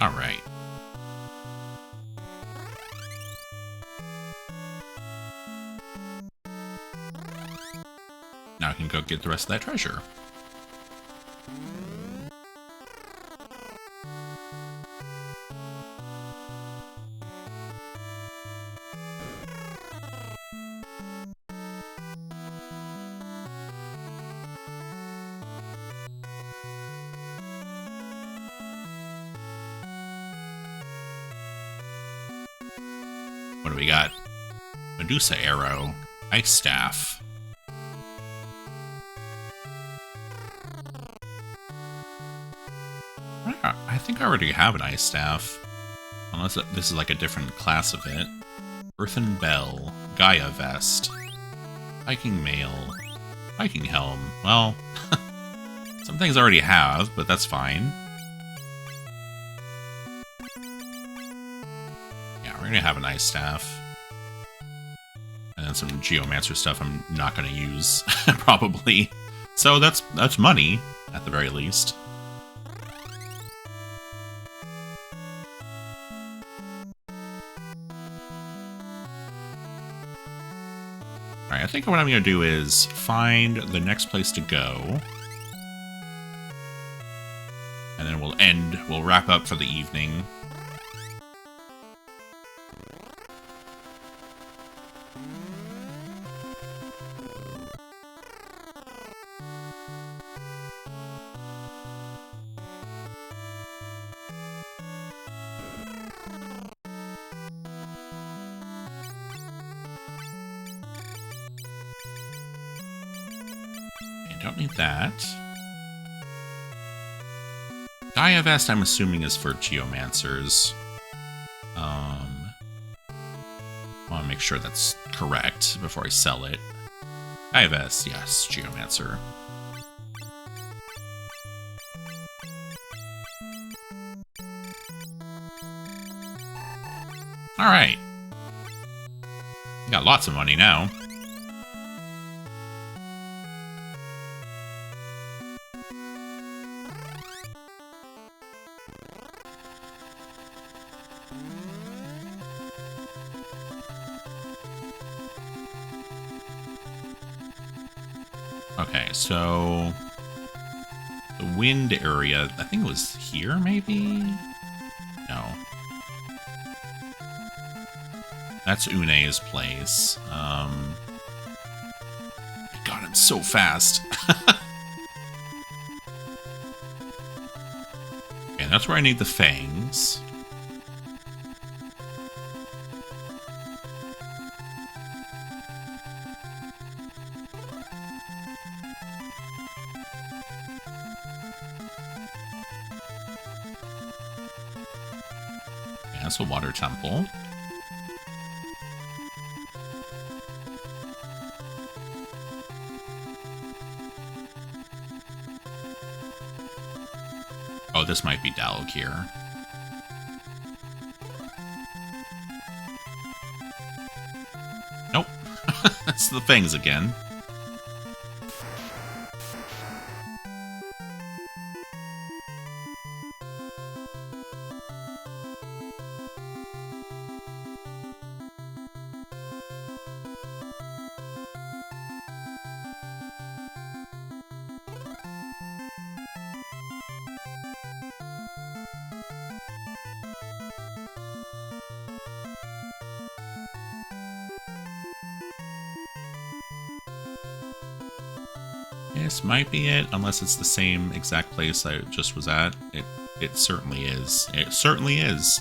All right. Now I can go get the rest of that treasure. What do we got? Medusa Arrow. Ice Staff. I think I already have an Ice Staff. Unless this is like a different class of it. Earthen Bell. Gaia Vest. Viking Mail. Viking Helm. Well, some things I already have, but that's fine. We're gonna have an Ice Staff. And then some Geomancer stuff I'm not gonna use, probably. So that's money, at the very least. Alright, I think what I'm gonna do is find the next place to go. And then we'll wrap up for the evening. Don't need that. Gaia Vest, I'm assuming, is for Geomancers. I want to make sure that's correct before I sell it. Gaia Vest, yes, Geomancer. Alright. Got lots of money now. Okay, so the wind area, I think it was here, maybe? No. That's Une's place. God, I'm So fast. Okay, that's where I need the fangs. That's a water temple. Oh, this might be Dalg here. Nope. That's the fangs again. This might be it, unless it's the same exact place I just was at. It certainly is. It certainly is.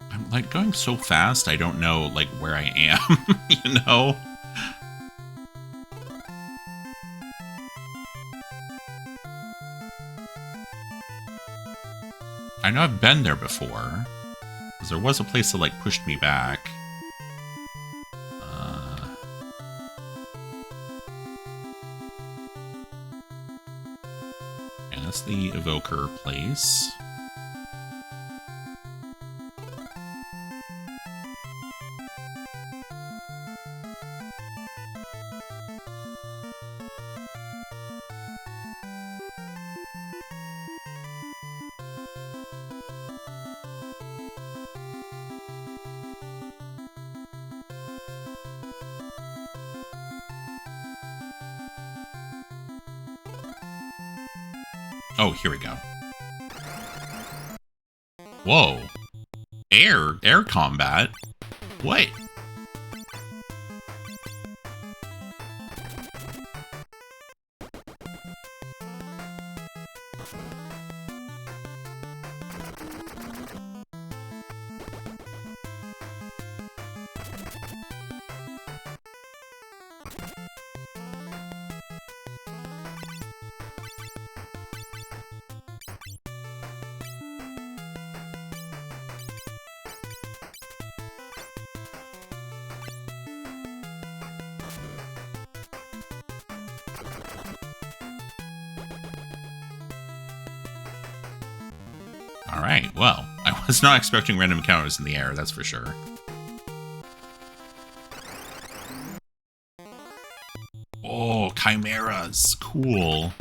I'm like going so fast, I don't know like where I am, you know? I know I've been there before, because there was a place that like pushed me back. And that's the Evoker place. Oh, here we go. Whoa. Air combat? What? Alright, well, I was not expecting random encounters in the air, that's for sure. Oh, chimeras, cool.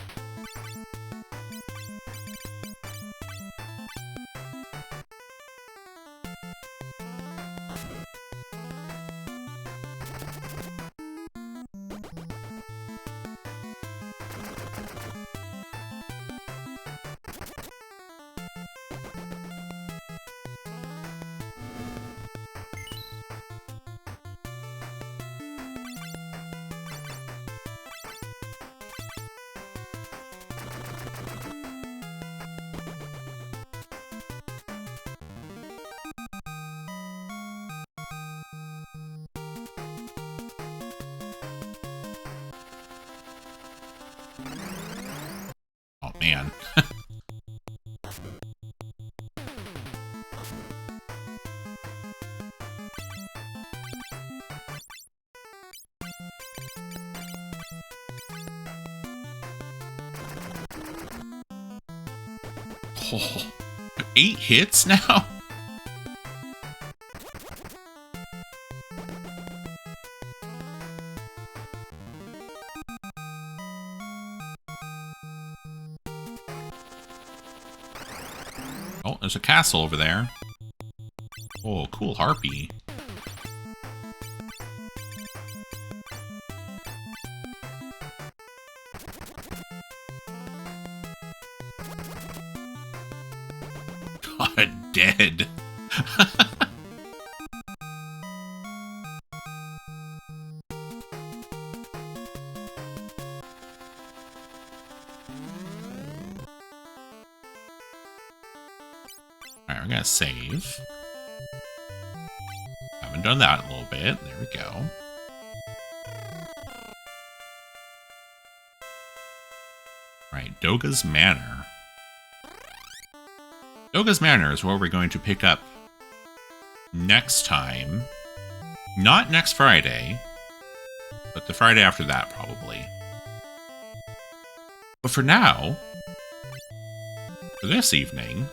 Oh, man. Oh, 8 hits now? Oh, there's a castle over there. Oh, cool harpy. God, dead. Alright, we're gonna save. Haven't done that in a little bit. There we go. Alright, Doga's Manor. Doga's Manor is where we're going to pick up next time. Not next Friday, but the Friday after that, probably. But for now, for this evening,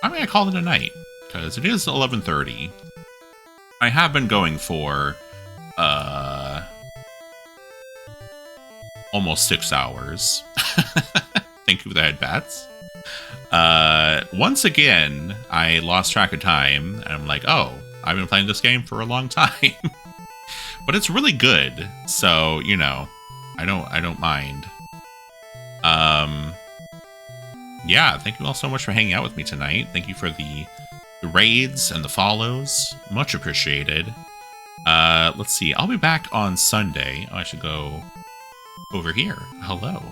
I'm going to call it a night, because it is 11:30. I have been going for, almost 6 hours. Thank you for the head bats. Once again, I lost track of time, and I'm like, oh, I've been playing this game for a long time. But it's really good, so, you know, I don't mind. Yeah, thank you all so much for hanging out with me tonight. Thank you for the raids and the follows. Much appreciated. Let's see, I'll be back on Sunday. Oh, I should go over here. Hello.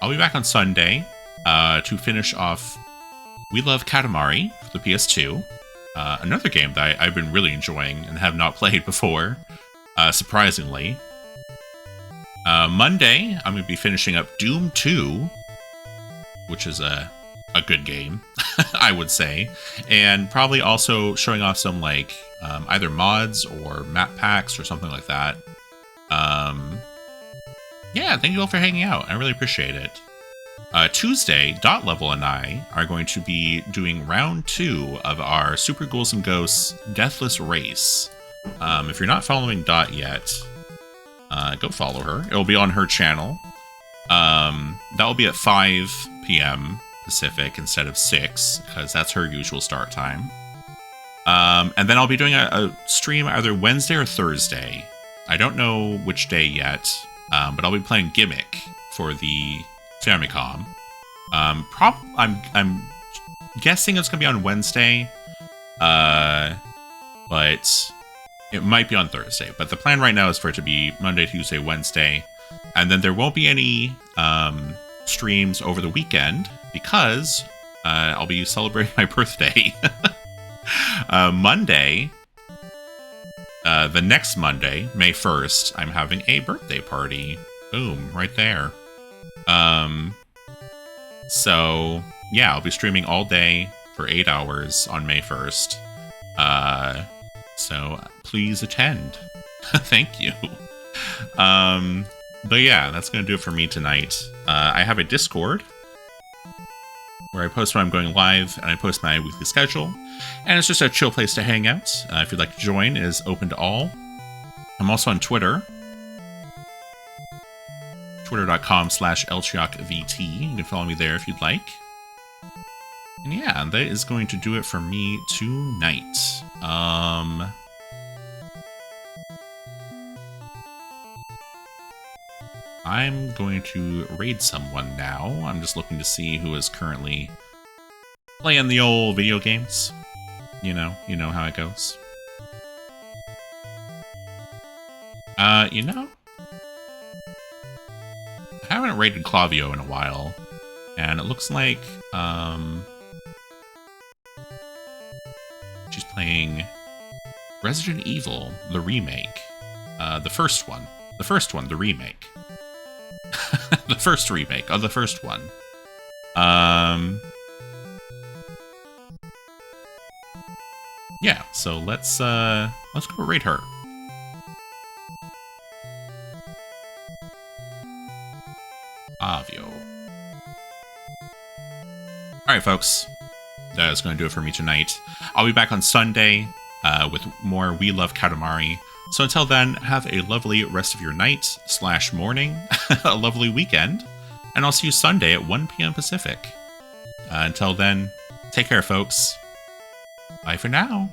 I'll be back on Sunday to finish off We Love Katamari for the PS2. Another game that I've been really enjoying and have not played before, surprisingly. Monday, I'm going to be finishing up Doom 2, which is a good game, I would say. And probably also showing off some, like, either mods or map packs or something like that. Yeah, thank you all for hanging out. I really appreciate it. Tuesday, Dot Level and I are going to be doing round 2 of our Super Ghouls and Ghosts Deathless Race. If you're not following Dot yet, go follow her. It'll be on her channel. That will be at 5 p.m. Pacific instead of 6, because that's her usual start time. And then I'll be doing a stream either Wednesday or Thursday. I don't know which day yet, but I'll be playing Gimmick for the Famicom. I'm guessing it's gonna be on Wednesday, but it might be on Thursday. But the plan right now is for it to be Monday, Tuesday, Wednesday, and then there won't be any streams over the weekend because I'll be celebrating my birthday. Monday, the next Monday, May 1st, I'm having a birthday party. Boom, right there. So, yeah, I'll be streaming all day for 8 hours on May 1st. So, please attend. Thank you. But yeah, that's going to do it for me tonight. I have a Discord where I post when I'm going live, and I post my weekly schedule. And it's just a chill place to hang out. If you'd like to join, it is open to all. I'm also on Twitter. Twitter.com/LChiocVT. You can follow me there if you'd like. And yeah, that is going to do it for me tonight. I'm going to raid someone now. I'm just looking to see who is currently playing the old video games. You know how it goes. You know, I haven't raided Clavio in a while, and it looks like, she's playing Resident Evil, the remake. The first one, the remake. The first remake of the first one. Yeah, so let's go raid her. Avio. Alright, folks. That is going to do it for me tonight. I'll be back on Sunday with more We Love Katamari. So until then, have a lovely rest of your night / morning, a lovely weekend, and I'll see you Sunday at 1 p.m. Pacific. Until then, take care, folks. Bye for now.